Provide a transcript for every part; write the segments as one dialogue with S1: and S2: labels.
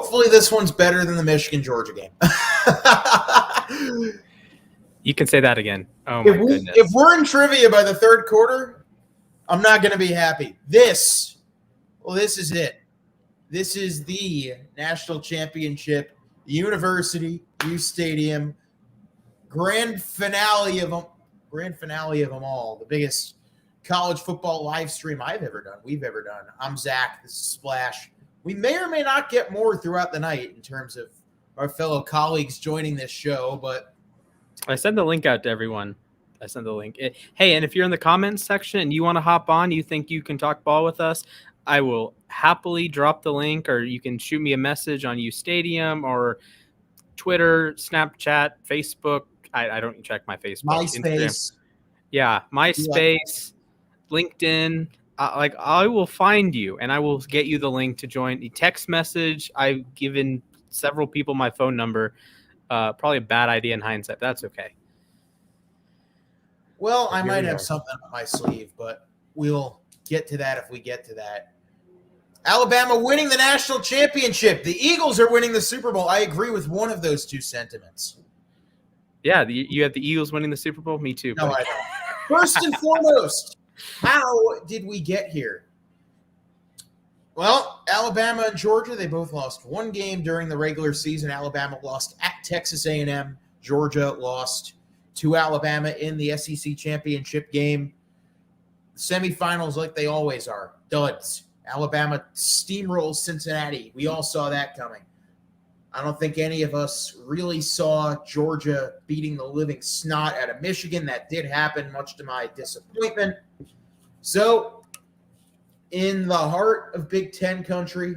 S1: Hopefully this one's better than the Michigan-Georgia game.
S2: You can say that again. Oh, my goodness.
S1: If we're in trivia by the third quarter, I'm not going to be happy. This is it. This is the national championship, University, uSTADIUM, grand finale of them all. The biggest college football live stream we've ever done. I'm Zach. This is Splash. We may or may not get more throughout the night in terms of our fellow colleagues joining this show, but
S2: I sent the link out to everyone. I sent the link. Hey, and if you're in the comments section and you want to hop on, you think you can talk ball with us, I will happily drop the link, or you can shoot me a message on uSTADIUM or Twitter, Snapchat, Facebook. I don't check my Facebook.
S1: MySpace.
S2: Instagram. Yeah, MySpace, LinkedIn. I will find you, and I will get you the link to join. The text message, I've given several people my phone number. Probably a bad idea in hindsight, but that's okay.
S1: Well, I might have something up my sleeve, but we'll get to that if we get to that. Alabama winning the national championship. The Eagles are winning the Super Bowl. I agree with one of those two sentiments.
S2: Yeah, you have the Eagles winning the Super Bowl? Me too.
S1: No, I don't. First and foremost, how did we get here? Well, Alabama and Georgia, they both lost one game during the regular season. Alabama lost at Texas A&M. Georgia lost to Alabama in the SEC championship game. Semifinals, like they always are, duds. Alabama steamrolls Cincinnati. We all saw that coming. I don't think any of us really saw Georgia beating the living snot out of Michigan. That did happen, much to my disappointment. So, in the heart of Big Ten country,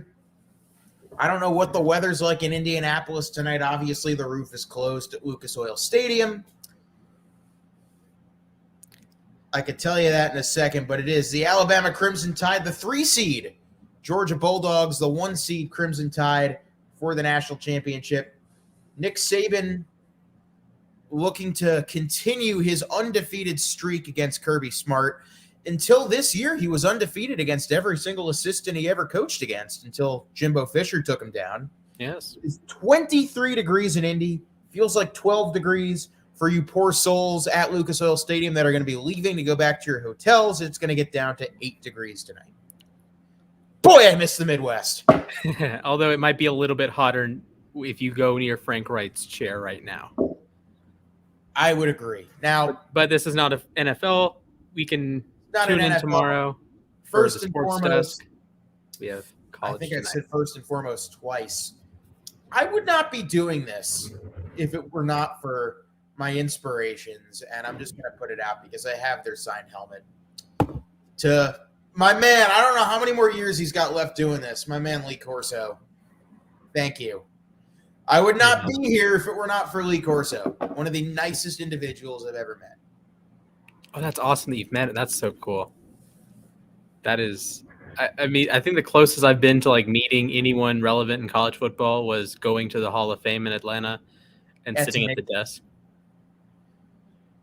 S1: I don't know what the weather's like in Indianapolis tonight. Obviously, the roof is closed at Lucas Oil Stadium. I could tell you that in a second, but it is the Alabama Crimson Tide, the 3 seed. Georgia Bulldogs, the 1 seed Crimson Tide for the national championship. Nick Saban looking to continue his undefeated streak against Kirby Smart. Until this year, he was undefeated against every single assistant he ever coached against until Jimbo Fisher took him down.
S2: Yes.
S1: It's 23 degrees in Indy. Feels like 12 degrees for you poor souls at Lucas Oil Stadium that are going to be leaving to go back to your hotels. It's going to get down to 8 degrees tonight. Boy, I miss the Midwest.
S2: Although it might be a little bit hotter if you go near Frank Wright's chair right now.
S1: I would agree. Now,
S2: but this is not an NFL. We can tune in tomorrow.
S1: First and foremost,
S2: desk. We have college.
S1: I think
S2: tonight.
S1: I said first and foremost twice. I would not be doing this if it were not for my inspirations, and I'm just going to put it out because I have their signed helmet. To my man, I don't know how many more years he's got left doing this, my man Lee Corso. Thank you. I would not be here if it were not for Lee Corso, one of the nicest individuals I've ever met.
S2: Oh, that's awesome that you've met him. That's so cool. That is, I mean, I think the closest I've been to like meeting anyone relevant in college football was going to the Hall of Fame in Atlanta and sitting at the desk.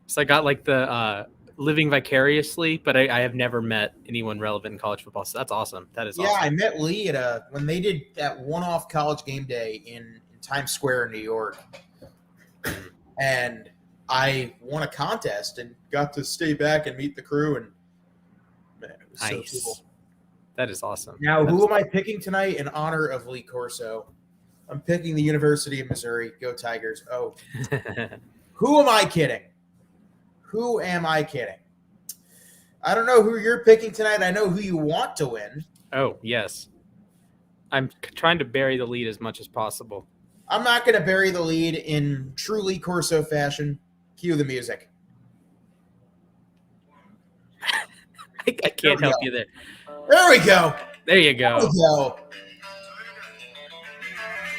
S2: So I got like the living vicariously, but I have never met anyone relevant in college football. So that's awesome. That is awesome.
S1: Yeah, I met Lee at when they did that one-off college game day in Times Square in New York. And I won a contest and got to stay back and meet the crew. And man, it was
S2: nice.
S1: So cool.
S2: That is awesome.
S1: Now, who am I picking tonight in honor of Lee Corso? I'm picking the University of Missouri. Go Tigers. Oh, who am I kidding? Who am I kidding? I don't know who you're picking tonight. I know who you want to win.
S2: Oh, yes. I'm trying to bury the lead as much as possible.
S1: I'm not going to bury the lead in true Lee Corso fashion. Cue the music.
S2: I can't help you there.
S1: There we go.
S2: There you go.
S1: There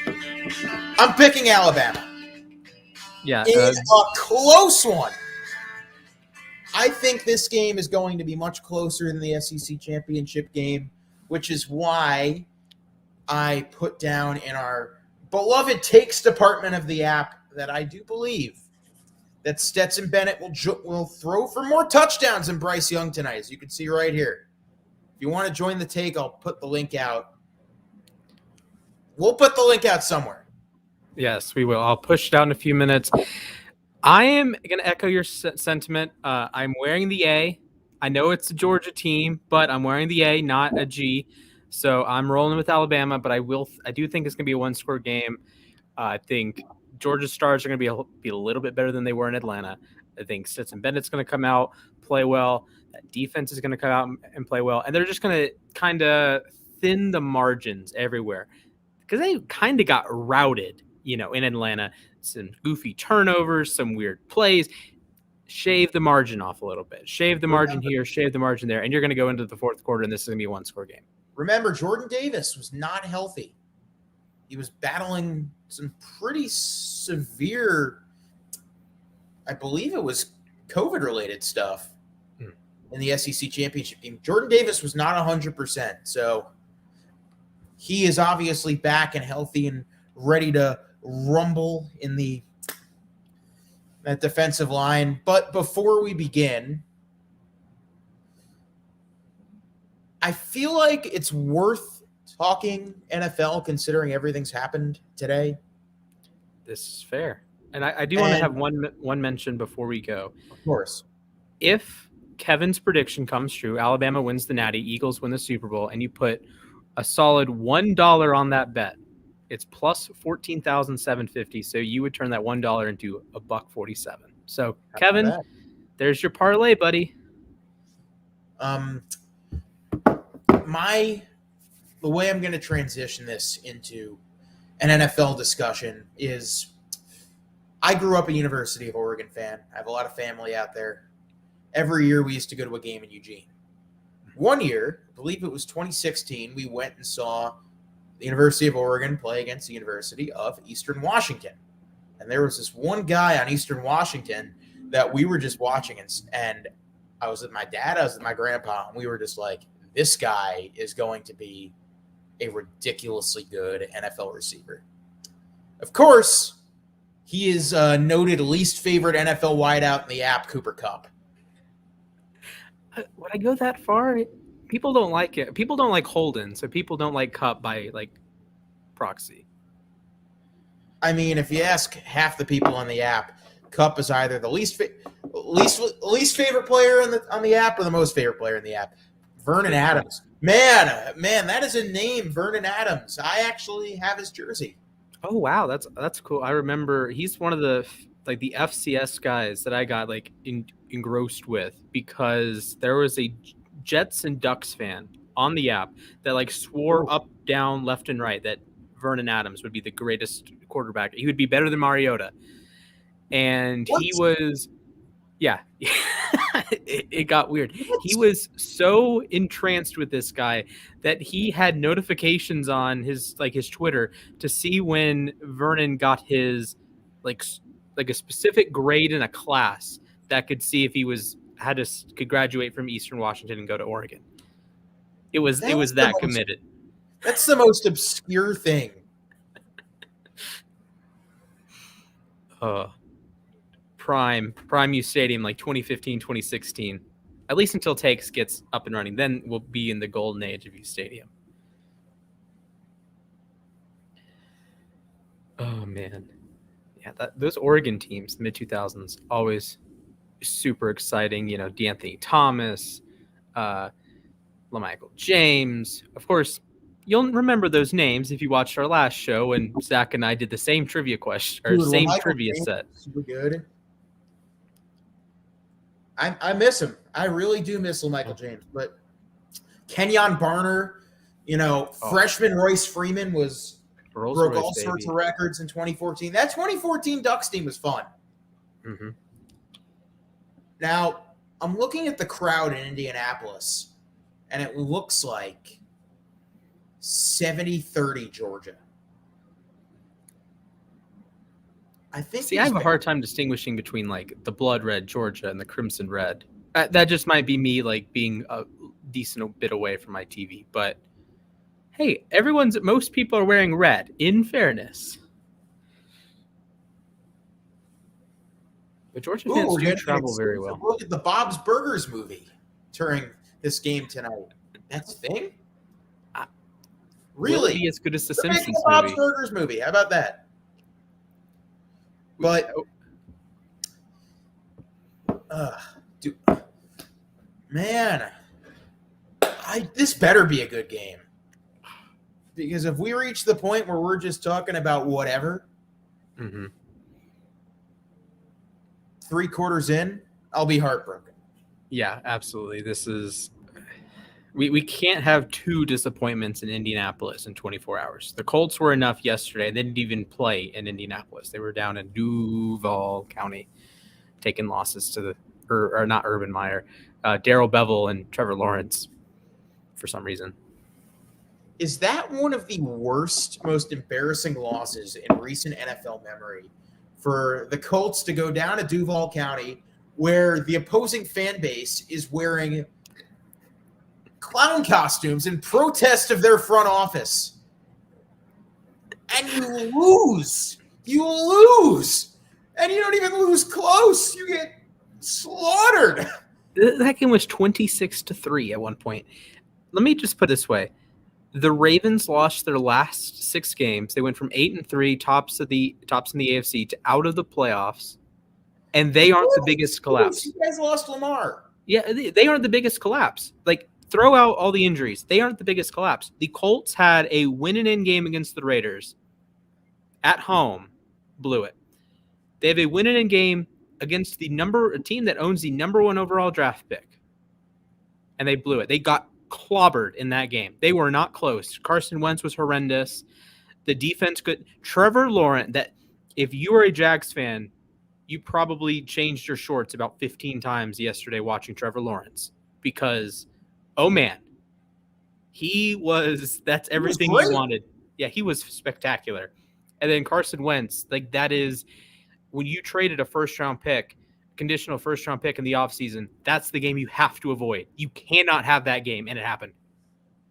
S1: we go. I'm picking Alabama.
S2: Yeah.
S1: It's a close one. I think this game is going to be much closer than the SEC championship game, which is why I put down in our beloved takes department of the app that I do believe that Stetson Bennett will throw for more touchdowns than Bryce Young tonight, as you can see right here. If you want to join the take, I'll put the link out. We'll put the link out somewhere.
S2: Yes, we will. I'll push it out in a few minutes. I am going to echo your sentiment. I'm wearing the A. I know it's a Georgia team, but I'm wearing the A, not a G. So I'm rolling with Alabama, but I do think it's going to be a one-score game. I think Georgia's stars are going to be a little bit better than they were in Atlanta. I think Stetson Bennett's going to come out, play well. That defense is going to come out and play well. And they're just going to kind of thin the margins everywhere because they kind of got routed, in Atlanta. Some goofy turnovers, some weird plays. Shave the margin off a little bit. Shave the margin here, shave the margin there. And you're going to go into the fourth quarter, and this is going to be a one-score game.
S1: Remember, Jordan Davis was not healthy. He was battling some pretty severe, I believe it was COVID-related stuff in the SEC championship game. Jordan Davis was not 100%. So he is obviously back and healthy and ready to rumble in that defensive line. But before we begin, I feel like it's worth talking NFL considering everything's happened today.
S2: This is fair. And I do want to have one mention before we go.
S1: Of course.
S2: If Kevin's prediction comes true, Alabama wins the Natty, Eagles win the Super Bowl, and you put a solid $1 on that bet, it's plus $14,750. So you would turn that $1 into $1.47. So Kevin, there's your parlay, buddy.
S1: The way I'm going to transition this into an NFL discussion is I grew up a University of Oregon fan. I have a lot of family out there. Every year we used to go to a game in Eugene. One year, I believe it was 2016, we went and saw the University of Oregon play against the University of Eastern Washington. And there was this one guy on Eastern Washington that we were just watching, and I was with my dad, I was with my grandpa, and we were just like, this guy is going to be a ridiculously good NFL receiver. Of course, he is noted least favorite NFL wideout in the app, Cooper Kupp.
S2: Would I go that far? People don't like it. People don't like Holden, so people don't like Kupp by proxy.
S1: I mean, if you ask half the people on the app, Kupp is either the least favorite player on the app or the most favorite player in the app. Vernon Adams. Man, that is a name, Vernon Adams. I actually have his jersey.
S2: Oh wow, that's cool. I remember he's one of the FCS guys that I got engrossed with because there was a Jets and Ducks fan on the app that swore up, down, left, and right that Vernon Adams would be the greatest quarterback. He would be better than Mariota. And what? He was, yeah, it got weird. What? He was so entranced with this guy that he had notifications on his Twitter to see when Vernon got his a specific grade in a class that could see if he could graduate from Eastern Washington and go to Oregon. It was that committed.
S1: That's the most obscure thing.
S2: Prime uSTADIUM 2015, 2016. At least until Takes gets up and running. Then we'll be in the golden age of uSTADIUM. Oh, man. Yeah, those Oregon teams, the mid-2000s, always super exciting. DeAnthony Thomas, LaMichael James. Of course, you'll remember those names if you watched our last show when Zach and I did the same trivia question or same trivia set.
S1: Super good. I miss him. I really do miss LaMichael James. But Kenyon Barner, freshman Royce Freeman broke all sorts of records in 2014. That 2014 Ducks team was fun.
S2: Mm-hmm.
S1: Now, I'm looking at the crowd in Indianapolis, and it looks like 70-30 Georgia. I
S2: have a hard time distinguishing between the blood red Georgia and the crimson red. That just might be me being a decent bit away from my TV. But hey, most people are wearing red. In fairness, but Georgia fans do travel very well.
S1: Look at the Bob's Burgers movie during this game tonight. That's a thing.
S2: Will it
S1: Really?
S2: be as good as the
S1: They're making
S2: Simpsons
S1: a Bob's
S2: movie?
S1: Burgers movie. How about that? But, dude, man, this better be a good game. Because if we reach the point where we're just talking about whatever,
S2: Mm-hmm.
S1: 3 quarters in, I'll be heartbroken.
S2: Yeah, absolutely. This is we can't have 2 disappointments in Indianapolis in 24 hours. The Colts were enough yesterday. They didn't even play in Indianapolis. They were down in Duval County, taking losses to or not Urban Meyer, Darrell Bevel and Trevor Lawrence for some reason.
S1: Is that one of the worst, most embarrassing losses in recent NFL memory for the Colts to go down to Duval County, where the opposing fan base is wearing clown costumes in protest of their front office, and you lose, and you don't even lose close. You get slaughtered.
S2: That game was 26-3 at one point. Let me just put it this way. The Ravens lost their last 6 games. They went from 8-3, tops in the AFC, to out of the playoffs, and they aren't the biggest collapse.
S1: You guys lost Lamar.
S2: Yeah, they aren't the biggest collapse. Like, throw out all the injuries. They aren't the biggest collapse. The Colts had a win-and-in game against the Raiders at home, blew it. They have a win-and-in game against a team that owns the number 1 overall draft pick, and they blew it. They got clobbered in that game. They were not close. Carson Wentz was horrendous. The defense could. Trevor Lawrence, that if you are a Jags fan, you probably changed your shorts about 15 times yesterday watching Trevor Lawrence because, oh man, that's everything you wanted. Yeah, he was spectacular. And then Carson Wentz, like that is when you traded a conditional first-round pick in the offseason, that's the game you have to avoid. You cannot have that game, and it happened.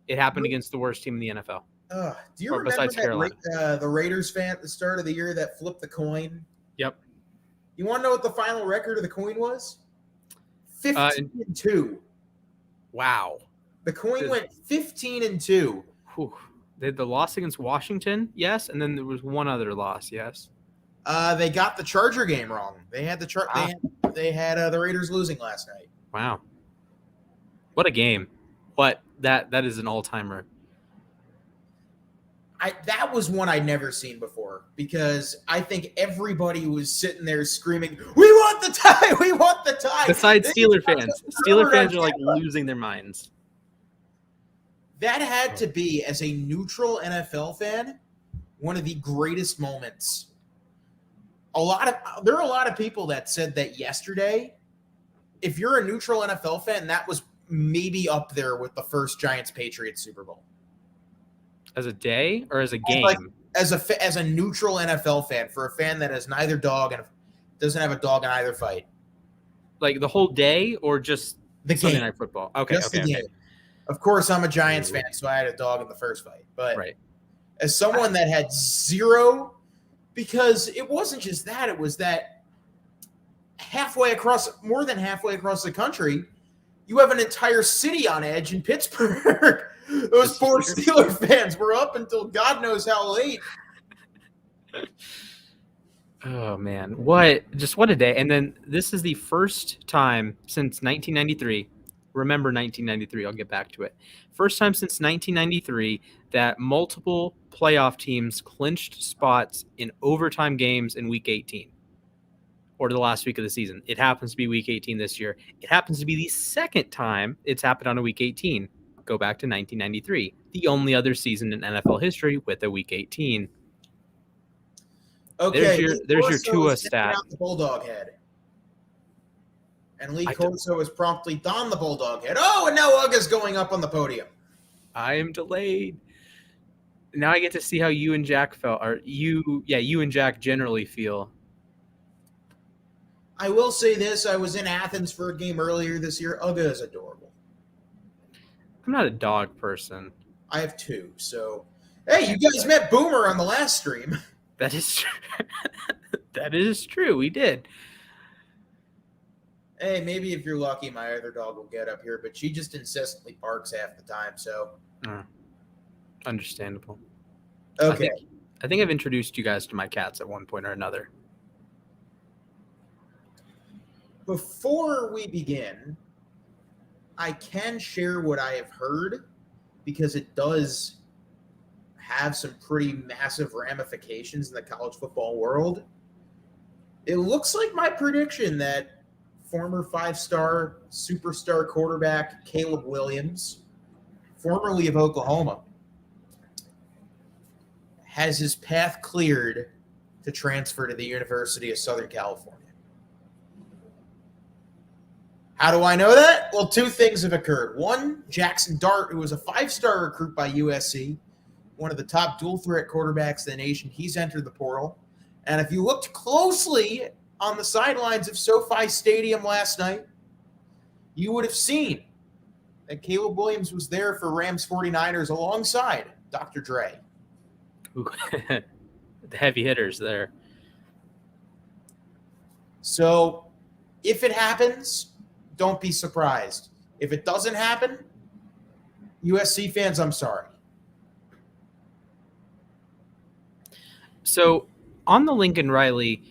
S2: It happened against the worst team in the NFL.
S1: Do you remember that the Raiders fan at the start of the year that flipped the coin?
S2: Yep.
S1: You want to know what the final record of the coin was? 15-2.
S2: Wow.
S1: The coin went 15-2.
S2: They had the loss against Washington, yes, and then there was one other loss, yes.
S1: They got the Charger game wrong. They had they had the Raiders losing last night.
S2: Wow. What a game. What that is an all-timer.
S1: That was one I'd never seen before because I think everybody was sitting there screaming, "We want the tie! We want the tie!"
S2: Besides Steeler fans. Steeler fans are like losing their minds.
S1: That had to be, as a neutral NFL fan, one of the greatest moments. There are a lot of people that said that yesterday. If you're a neutral NFL fan, that was maybe up there with the first Giants-Patriots Super Bowl.
S2: As a day or as a game?
S1: As a neutral NFL fan, for a fan that has neither dog and doesn't have a dog in either fight.
S2: Like the whole day or just
S1: the
S2: Sunday
S1: game.
S2: Night Football? Okay,
S1: just the game. Of course, I'm a Giants fan, so I had a dog in the first fight. But as someone that had zero, because it wasn't just that, it was that more than halfway across the country, you have an entire city on edge in Pittsburgh. Those poor Steeler fans were up until God knows how late.
S2: Oh, man. What a day. And then this is the first time since 1993. Remember 1993. I'll get back to it. First time since 1993 that multiple playoff teams clinched spots in overtime games in Week 18 or the last week of the season. It happens to be Week 18 this year. It happens to be the second time it's happened on a Week 18. Go back to 1993, the only other season in NFL history with a Week 18.
S1: Okay,
S2: there's your Tua stat.
S1: The Bulldog head. And Lee Corso has promptly donned the Bulldog head. Oh, and now Uga's going up on the podium.
S2: I am delayed. Now I get to see how you and Jack felt. You and Jack generally feel.
S1: I will say this. I was in Athens for a game earlier this year. Uga is adorable.
S2: I'm not a dog person.
S1: I have 2. So, hey, you guys met Boomer on the last stream.
S2: That is true. That is true. We did.
S1: Hey, maybe if you're lucky, my other dog will get up here, but she just incessantly barks half the time. So,
S2: Understandable.
S1: Okay.
S2: I think I've introduced you guys to my cats at one point or another.
S1: Before we begin, I can share what I have heard because it does have some pretty massive ramifications in the college football world. It looks like my prediction that former 5-star superstar quarterback Caleb Williams, formerly of Oklahoma, has his path cleared to transfer to the University of Southern California. How do I know that? Well, two things have occurred. One, Jackson Dart, who was a 5-star recruit by USC, one of the top dual threat quarterbacks in the nation, he's entered the portal. And if you looked closely on the sidelines of SoFi Stadium last night, you would have seen that Caleb Williams was there for Rams 49ers alongside Dr. Dre.
S2: Ooh, the heavy hitters there.
S1: So if it happens, don't be surprised. If it doesn't happen, USC fans, I'm sorry.
S2: So on the Lincoln Riley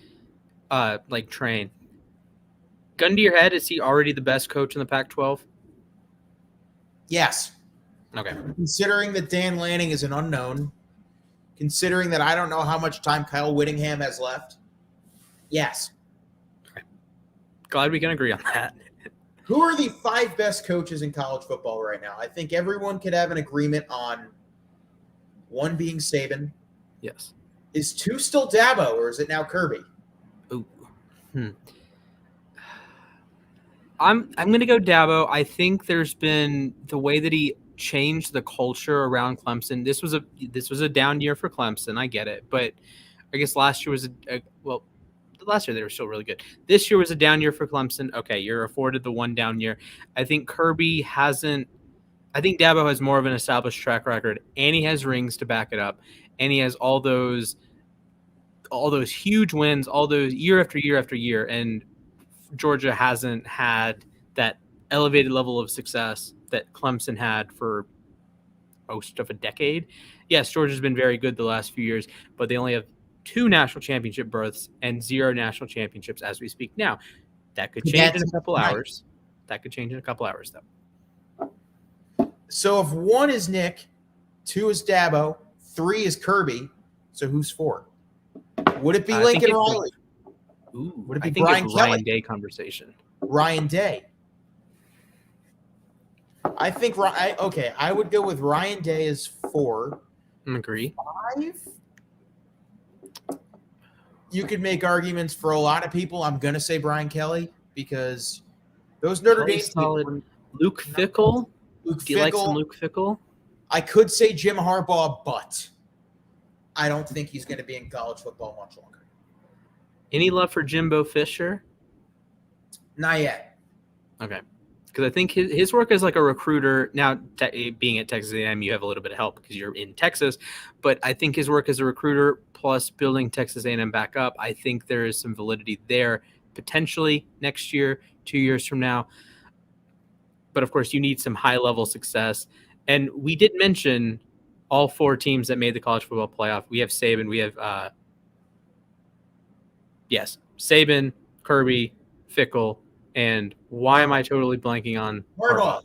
S2: train, gun to your head, is he already the best coach in the Pac-12?
S1: Yes.
S2: Okay.
S1: Considering that Dan Lanning is an unknown, considering that I don't know how much time Kyle Whittingham has left, yes.
S2: Okay. Glad we can agree on that.
S1: Who are the 5 best coaches in college football right now? I think everyone could have an agreement on one being Saban.
S2: Yes.
S1: Is 2 still Dabo, or is it now Kirby?
S2: Ooh. I'm going to go Dabo. I think there's been the way that he changed the culture around Clemson. This was a down year for Clemson. I get it, but I guess last year was last year they were still really good. This year was a down year for Clemson. Okay, you're afforded the one down year. I think Kirby hasn't. I think Dabo has more of an established track record, and he has rings to back it up, and he has all those huge wins, all those year after year after year, and Georgia hasn't had that elevated level of success that Clemson had for most of a decade. Yes, Georgia's been very good the last few years, but they only have 2 national championship berths and 0 national championships as we speak now. That could change in a couple hours. That could change in a couple hours, though.
S1: So if 1 is Nick, 2 is Dabo, 3 is Kirby, so who's 4? Would it be Lincoln Riley? Would it be Brian Kelly?
S2: Ryan Day conversation.
S1: Ryan Day. I think I would go with Ryan Day as 4.
S2: Agree.
S1: 5. You could make arguments for a lot of people. I'm going to say Brian Kelly because those Notre Dame
S2: solid. Luke Fickell. Do you like some Luke Fickell?
S1: I could say Jim Harbaugh, but I don't think he's going to be in college football much longer.
S2: Any love for Jimbo Fisher?
S1: Not yet.
S2: Okay. Because I think his work as like a recruiter, now being at Texas A&M, you have a little bit of help because you're in Texas, but I think his work as a recruiter plus building Texas A&M back up, I think there is some validity there potentially next year, 2 years from now. But of course, you need some high-level success. And we did mention all 4 teams that made the college football playoff. We have Saban, we have Saban, Kirby, Fickell, and why am I totally blanking on
S1: Harbaugh?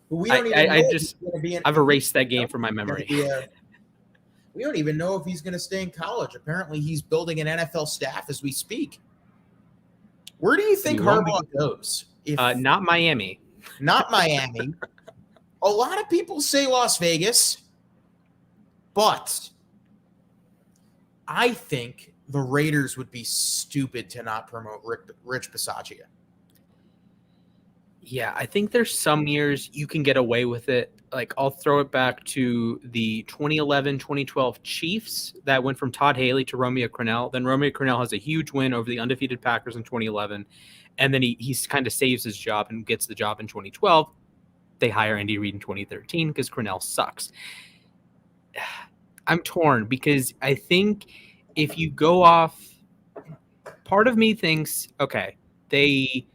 S1: We don't
S2: I've erased that game from my memory.
S1: We don't even know if he's going to stay in college. Apparently, he's building an NFL staff as we speak. Where do you think Harbaugh goes?
S2: Not Miami.
S1: Not Miami. A lot of people say Las Vegas, but I think the Raiders would be stupid to not promote Rich Bisaccia.
S2: Yeah, I think there's some years you can get away with it. Like, I'll throw it back to the 2011-2012 Chiefs that went from Todd Haley to Romeo Crennel. Then Romeo Crennel has a huge win over the undefeated Packers in 2011. And then he kind of saves his job and gets the job in 2012. They hire Andy Reid in 2013 because Crennel sucks. I'm torn because I think if you go off, part of me thinks, okay, they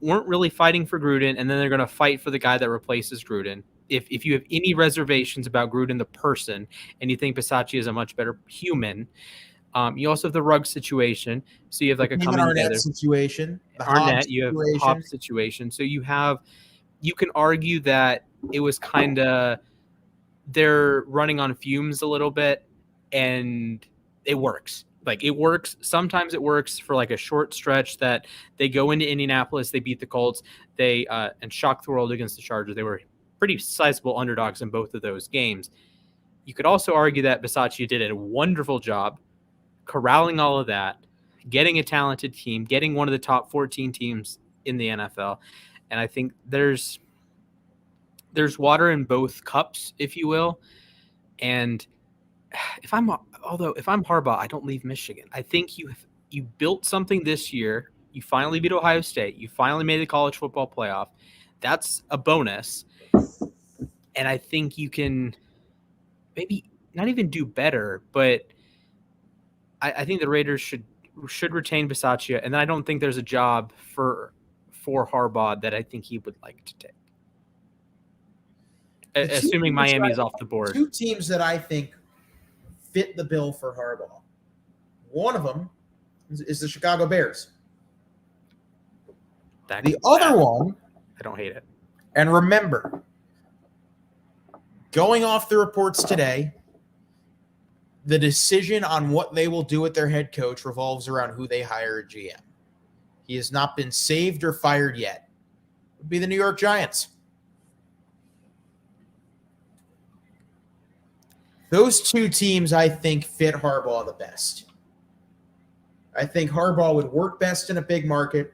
S2: weren't really fighting for Gruden, and then they're going to fight for the guy that replaces Gruden. if you have any reservations about Gruden the person, and you think Bisaccia is a much better human, you also have the Ruggs situation. So you have like a coming together
S1: situation, the
S2: Arnett.
S1: Hobbs
S2: You have
S1: situation.
S2: Hobbs situation. So you can argue that it was kind of they're running on fumes a little bit, and it works. Like it works. Sometimes it works for like a short stretch that they go into Indianapolis, they beat the Colts, they and shock the world against the Chargers. They were pretty sizable underdogs in both of those games. You could also argue that Bisaccia did a wonderful job corralling all of that, getting a talented team, getting one of the top 14 teams in the NFL. And I think there's water in both cups, if you will. And if I'm Harbaugh, I don't leave Michigan. I think you built something this year. You finally beat Ohio State. You finally made the college football playoff. That's a bonus. And I think you can maybe not even do better, but I think the Raiders should retain Bisaccia, and then I don't think there's a job for Harbaugh that I think he would like to take. Assuming Miami's off the board.
S1: Two teams that I think fit the bill for Harbaugh. One of them is the Chicago Bears. The other one,
S2: I don't hate it.
S1: And remember, going off the reports today, the decision on what they will do with their head coach revolves around who they hire at GM. He has not been saved or fired yet. It would be the New York Giants. Those two teams, I think, fit Harbaugh the best. I think Harbaugh would work best in a big market,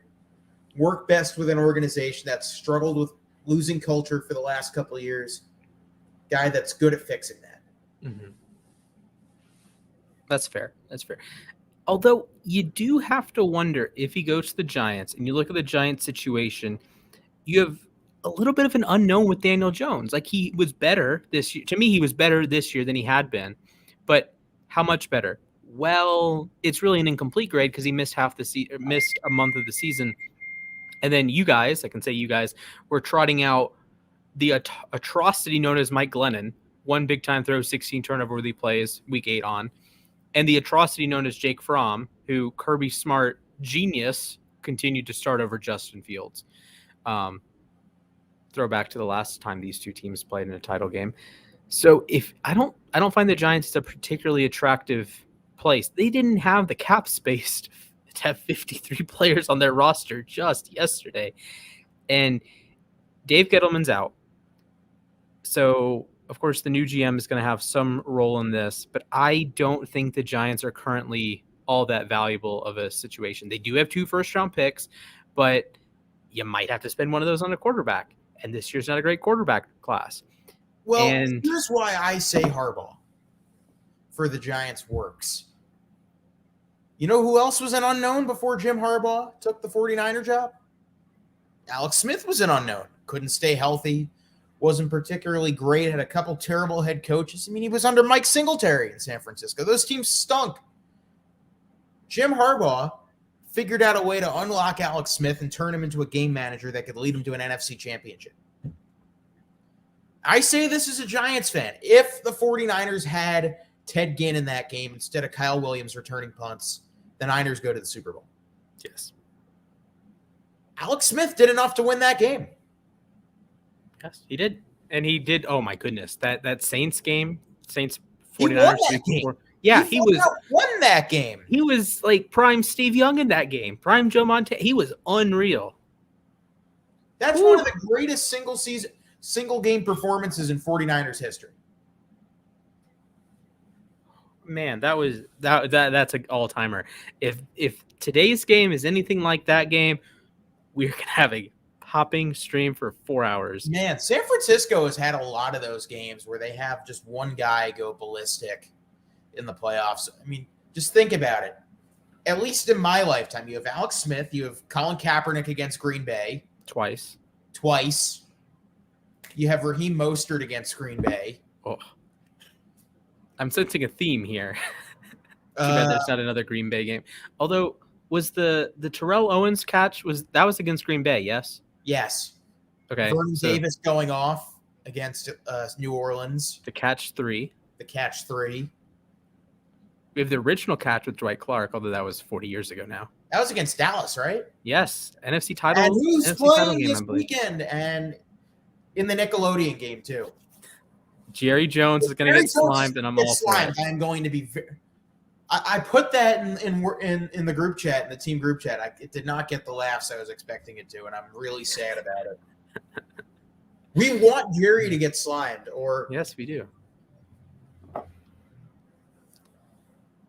S1: work best with an organization that's struggled with losing culture for the last couple of years. Guy that's good at fixing that.
S2: Mm-hmm. That's fair. Although you do have to wonder if he goes to the Giants and you look at the Giants situation, you have a little bit of an unknown with Daniel Jones. Like he was better this year. To me, he was better this year than he had been. But how much better? Well, it's really an incomplete grade because he missed missed a month of the season. And then you guys, I can say you guys, were trotting out the atrocity known as Mike Glennon. One big-time throw, 16 turnover-worthy plays, week 8 on. And the atrocity known as Jake Fromm, who Kirby Smart, genius, continued to start over Justin Fields. Throwback to the last time these two teams played in a title game. So if I don't find the Giants a particularly attractive place. They didn't have the cap space to have 53 players on their roster just yesterday. And Dave Gettleman's out. So, of course, the new GM is going to have some role in this, but I don't think the Giants are currently all that valuable of a situation. They do have 2 first-round picks, but you might have to spend one of those on a quarterback, and this year's not a great quarterback class.
S1: Well, here's why I say Harbaugh for the Giants works. You know who else was an unknown before Jim Harbaugh took the 49er job? Alex Smith was an unknown. Couldn't stay healthy. Wasn't particularly great. Had a couple terrible head coaches. I mean, he was under Mike Singletary in San Francisco. Those teams stunk. Jim Harbaugh figured out a way to unlock Alex Smith and turn him into a game manager that could lead him to an NFC championship. I say this as a Giants fan. If the 49ers had Ted Ginn in that game instead of Kyle Williams returning punts, the Niners go to the Super Bowl.
S2: Yes.
S1: Alex Smith did enough to win that game.
S2: Yes, he did. And he did. Oh, my goodness. That Saints game, Saints 49ers. He
S1: won that game.
S2: He was like prime Steve Young in that game. Prime Joe Montana. He was unreal.
S1: That's one of the greatest single game performances in 49ers history.
S2: Man, that's an all-timer. If today's game is anything like that game, we're going to have a hopping stream for 4 hours.
S1: Man, San Francisco has had a lot of those games where they have just one guy go ballistic in the playoffs. I mean, just think about it. At least in my lifetime, you have Alex Smith, you have Colin Kaepernick against Green Bay.
S2: Twice.
S1: You have Raheem Mostert against Green Bay.
S2: Oh. I'm sensing a theme here. Too bad there's not another Green Bay game. Although, was the Terrell Owens catch, was against Green Bay, yes?
S1: Yes.
S2: Okay.
S1: Vernon Davis going off. against New Orleans.
S2: The catch 3.
S1: The catch 3.
S2: We have the original catch with Dwight Clark, although that was 40 years ago now.
S1: That was against Dallas, right?
S2: Yes, NFC title.
S1: And who's
S2: NFC
S1: playing
S2: title game,
S1: this
S2: I believe.
S1: weekend and in the Nickelodeon game too?
S2: Jerry Jones is going to get slimed, and I'm all for it.
S1: I'm going to be. I put that in the group chat, in the team group chat. It did not get the laughs I was expecting it to, and I'm really sad about it. We want Jerry to get slimed, or
S2: yes, we do.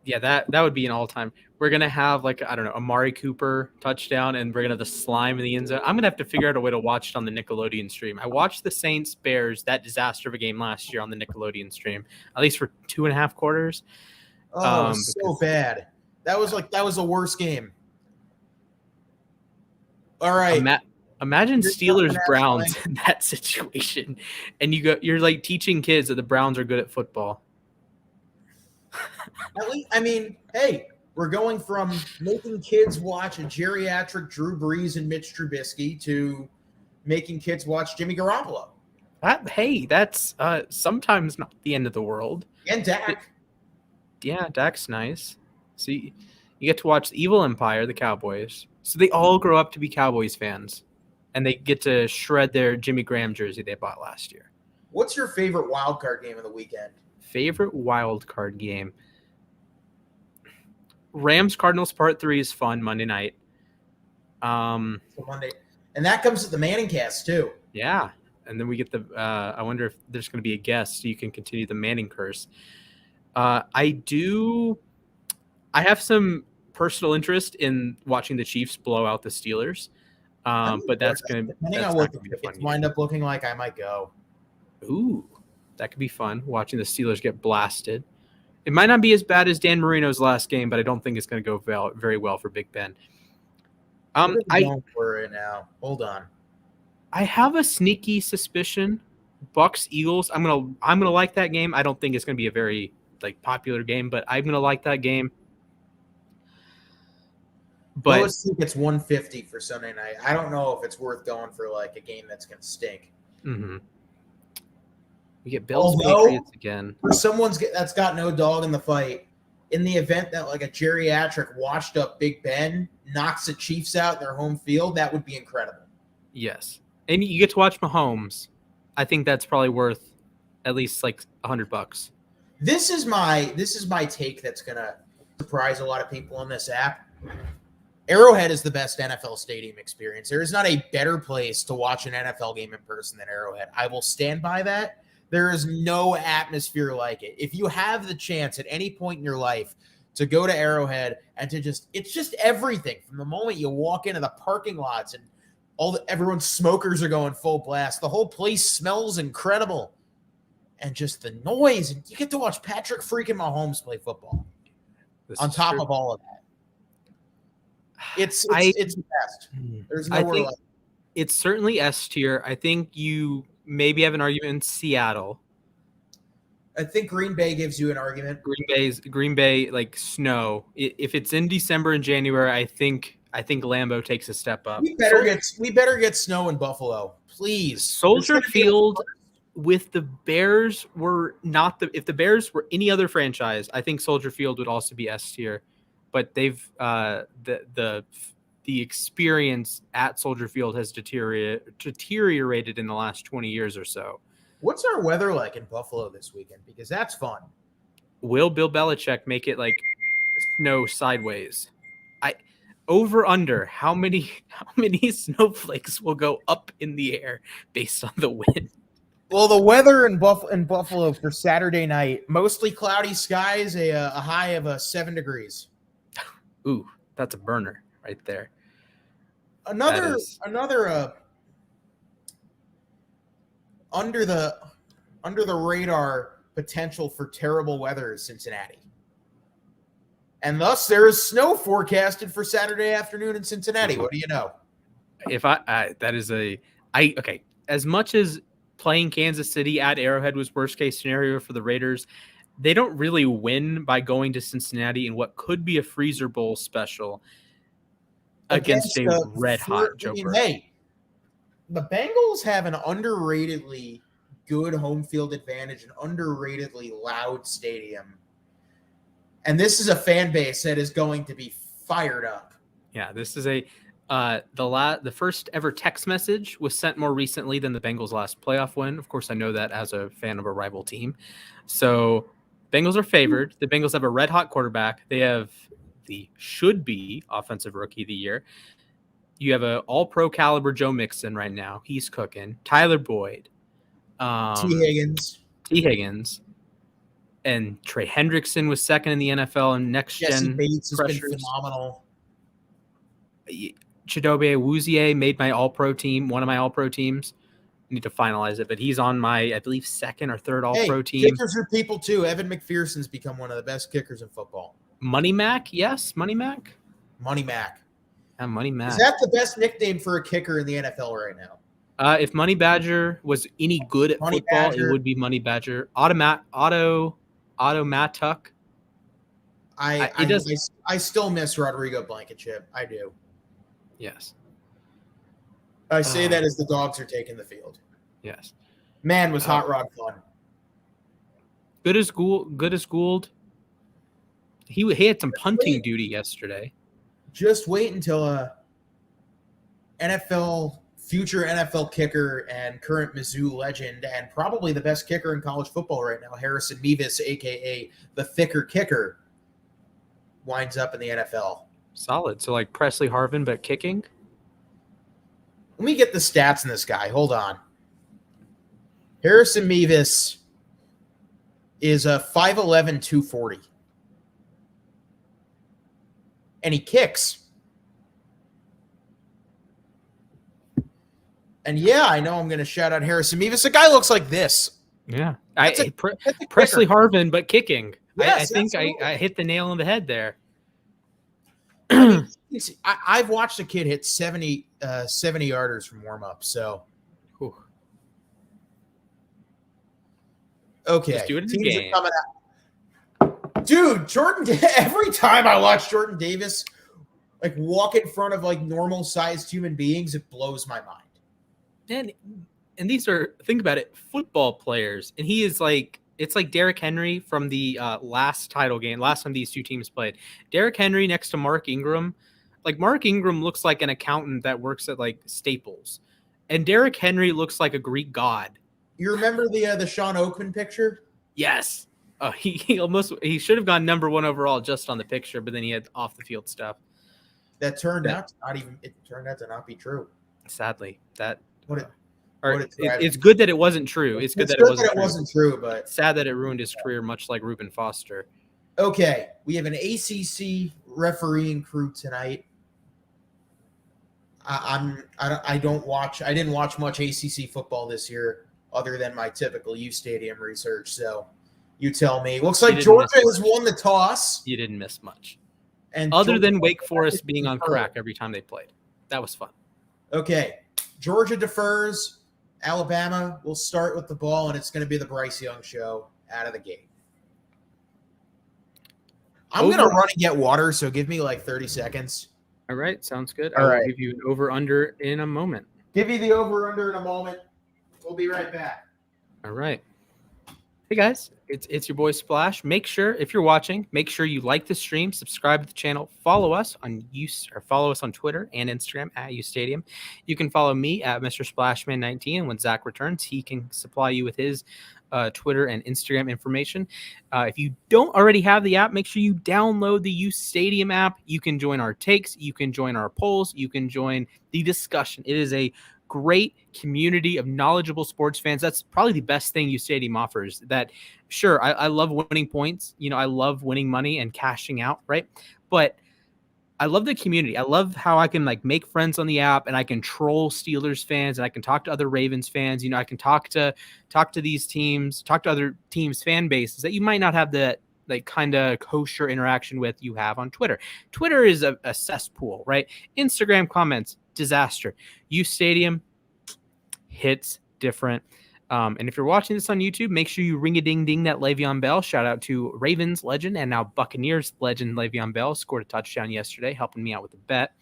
S2: Yeah, that would be an all-time. We're gonna have like, I don't know, Amari Cooper touchdown, and we're gonna have the slime in the end zone. I'm gonna have to figure out a way to watch it on the Nickelodeon stream. I watched the Saints Bears, that disaster of a game last year, on the Nickelodeon stream, at least for 2.5 quarters.
S1: Oh, it was so bad. That was the worst game. All right.
S2: Imagine Steelers Browns in that situation, and you're like teaching kids that the Browns are good at football.
S1: At least, I mean, hey, we're going from making kids watch a geriatric Drew Brees and Mitch Trubisky to making kids watch Jimmy Garoppolo.
S2: That's sometimes not the end of the world.
S1: And Dak.
S2: Yeah, Dak's nice. So you get to watch the Evil Empire, the Cowboys. So they all grow up to be Cowboys fans, and they get to shred their Jimmy Graham jersey they bought last year.
S1: What's your favorite wild card game of the weekend?
S2: Favorite wild card game? Rams Cardinals Part 3 is fun Monday night.
S1: So Monday, and that comes with the Manning cast too.
S2: Yeah, and then we get the. I wonder if there's going to be a guest so you can continue the Manning curse. I have some personal interest in watching the Chiefs blow out the Steelers, but that's going to.
S1: Depending on what the tickets wind up looking like, I might go.
S2: Ooh, that could be fun. Watching the Steelers get blasted. It might not be as bad as Dan Marino's last game, but I don't think it's going to go very well for Big Ben.
S1: What are we going for right now? Hold on.
S2: I have a sneaky suspicion. Bucks Eagles. I'm gonna like that game. I don't think it's going to be a very popular game, but I'm gonna like that game. But
S1: let's think it's 150 for Sunday night. I don't know if it's worth going for a game that's going to stink.
S2: Mm-hmm. We get Bills Patriots again.
S1: For that's got no dog in the fight, in the event that a geriatric washed up Big Ben knocks the Chiefs out in their home field, that would be incredible.
S2: Yes. And you get to watch Mahomes. I think that's probably worth at least $100.
S1: This is my take that's gonna surprise a lot of people on this app. Arrowhead is the best NFL stadium experience. There is not a better place to watch an NFL game in person than Arrowhead. I will stand by that. There is no atmosphere like it. If you have the chance at any point in your life to go to Arrowhead and it's just everything from the moment you walk into the parking lots and everyone's smokers are going full blast. The whole place smells incredible. And just the noise. And you get to watch Patrick freaking Mahomes play football on top of all of that. It's the best. There's nowhere like it.
S2: It's certainly S tier. I think you maybe have an argument in Seattle.
S1: I think Green Bay gives you an argument.
S2: Green Bay snow. If it's in December and January, I think Lambeau takes a step up.
S1: We better get snow in Buffalo, please.
S2: Soldier Field with the Bears were not if the Bears were any other franchise, I think Soldier Field would also be S tier. But they've the experience at Soldier Field has deteriorated in the last 20 years or so.
S1: What's our weather like in Buffalo this weekend? Because that's fun.
S2: Will Bill Belichick make it snow sideways? Over under how many snowflakes will go up in the air based on the wind?
S1: Well, the weather in Buffalo for Saturday night, mostly cloudy skies, a high of 7 degrees.
S2: Ooh, that's a burner right there.
S1: Another under the radar potential for terrible weather is Cincinnati. And thus there is snow forecasted for Saturday afternoon in Cincinnati. What do you know?
S2: Okay, as much as playing Kansas City at Arrowhead was worst case scenario for the Raiders, they don't really win by going to Cincinnati in what could be a freezer bowl special against a red hot Joe Burrow.
S1: Hey, the Bengals have an underratedly good home field advantage, an underratedly loud stadium. And this is a fan base that is going to be fired up.
S2: Yeah, this is the first ever text message was sent more recently than the Bengals' last playoff win. Of course, I know that as a fan of a rival team. So Bengals are favored. The Bengals have a red hot quarterback. They have the should-be offensive rookie of the year. You have a all-pro caliber Joe Mixon right now. He's cooking. Tyler Boyd.
S1: T.
S2: Higgins. And Trey Hendrickson was second in the NFL in next-gen
S1: Jesse Bates has
S2: pressures.
S1: been phenomenal.
S2: Chidobe Awuzie made my all-pro team, one of my all-pro teams. I need to finalize it, but he's on my, I believe, second or third all-pro team.
S1: Kickers are people too. Evan McPherson's become one of the best kickers in football.
S2: Money Mac, yes, Money Mac.
S1: Money Mac.
S2: Yeah, Money Mac.
S1: Is that the best nickname for a kicker in the NFL right now?
S2: If Money Badger was any good at
S1: Money
S2: football,
S1: Badger.
S2: it would be Money Badger. Auto Matuck.
S1: I still miss Rodrigo Blankenship. I do.
S2: Yes.
S1: I say that as the Dogs are taking the field.
S2: Yes.
S1: Man, was Hot Rod fun.
S2: Good as Gould. He had some punting duty yesterday.
S1: Just wait until future NFL kicker and current Mizzou legend and probably the best kicker in college football right now, Harrison Mevis, a.k.a. the thicker kicker, winds up in the NFL.
S2: Solid. So like Presley Harvin, but kicking?
S1: Let me get the stats in this guy. Hold on. Harrison Mevis is a 5'11", 240. And he kicks. And yeah, I know I'm going to shout out Harrison Mevis. The guy looks like this.
S2: Yeah.
S1: kicker.
S2: Presley Harvin, but kicking.
S1: Yes,
S2: I think I hit the nail on the head there.
S1: I've watched a kid hit 70 yarders from warm-up, so.
S2: Whew.
S1: Okay.
S2: Just do it in the
S1: Teams
S2: game.
S1: are coming out. Dude, every time I watch Jordan Davis like walk in front of like normal-sized human beings, it blows my mind.
S2: And these are, think about it, football players. And he is like, it's like Derrick Henry from the last title game, last time these two teams played. Derrick Henry next to Mark Ingram. Like Mark Ingram looks like an accountant that works at like Staples. And Derrick Henry looks like a Greek god.
S1: You remember the Sean Oakman picture?
S2: Yes. He should have gone number 1 overall just on the picture, but then he had off the field stuff.
S1: That turned out to not be true.
S2: Sadly,
S1: it's
S2: good that it wasn't true. It's good that it
S1: wasn't true, but
S2: sad that it ruined his career, much like Reuben Foster.
S1: Okay, we have an ACC refereeing crew tonight. I didn't watch much ACC football this year, other than my typical uSTADIUM research. So, you tell me. Looks like Georgia has won the toss.
S2: You didn't miss much,
S1: and
S2: other than Wake Forest being on crack every time they played. That was fun.
S1: Okay, Georgia defers. Alabama will start with the ball, and it's going to be the Bryce Young show out of the gate. I'm going to run and get water, so give me like 30 seconds.
S2: All right, sounds good.
S1: All right.
S2: I'll give you an over-under in a moment.
S1: Give you the over-under in a moment. We'll be right back.
S2: All right. Hey, guys. It's your boy Splash. Make sure, if you're watching, make sure you like the stream, subscribe to the channel, follow us on Twitter and Instagram at uSTADIUM. You can follow me at Mr. Splashman19, and when Zach returns, he can supply you with his Twitter and Instagram information. If you don't already have the app, make sure you download the uSTADIUM app. You can join our takes, you can join our polls, you can join the discussion. It is a great community of knowledgeable sports fans. That's probably the best thing uSTADIUM offers. That, sure, I love winning points. You know, I love winning money and cashing out, right? But I love the community. I love how I can like make friends on the app, and I can troll Steelers fans, and I can talk to other Ravens fans. You know, I can talk to these teams, talk to other teams' fan bases that you might not have the like kind of kosher interaction with you have on Twitter. Twitter is a cesspool, right? Instagram comments, disaster. uSTADIUM hits different. And if you're watching this on YouTube, make sure you ring-a-ding-ding that Le'Veon Bell. Shout out to Ravens legend and now Buccaneers legend Le'Veon Bell. Scored a touchdown yesterday, helping me out with the bet.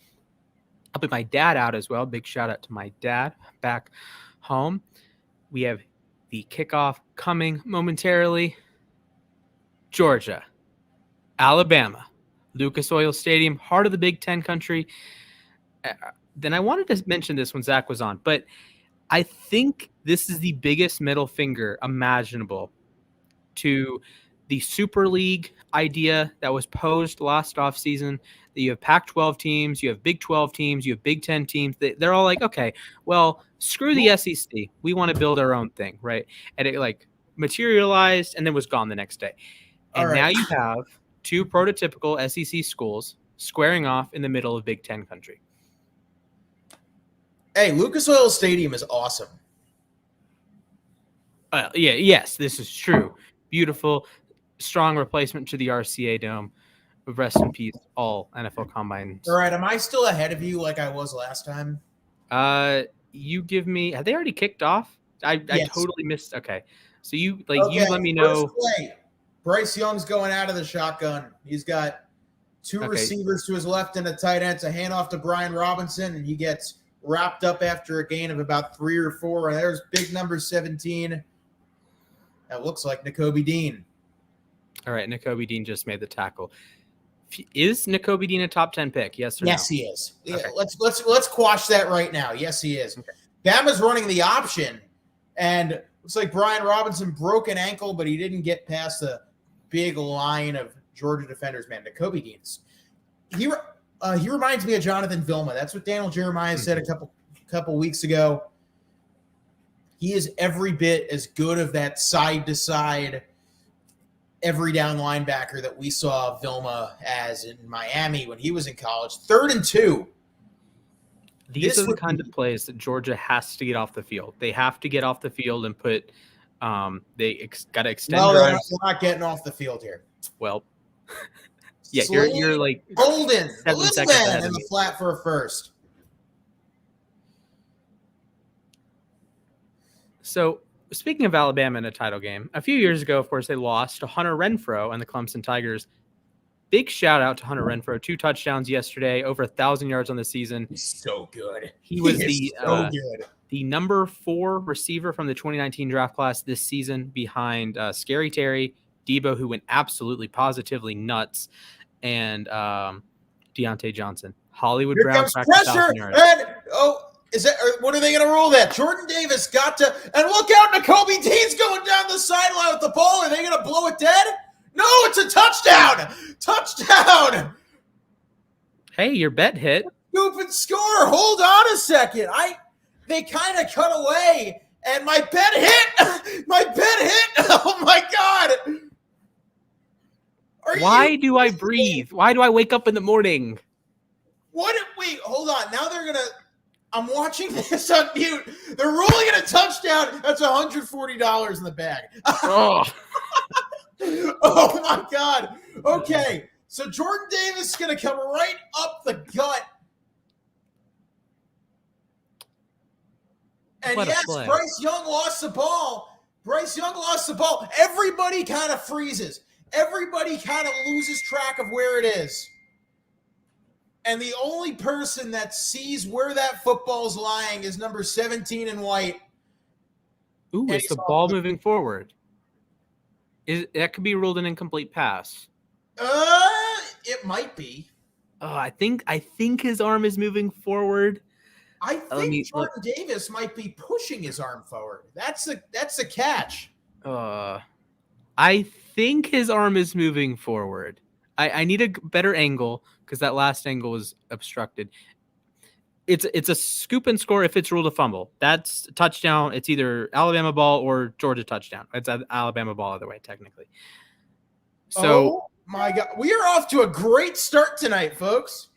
S2: Helping my dad out as well. Big shout out to my dad back home. We have the kickoff coming momentarily. Georgia, Alabama, Lucas Oil Stadium, heart of the Big Ten country. Then I wanted to mention this when Zach was on, but I think this is the biggest middle finger imaginable to the Super League idea that was posed last offseason. That you have Pac-12 teams, you have Big 12 teams, you have Big 10 teams. They're all like, okay, well, screw the SEC. We want to build our own thing, right? And it like materialized and then was gone the next day. And now you have two prototypical SEC schools squaring off in the middle of Big Ten country.
S1: Hey, Lucas Oil Stadium is awesome.
S2: Yes, this is true. Beautiful, strong replacement to the RCA Dome. Rest in peace, all NFL combines.
S1: All right, am I still ahead of you like I was last time?
S2: You give me. Have they already kicked off? I totally missed. Okay, so you let me know.
S1: First play. Bryce Young's going out of the shotgun. He's got two receivers to his left and a tight end. It's a handoff to Brian Robinson, and he gets wrapped up after a gain of about 3 or 4. And there's big number 17. That looks like Nakobe Dean.
S2: All right, Nakobe Dean just made the tackle. Is Nakobe Dean a top 10 pick? Yes or no?
S1: Yes, he is. Okay. Let's quash that right now. Yes, he is. Okay. Bama's running the option, and looks like Brian Robinson broke an ankle, but he didn't get past the big line of Georgia defenders. Man, Nakobe Dean's he reminds me of Jonathan Vilma. That's what Daniel Jeremiah said a couple weeks ago. He is every bit as good of that side to side, every down linebacker that we saw Vilma as in Miami when he was in college. 3rd and 2.
S2: These are the kind of plays that Georgia has to get off the field. They have to get off the field and put got to extend.
S1: No, they're not getting off the field here.
S2: Well, yeah, you're like
S1: Golden, in the flat for a first.
S2: So speaking of Alabama in a title game, a few years ago, of course, they lost to Hunter Renfrow and the Clemson Tigers. Big shout out to Hunter Renfrow. 2 touchdowns yesterday, over 1,000 yards on the season.
S1: He's so good.
S2: He was the number 4 receiver from the 2019 draft class this season behind Scary Terry, Debo, who went absolutely positively nuts, and Deontay Johnson. Hollywood
S1: Here
S2: Brown
S1: comes pressure, and what are they going to rule that? Jordan Davis got to, and look out, Nakobe Dean's going down the sideline with the ball. Are they going to blow it dead? No, it's a touchdown! Touchdown!
S2: Hey, your bet hit.
S1: Stupid score. Hold on a second. They kind of cut away, and my bet hit. My bet hit. Oh my God!
S2: Why do I breathe? Why do I wake up in the morning?
S1: Wait, hold on. Now they're gonna. I'm watching this on mute. They're ruling it a touchdown. That's $140 in the bag.
S2: Oh.
S1: Oh my God. Okay. So Jordan Davis is going to come right up the gut. And yes, Bryce Young lost the ball. Everybody kind of freezes. Everybody kind of loses track of where it is. And the only person that sees where that football's lying is number 17 in white.
S2: Ooh, it's the ball moving forward. That could be ruled an incomplete pass.
S1: It might be.
S2: Oh, I think his arm is moving forward.
S1: I think Jordan Davis might be pushing his arm forward. That's a catch.
S2: I think his arm is moving forward. I need a better angle because that last angle was obstructed. It's a scoop and score if it's ruled a fumble. That's a touchdown. It's either Alabama ball or Georgia touchdown. It's an Alabama ball either way, technically. So,
S1: oh my God, we are off to a great start tonight, folks.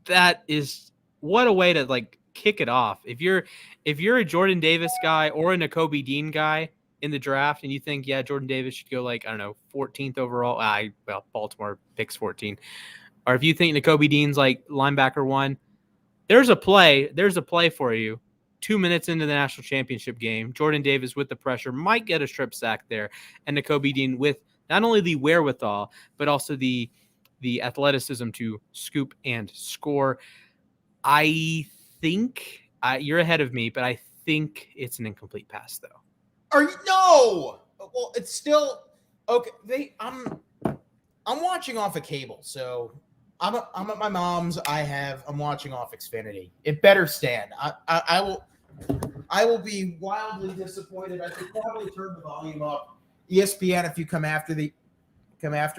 S2: That is what a way to like kick it off. If you're a Jordan Davis guy or a Nakobe Dean guy in the draft and you think, yeah, Jordan Davis should go like, I don't know, 14th overall. Baltimore picks 14. Or if you think Nakobe Dean's like linebacker 1, there's a play for you. 2 minutes into the national championship game, Jordan Davis with the pressure might get a strip sack there, and Nakobe Dean with not only the wherewithal, but also the athleticism to scoop and score. I think you're ahead of me, but I think it's an incomplete pass, though.
S1: Are you no? Well, it's still okay. I'm watching off of cable, so I'm at my mom's. I'm watching off Xfinity. It better stand. I will be wildly disappointed. I could probably turn the volume up. ESPN, if you come after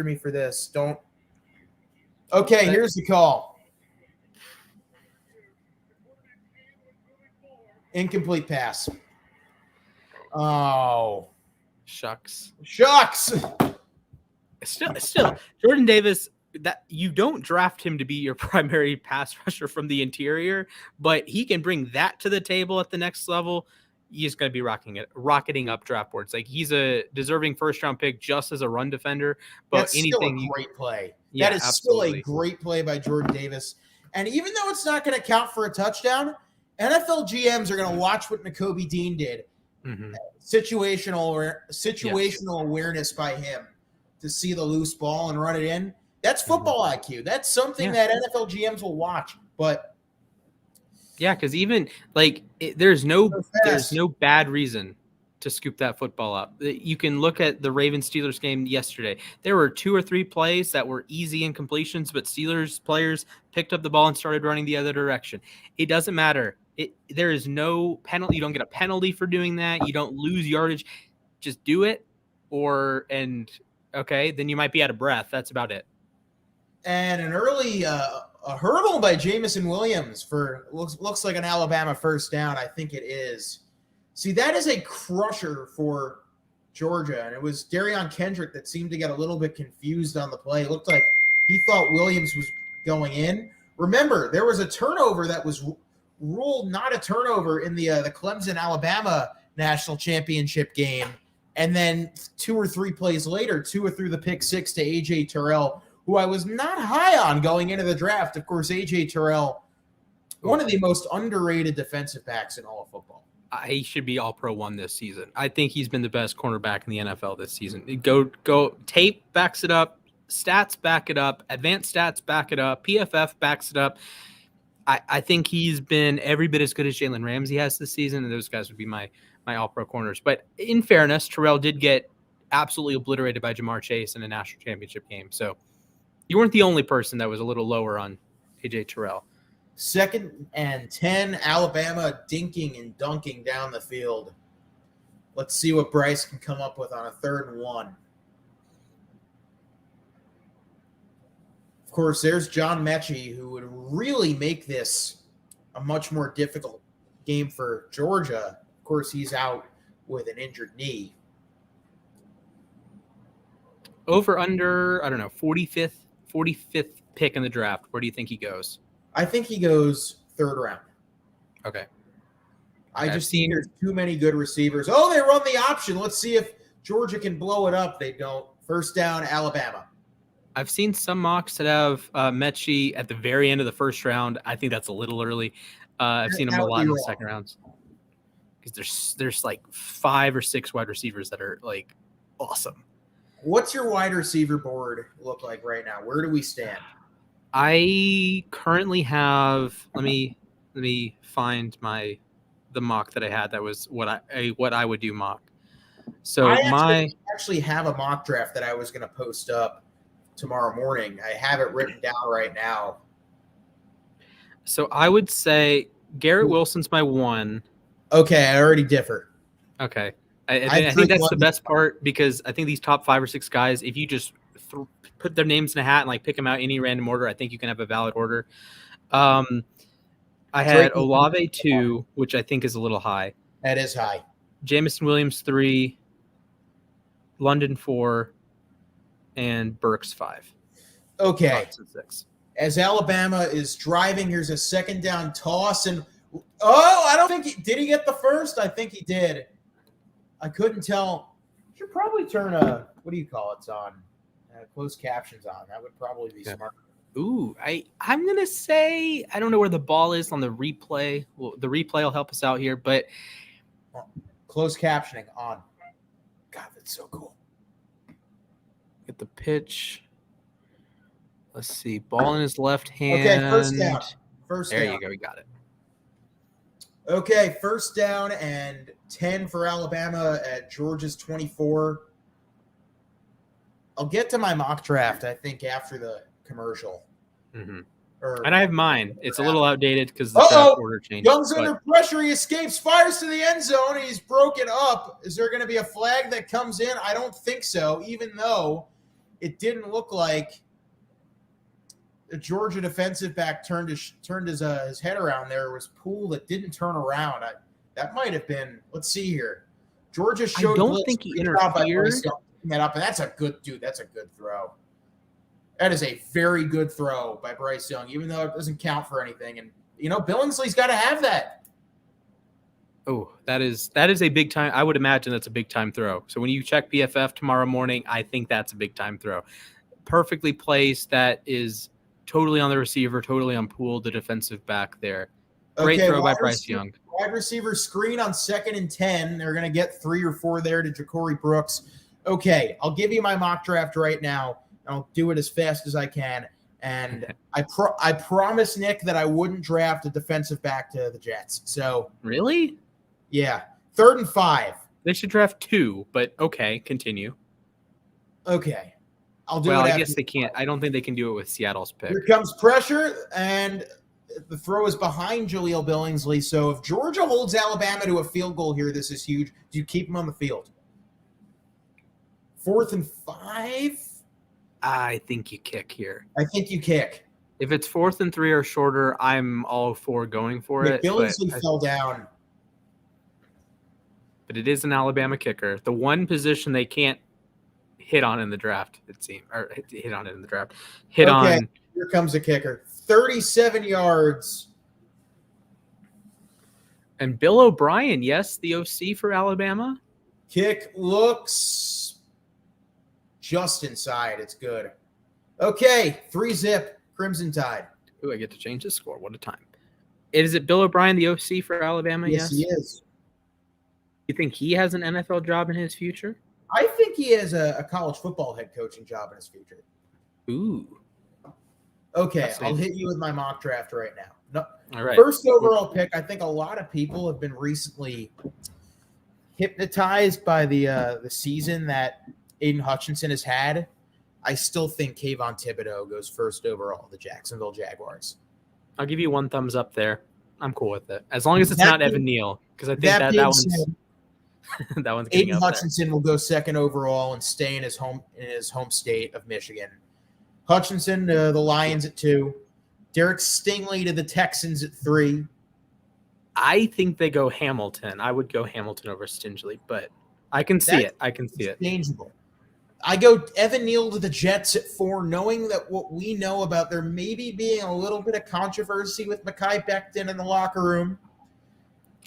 S1: me for this, don't. Okay, here's the call. Incomplete pass. Oh,
S2: Shucks. Still, Jordan Davis. That you don't draft him to be your primary pass rusher from the interior, but he can bring that to the table at the next level. He's going to be rocketing up draft boards. Like he's a deserving first-round pick just as a run defender. But
S1: that's still a great play.
S2: Yeah,
S1: that is
S2: absolutely.
S1: Still a great play by Jordan Davis. And even though it's not going to count for a touchdown, NFL GMs are going to watch what Nakobe Dean did.
S2: Mm-hmm.
S1: Situational awareness by him to see the loose ball and run it in. That's football IQ. That's something that NFL GMs will watch. But
S2: yeah, because even like there's no bad reason to scoop that football up. You can look at the Ravens-Steelers game yesterday. There were 2 or 3 plays that were easy incompletions, but Steelers players picked up the ball and started running the other direction. It doesn't matter. There is no penalty. You don't get a penalty for doing that. You don't lose yardage. Just do it, then you might be out of breath. That's about it.
S1: And an early a hurdle by Jamison Williams for looks like an Alabama first down. I think it is. See, that is a crusher for Georgia, and it was Darion Kendrick that seemed to get a little bit confused on the play. It looked like he thought Williams was going in. Remember, there was a turnover that was ruled not a turnover in the Clemson-Alabama national championship game, and then 2 or 3 plays later, Tua threw the pick 6 to A.J. Terrell, who I was not high on going into the draft. Of course, A.J. Terrell, one of the most underrated defensive backs in all of football.
S2: He should be All-Pro 1 this season. I think he's been the best cornerback in the NFL this season. Go tape backs it up, stats back it up, advanced stats back it up, PFF backs it up. I think he's been every bit as good as Jalen Ramsey has this season, and those guys would be my All-Pro corners. But in fairness, Terrell did get absolutely obliterated by Jamar Chase in a national championship game. So you weren't the only person that was a little lower on A.J. Terrell.
S1: 2nd and 10, Alabama dinking and dunking down the field. Let's see what Bryce can come up with on a 3rd and 1. Of course, there's John Mechie, who would really make this a much more difficult game for Georgia. Of course, he's out with an injured knee.
S2: Over under, I don't know, 45th pick in the draft. Where do you think he goes?
S1: I think he goes 3rd round.
S2: Okay.
S1: I just think there's too many good receivers. Oh, they run the option. Let's see if Georgia can blow it up. They don't. First down, Alabama.
S2: I've seen some mocks that have Mechie at the very end of the 1st round. I think that's a little early. I've seen him a lot in the 2nd rounds. Because there's like 5 or 6 wide receivers that are like awesome.
S1: What's your wide receiver board look like right now? Where do we stand?
S2: I currently have. Let me find the mock that I had. That was what I would do mock. So I
S1: actually have a mock draft that I was going to post up tomorrow morning. I have it written down right now.
S2: So I would say Garrett Wilson's my 1.
S1: Okay, I already differ.
S2: Okay. I think that's the best part, because I think these top 5 or 6 guys, if you just put their names in a hat and like pick them out any random order, I think you can have a valid order. I had Olave 2, which I think is a little high.
S1: That is high.
S2: Jamison Williams 3, London 4, and Burks 5.
S1: Okay. 6. As Alabama is driving, here's a 2nd down toss, and I don't think did he get the first? I think he did. I couldn't tell. Should probably turn what do you call it on? Closed captions on. That would probably be smart.
S2: Ooh, I'm gonna say I don't know where the ball is on the replay. Well, the replay will help us out here, but
S1: closed captioning on. God, that's so cool.
S2: Get the pitch. Let's see. Ball in his left hand.
S1: Okay, first down.
S2: There you go. We got it.
S1: Okay, first down and 10 for Alabama at Georgia's 24. I'll get to my mock draft, I think, after the commercial.
S2: Mm-hmm.
S1: Or
S2: And I have mine. It's a little outdated because the draft order changed.
S1: Young's under pressure. He escapes, fires to the end zone. He's broken up. Is there going to be a flag that comes in? I don't think so, even though it didn't look like the Georgia defensive back turned his head around. There was Poole that didn't turn around. That might have been. Let's see here. Georgia showed.
S2: I don't think he interfered.
S1: That up, and that's a good dude. That's a good throw. That is a very good throw by Bryce Young, even though it doesn't count for anything. And Billingsley's got to have that.
S2: Oh, that is a big time. I would imagine that's a big time throw. So when you check PFF tomorrow morning, I think that's a big time throw. Perfectly placed. That is totally on the receiver, totally on Poole, the defensive back there. Great throw by Bryce Young.
S1: Wide receiver screen on 2nd and 10. They're going to get 3 or 4 there to Ja'Cory Brooks. Okay, I'll give you my mock draft right now. I'll do it as fast as I can. And I promised Nick that I wouldn't draft a defensive back to the Jets. So
S2: really?
S1: Yeah. 3rd and 5.
S2: They should draft 2, but okay, continue.
S1: Okay. I'll do it.
S2: Well, I guess they can't. I don't think they can do it with Seattle's pick.
S1: Here comes pressure, and the throw is behind Jaleel Billingsley. So if Georgia holds Alabama to a field goal here, this is huge. Do you keep him on the field? 4th and 5?
S2: I think you kick here.
S1: I think you kick.
S2: If it's 4th and 3 or shorter, I'm all for going for it.
S1: Billingsley fell down.
S2: But it is an Alabama kicker. The one position they can't hit on in the draft, it seems. Or hit on it in the draft. On.
S1: Here comes the kicker. 37 yards.
S2: And Bill O'Brien, yes, the OC for Alabama.
S1: Kick looks just inside. It's good. Okay, 3-zip, Crimson Tide.
S2: Ooh, I get to change the score. What a time. Is it Bill O'Brien, the OC for Alabama?
S1: Yes, he is.
S2: You think he has an NFL job in his future?
S1: I think he has a college football head coaching job in his future.
S2: Ooh.
S1: Okay, I'll hit you with my mock draft right now. No,
S2: all right.
S1: First overall pick, I think a lot of people have been recently hypnotized by the season that Aiden Hutchinson has had. I still think Kayvon Thibodeau goes first overall, the Jacksonville Jaguars.
S2: I'll give you 1 thumbs up there. I'm cool with it. As long as it's not Evan Neal, because I think that one's that one's getting
S1: Aiden
S2: up
S1: Hutchinson
S2: there.
S1: will go 2nd overall and stay in his home state of Michigan. Hutchinson, the Lions at 2. Derek Stingley to the Texans at 3.
S2: I think they go Hamilton. I would go Hamilton over Stingley, but I can see it. I can see it.
S1: Changeable. I go Evan Neal to the Jets at 4, knowing that what we know about there maybe being a little bit of controversy with Mekhi Becton in the locker room.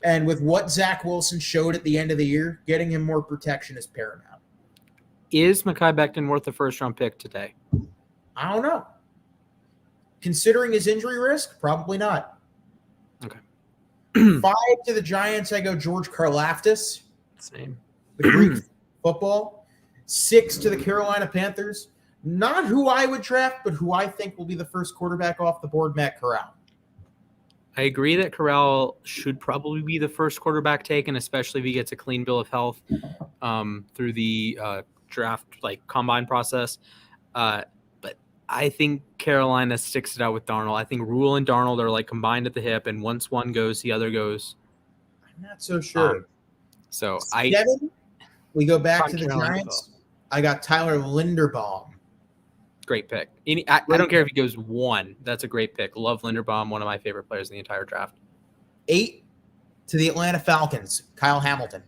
S1: And with what Zach Wilson showed at the end of the year, getting him more protection is paramount.
S2: Is Mekhi Becton worth the 1st-round pick today?
S1: I don't know. Considering his injury risk, probably not.
S2: Okay.
S1: 5 to the Giants, I go George Karlaftis.
S2: Same.
S1: The Greek football. 6 to the Carolina Panthers. Not who I would draft, but who I think will be the first quarterback off the board, Matt Corral.
S2: I agree that Corral should probably be the first quarterback taken, especially if he gets a clean bill of health through the draft, combine process. But I think Carolina sticks it out with Darnold. I think Rule and Darnold are combined at the hip, and once one goes, the other goes.
S1: I'm not so sure.
S2: 7,
S1: we go back to the Giants. I got Tyler Linderbaum.
S2: Great pick. I don't care if he goes 1. That's a great pick. Love Linderbaum, one of my favorite players in the entire draft.
S1: 8 to the Atlanta Falcons, Kyle Hamilton.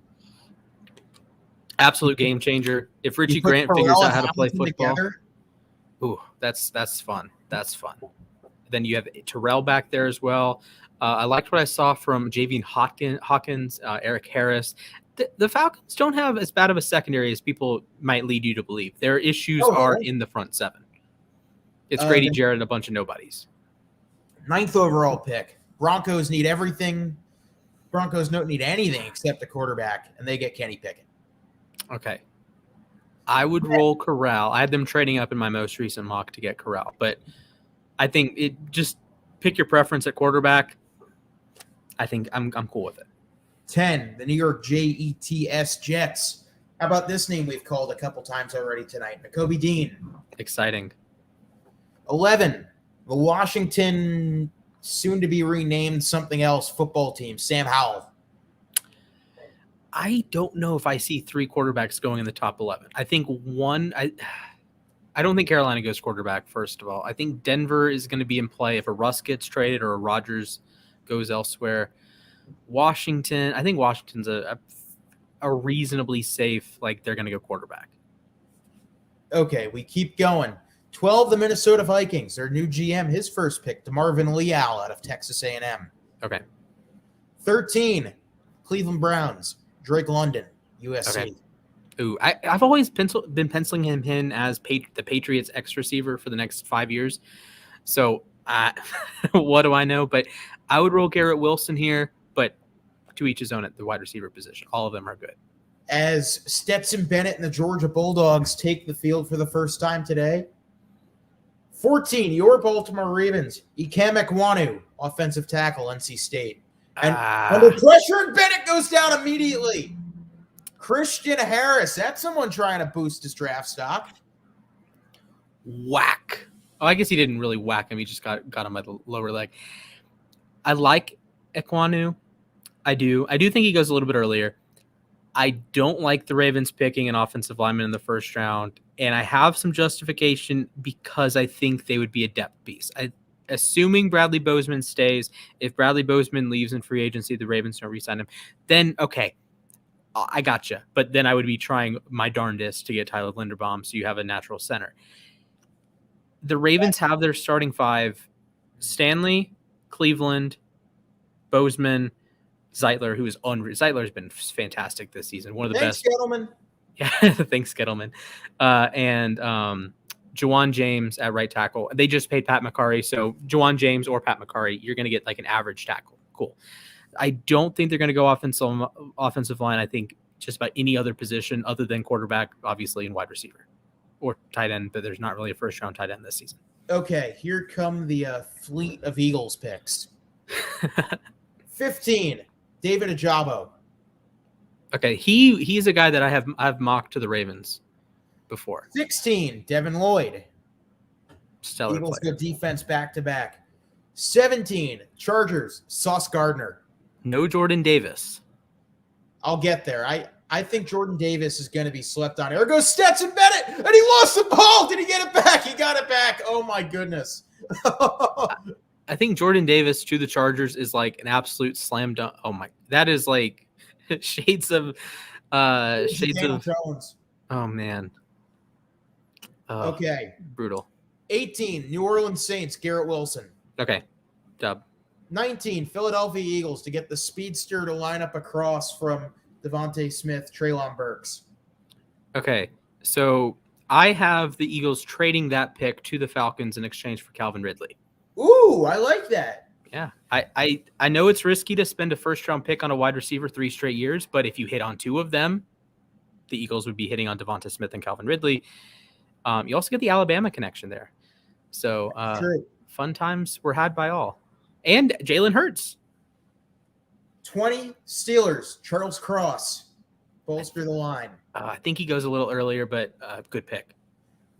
S2: Absolute game changer. If Richie Grant figures out how to play football.
S1: Together.
S2: Ooh, that's fun. That's fun. Then you have Terrell back there as well. I liked what I saw from Javian Hawkins, Eric Harris. The Falcons don't have as bad of a secondary as people might lead you to believe. Their issues are in the front 7. It's Grady Jarrett and a bunch of nobodies.
S1: 9th overall pick. Broncos need everything. Broncos don't need anything except a quarterback, and they get Kenny Pickett.
S2: Okay. I would roll Corral. I had them trading up in my most recent mock to get Corral, but I think just pick your preference at quarterback. I think I'm cool with it.
S1: 10, the New York Jets Jets. How about this name we've called a couple times already tonight? Nakobe Dean.
S2: Exciting.
S1: 11, the Washington, soon-to-be renamed something else, football team, Sam Howell.
S2: I don't know if I see 3 quarterbacks going in the top 11. I think one, I don't think Carolina goes quarterback, first of all. I think Denver is going to be in play if a Russ gets traded or a Rodgers goes elsewhere. Washington, I think Washington's a reasonably safe, like they're going to go quarterback.
S1: Okay, we keep going. 12, the Minnesota Vikings. Their new GM, his first pick, DeMarvin Leal out of Texas A&M.
S2: Okay.
S1: 13, Cleveland Browns. Drake London, USC. Okay.
S2: Ooh, I've always been penciling him in as the Patriots X receiver for the next 5 years. So what do I know? But I would roll Garrett Wilson here, but to each his own at the wide receiver position. All of them are good.
S1: As Stetson Bennett and the Georgia Bulldogs take the field for the first time today. 14, your Baltimore Ravens. Ikem Ekwonu, offensive tackle, NC State. And under pressure, and Bennett goes down immediately. Christian Harris, that's someone trying to boost his draft stock.
S2: Whack. Oh, I guess he didn't really whack him. He just got him at the lower leg. I like Ekwonu. I do think he goes a little bit earlier. I don't like the Ravens picking an offensive lineman in the first round, and I have some justification because I think they would be a depth piece. Assuming Bradley Bozeman stays, if Bradley Bozeman leaves in free agency, the Ravens don't re-sign him, then okay, I gotcha. But then I would be trying my darndest to get Tyler Linderbaum so you have a natural center. The Ravens have their starting 5, Stanley, Cleveland, Bozeman, Zeitler, who is Zeitler's been fantastic this season. One of the best.
S1: Gettleman.
S2: Yeah, thanks, Gettleman. And Juwan James at right tackle. They just paid Pat McCurry, so Juwan James or Pat McCurry, you're going to get like an average tackle. Cool. I don't think they're going to go offensive line. I think just about any other position other than quarterback, obviously, and wide receiver or tight end, but there's not really a first-round tight end this season.
S1: Okay, here come the fleet of Eagles picks. 15, David Ajabo.
S2: Okay, he's a guy that I've mocked to the Ravens before.
S1: 16, Devin Lloyd.
S2: Stellar
S1: Eagles
S2: player.
S1: go defense back-to-back. 17, Chargers, Sauce Gardner.
S2: No Jordan Davis.
S1: I'll get there. I think Jordan Davis is going to be slept on. There goes Stetson Bennett, and he lost the ball. Did he get it back? He got it back. Oh, my goodness.
S2: I think Jordan Davis to the Chargers is like an absolute slam dunk. Oh, my. That is like shades of
S1: Jones.
S2: Oh, man.
S1: Okay.
S2: Brutal.
S1: 18, New Orleans Saints, Garrett Wilson.
S2: Okay. Dub.
S1: 19, Philadelphia Eagles to get the speedster to line up across from Devontae Smith, Treylon Burks.
S2: Okay. So I have the Eagles trading that pick to the Falcons in exchange for Calvin Ridley.
S1: Ooh, I like that.
S2: Yeah. I know it's risky to spend a first-round pick on a wide receiver 3 straight years, but if you hit on 2 of them, the Eagles would be hitting on Devonta Smith and Calvin Ridley. You also get the Alabama connection there. So fun times were had by all. And Jalen Hurts.
S1: 20, Steelers, Charles Cross. Bolster the line.
S2: I think he goes a little earlier, but good pick.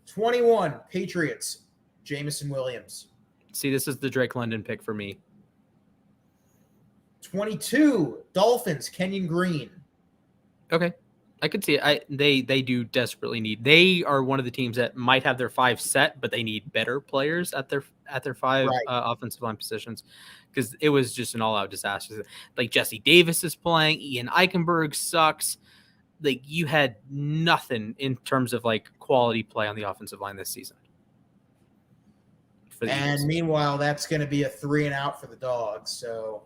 S1: 21, Patriots, Jamison Williams.
S2: See, this is the Drake London pick for me.
S1: 22, Dolphins, Kenyon Green.
S2: Okay. I could see it. They do desperately need. They are one of the teams that might have their 5 set, but they need better players at their 5 offensive line positions because it was just an all-out disaster. Like Jesse Davis is playing, Ian Eichenberg sucks. Like you had nothing in terms of like quality play on the offensive line this season.
S1: And meanwhile, that's going to be a 3-and-out for the Dogs. So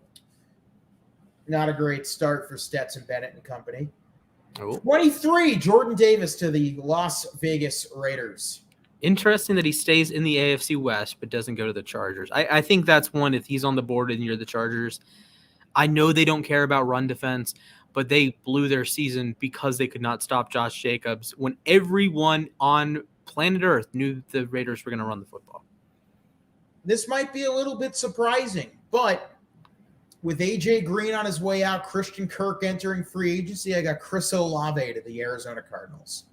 S1: not a great start for Stetson Bennett and company.
S2: Oh.
S1: 23, Jordan Davis to the Las Vegas Raiders.
S2: Interesting that he stays in the AFC West but doesn't go to the Chargers. I think that's one if he's on the board and you're the Chargers. I know they don't care about run defense, but they blew their season because they could not stop Josh Jacobs when everyone on planet Earth knew the Raiders were going to run the football.
S1: This might be a little bit surprising, but With AJ Green on his way out, Christian Kirk entering free agency, I got Chris Olave to the Arizona Cardinals.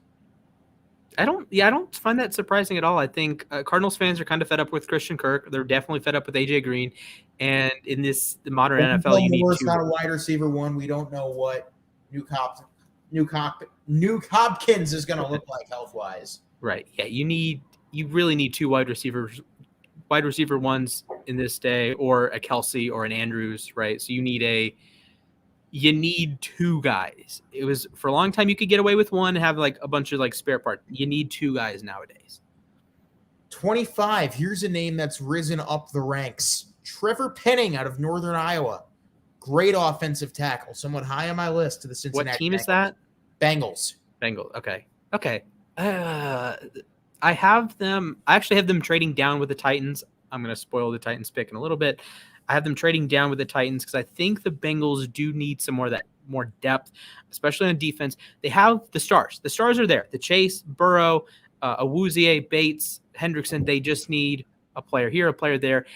S2: I don't find that surprising at all. I think Cardinals fans are kind of fed up with Christian Kirk. They're definitely fed up with AJ Green. And in the modern NFL, you need
S1: Moore's
S2: two.
S1: not a wide receiver one. We don't know what Nuke Hopkins is going to look like health-wise.
S2: Right. Yeah, you really need two wide receiver ones in this day, or a Kelsey or an Andrews, right? So you need two guys. It was for a long time you could get away with one and have like a bunch of like spare parts. You need two guys nowadays.
S1: 25. Here's a name that's risen up the ranks. Trevor Penning out of Northern Iowa. Great offensive tackle. Somewhat high on my list to the Cincinnati.
S2: What team
S1: Bengals.
S2: Is that?
S1: Bengals.
S2: Okay. I actually have them trading down with the Titans. I'm going to spoil the Titans pick in a little bit. I have them trading down with the Titans because I think the Bengals do need some more depth, especially on defense. They have the stars. The stars are there. The Chase, Burrow, Awuzie, Bates, Hendrickson. They just need a player here, a player there,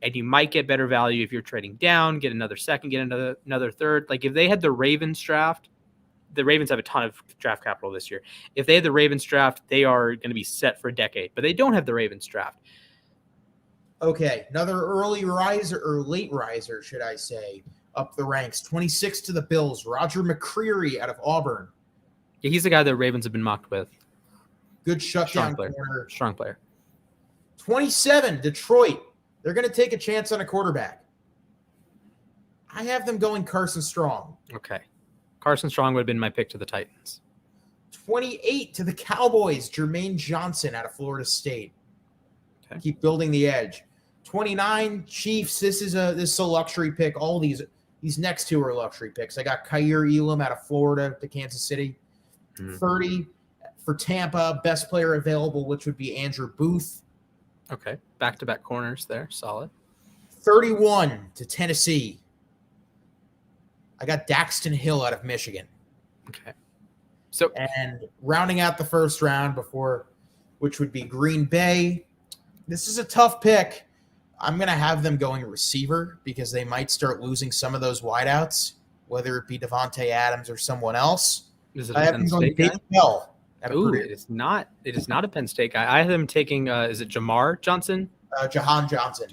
S2: and you might get better value if you're trading down, get another second, get another third. Like if they had the Ravens draft, the Ravens have a ton of draft capital this year. If they had the Ravens draft, they are going to be set for a decade, but they don't have the Ravens draft.
S1: Okay, another early riser, or late riser, should I say, up the ranks. 26 to the Bills, Roger McCreary out of Auburn.
S2: Yeah, he's the guy that Ravens have been mocked with.
S1: Good shutdown corner.
S2: Strong player.
S1: 27, Detroit. They're going to take a chance on a quarterback. I have them going Carson Strong.
S2: Okay. Carson Strong would have been my pick to the Titans.
S1: 28 to the Cowboys, Jermaine Johnson out of Florida State.
S2: Okay.
S1: Keep building the edge. 29, Chiefs. This is a luxury pick. All these next two are luxury picks. I got Kaiir Elam out of Florida to Kansas City. 30 for Tampa, best player available, which would be Andrew Booth.
S2: Okay. Back-to-back corners there. Solid.
S1: 31 to Tennessee. I got Daxton Hill out of Michigan.
S2: Okay.
S1: And rounding out the first round which would be Green Bay. This is a tough pick. I'm going to have them going receiver because they might start losing some of those wideouts, whether it be Devontae Adams or someone else.
S2: Is it
S1: I
S2: a
S1: have
S2: Penn
S1: them going
S2: State guy?
S1: David Bell out of
S2: Ooh,
S1: Purdue.
S2: it is not a Penn State guy. I have them taking, is it Jamar Johnson?
S1: Jahan Johnson.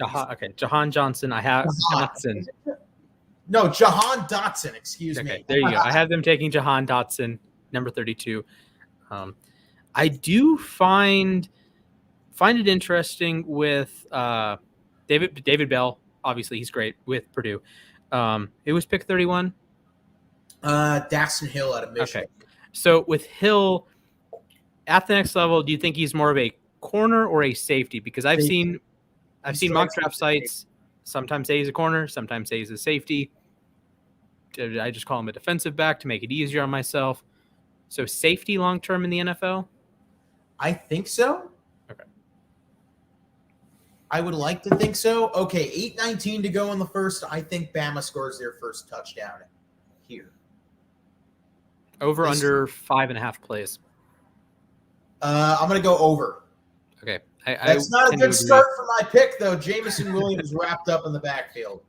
S2: Jahan Johnson. I have Johnson.
S1: No, Jahan Dotson, excuse me.
S2: There you go. I have them taking Jahan Dotson, number 32. I do find it interesting with David Bell. Obviously, he's great with Purdue. It was pick 31.
S1: Daxton Hill out of Michigan.
S2: Okay. So with Hill at the next level, do you think he's more of a corner or a safety? Because I've seen mock draft sites sometimes say he's a corner, sometimes say he's a safety. I just call him a defensive back to make it easier on myself. So safety long term in the NFL?
S1: I think so.
S2: Okay.
S1: I would like to think so. Okay, 8:19 to go in the first. I think Bama scores their first touchdown here.
S2: Over under 5.5 plays.
S1: I'm going to go over.
S2: Okay.
S1: That's not a good start for my pick, though. Jamison Williams wrapped up in the backfield.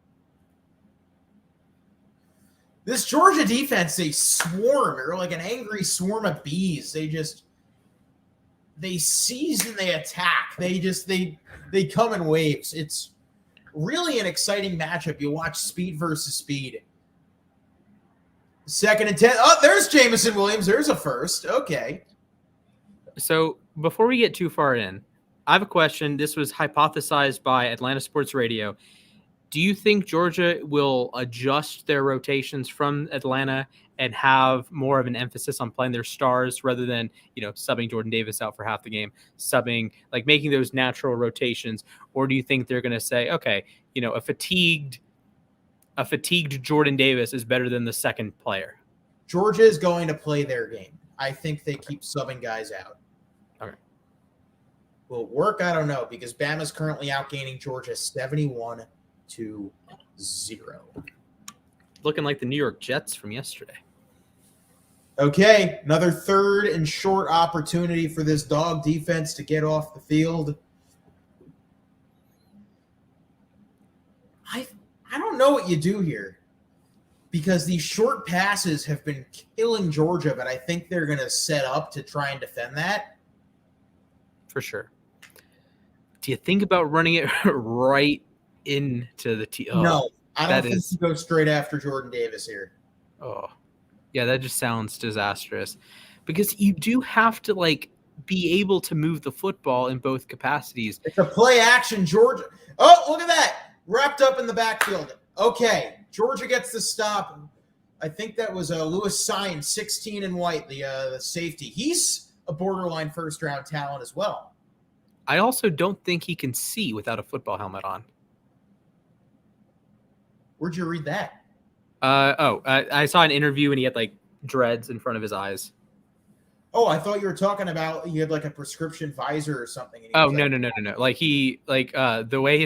S1: This Georgia defense, they swarm. They're like an angry swarm of bees. They seize and they attack. They come in waves. It's really an exciting matchup. You watch speed versus speed. 2nd and 10. Oh, there's Jamison Williams. There's a first. Okay.
S2: So before we get too far in, I have a question. This was hypothesized by Atlanta Sports Radio. Do you think Georgia will adjust their rotations from Atlanta and have more of an emphasis on playing their stars rather than, subbing Jordan Davis out for half the game, making those natural rotations? Or do you think they're going to say, okay, a fatigued Jordan Davis is better than the second player?
S1: Georgia is going to play their game. I think they keep subbing guys out.
S2: Okay.
S1: Will it work? I don't know, because Bama's currently outgaining Georgia 71-0.
S2: Looking like the New York Jets from yesterday.
S1: Okay, another third and short opportunity for this dog defense to get off the field. I don't know what you do here because these short passes have been killing Georgia, but I think they're going to set up to try and defend that.
S2: For sure. Do you think about running it right into the T? Oh,
S1: no, I don't think you go straight after Jordan Davis here.
S2: Oh, yeah, that just sounds disastrous because you do have to be able to move the football in both capacities.
S1: It's a play action, Georgia. Oh, look at that. Wrapped up in the backfield. Okay, Georgia gets the stop. I think that was Lewis Sines, 16 and white, the safety. He's a borderline first-round talent as well.
S2: I also don't think he can see without a football helmet on.
S1: Where'd you read that?
S2: I saw an interview and he had dreads in front of his eyes.
S1: Oh, I thought you were talking about he had a prescription visor or something.
S2: Oh, no. The way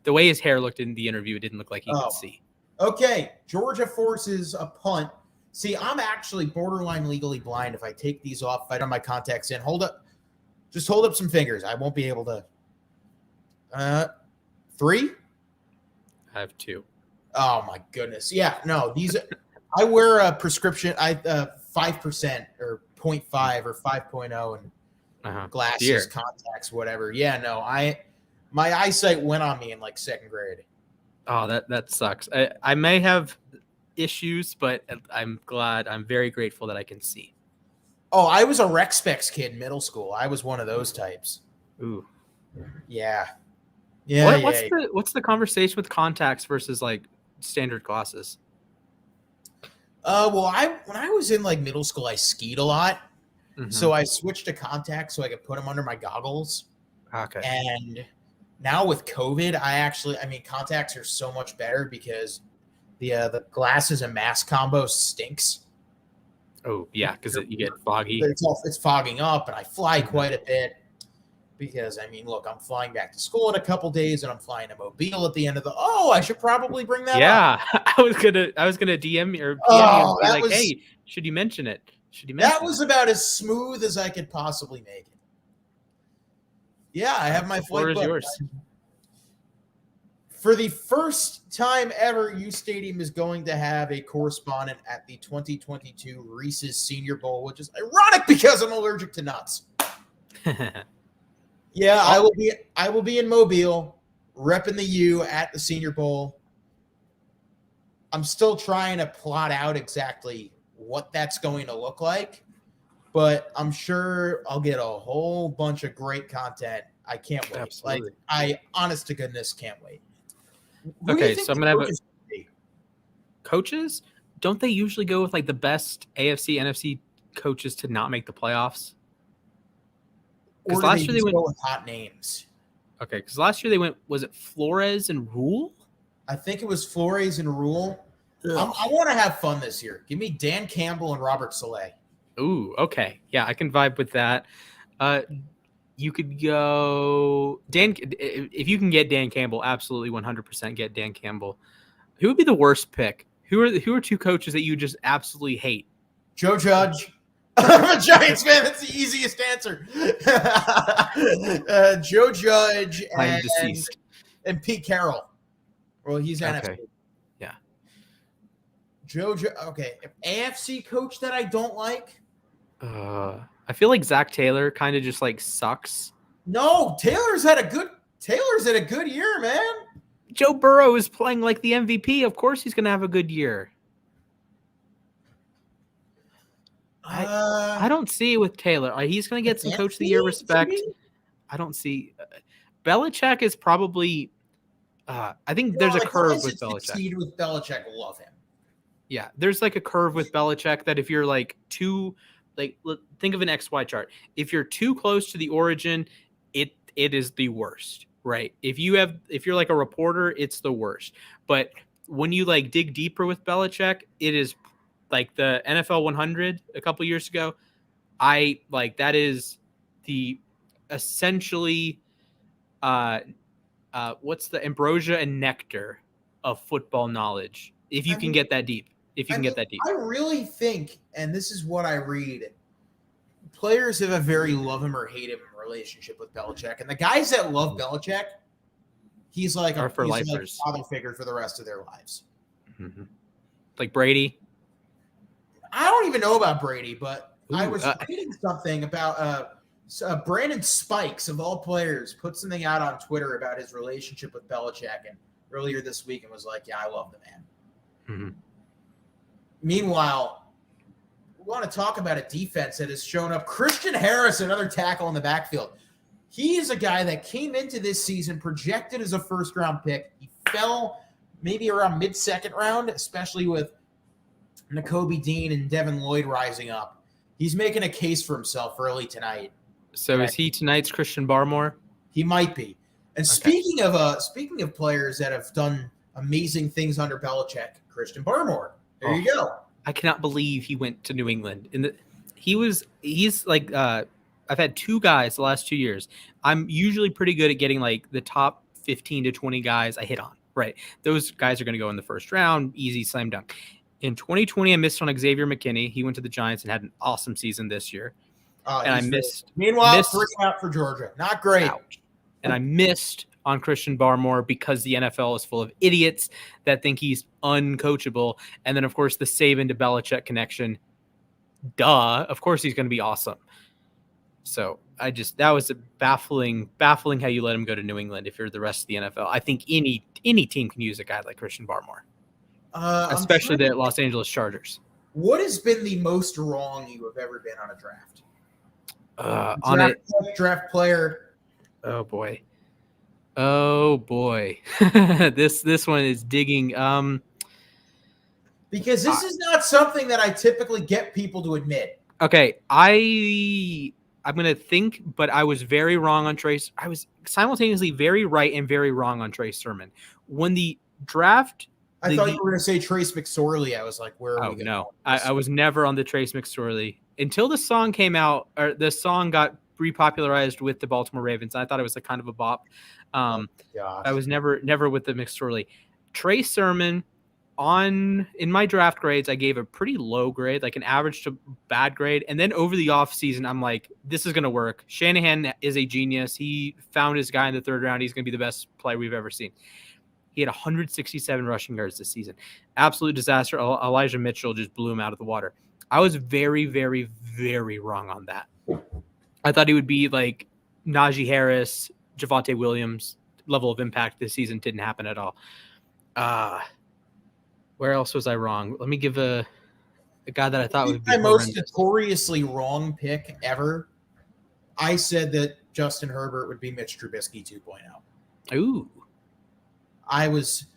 S2: the way his hair looked in the interview, it didn't look like he could see.
S1: Okay, Georgia forces a punt. See, I'm actually borderline legally blind. If I take these off, if I don't have my contacts in, just hold up some fingers. I won't be able to. 3?
S2: I have 2.
S1: Oh my goodness. Yeah, no, I wear a prescription. 5% or 0.5 or 5.0 and glasses, contacts, whatever. Yeah, no, my eyesight went on me in 2nd grade.
S2: Oh, that sucks. I may have issues, but I'm very grateful that I can see.
S1: Oh, I was a Rec Specs kid in middle school. I was one of those types.
S2: Ooh.
S1: Yeah.
S2: What's the conversation with contacts versus standard glasses?
S1: Well, when I was in like middle school, I skied a lot. Mm-hmm. So I switched to contacts so I could put them under my goggles.
S2: Okay.
S1: And now with COVID, contacts are so much better because the glasses and mask combo stinks.
S2: Oh, yeah, because you get foggy.
S1: It's fogging up, and I fly quite a bit because, look, I'm flying back to school in a couple days, and I'm flying to Mobile at the end of the – I should probably bring that up.
S2: Yeah, I was gonna DM you or PM you and be hey, should you mention it?
S1: That was about as smooth as I could possibly make it. Yeah, I have my flight booked.
S2: Yours.
S1: For the first time ever, uSTADIUM is going to have a correspondent at the 2022 Reese's Senior Bowl, which is ironic because I'm allergic to nuts. Yeah, I will be in Mobile, repping the U at the Senior Bowl. I'm still trying to plot out exactly what that's going to look like, but I'm sure I'll get a whole bunch of great content. I can't wait.
S2: Absolutely.
S1: I honest to goodness can't wait.
S2: Okay, so I'm gonna have coaches. Don't they usually go with the best AFC, NFC coaches to not make the playoffs?
S1: Because last year they went with hot names.
S2: Okay, because last year they went. Was it Flores and Rule?
S1: I think it was Flores and Rule. I want to have fun this year. Give me Dan Campbell and Robert Saleh.
S2: Ooh, okay, yeah, I can vibe with that. You could go Dan if you can get Dan Campbell. Absolutely, 100% get Dan Campbell. Who would be the worst pick? Who are two coaches that you just absolutely hate?
S1: Joe Judge. I'm a Giants fan. That's the easiest answer. Joe Judge and Pete Carroll. Well, he's NFC.
S2: Okay. Yeah.
S1: Okay. AFC coach that I don't like.
S2: I feel like Zach Taylor kind of just sucks.
S1: No, Taylor's had a good year, man.
S2: Joe Burrow is playing like the MVP. Of course he's going to have a good year. I don't see it with Taylor. He's going to get some Coach of the Year respect. I don't see Belichick is probably I think there's a curve with Belichick.
S1: With Belichick, love him.
S2: Yeah, there's a curve with Belichick that if you're too think of an XY chart. If you're too close to the origin, it is the worst, right? If you're a reporter, it's the worst. But when you dig deeper with Belichick, it is the NFL 100 a couple years ago. That is the essentially what's the ambrosia and nectar of football knowledge. If you can get that deep. I really think, and this is what I read, players have a very love him or hate him relationship with Belichick. And the guys that love Belichick,
S1: he's like
S2: Or for
S1: a
S2: lifers.
S1: father figure for the rest of their lives.
S2: Mm-hmm. Like Brady.
S1: I don't even know about Brady, but
S2: Ooh,
S1: I was reading something about Brandon Spikes, of all players, put something out on Twitter about his relationship with Belichick and earlier this week and was like, yeah, I love the man.
S2: Mm-hmm.
S1: Meanwhile, we want to talk about a defense that has shown up. Christian Harris, another tackle in the backfield. He is a guy that came into this season projected as a first-round pick. He fell maybe around mid-second round, especially with Nakobe Dean and Devin Lloyd rising up. He's making a case for himself early tonight.
S2: So is he tonight's Christian Barmore?
S1: He might be. And
S2: Okay.
S1: speaking of players that have done amazing things under Belichick, Christian Barmore. There you go.
S2: I cannot believe he went to New England. He's like I've had two guys the last 2 years. I'm usually pretty good at getting like the top 15 to 20 guys I hit on. Right. Those guys are going to go in the first round, easy slam dunk. In 2020, I missed on Xavier McKinney. He went to the Giants and had an awesome season this year. And I missed.
S1: Meanwhile, 3 out for Georgia. Not great.
S2: Ouch. And I missed on Christian Barmore because the NFL is full of idiots that think he's uncoachable. And then, of course, the Saban to Belichick connection. Duh. Of course, he's going to be awesome. So that was a baffling how you let him go to New England if you're the rest of the NFL. I think any team can use a guy like Christian Barmore. Especially the Los Angeles Chargers.
S1: What has been the most wrong you have ever been on a draft? Draft player.
S2: Oh boy. This one is digging.
S1: Because this is not something that I typically get people to admit.
S2: Okay, I'm gonna think, but I was very wrong on Trace. I was simultaneously very right and very wrong on Trace Sermon. When the draft.
S1: I thought you were going to say Trace McSorley. I was like, where are we going?
S2: No, I was never on the Trace McSorley until the song came out, or the song got repopularized with the Baltimore Ravens. I thought it was a kind of a bop. I was never with the McSorley. Trace Sermon in my draft grades, I gave a pretty low grade, like an average to bad grade. And then over the offseason, I'm like, this is going to work. Shanahan is a genius. He found his guy in the 3rd round. He's going to be the best player we've ever seen. He had 167 rushing yards this season. Absolute disaster. Elijah Mitchell just blew him out of the water. I was very, very, very wrong on that. I thought he would be like Najee Harris, Javonte Williams level of impact this season. Didn't happen at all. Where else was I wrong? Let me give a guy that I thought would be
S1: my most notoriously wrong pick ever. I said that Justin Herbert would be Mitch Trubisky 2.0.
S2: Ooh.
S1: I was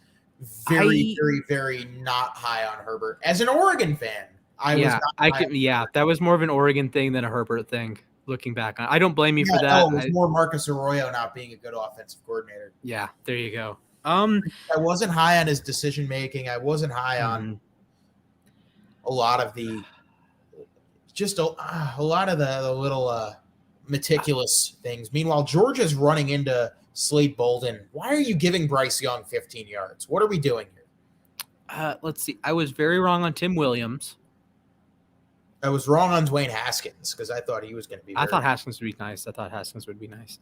S1: very, very, very not high on Herbert. As an Oregon fan,
S2: that was more of an Oregon thing than a Herbert thing, looking back on it. I don't blame you for that.
S1: It was more Marcus Arroyo not being a good offensive coordinator.
S2: Yeah, there you go.
S1: I wasn't high on his decision making. I wasn't high on a lot of the little meticulous things. Meanwhile, Georgia's running into Slade Bolden. Why are you giving Bryce Young 15 yards? What are we doing here?
S2: Let's see. I was very wrong on Tim Williams.
S1: I was wrong on Dwayne Haskins because I thought he was going to be.
S2: I thought Haskins would be nice.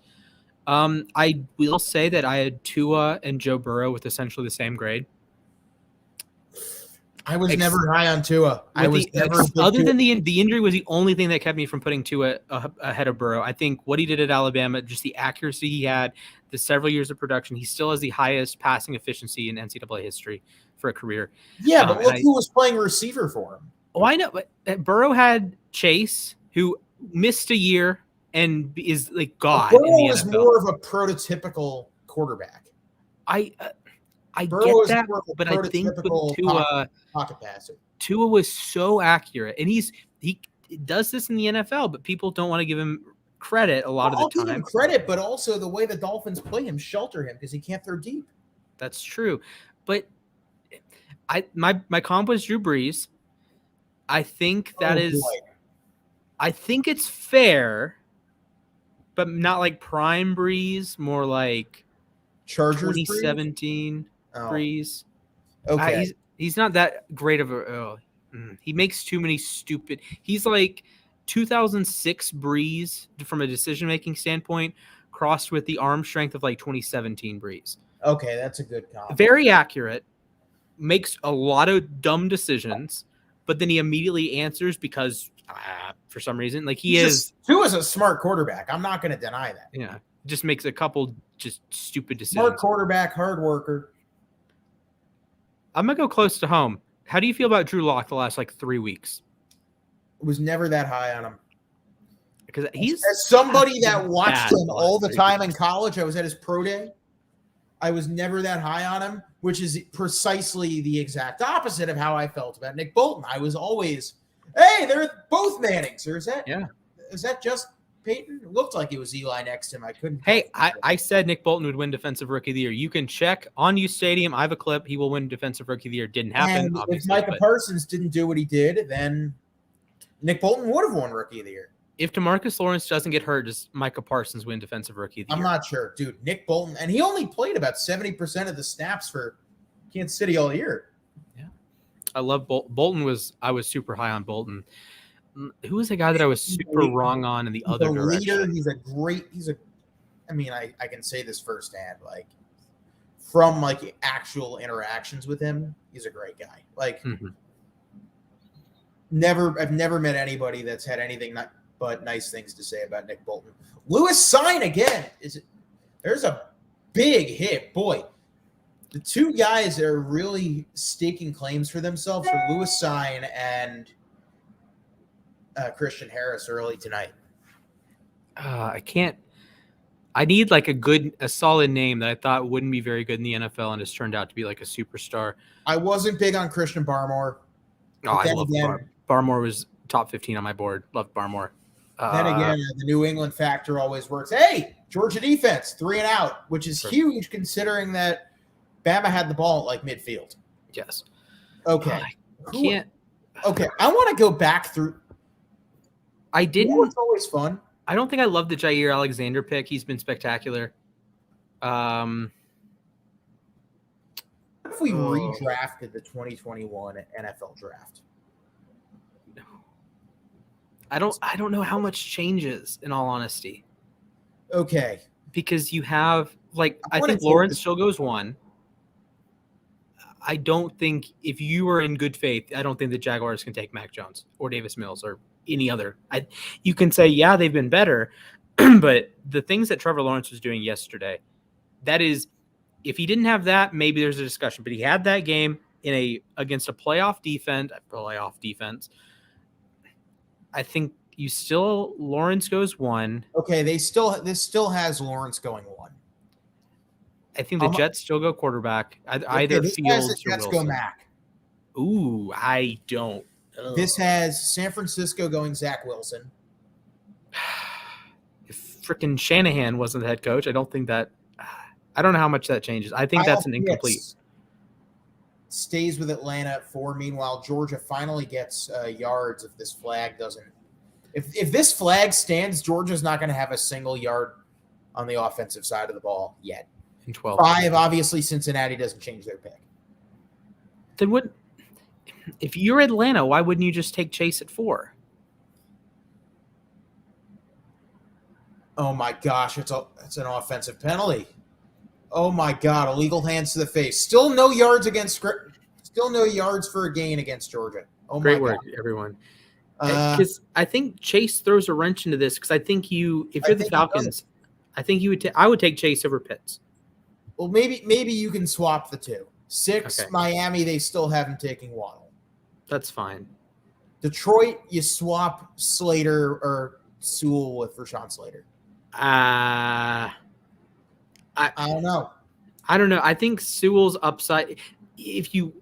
S2: I will say that I had Tua and Joe Burrow with essentially the same grade.
S1: I was never high on Tua.
S2: Other than the injury was the only thing that kept me from putting Tua ahead of Burrow. I think what he did at Alabama, just the accuracy he had, the several years of production, he still has the highest passing efficiency in NCAA history for a career.
S1: Yeah, but look who was playing receiver for him.
S2: Oh, I know. But Burrow had Chase, who missed a year and is like God.
S1: Burrow was more of a prototypical quarterback.
S2: I
S1: Burrow
S2: get that, but I think with
S1: pocket passer.
S2: Tua was so accurate, and he does this in the NFL, but people don't want to give him credit a lot of the time.
S1: I'll give him credit, but also the way the Dolphins play him, shelter him because he can't throw deep.
S2: That's true, but my comp was Drew Brees. I think I think it's fair, but not like prime Brees, more like
S1: Chargers
S2: 2017 Brees.
S1: Okay.
S2: He's not that great of he makes too many stupid. He's like 2006 Brees from a decision-making standpoint crossed with the arm strength of like 2017 Brees.
S1: Okay, that's a good comp.
S2: Very accurate, makes a lot of dumb decisions, but then he immediately answers because for some reason, like
S1: Tua is a smart quarterback. I'm not going to deny that.
S2: Yeah, just makes a couple just stupid decisions.
S1: Smart quarterback, hard worker.
S2: I'm gonna go close to home. How do you feel about Drew Lock the last 3 weeks?
S1: Was never that high on him.
S2: Because he's
S1: as somebody that watched him all the time in
S2: weeks.
S1: college. I was at his pro day. I was never that high on him, which is precisely the exact opposite of how I felt about Nick Bolton. I was always, hey, they're both Mannings. Or is that just Peyton? It looked like it was Eli next to him. I couldn't.
S2: Hey, I said Nick Bolton would win Defensive Rookie of the Year. You can check on uSTADIUM. I have a clip. He will win Defensive Rookie of the Year. Didn't happen.
S1: And
S2: obviously,
S1: if Micah Parsons didn't do what he did, then Nick Bolton would have won Rookie of the Year.
S2: If DeMarcus Lawrence doesn't get hurt, does Micah Parsons win Defensive Rookie of the Year?
S1: I'm not sure, dude. Nick Bolton, and he only played about 70% of the snaps for Kansas City all year.
S2: Yeah, I love Bolton. I was super high on Bolton. Who was the guy that I was super wrong on in the other direction?
S1: I can say this firsthand, from actual interactions with him, he's a great guy. I've never met anybody that's had anything but nice things to say about Nick Bolton. Lewis Cine again. There's a big hit. Boy, the two guys that are really staking claims for themselves are Lewis Cine and Christian Harris early tonight.
S2: I need a solid name that I thought wouldn't be very good in the NFL and has turned out to be like a superstar.
S1: I wasn't big on Christian Barmore.
S2: I love Barmore was top 15 on my board. Loved Barmore.
S1: Then again, the New England factor always works. Hey, Georgia defense, 3 and out, which is huge considering that Bama had the ball at midfield.
S2: Yes.
S1: Okay.
S2: I can't.
S1: Okay, I want to go back through.
S2: I didn't.
S1: It's always fun.
S2: I don't think I love the Jair Alexander pick. He's been spectacular.
S1: What if we redrafted the 2021 NFL draft?
S2: I don't know how much changes, in all honesty.
S1: Okay.
S2: Because you have I think Lawrence still goes 1. I don't think, if you were in good faith, I don't think the Jaguars can take Mac Jones or Davis Mills or any other. You can say, yeah, they've been better, but the things that Trevor Lawrence was doing yesterday, that is, if he didn't have that, maybe there's a discussion. But he had that game against a playoff defense. I think Lawrence goes 1.
S1: Okay, this still has Lawrence going 1.
S2: I think the Jets still go quarterback. Either Fields or
S1: Jets
S2: Wilson.
S1: Go Mac.
S2: Ooh, I don't.
S1: This has San Francisco going Zach Wilson.
S2: If frickin' Shanahan wasn't the head coach, I don't think that. I don't know how much that changes. I think that's an incomplete.
S1: Stays with Atlanta at 4. Meanwhile, Georgia finally gets yards if this flag doesn't. If this flag stands, Georgia's not going to have a single yard on the offensive side of the ball yet.
S2: In 12.
S1: 5, obviously, Cincinnati doesn't change their pick.
S2: Then what? If you're Atlanta, why wouldn't you just take Chase at 4?
S1: Oh my gosh, it's an offensive penalty. Oh my God, illegal hands to the face. Still no yards for a gain against Georgia. Oh,
S2: great work, everyone. Because I think Chase throws a wrench into this. Because I think if you're the Falcons, I think I would take Chase over Pitts.
S1: Well, maybe you can swap the two. 6, okay. Miami, they still haven't taken Waddle.
S2: That's fine.
S1: Detroit, you swap Slater or Sewell with Rashawn Slater.
S2: I
S1: don't know.
S2: I don't know. I think Sewell's upside. If you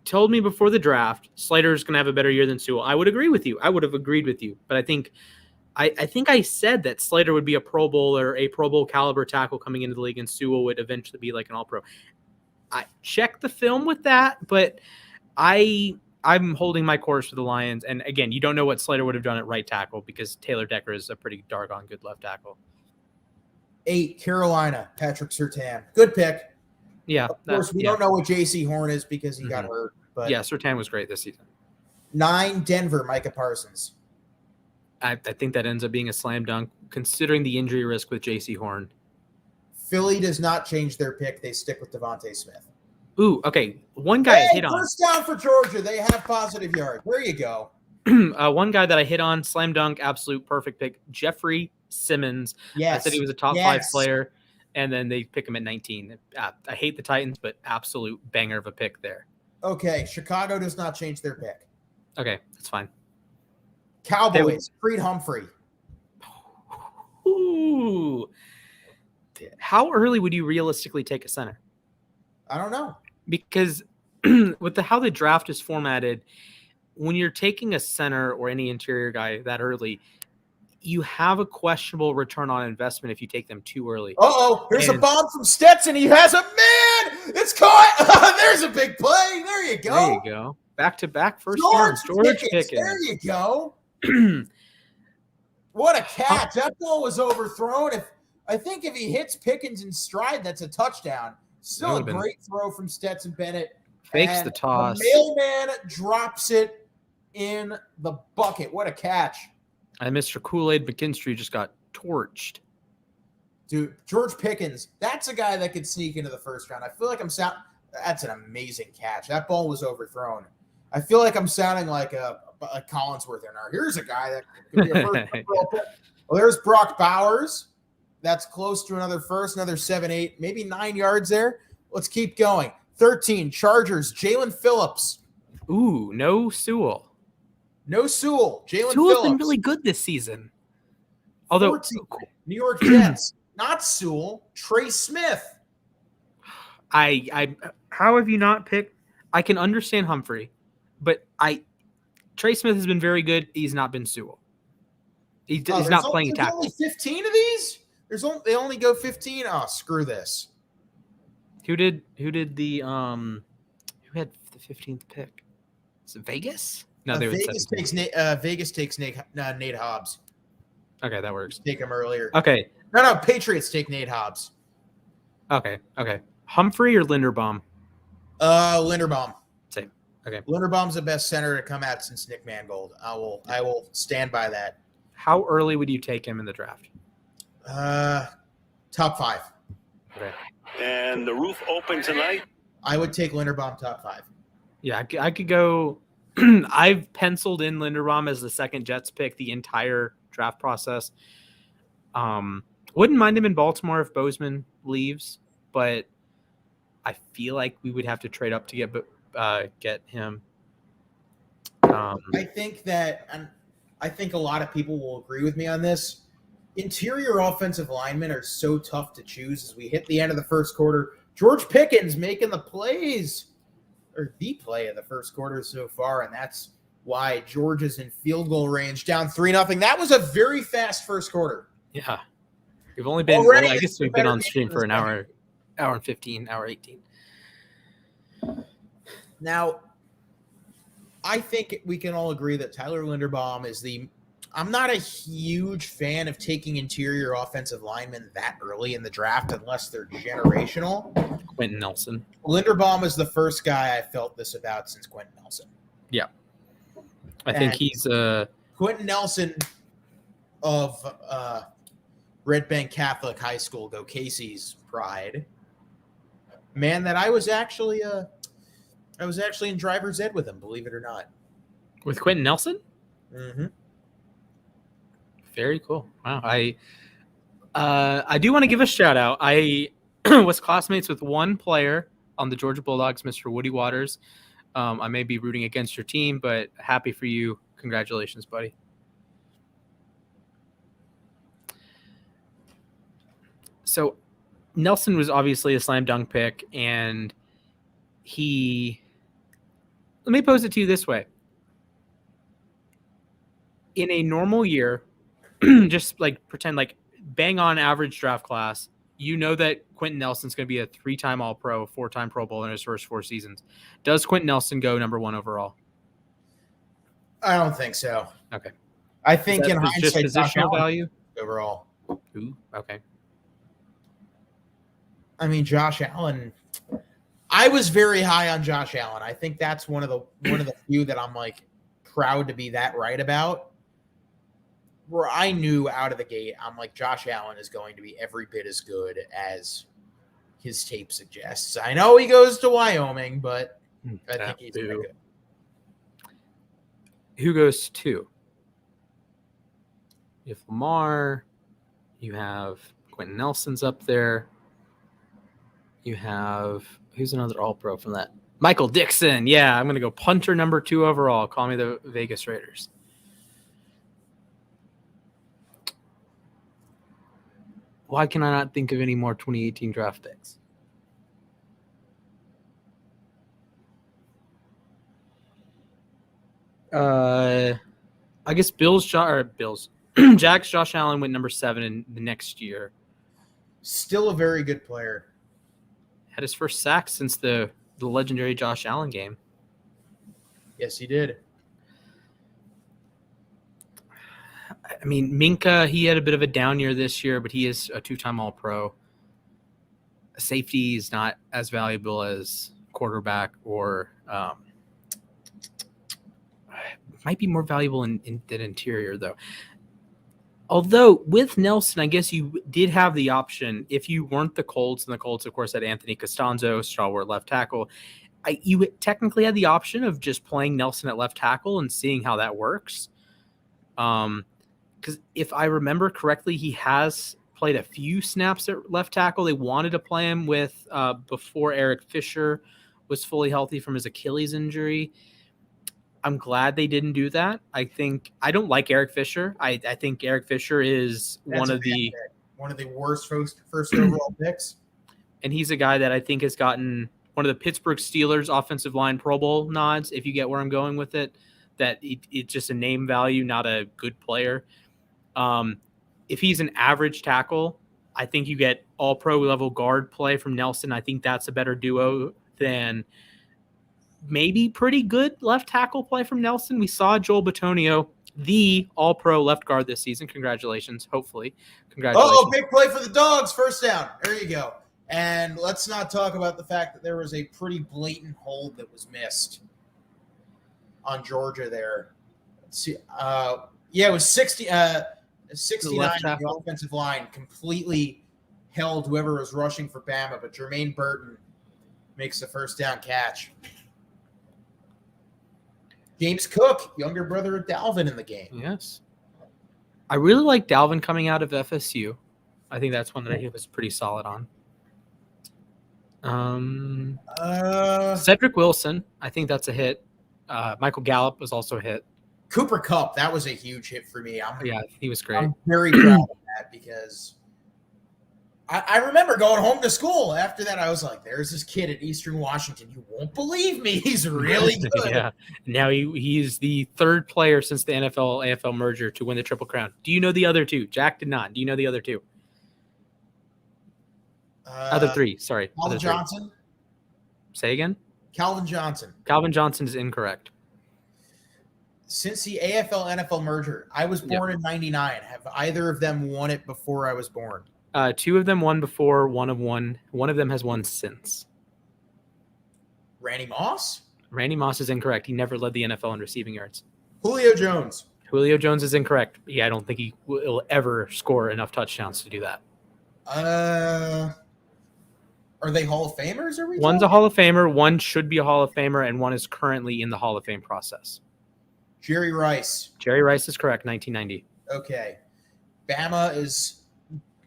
S2: told me before the draft Slater's going to have a better year than Sewell, I would agree with you. I would have agreed with you. But I think I said that Slater would be a Pro Bowl or a Pro Bowl caliber tackle coming into the league, and Sewell would eventually be like an All-Pro. I checked the film with that, but I'm holding my course for the Lions. And again, you don't know what Slater would have done at right tackle because Taylor Decker is a pretty doggone good left tackle.
S1: 8, Carolina, Patrick Surtain. Good pick.
S2: Yeah.
S1: Of course, we don't know what J.C. Horn is because he got hurt. But
S2: yeah, Surtain was great this season.
S1: 9, Denver, Micah Parsons.
S2: I think that ends up being a slam dunk considering the injury risk with J.C. Horn.
S1: Philly does not change their pick. They stick with Devontae Smith.
S2: Ooh, okay. One guy I hit on.
S1: First down for Georgia. They have positive yards. There you go.
S2: One guy that I hit on, slam dunk, absolute perfect pick, Jeffrey Simmons.
S1: Yes.
S2: I said he was a top 5 player, and then they pick him at 19. I hate the Titans, but absolute banger of a pick there.
S1: Okay, Chicago does not change their pick.
S2: Okay, that's fine.
S1: Cowboys, Creed Humphrey.
S2: Ooh. How early would you realistically take a center?
S1: I don't know.
S2: Because with how the draft is formatted, when you're taking a center or any interior guy that early, you have a questionable return on investment if you take them too early.
S1: Here's a bomb from Stetson. He has a man. It's caught. There's a big play. There you go.
S2: There you go. Back-to-back first downs. George Pickens.
S1: There you go. What a catch. That ball was overthrown. I think if he hits Pickens in stride, that's a touchdown. Still a great throw from Stetson Bennett.
S2: Fakes the toss.
S1: The mailman drops it in the bucket. What a catch.
S2: And Mr. Kool-Aid McKinstry just got torched.
S1: Dude, George Pickens, that's a guy that could sneak into the first round. I feel like that's an amazing catch. That ball was overthrown. I feel like I'm sounding like a Collinsworth in our. Here's a guy that could be a first pick. Well, there's Brock Bowers. That's close to another 7, 8, maybe 9 yards there. Let's keep going. 13, Chargers, Jalen Phillips.
S2: Ooh, no Sewell.
S1: No Sewell. Jalen Phillips.
S2: Sewell's been really good this season. Although
S1: 14, New York Jets, not Sewell, Trey Smith.
S2: How have you not picked? I can understand Humphrey, but Trey Smith has been very good. He's not been Sewell. He's not playing tackle.
S1: There's only 15 of these? They only go 15? Oh, screw this.
S2: Who had the 15th pick? Is it Vegas? No,
S1: Vegas takes Nate Hobbs.
S2: Okay, that works.
S1: Take him earlier.
S2: Okay.
S1: No, Patriots take Nate Hobbs.
S2: Okay. Humphrey or Linderbaum?
S1: Linderbaum.
S2: Same. Okay.
S1: Linderbaum's the best center to come out since Nick Mangold. I will stand by that.
S2: How early would you take him in the draft?
S1: Top 5.
S2: Okay.
S3: And the roof open tonight.
S1: I would take Linderbaum top 5.
S2: Yeah, I could go. I've penciled in Linderbaum as the second Jets pick the entire draft process. Wouldn't mind him in Baltimore if Bozeman leaves, but I feel like we would have to trade up to get him.
S1: I think a lot of people will agree with me on this. Interior offensive linemen are so tough to choose as we hit the end of the first quarter. George Pickens making the plays, or the play of the first quarter so far, and that's why Georgia's in field goal range, down 3-0. That was a very fast first quarter.
S2: Yeah. We've only been, I guess we've been on stream for an hour and 15, hour 18.
S1: Now, I think we can all agree that Tyler Linderbaum is I'm not a huge fan of taking interior offensive linemen that early in the draft unless they're generational.
S2: Quentin Nelson.
S1: Linderbaum is the first guy I felt this about since Quentin Nelson.
S2: Yeah. I think he's
S1: Quentin Nelson of Red Bank Catholic High School, go Casey's pride. Man, that I was actually in driver's ed with him, believe it or not.
S2: With Quentin Nelson?
S1: Mm-hmm.
S2: Very cool. Wow. I do want to give a shout out. I was classmates with one player on the Georgia Bulldogs, Mr. Woody Waters. I may be rooting against your team, but happy for you. Congratulations, buddy. So Nelson was obviously a slam dunk pick, and let me pose it to you this way. In a normal year, just like pretend like bang on average draft class, you know that Quentin Nelson's going to be a 3-time All-Pro, 4-time Pro Bowl in his first 4 seasons. Does Quentin Nelson go number 1 overall?
S1: I don't think so.
S2: Okay.
S1: I think in hindsight,
S2: just positional value
S1: overall.
S2: Ooh, okay.
S1: I mean, Josh Allen. I was very high on Josh Allen. I think that's one of the few that I'm like proud to be that right about. where I knew out of the gate, I'm like, Josh Allen is going to be every bit as good as his tape suggests. I know he goes to Wyoming, but I think he's very good.
S2: Who goes 2? You have Lamar. You have Quentin Nelson's up there. You have, who's another All-Pro from that? Michael Dixon. Yeah, I'm going to go punter number 2 overall. Call me the Vegas Raiders. Why can I not think of any more 2018 draft picks? I guess Jack's Josh Allen went number 7 in the next year.
S1: Still a very good player.
S2: Had his first sack since the legendary Josh Allen game.
S1: Yes, he did.
S2: I mean, Minka, he had a bit of a down year this year, but he is a 2-time All-Pro. Safety is not as valuable as quarterback, or might be more valuable in than interior, though. Although with Nelson, I guess you did have the option, if you weren't the Colts, and the Colts, of course, had Anthony Costanzo, stalwart left tackle, you technically had the option of just playing Nelson at left tackle and seeing how that works. Because if I remember correctly, he has played a few snaps at left tackle. They wanted to play him with before Eric Fisher was fully healthy from his Achilles injury. I'm glad they didn't do that. I don't like Eric Fisher. I think Eric Fisher is one of the
S1: worst first overall picks.
S2: And he's a guy that I think has gotten one of the Pittsburgh Steelers offensive line Pro Bowl nods, if you get where I'm going with it, that it's just a name value, not a good player. If he's an average tackle, I think you get all pro level guard play from Nelson. I think that's a better duo than maybe pretty good left tackle play from Nelson. We saw Joel Bitonio, the all-pro left guard this season. Congratulations. Hopefully. Congratulations.
S1: Oh, big play for the Dogs. First down. There you go. And let's not talk about the fact that there was a pretty blatant hold that was missed on Georgia there. Let's see. It was 69. The offensive line completely held whoever was rushing for Bama, but Jermaine Burton makes the first down catch. James Cook, younger brother of Dalvin in the game.
S2: Yes. I really like Dalvin coming out of FSU. I think that's one that he was pretty solid on. Cedric Wilson, I think that's a hit. Michael Gallup was also a hit.
S1: Cooper Kupp, that was a huge hit for me.
S2: Yeah, he was great.
S1: I'm very proud of that because I remember going home to school. After that, I was like, there's this kid at Eastern Washington. You won't believe me. He's really good.
S2: Yeah. Now he's the 3rd player since the NFL-AFL merger to win the Triple Crown. Do you know the other 2? Jack did not. Do you know the other 2? Other 3, sorry.
S1: Calvin Johnson.
S2: Say again?
S1: Calvin Johnson.
S2: Calvin Johnson is incorrect.
S1: Since the AFL-NFL merger, I was born in 99. Have either of them won it before I was born? 2
S2: of them won before, one of them has won since.
S1: Randy Moss?
S2: Randy Moss is incorrect. He never led the NFL in receiving yards.
S1: Julio Jones?
S2: Julio Jones is incorrect. Yeah, I don't think he will ever score enough touchdowns to do that.
S1: Are they Hall of Famers?
S2: One's a Hall of Famer, one should be a Hall of Famer, and one is currently in the Hall of Fame process.
S1: Jerry Rice.
S2: Jerry Rice is correct, 1990.
S1: Okay. Bama is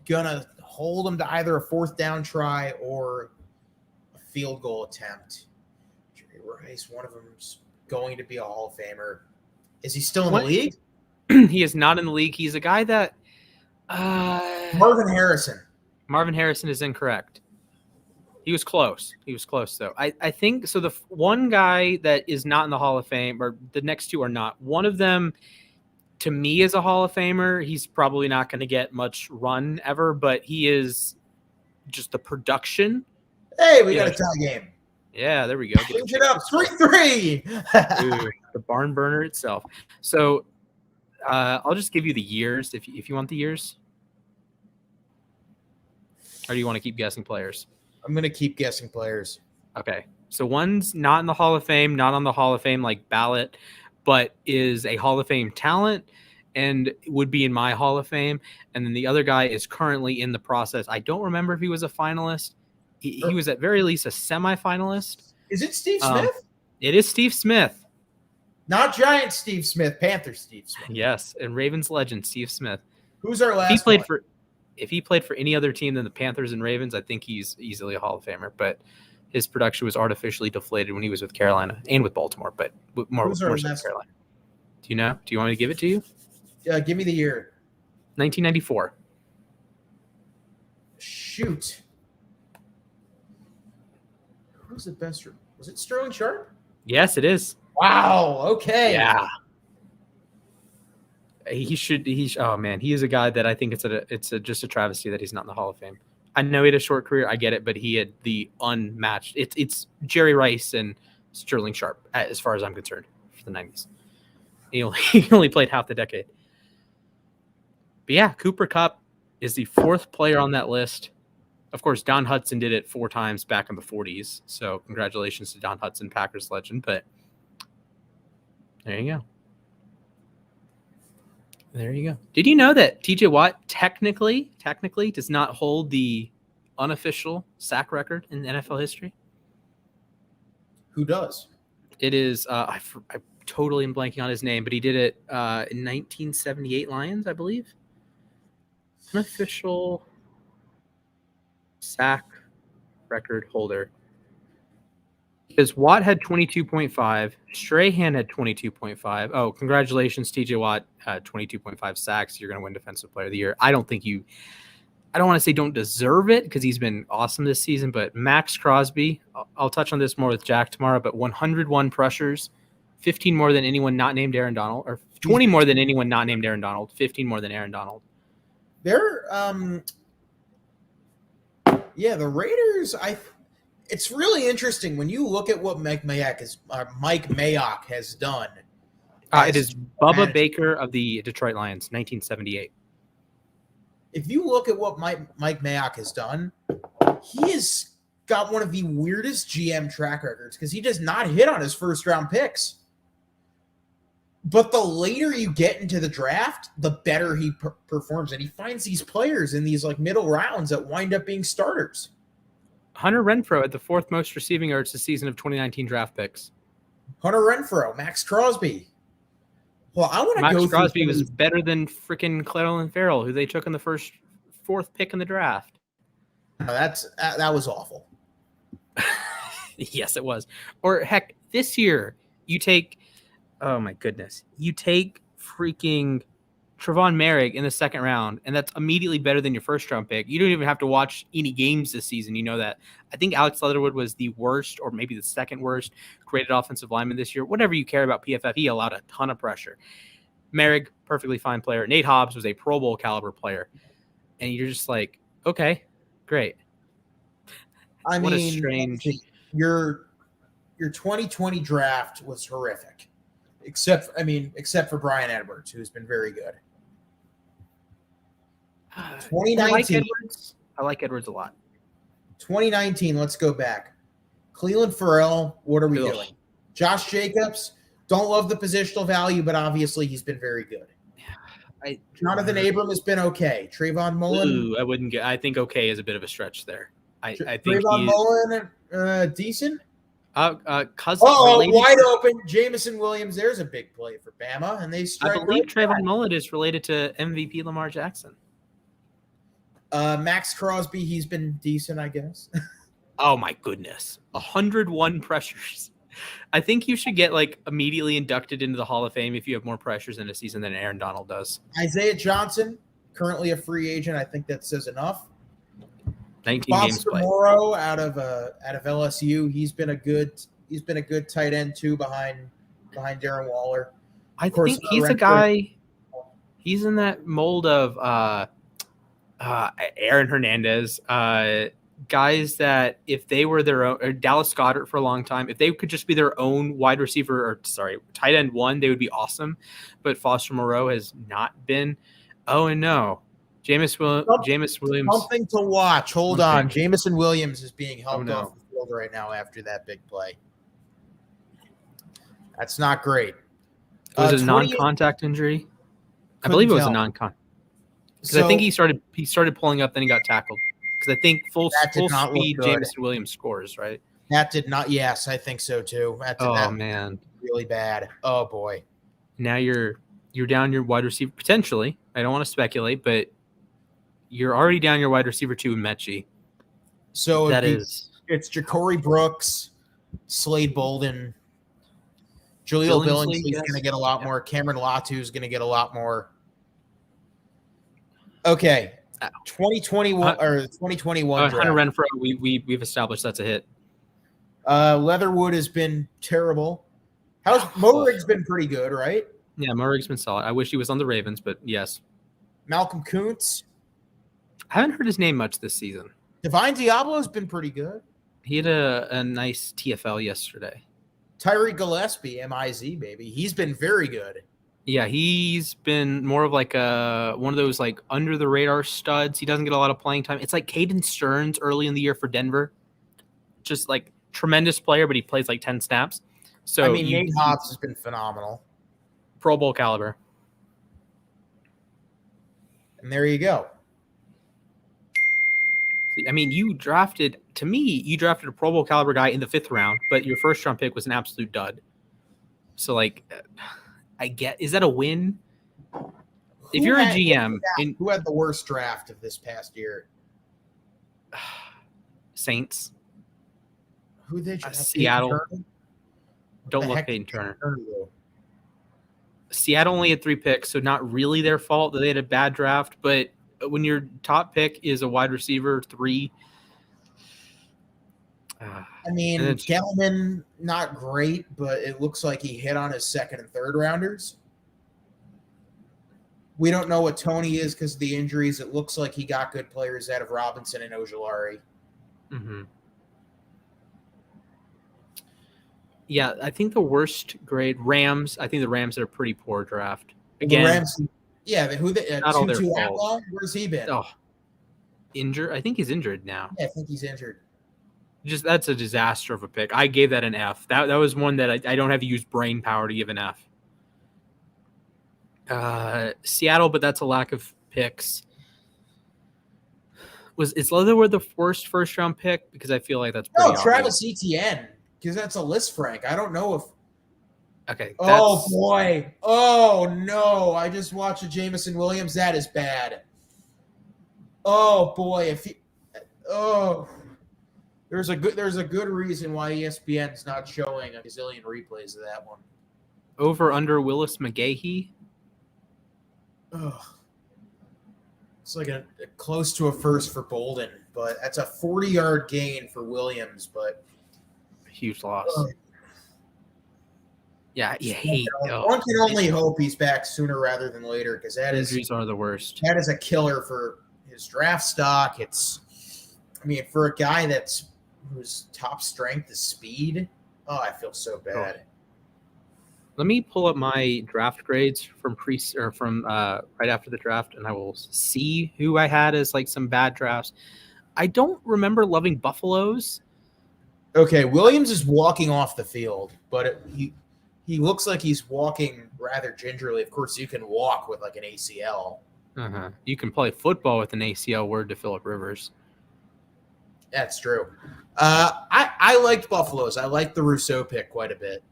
S1: going to hold them to either a 4th down try or a field goal attempt. Jerry Rice, one of them's going to be a Hall of Famer. Is he still in the league?
S2: He is not in the league. He's a guy that
S1: Marvin Harrison.
S2: Marvin Harrison is incorrect. He was close. Though. I think so. The one guy that is not in the Hall of Fame, or the next 2 are not. One of them, to me, is a Hall of Famer. He's probably not going to get much run ever, but he is just the production.
S1: Hey, we got a tie game.
S2: Yeah, there we go.
S1: Change it up. 3-3.
S2: The barn burner itself. So I'll just give you the years if you want the years. Or do you want to keep guessing players?
S1: I'm going to keep guessing players.
S2: Okay. So one's not in the Hall of Fame, not on the Hall of Fame like ballot, but is a Hall of Fame talent and would be in my Hall of Fame. And then the other guy is currently in the process. I don't remember if he was a finalist. He was at very least a semifinalist.
S1: Is it Steve Smith?
S2: It is Steve Smith.
S1: Not Giant Steve Smith, Panther Steve Smith.
S2: Yes, and Ravens legend Steve Smith.
S1: Who's our last
S2: If he played for any other team than the Panthers and Ravens, I think he's easily a Hall of Famer. But his production was artificially deflated when he was with Carolina and with Baltimore, but more so with Carolina. Do you know? Do you want me to give it to you?
S1: Give me the year.
S2: 1994.
S1: Shoot. Who's the best? Was it Sterling Sharp?
S2: Yes, it is.
S1: Wow. Okay.
S2: Yeah. He should. Oh man, he is a guy that I think it's just a travesty that he's not in the Hall of Fame. I know he had a short career. I get it, but he had the unmatched. It's Jerry Rice and Sterling Sharp as far as I'm concerned for the 90s. He only played half the decade. But yeah, Cooper Kupp is the fourth player on that list. Of course, Don Hudson did it 4 times back in the 40s. So congratulations to Don Hudson, Packers legend. But there you go. There you go. Did you know that TJ Watt technically does not hold the unofficial sack record in NFL history?
S1: Who does?
S2: It is I totally am blanking on his name, but he did it in 1978 Lions, I believe. Unofficial sack record holder. Because Watt had 22.5, Strahan had 22.5. Oh, congratulations, TJ Watt, 22.5 sacks. You're going to win Defensive Player of the Year. I don't want to say don't deserve it because he's been awesome this season, but Max Crosby, I'll touch on this more with Jack tomorrow, but 101 pressures, 15 more than anyone not named Aaron Donald, or 20 more than anyone not named Aaron Donald, 15 more than Aaron Donald.
S1: The Raiders, it's really interesting when you look at what Mike Mayock has done.
S2: It is Bubba Baker of the Detroit Lions, 1978.
S1: If you look at what Mike Mayock has done, he has got one of the weirdest GM track records because he does not hit on his first-round picks. But the later you get into the draft, the better he performs. And he finds these players in these middle rounds that wind up being starters.
S2: Hunter Renfrow had the 4th most receiving yards this season of 2019 draft picks.
S1: Hunter Renfrow, Max Crosby. Well, I want to go.
S2: Max Crosby was better than freaking Clelin Ferrell, who they took in the 4th pick in the draft.
S1: That was awful.
S2: Yes, it was. Or heck, this year you take. Oh my goodness, you take freaking Trevon Merrick in the 2nd round, and that's immediately better than your 1st-round pick. You don't even have to watch any games this season. You know that. I think Alex Leatherwood was the worst, or maybe the 2nd worst, graded offensive lineman this year. Whatever you care about PFF, he allowed a ton of pressure. Merrick, perfectly fine player. Nate Hobbs was a Pro Bowl caliber player. And you're just like, okay, great. What a strange.
S1: Your 2020 draft was horrific. Except for Brian Edwards, who's been very good. 2019.
S2: I like Edwards a lot.
S1: 2019, let's go back. Clelin Ferrell, what are we doing? Josh Jacobs, don't love the positional value, but obviously he's been very good. Jonathan Abram has been okay. Trayvon Mullen.
S2: I think okay is a bit of a stretch there. I think
S1: Trayvon Mullen, decent.
S2: Cousin.
S1: Wide open. Jamison Williams. There's a big play for Bama, and they strike.
S2: I believe Trayvon Mullen is related to MVP Lamar Jackson.
S1: Max Crosby, he's been decent, I guess.
S2: Oh my goodness, 101 pressures. I think you should get immediately inducted into the Hall of Fame if you have more pressures in a season than Aaron Donald does.
S1: Isaiah Johnson, currently a free agent. I think that says enough.
S2: 19 games played.
S1: Morrow out of LSU. He's been a good tight end too behind Darren Waller.
S2: I think he's a guy. He's in that mold of Aaron Hernandez, guys that if they were their own, or Dallas Goedert for a long time, if they could just be their own tight end 1, they would be awesome. But Foster Moreau has not been. Oh, and no. Jameis Williams.
S1: Something to watch. Hold on. Jamison Williams is being helped off the field right now after that big play. That's not great.
S2: Was it a non-contact injury? I believe it was a
S1: tell.
S2: non-con. Because
S1: So
S2: I think he started pulling up, then he got tackled. Because I think full
S1: That did not look
S2: speed
S1: good.
S2: Jameson Williams scores, right?
S1: that did not. Yes, I think so too. That
S2: Man.
S1: really bad. Oh boy.
S2: Now you're down your wide receiver potentially. I don't want to speculate, but you're already down your wide receiver 2 in Mechie.
S1: So
S2: It's
S1: it's Ja'Cory Brooks, Slade Bolden, Jaleel Billingsley's
S2: yes.
S1: going to get a lot more. Cameron Latu is going to get a lot more. Okay, 2021 or 2021
S2: Hunter
S1: draft.
S2: Renfrow, we've established that's a hit.
S1: Leatherwood has been terrible. Moerig's been pretty good, right?
S2: Yeah, Murray's been solid. I wish he was on the Ravens, but yes.
S1: Malcolm Kuntz.
S2: I haven't heard his name much this season.
S1: Divine Diablo's been pretty good.
S2: He had a nice TFL yesterday.
S1: Tyree Gillespie, MIZ, baby. He's been very good.
S2: Yeah, he's been more of like one of those like under the radar studs. He doesn't get a lot of playing time. It's like Caden Stearns early in the year for Denver. Just like tremendous player, but he plays like 10 snaps. So
S1: I mean, Nate Hobbs has been phenomenal.
S2: Pro Bowl caliber.
S1: And there you go.
S2: I mean, you drafted a Pro Bowl caliber guy in the 5th round, but your first round pick was an absolute dud. So, like, is that a win? If you're a GM,
S1: who had the worst draft of this past year?
S2: Saints.
S1: Who they draft?
S2: Seattle. Don't look Peyton Turner. Seattle only had 3 picks, so not really their fault that they had a bad draft. But when your top pick is a wide receiver 3,
S1: I mean, Kelman, not great, but it looks like he hit on his 2nd and 3rd rounders. We don't know what Tony is because of the injuries. It looks like he got good players out of Robinson and Ojulari.
S2: Mm-hmm. Yeah, I think the worst grade Rams. I think the Rams are a pretty poor draft. Again,
S1: the Rams,
S2: not all their fault.
S1: Outlaw? Where's he been?
S2: Oh, injured. I think he's injured now.
S1: Yeah, I think he's injured.
S2: Just that's a disaster of a pick. I gave that an F. That was one that I don't have to use brain power to give an F. Seattle, but that's a lack of picks. Is Leatherwood the worst first round pick? Because I feel like that's pretty obvious.
S1: Travis Etienne. Because that's a list, Frank. I don't know if.
S2: Okay.
S1: Oh boy! Oh no! I just watched a Jameson Williams. That is bad. Oh boy! There's a good reason why ESPN's not showing a gazillion replays of that one.
S2: Over under Willis McGahee.
S1: Ugh. It's like a close to a first for Bolden, but that's a 40-yard gain for Williams, but.
S2: Huge loss. Yeah, you hate.
S1: One can only hope he's back sooner rather than later because
S2: injuries are the worst.
S1: That is a killer for his draft stock. For a guy whose top strength is speed. Oh, I feel so bad.
S2: Let me pull up my draft grades from right after the draft, and I will see who I had as like some bad drafts. I don't remember loving Buffaloes.
S1: Okay, Williams is walking off the field, but he looks like he's walking rather gingerly. Of course, you can walk with like an ACL.
S2: Uh-huh. You can play football with an ACL. Word to Phillip Rivers.
S1: That's true. I liked Buffaloes. I liked the Rousseau pick quite a bit.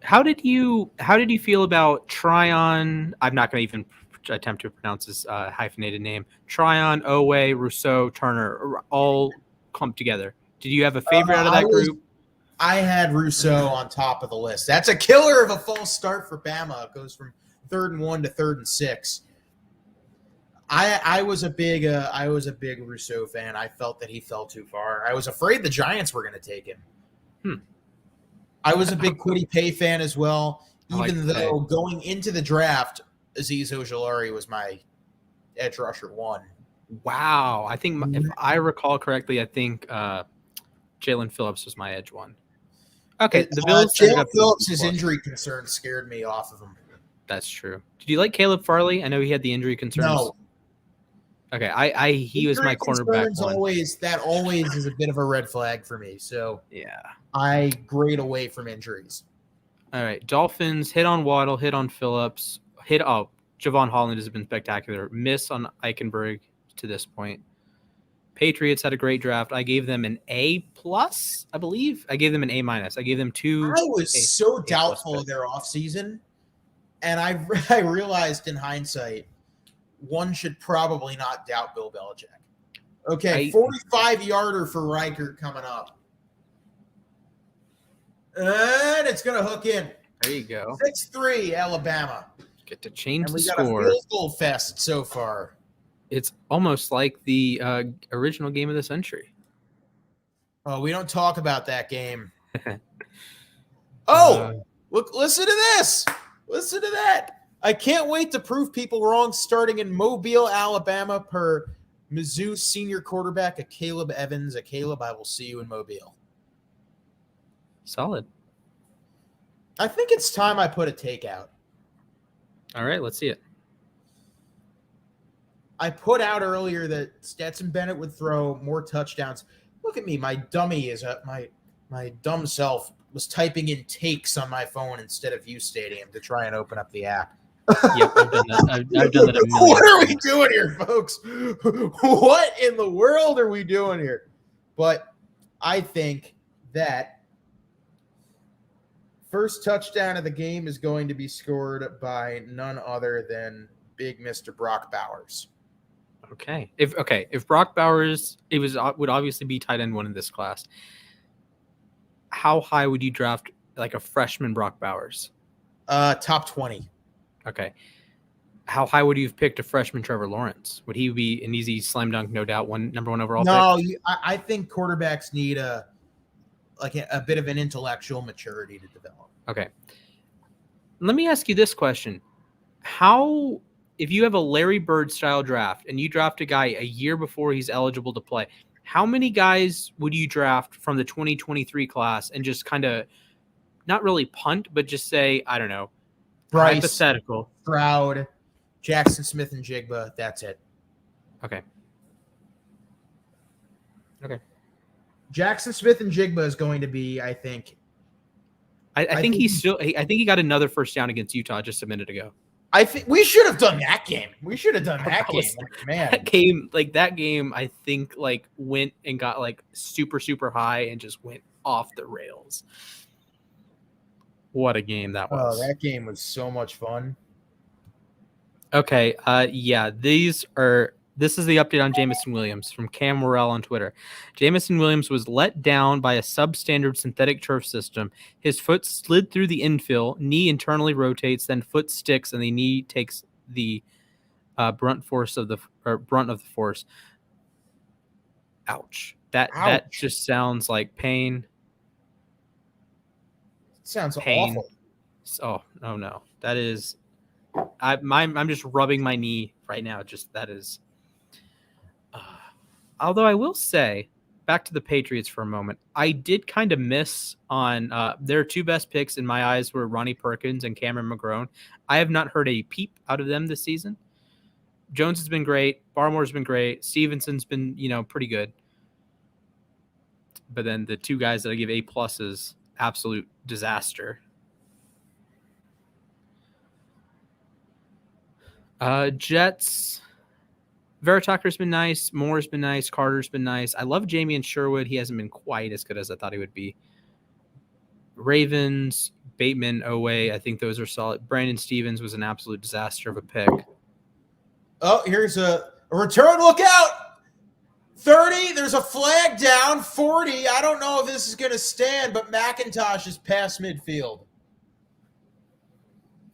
S2: How did you feel about Tryon? I'm not going to even attempt to pronounce his hyphenated name. Tryon, Owe, Rousseau, Turner, all clumped together. Did you have a favorite out of that group?
S1: I had Rousseau on top of the list. That's a killer of a false start for Bama. It goes from 3rd and 1 to 3rd and 6. I was a big Rousseau fan. I felt that he fell too far. I was afraid the Giants were going to take him. I was a big Kwity Paye fan as well, even though going into the draft, Azeez Ojulari was my edge rusher 1.
S2: Wow. I think if I recall correctly, I think Jalen Phillips was my edge 1. Okay, the Bills.
S1: Jalen Phillips' injury concerns scared me off of him.
S2: That's true. Did you like Caleb Farley? I know he had the injury concerns.
S1: No.
S2: Okay, he was my cornerback 1.
S1: That always is a bit of a red flag for me. So
S2: yeah,
S1: I grade away from injuries.
S2: All right, Dolphins hit on Waddle, hit on Phillips, Javon Holland has been spectacular. Miss on Eichenberg to this point. Patriots had a great draft. I gave them an A+, I believe. I gave them an A-. I gave them two.
S1: I was so doubtful of their offseason, and I realized in hindsight, one should probably not doubt Bill Belichick. Okay, 45-yarder for Reichert coming up. And it's going to hook in.
S2: There you go.
S1: 6-3 Alabama.
S2: Get to change the
S1: score. And we got a field goal fest so far.
S2: It's almost like the original game of the century.
S1: Oh, we don't talk about that game. Look, listen to this. Listen to that. I can't wait to prove people wrong starting in Mobile, Alabama per Mizzou senior quarterback, Caleb Evans. Caleb, I will see you in Mobile.
S2: Solid.
S1: I think it's time I put a takeout.
S2: All right, let's see it.
S1: I put out earlier that Stetson Bennett would throw more touchdowns. Look at me. My dummy is my dumb self was typing in takes on my phone instead of uSTADIUM to try and open up the app.
S2: Yep, I've done that. I've done that a million
S1: What are we doing here, folks? What in the world are we doing here? But I think that first touchdown of the game is going to be scored by none other than big Mr. Brock Bowers.
S2: Okay. If Brock Bowers would obviously be tight end one in this class. How high would you draft like a freshman Brock Bowers?
S1: Top 20.
S2: Okay. How high would you have picked a freshman Trevor Lawrence? Would he be an easy slam dunk, no doubt, number one overall pick?
S1: No, I think quarterbacks need a bit of an intellectual maturity to develop.
S2: Okay. Let me ask you this question. If you have a Larry Bird style draft and you draft a guy a year before he's eligible to play, how many guys would you draft from the 2023 class and just kind of not really punt, but just say, I don't know,
S1: Bryce,
S2: hypothetical,
S1: Stroud, Jackson Smith and Jigba. That's it.
S2: Okay.
S1: Jackson Smith and Jigba is going to be, I think.
S2: I think he got another first down against Utah just a minute ago.
S1: I think we should have done that game.
S2: That game, I think went and got super, super high and just went off the rails. What a game that was.
S1: Oh, that game was so much fun.
S2: Okay. This is the update on Jamison Williams from Cam Morrell on Twitter. Jamison Williams was let down by a substandard synthetic turf system. His foot slid through the infill, knee internally rotates, then foot sticks, and the knee takes the brunt of the force. Ouch. That just sounds like pain.
S1: It sounds
S2: pain.
S1: awful.
S2: Oh no. That is I'm just rubbing my knee right now. Just that is. Although I will say, back to the Patriots for a moment, I did kind of miss on their two best picks in my eyes were Ronnie Perkins and Cameron McGrone. I have not heard a peep out of them this season. Jones has been great. Barmore's been great. Stevenson's been, pretty good. But then the two guys that I give A+ is absolute disaster. Jets. Veritaker's been nice. Moore's been nice. Carter's been nice. I love Jamie and Sherwood. He hasn't been quite as good as I thought he would be. Ravens, Bateman, Oweh, I think those are solid. Brandon Stevens was an absolute disaster of a pick.
S1: Oh, here's a return. Look out. 30. There's a flag down. 40. I don't know if this is going to stand, but McIntosh is past midfield.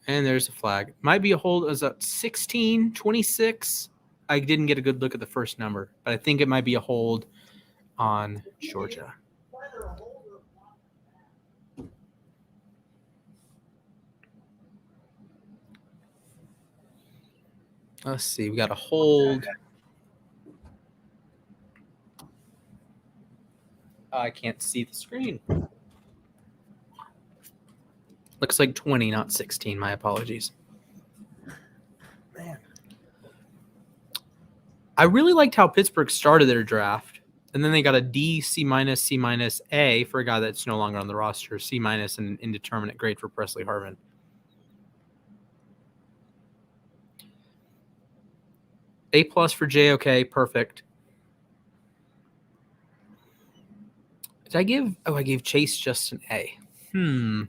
S2: And there's a flag. Might be a hold as a 16, 26. I didn't get a good look at the first number, but I think it might be a hold on Georgia. Let's see. We got a hold. I can't see the screen. Looks like 20, not 16. My apologies.
S1: Man. I
S2: really liked how Pittsburgh started their draft, and then they got a D, C-, C-, A for a guy that's no longer on the roster, C- and an indeterminate grade for Presley Harvin. A+ for JOK, perfect. Did I give? Oh, I gave Chase just an A.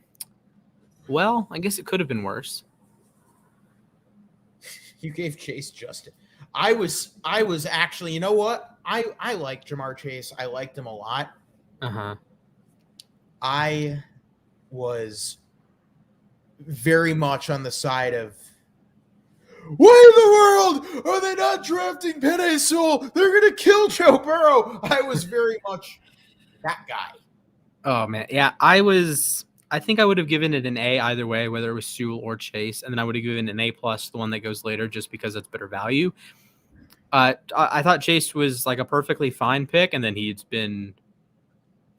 S2: Well, I guess it could have been worse.
S1: You gave Chase Justin. I was actually, you know what? I liked Jamar Chase. I liked him a lot. I was very much on the side of, why in the world are they not drafting Penei Sewell? They're going to kill Joe Burrow. I was very much that guy.
S2: Oh, man. Yeah, I think I would have given it an A either way, whether it was Sewell or Chase, and then I would have given an A+, the one that goes later, just because it's better value. I thought Chase was like a perfectly fine pick, and then he's been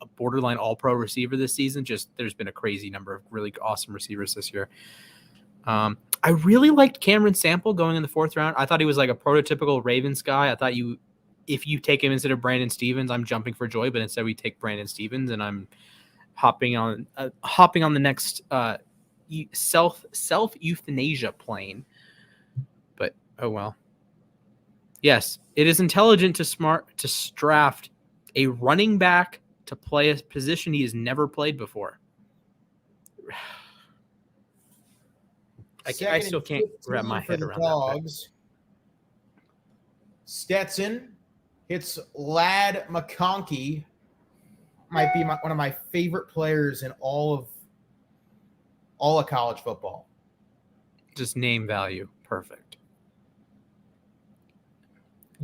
S2: a borderline all-pro receiver this season. Just there's been a crazy number of really awesome receivers this year. I really liked Cameron Sample going in the 4th round. I thought he was like a prototypical Ravens guy. I thought if you take him instead of Brandon Stevens, I'm jumping for joy, but instead we take Brandon Stevens, and I'm hopping on the next self euthanasia plane. But oh well. Yes, it is intelligent to draft a running back to play a position he has never played before. I still can't wrap my head around
S1: Dogs. Stetson hits Ladd McConkey. Might be one of my favorite players in all of college football.
S2: Just name value. Perfect.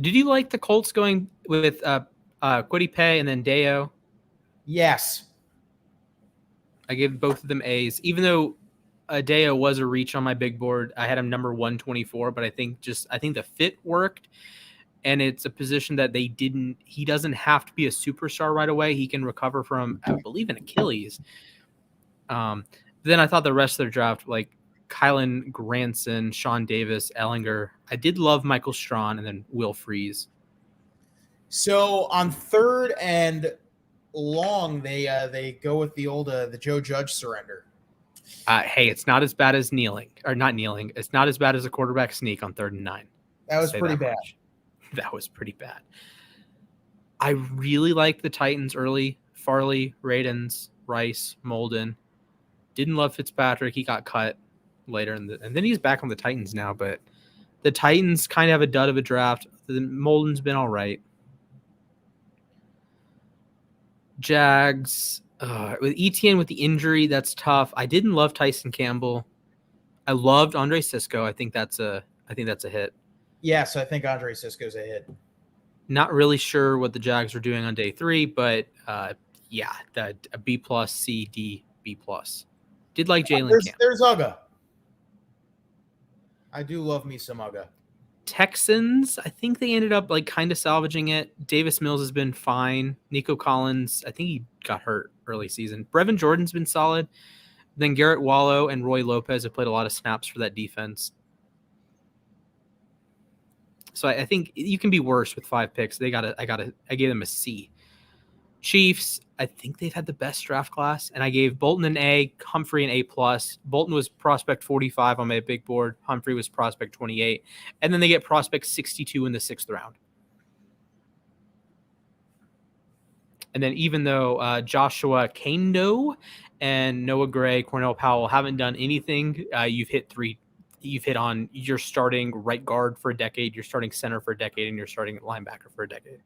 S2: Did you like the Colts going with Kwity Paye and then Deo?
S1: Yes.
S2: I gave both of them A's. Even though Deo was a reach on my big board, I had him number 124, but I think the fit worked, and it's a position that he doesn't have to be a superstar right away. He can recover from, I believe, an Achilles. Then I thought the rest of their draft, like Kylan Granson, Sean Davis, Ellinger. I did love Michael Strawn, and then Will Freeze.
S1: So on 3rd and long, they go with the Joe Judge surrender.
S2: Hey, it's not as bad as not kneeling. It's not as bad as a quarterback sneak on 3rd and 9.
S1: That was pretty bad.
S2: That was pretty bad. I really liked the Titans early. Farley, Radens, Rice, Molden. Didn't love Fitzpatrick. He got cut later, and then he's back on the Titans now. But the Titans kind of have a dud of a draft. The Molden's been all right. Jags with Etienne with the injury, that's tough. I didn't love Tyson Campbell. I loved Andre Sisco. I think that's a hit.
S1: Yes, I think Andre Sisco's a hit.
S2: Not really sure what the Jags are doing on day 3, but yeah, a B+, C, D, B+. Did like Jalen Camp.
S1: There's Uga. I do love me some Uga.
S2: Texans, I think they ended up like kind of salvaging it. Davis Mills has been fine. Nico Collins, I think he got hurt early season. Brevin Jordan's been solid. Then Garrett Wallow and Roy Lopez have played a lot of snaps for that defense. So I think you can be worse with 5 picks. I gave them a C. Chiefs, I think they've had the best draft class, and I gave Bolton an A, Humphrey an A+. Bolton was prospect 45 on my big board. Humphrey was prospect 28, and then they get prospect 62 in the 6th round. And then even though Joshua Kando and Noah Gray, Cornell Powell haven't done anything, you've hit on you're starting right guard for a decade, you're starting center for a decade, and you're starting linebacker for a decade.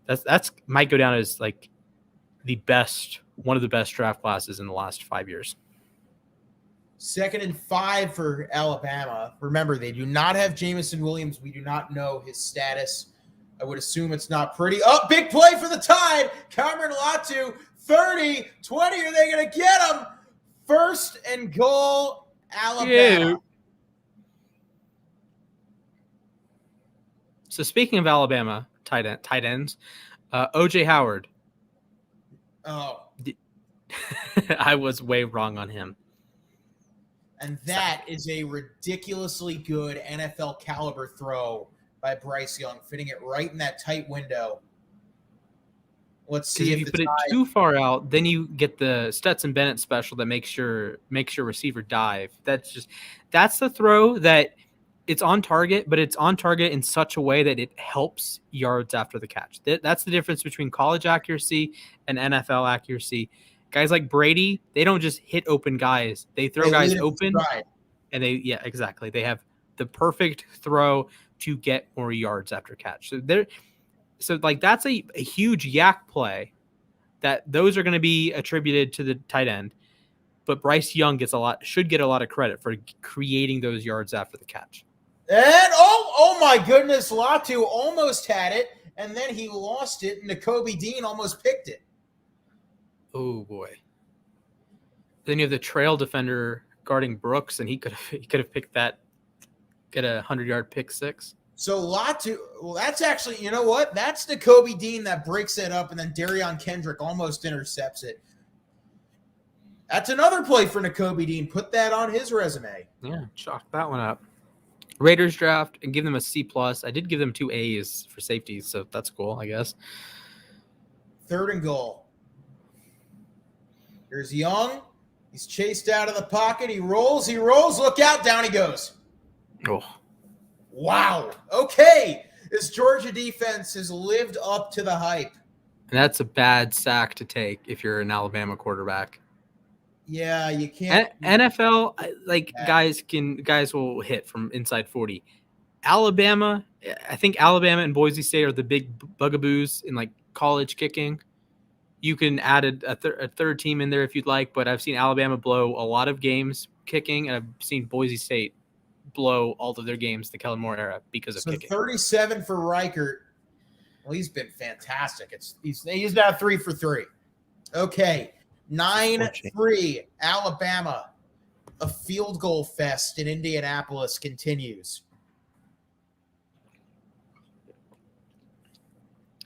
S2: That's might go down as like one of the best draft classes in the last 5 years.
S1: 2nd and 5 for Alabama. Remember, they do not have Jamison Williams. We do not know his status. I would assume it's not pretty. Oh, big play for the Tide. Cameron Latu, 30, 20. Are they going to get him? 1st and goal, Alabama.
S2: Yeah. So speaking of Alabama tight ends, OJ Howard.
S1: Oh.
S2: I was way wrong on him.
S1: And that is a ridiculously good NFL caliber throw by Bryce Young, fitting it right in that tight window. Let's see
S2: if you put it too far out, then you get the Stetson Bennett special that makes your receiver dive. That's the throw that it's on target, but it's on target in such a way that it helps yards after the catch. That's the difference between college accuracy and NFL accuracy. Guys like Brady, they don't just hit open guys. They throw guys open, and exactly. They have the perfect throw to get more yards after catch. So that's a huge yak play that those are going to be attributed to the tight end. But Bryce Young should get a lot of credit for creating those yards after the catch.
S1: And oh my goodness, Latu almost had it, and then he lost it, and Nakobe Dean almost picked it.
S2: Oh boy. Then you have the trail defender guarding Brooks, and he could have picked that, get a 100-yard pick six.
S1: So Latu, well, that's actually, you know what? That's Nakobe Dean that breaks it up, and then Darion Kendrick almost intercepts it. That's another play for Nakobe Dean. Put that on his resume.
S2: Yeah, chalk that one up. Raiders draft and give them a C+. I did give them 2 A's for safety, so that's cool, I guess.
S1: 3rd and goal. Here's Young. He's chased out of the pocket. He rolls. Look out. Down he goes.
S2: Oh.
S1: Wow. Okay. This Georgia defense has lived up to the hype.
S2: And that's a bad sack to take if you're an Alabama quarterback.
S1: Yeah, you can't.
S2: NFL, guys will hit from inside 40. Alabama, I think Alabama and Boise State are the big bugaboos in college kicking. You can add a third team in there if you'd like, but I've seen Alabama blow a lot of games kicking, and I've seen Boise State blow all of their games the Kellen Moore era because of kicking.
S1: 37 for Reichert. Well, he's been fantastic. He's now 3 for 3. Okay. 9-3 Alabama. A field goal fest in Indianapolis continues.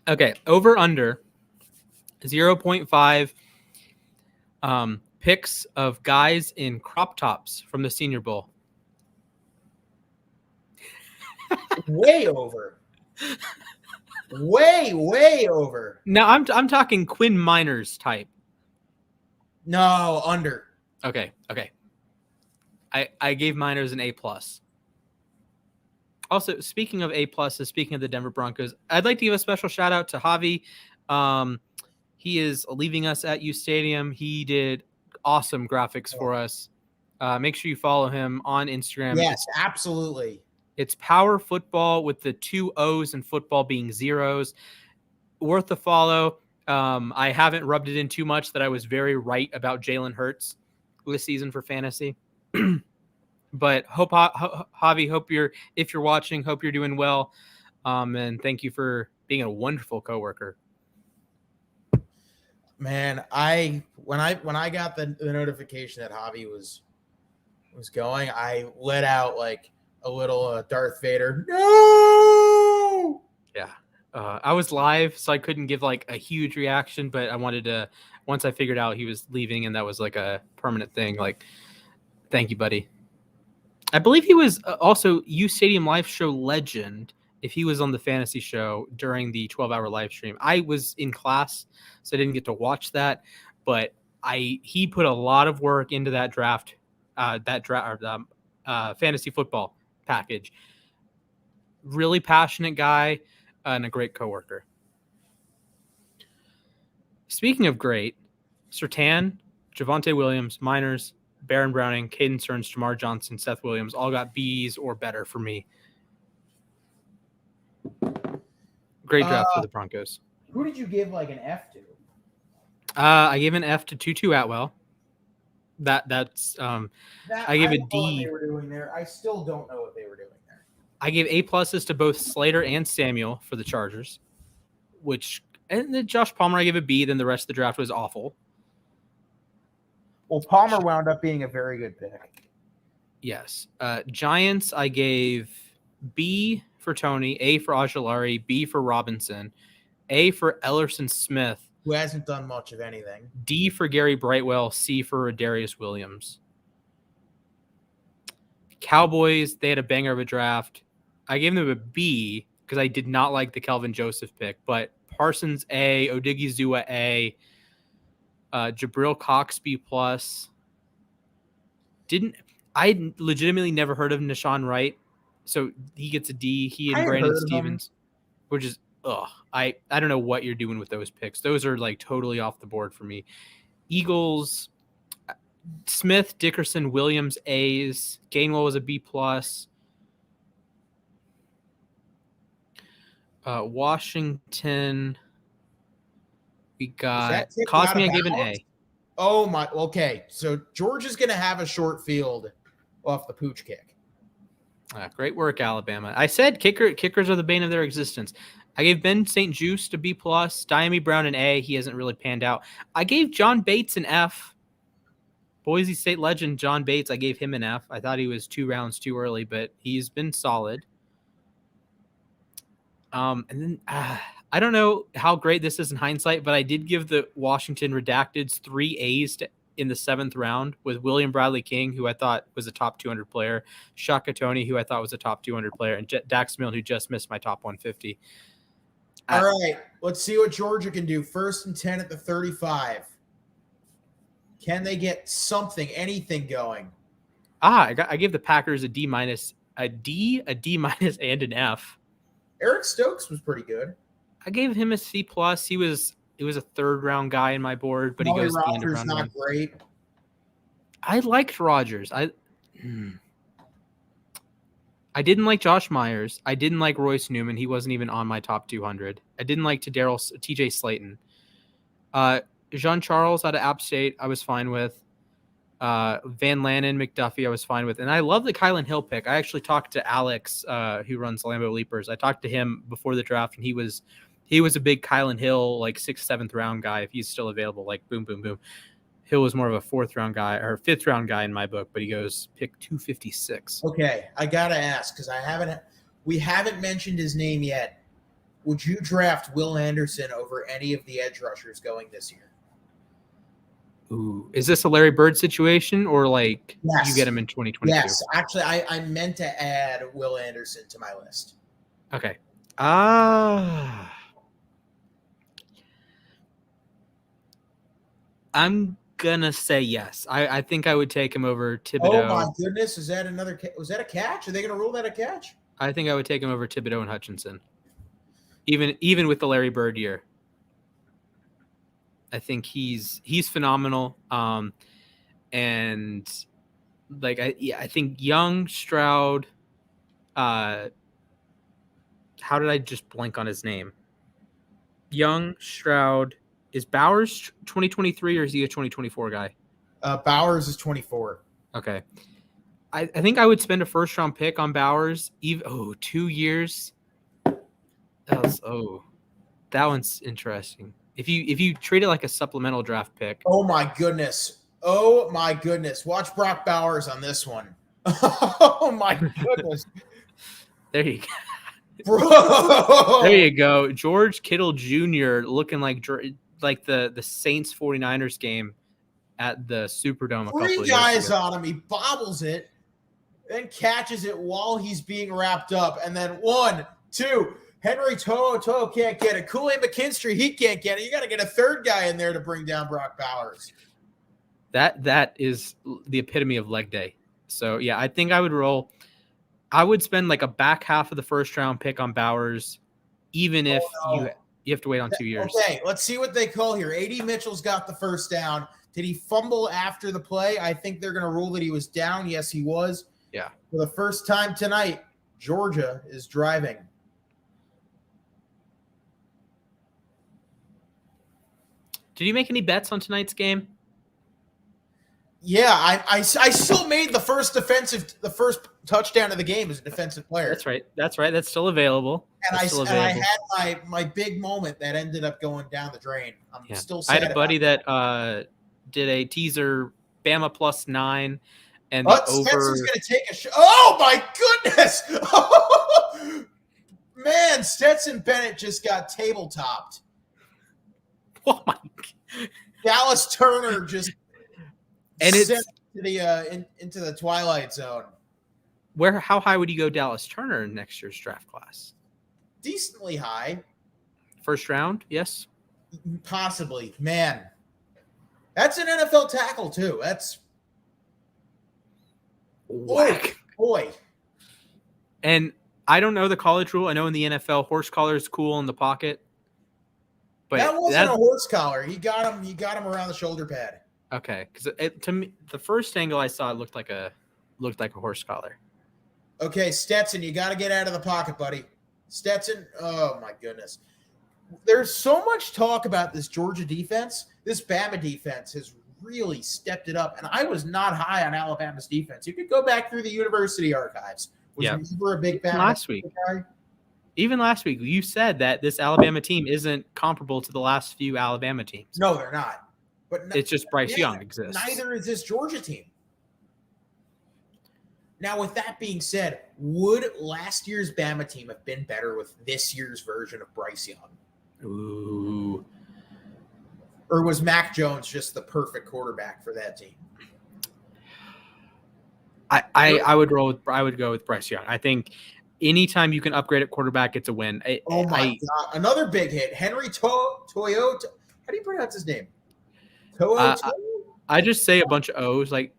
S2: Okay, over under 0.5 picks of guys in crop tops from the Senior Bowl.
S1: Way over. Way over.
S2: Now I'm talking Quinn Miners type.
S1: No, under.
S2: Okay. I gave Miners an A+. Also, speaking of A+, speaking of the Denver Broncos, I'd like to give a special shout out to Javi. He is leaving us at uSTADIUM. He did awesome graphics for us. Make sure you follow him on Instagram.
S1: Yes, absolutely.
S2: It's Power Football with the 2 O's and football being zeros. Worth a follow. I haven't rubbed it in too much that I was very right about Jalen Hurts this season for fantasy. But Javi, if you're watching, hope you're doing well. And thank you for being a wonderful coworker.
S1: Man, when I got the notification that Javi was going, I let out a little Darth Vader. No.
S2: Yeah. I was live, so I couldn't give a huge reaction, but I wanted to, once I figured out he was leaving and that was a permanent thing, thank you, buddy. I believe he was also uSTADIUM live show legend if he was on the fantasy show during the 12-hour live stream. I was in class, so I didn't get to watch that, but he put a lot of work into that fantasy football package. Really passionate guy and a great coworker. Speaking of great, Surtain, Javonte Williams, Miners, Baron Browning, Caden Stearns, Jamar Johnson, Seth Williams all got B's or better for me. Great draft for the Broncos.
S1: Who did you give an F to?
S2: I gave an F to Tutu Atwell. I gave a D.
S1: What they were doing there. I still don't know what they were doing there.
S2: I gave A+ to both Slater and Samuel for the Chargers, and then Josh Palmer I gave a B. Then the rest of the draft was awful.
S1: Well, Palmer wound up being a very good pick.
S2: Yes. Giants I gave B for Tony, A for Ajalari, B for Robinson, A for Ellerson Smith,
S1: who hasn't done much of anything,
S2: D for Gary Brightwell, C for Darius Williams. Cowboys, they had a banger of a draft. I gave them a B because I did not like the Kelvin Joseph pick, but Parsons A, Odigizua A, Jabril Cox B+. I legitimately never heard of Nashawn Wright, So he gets a D. He
S1: I
S2: and
S1: had
S2: Brandon
S1: heard of him.
S2: Stevens, which is I don't know what you're doing with those picks. Those are like totally off the board for me. Eagles, Smith, Dickerson, Williams, A's. Gainwell was a B plus. Washington, we got Cosme. I gave an A.
S1: Oh my. Okay, so George is going to have a short field off the pooch kick.
S2: Great work, Alabama. I said kickers are the bane of their existence. I gave Ben St. Juste a B plus, Diami Brown an A. He hasn't really panned out. I gave John Bates an F. Boise State legend John Bates, I gave him an F. I thought he was 2 rounds too early, but he's been solid. And then I don't know how great this is in hindsight, but I did give the Washington Redacteds 3 A's in the 7th round with William Bradley King, who I thought was a top 200 player, Shaka Toney, who I thought was a top 200 player, and Dax Milne, who just missed my top 150.
S1: All right, let's see what Georgia can do. 1st and 10 at the 35. Can they get something, anything going?
S2: I gave the Packers a D minus, a D minus, and an F.
S1: Eric Stokes was pretty good.
S2: I gave him a C plus. He was a 3rd round guy in my board, but
S1: Molly
S2: he goes to the end of
S1: Rogers
S2: round
S1: not
S2: 1.
S1: great.
S2: I liked Rodgers. I didn't like Josh Myers. I didn't like Royce Newman. He wasn't even on my top 200. I didn't like TJ Slayton. Jean Charles out of App State, I was fine with. Van Lannen, McDuffie, I was fine with. And I love the Kylan Hill pick. I actually talked to Alex, who runs Lambeau Leapers. I talked to him before the draft, and he was a big Kylan Hill, like 6th, 7th round guy. If he's still available, like boom, boom, boom. Hill was more of a 4th round guy or 5th round guy in my book, but he goes pick 256.
S1: Okay, I gotta ask because we haven't mentioned his name yet. Would you draft Will Anderson over any of the edge rushers going this year?
S2: Ooh, is this a Larry Bird situation or like
S1: Yes.
S2: you get him in 2022?
S1: Yes, actually, I meant to add Will Anderson to my list.
S2: Okay. I'm gonna say yes. I think I would take him over Thibodeau.
S1: Oh my goodness, is that was that a catch? Are they going to rule that a catch?
S2: I think I would take him over Thibodeau and Hutchinson. Even with the Larry Bird year. I think he's phenomenal. And like I think Young, Stroud, how did I just blank on his name? Young, Stroud, is Bowers 2023 or is he a 2024 guy?
S1: Bowers is 24.
S2: Okay. I think I would spend a 1st round pick on Bowers. 2 years. That one's interesting. If you treat it like a supplemental draft pick.
S1: Oh my goodness. Watch Brock Bowers on this one. Oh my goodness.
S2: There you go.
S1: Bro.
S2: There you go. George Kittle Jr. looking like the Saints 49ers game at the Superdome a couple of years ago.
S1: 3 guys on him. He bobbles it, then catches it while he's being wrapped up. And then 1, 2, Henry Toto can't get it. Kool-Aid McKinstry, he can't get it. You got to get a 3rd guy in there to bring down Brock Bowers.
S2: That is the epitome of leg day. So, yeah, I think I would roll. I would spend like a back half of the 1st round pick on Bowers, even if you have to wait on 2 years.
S1: Okay, let's see what they call here. A.D. Mitchell's got the 1st down. Did he fumble after the play? I think they're going to rule that he was down. Yes, he was.
S2: Yeah.
S1: For the first time tonight, Georgia is driving.
S2: Did you make any bets on tonight's game?
S1: Yeah, I still made the first touchdown of the game as a defensive player.
S2: That's right. That's still available.
S1: And I had my big moment that ended up going down the drain. I'm still sad.
S2: I had a buddy that did a teaser Bama +9 and
S1: the over. Stetson's going to take a shot. Oh my goodness! Man, Stetson Bennett just got tabletopped.
S2: Oh my God.
S1: Dallas Turner just
S2: and it's
S1: sent to the into the twilight zone.
S2: How high would you go Dallas Turner in next year's draft class?
S1: Decently high.
S2: 1st round, yes.
S1: Possibly. Man. That's an NFL tackle too. That's
S2: whack.
S1: Boy.
S2: And I don't know the college rule. I know in the NFL, horse collar is cool in the pocket. But
S1: that wasn't a horse collar. He got him around the shoulder pad.
S2: Okay, because to me, the first angle I saw, it looked like a horse collar.
S1: Okay, Stetson, you got to get out of the pocket, buddy. Stetson, oh my goodness. There's so much talk about this Georgia defense. This Bama defense has really stepped it up, and I was not high on Alabama's defense. You could go back through the university archives. Was never a big Bama
S2: last week.
S1: guy.
S2: Even last week, you said that this Alabama team isn't comparable to the last few Alabama teams.
S1: No, they're not. But
S2: it's just Bryce Young exists.
S1: Neither is this Georgia team. Now, with that being said, would last year's Bama team have been better with this year's version of Bryce Young?
S2: Ooh.
S1: Or was Mac Jones just the perfect quarterback for that team?
S2: I would go with Bryce Young. I think anytime you can upgrade at quarterback, it's a win.
S1: Oh my God. Another big hit. Henry Toyota. How do you pronounce his name?
S2: I just say a bunch of O's like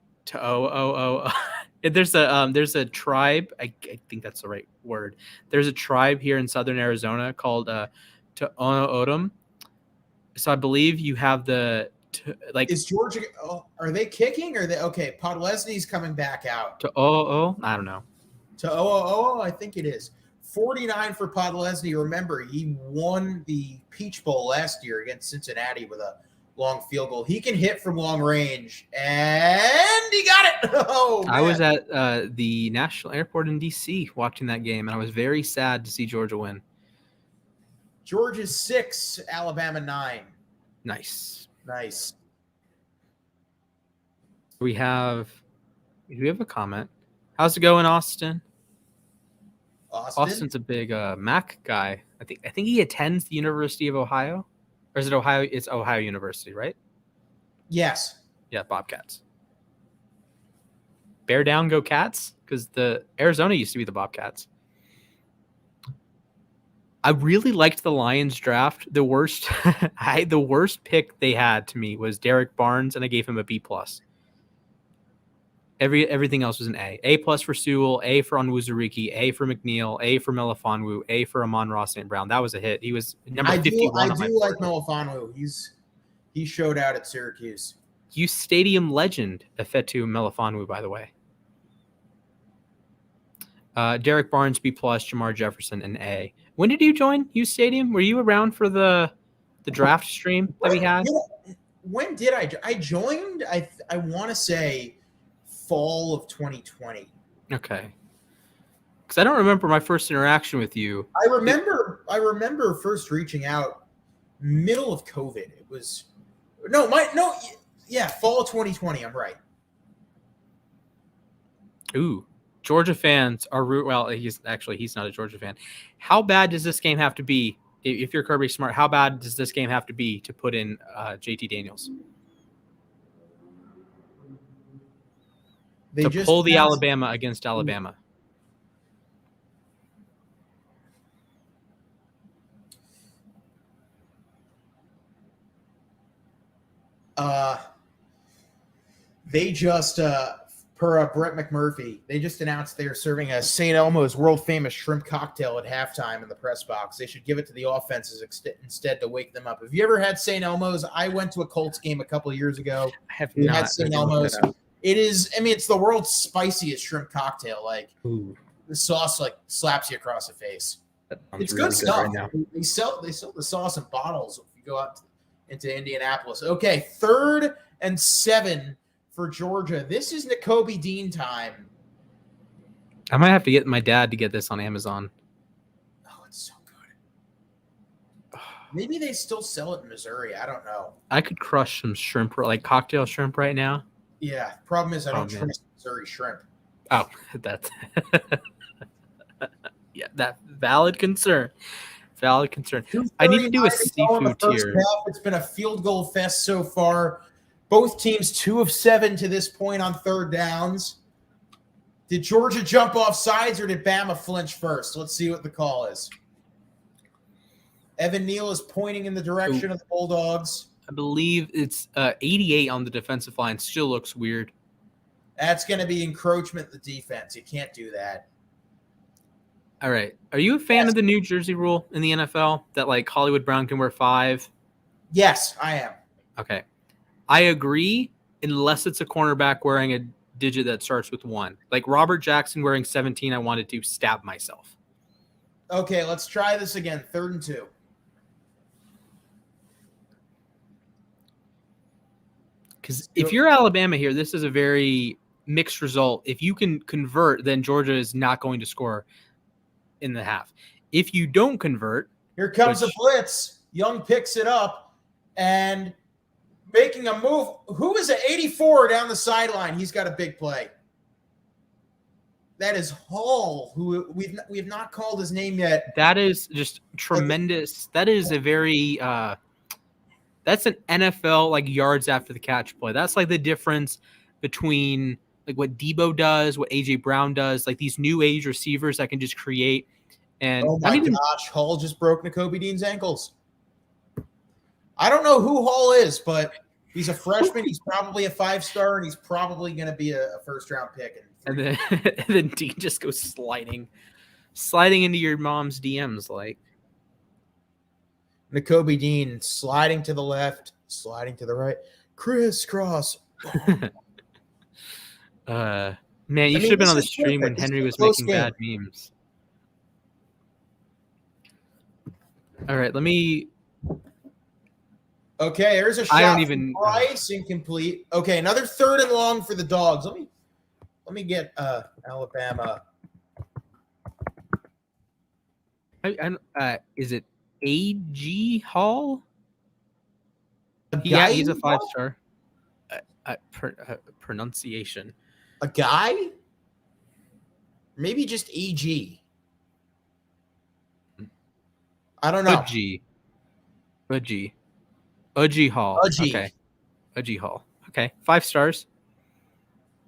S2: There's a tribe. I think that's the right word. There's a tribe here in southern Arizona called To'ono'odom. So I believe you have is
S1: Georgia? Oh, are they kicking? Or are they okay? Podlesny's coming back out.
S2: I don't know.
S1: I think it is 49 for Podlesny. Remember, he won the Peach Bowl last year against Cincinnati with a long field goal. He can hit from long range, and he got it. Oh, man.
S2: I was at the National Airport in D.C. watching that game, and I was very sad to see Georgia win.
S1: Georgia 6, Alabama 9.
S2: Nice. Do we have a comment? How's it going, Austin? Austin's a big Mac guy. I think he attends the University of Ohio. Or is it Ohio? It's Ohio University, right?
S1: Yes.
S2: Yeah, Bobcats. Bear down, go Cats, because the Arizona used to be the Bobcats. I really liked the Lions draft. The worst pick they had to me was Derek Barnes, and I gave him a B+. Everything else was an A. A+ for Sewell, A for Onwuzurike, A for McNeil, A for Melifonwu, A for Amon-Ra St. Brown. That was a hit. He was number 51.
S1: I do like Melifonwu. He showed out at Syracuse.
S2: uSTADIUM legend, Efetu Melifonwu, by the way. Derek Barnes, B+, Jamar Jefferson, an A. When did you join uSTADIUM? Were you around for the draft stream that we had?
S1: When did I? I joined, I want to say, fall of 2020.
S2: Okay. Because I don't remember my first interaction with you.
S1: I remember first reaching out middle of COVID. It was fall of 2020. I'm right.
S2: Ooh, Georgia fans are well. He's not a Georgia fan. How bad does this game have to be? If you're Kirby Smart, how bad does this game have to be to put in JT Daniels? They to pull the Alabama against Alabama.
S1: They just per Brett McMurphy, they just announced they are serving a St. Elmo's world famous shrimp cocktail at halftime in the press box. They should give it to the offenses instead to wake them up. Have you ever had St. Elmo's? I went to a Colts game a couple of years ago.
S2: I have not
S1: had St. Elmo's. It is. I mean, it's the world's spiciest shrimp cocktail. Like the sauce, slaps you across the face. It's really good stuff. Right now. They sell the sauce in bottles. If you go out into Indianapolis, okay, 3rd and 7 for Georgia. This is Nakobe Dean time.
S2: I might have to get my dad to get this on Amazon.
S1: Oh, it's so good. Maybe they still sell it in Missouri. I don't know.
S2: I could crush some shrimp, like cocktail shrimp, right now.
S1: Yeah, problem is I don't trust Missouri shrimp.
S2: Oh, that's yeah, that valid concern. I need to do a seafood tier.
S1: It's been a field goal fest so far. Both teams 2 of 7 to this point on 3rd downs. Did Georgia jump off sides or did Bama flinch first? Let's see what the call is. Evan Neal is pointing in the direction of the Bulldogs.
S2: I believe it's 88 on the defensive line. Still looks weird.
S1: That's going to be encroachment in the defense. You can't do that.
S2: All right. Are you a fan of the New Jersey rule in the NFL that like Hollywood Brown can wear 5?
S1: Yes, I am.
S2: Okay. I agree unless it's a cornerback wearing a digit that starts with 1. Like Robert Jackson wearing 17, I wanted to stab myself.
S1: Okay, let's try this again. 3rd and 2.
S2: Because if you're Alabama here, this is a very mixed result. If you can convert, then Georgia is not going to score in the half. If you don't convert,
S1: here comes a blitz. Young picks it up and making a move. Who is at 84 down the sideline? He's got a big play. That is Hall, who we've not called his name yet.
S2: That is just tremendous. That is a very that's an NFL like yards after the catch play. That's like the difference between like what Debo does, what AJ Brown does, like these new age receivers that can just create. And
S1: oh my gosh, Hall just broke Nakobe Dean's ankles. I don't know who Hall is, but he's a freshman. He's probably a 5-star, and he's probably going to be a first-round pick.
S2: And then Dean just goes sliding into your mom's DMs like.
S1: Nakobe Dean sliding to the left, sliding to the right, crisscross.
S2: Man, you should have been on the stream when Henry was making bad memes. All right, let me.
S1: Okay, there's a shot.
S2: I don't even.
S1: Price incomplete. Okay, another 3rd and long for the Dogs. Let me get Alabama.
S2: Is it A.G. Hall? Yeah, he's a 5-star. Pronunciation.
S1: A guy? Maybe just A.G. I don't know.
S2: Udgy Hall.
S1: Udgy.
S2: Okay. Udgy Hall. Okay. 5 stars.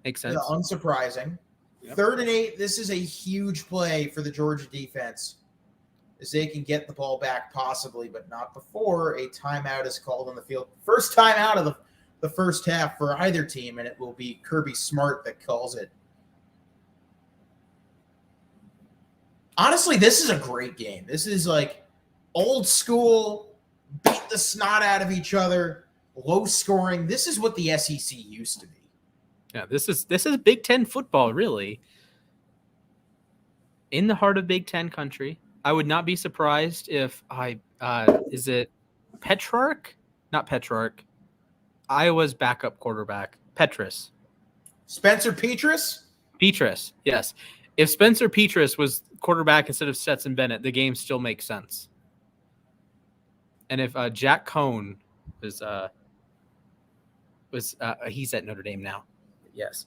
S2: Makes sense.
S1: Yeah, unsurprising. Yep. 3rd and 8. This is a huge play for the Georgia defense, as they can get the ball back possibly, but not before a timeout is called on the field. First timeout of the first half for either team, and it will be Kirby Smart that calls it. Honestly, this is a great game. This is like old school, beat the snot out of each other, low scoring. This is what the SEC used to be.
S2: Yeah, this is Big Ten football, really. In the heart of Big Ten country. I would not be surprised if is it Petrarch? Not Petrarch. Iowa's backup quarterback, Petrus.
S1: Spencer Petras?
S2: Petras, yes. If Spencer Petras was quarterback instead of Stetson Bennett, the game still makes sense. And if Jack Cohn was he's at Notre Dame now. Yes.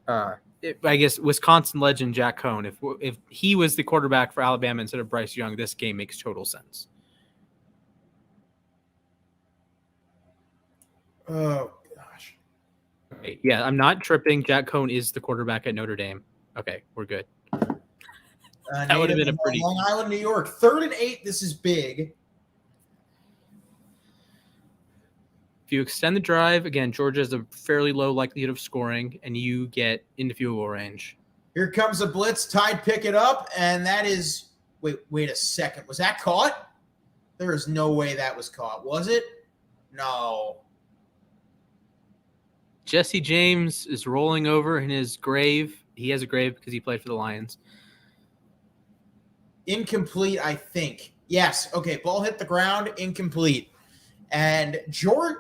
S2: I guess Wisconsin legend Jack Cohn. If he was the quarterback for Alabama instead of Bryce Young, this game makes total sense.
S1: Oh gosh.
S2: Okay, yeah, I'm not tripping. Jack Cohn is the quarterback at Notre Dame. Okay, we're good. That would have been a pretty
S1: Long Island, New York. 3rd and 8. This is big.
S2: If you extend the drive, again, Georgia has a fairly low likelihood of scoring, and you get into field goal range.
S1: Here comes a blitz. Tide pick it up, and that is – wait a second. Was that caught? There is no way that was caught. Was it? No.
S2: Jesse James is rolling over in his grave. He has a grave because he played for the Lions.
S1: Incomplete, I think. Yes. Okay, ball hit the ground. Incomplete. And Georgia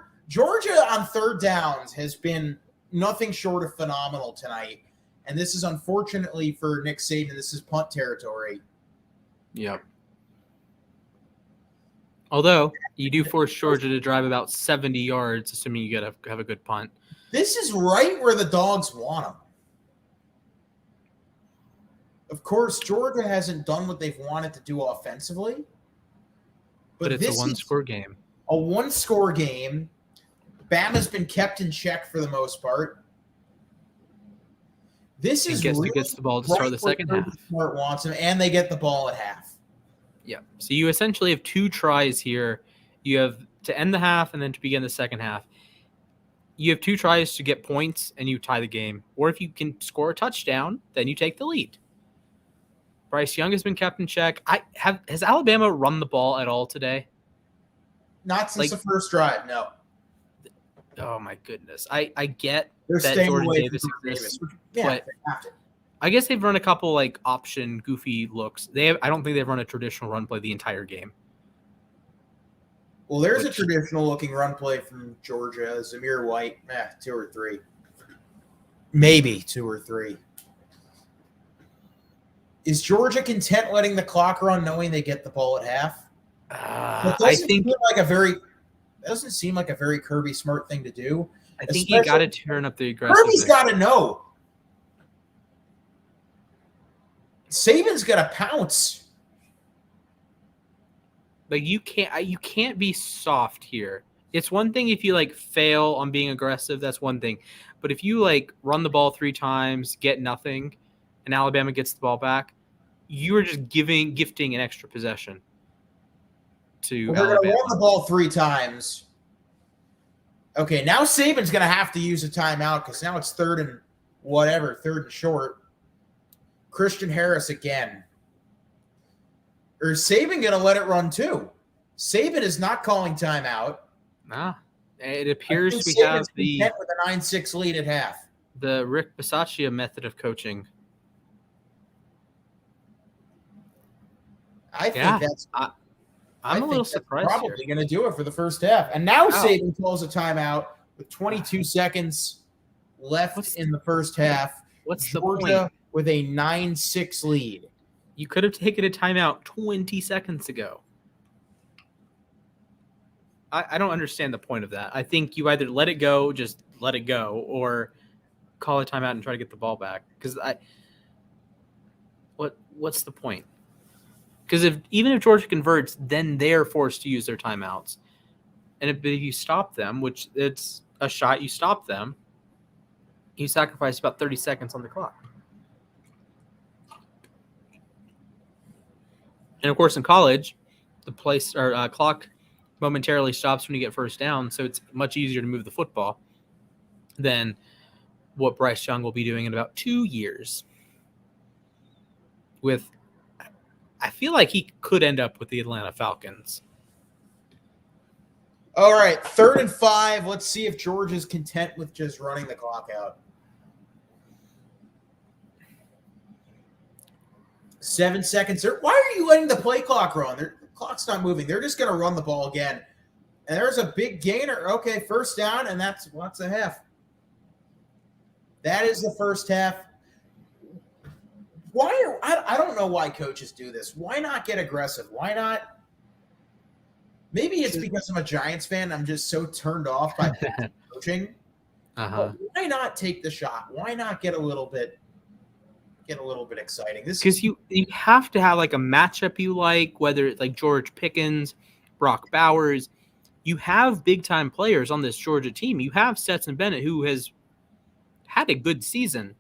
S1: on 3rd downs has been nothing short of phenomenal tonight. And this is unfortunately for Nick Saban, this is punt territory.
S2: Yep. Although you do force Georgia to drive about 70 yards, assuming you got to have a good punt.
S1: This is right where the Dogs want them. Of course, Georgia hasn't done what they've wanted to do offensively.
S2: But it's a one-score game.
S1: A one-score game. Bama's been kept in check for the most part. This is really
S2: gets the ball to start the second half.
S1: Smart wants him, and they get the ball at half.
S2: Yeah. So you essentially have 2 tries here. You have to end the half and then to begin the second half. You have 2 tries to get points and you tie the game. Or if you can score a touchdown, then you take the lead. Bryce Young has been kept in check. Has Alabama run the ball at all today?
S1: Not since the first drive, no.
S2: Oh my goodness. I get
S1: They're
S2: that
S1: staying
S2: Jordan
S1: away
S2: Davis
S1: from Jordan
S2: exists,
S1: Davis. Yeah,
S2: but
S1: they have to.
S2: I guess they've run a couple like option goofy looks. I don't think they've run a traditional run play the entire game.
S1: Well, there's a traditional looking run play from Georgia. Zamir White, 2 or 3. Maybe 2 or 3. Is Georgia content letting the clock run, knowing they get the ball at half?
S2: I think
S1: doesn't seem like a very Kirby Smart thing to do.
S2: I think you got to turn up the aggressiveness.
S1: Kirby's got to know. Saban's got to pounce.
S2: Like you can't be soft here. It's one thing if you like fail on being aggressive, that's one thing. But if you like run the ball 3 times, get nothing, and Alabama gets the ball back, you are just gifting an extra possession to
S1: They're
S2: Alabama.
S1: going to run the ball 3 times. Okay, now Saban's going to have to use a timeout because now it's third and short. Christian Harris again. Or is Saban going to let it run too? Saban is not calling timeout.
S2: Nah, it appears we have
S1: with a 9-6 lead at half.
S2: The Rick Bisaccia method of coaching.
S1: I think
S2: I'm a little surprised.
S1: Probably going to do it for the first half. And now Saban calls a timeout with 22 seconds left in the first half.
S2: What's
S1: Georgia
S2: the point?
S1: With a 9-6 lead.
S2: You could have taken a timeout 20 seconds ago. I don't understand the point of that. I think you either let it go, or call a timeout and try to get the ball back. Because what's the point? Because even if Georgia converts, then they're forced to use their timeouts. And if you stop them, which it's a shot, you stop them, you sacrifice about 30 seconds on the clock. And of course, in college, the clock momentarily stops when you get first down, so it's much easier to move the football than what Bryce Young will be doing in about 2 years. I feel like he could end up with the Atlanta Falcons.
S1: All right, 3rd and 5. Let's see if Georgia's content with just running the clock out. 7 seconds. Why are you letting the play clock run? The clock's not moving. They're just going to run the ball again. And there's a big gainer. Okay, first down, and that's a half. That is the first half. I don't know why coaches do this. Why not get aggressive? Why not? Maybe it's because I'm a Giants fan. I'm just so turned off by coaching. But why not take the shot? Why not get a little bit exciting?
S2: Because you have to have like a matchup you like, whether it's like George Pickens, Brock Bowers. You have big time players on this Georgia team. You have Stetson Bennett, who has had a good season,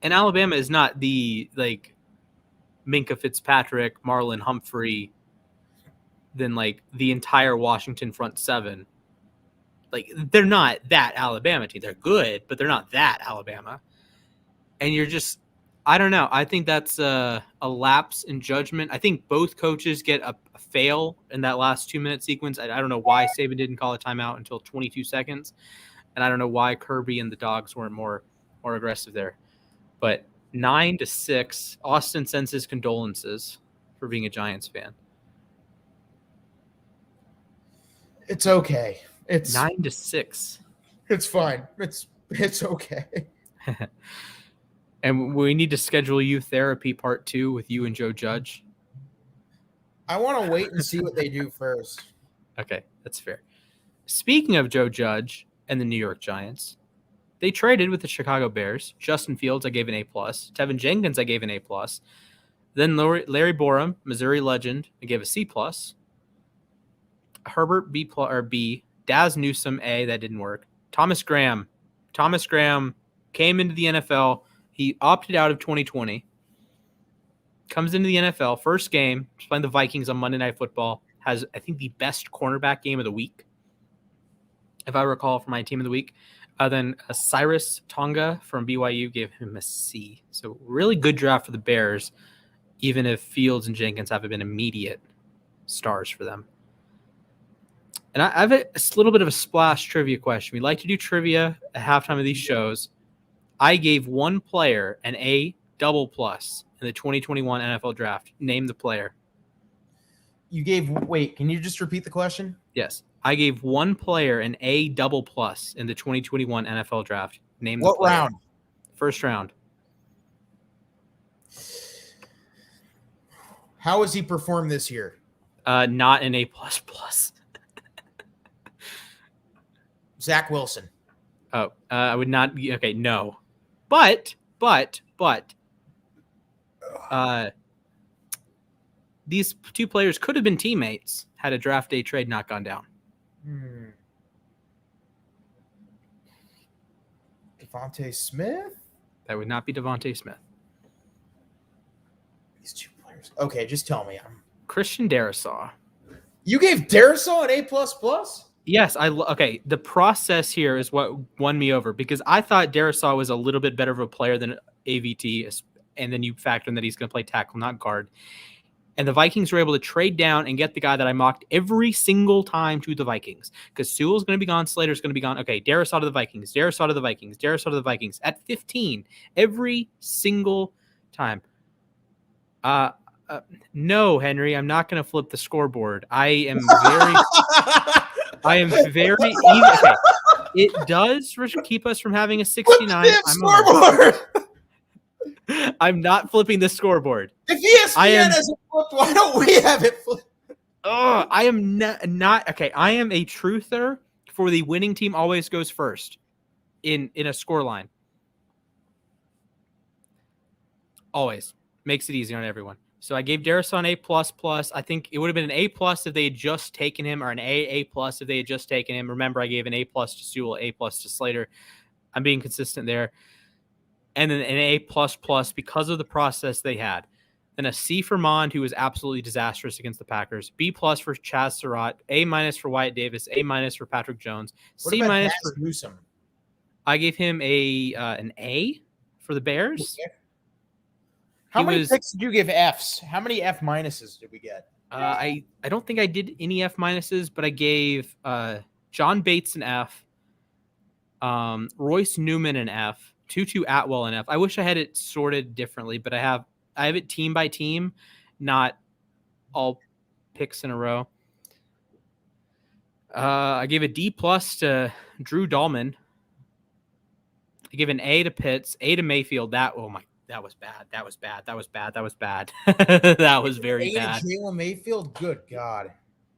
S2: and Alabama is not the like Minka Fitzpatrick, Marlon Humphrey, than like the entire Washington front seven. Like they're not that Alabama team. They're good, but they're not that Alabama. And you're just, I don't know. I think that's a lapse in judgment. I think both coaches get a fail in that last 2-minute sequence. I don't know why Saban didn't call a timeout until 22 seconds. And I don't know why Kirby and the Dogs weren't more aggressive there. But 9-6, Austin sends his condolences for being a Giants fan.
S1: It's okay. It's
S2: 9-6.
S1: It's fine. It's okay.
S2: And we need to schedule you therapy part 2 with you and Joe Judge.
S1: I want to wait and see what they do first.
S2: Okay, that's fair. Speaking of Joe Judge and the New York Giants, they traded with the Chicago Bears. Justin Fields, I gave an A+. Tevin Jenkins, I gave an A+. Then Larry Borum, Missouri legend, I gave a C+. Herbert, B+, or B. Daz Newsome, A. That didn't work. Thomas Graham came into the NFL. He opted out of 2020. Comes into the NFL, first game, playing the Vikings on Monday Night Football. Has, I think, the best cornerback game of the week, if I recall, for my team of the week. Then Cyrus Tonga from BYU gave him a C. So really good draft for the Bears. even if Fields and Jenkins haven't been immediate stars for them. And I have a little bit of a splash trivia question. We like to do trivia at halftime of these shows. I gave one player an A double plus in the 2021 NFL draft. Name the player.
S1: Wait, can you just repeat the question?
S2: Yes. I gave one player an A double plus in the 2021 NFL draft. Name the
S1: What
S2: player.
S1: round?
S2: First round.
S1: How has he performed this year?
S2: Not an A plus plus.
S1: Zach Wilson.
S2: Oh, I would not. Okay, no. But these two players could have been teammates had a draft day trade not gone down.
S1: Devontae Smith?
S2: That would not be Devontae Smith.
S1: These two players. Okay, just tell me.
S2: Christian Darrisaw.
S1: You gave Darrisaw an A++?
S2: Yes, okay. The process here is what won me over because I thought Darrisaw was a little bit better of a player than AVT, and then you factor in that he's going to play tackle, not guard. And the Vikings were able to trade down and get the guy that I mocked every single time to the Vikings because Sewell's going to be gone, Slater's going to be gone. Okay, Darrisaw to the Vikings, Darrisaw to the Vikings, Darrisaw to the Vikings at 15 every single time. No, Henry, I'm not going to flip the scoreboard. I am very even. Okay. It does keep us from having a 69. I'm not flipping the scoreboard.
S1: If ESPN hasn't flipped, why don't we have it flipped?
S2: I am not okay. I am a truther for the winning team always goes first in a score line. Always makes it easy on everyone. So I gave Darrisaw an A++. I think it would have been an A+ if they had just taken him, or an A+ if they had just taken him. Remember, I gave an A+ to Sewell, A+ to Slater. I'm being consistent there. And then an A++ because of the process they had. Then a C for Mond, who was absolutely disastrous against the Packers. B+ for Chaz Surratt. A- for Wyatt Davis. A- for Patrick Jones. C- for
S1: Newsome.
S2: I gave him an A for the Bears.
S1: Okay. How many picks did you give Fs? How many F- did we get?
S2: I don't think I did any F-, but I gave John Bates an F, Royce Newman an F, Tutu Atwell an F. I wish I had it sorted differently, but I have it team by team, not all picks in a row. I gave a D+ to Drew Dahlman. I gave an A to Pitts, A to Mayfield. That was bad. That was bad. That was very bad.
S1: Jalen Mayfield, good God.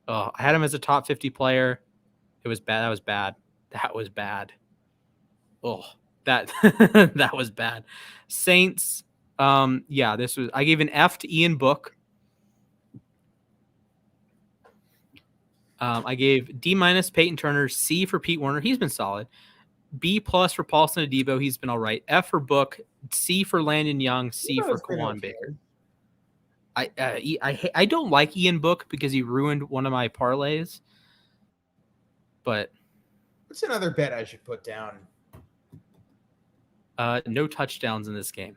S2: Oh, I had him as a top 50 player. It was bad. That was bad. Oh, that was bad. Saints. I gave an F to Ian Book. I gave D- Peyton Turner, C for Pete Werner. He's been solid. B+ for Paulson Adebo. He's been all right. F for Book. C for Landon Young. C for Kawan Baker. I don't like Ian Book because he ruined one of my parlays. But
S1: what's another bet I should put down?
S2: No touchdowns in this game.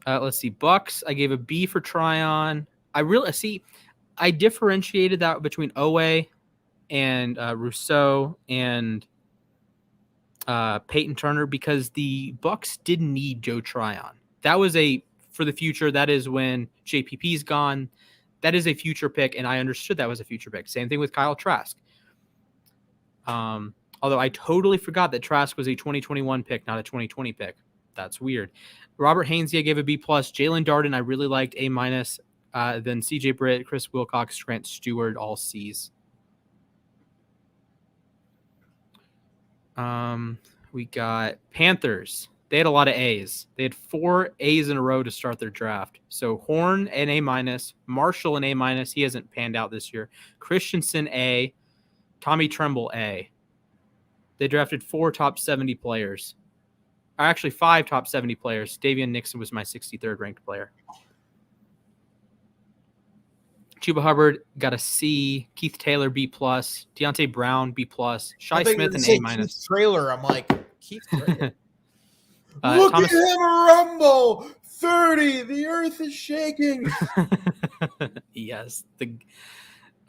S2: Let's see. Bucks. I gave a B for Tryon. I differentiated that between Owe and Rousseau and Peyton Turner because the Bucks didn't need Joe Tryon. That was for the future. That is when JPP's gone. That is a future pick, and I understood that was a future pick. Same thing with Kyle Trask. Although I totally forgot that Trask was a 2021 pick, not a 2020 pick. That's weird. Robert Hainsey, I gave a B+. Jalen Darden, I really liked A-. Then CJ Britt, Chris Wilcox, Trent Stewart, all C's. We got Panthers. They had a lot of A's. They had 4 A's in a row to start their draft. So Horn, an A-, Marshall, an A-. He hasn't panned out this year. Christensen, A. Tommy Tremble, A. They drafted 4 top 70 players. Or actually 5 top 70 players. Davian Nixon was my 63rd ranked player. Chuba Hubbard got a C. Keith Taylor, B+. Deontay Brown, B+. Shai Smith, an A-.
S1: Keith Trailer. I'm like, Keith Trailer. Look
S2: Thomas.
S1: at him rumble! 30. The earth is shaking.
S2: Yes.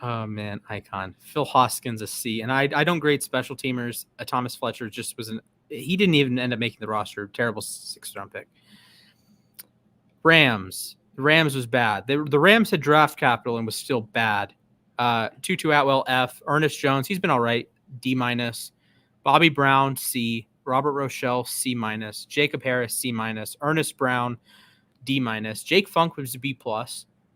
S2: Oh man, icon. Phil Hoskins a C, and I don't grade special teamers. Thomas Fletcher just was he didn't even end up making the roster. Terrible 6th round pick. Rams. The Rams was bad. The Rams had draft capital and was still bad. Tutu Atwell F. Ernest Jones, he's been all right. D-. Bobby Brown C. Robert Rochelle C-. Jacob Harris C-. Ernest Brown D-. Jake Funk was a B+.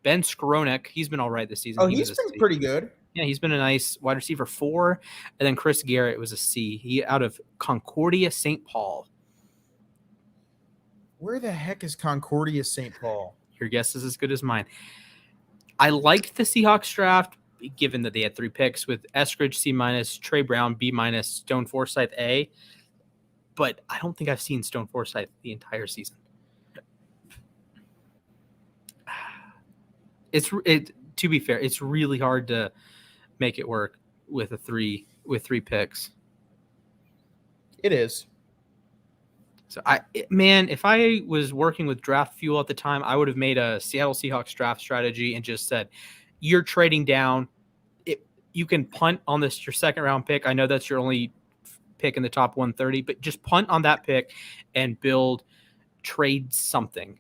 S2: Ben Skronik, he's been all right this season.
S1: Oh, he's been pretty good.
S2: Yeah, he's been a nice wide receiver 4. And then Chris Garrett was a C. He out of Concordia St. Paul.
S1: Where the heck is Concordia St. Paul?
S2: Your guess is as good as mine. I liked the Seahawks draft, given that they had 3 picks with Eskridge C-, Trey Brown B-, Stone Forsythe A. But I don't think I've seen Stone Forsythe the entire season. To be fair, it's really hard to make it work with 3 picks.
S1: It is.
S2: So if I was working with Draft Fuel at the time, I would have made a Seattle Seahawks draft strategy and just said, you're trading down. You can punt on your 2nd round pick. I know that's your only pick in the top 130, but just punt on that pick and trade something.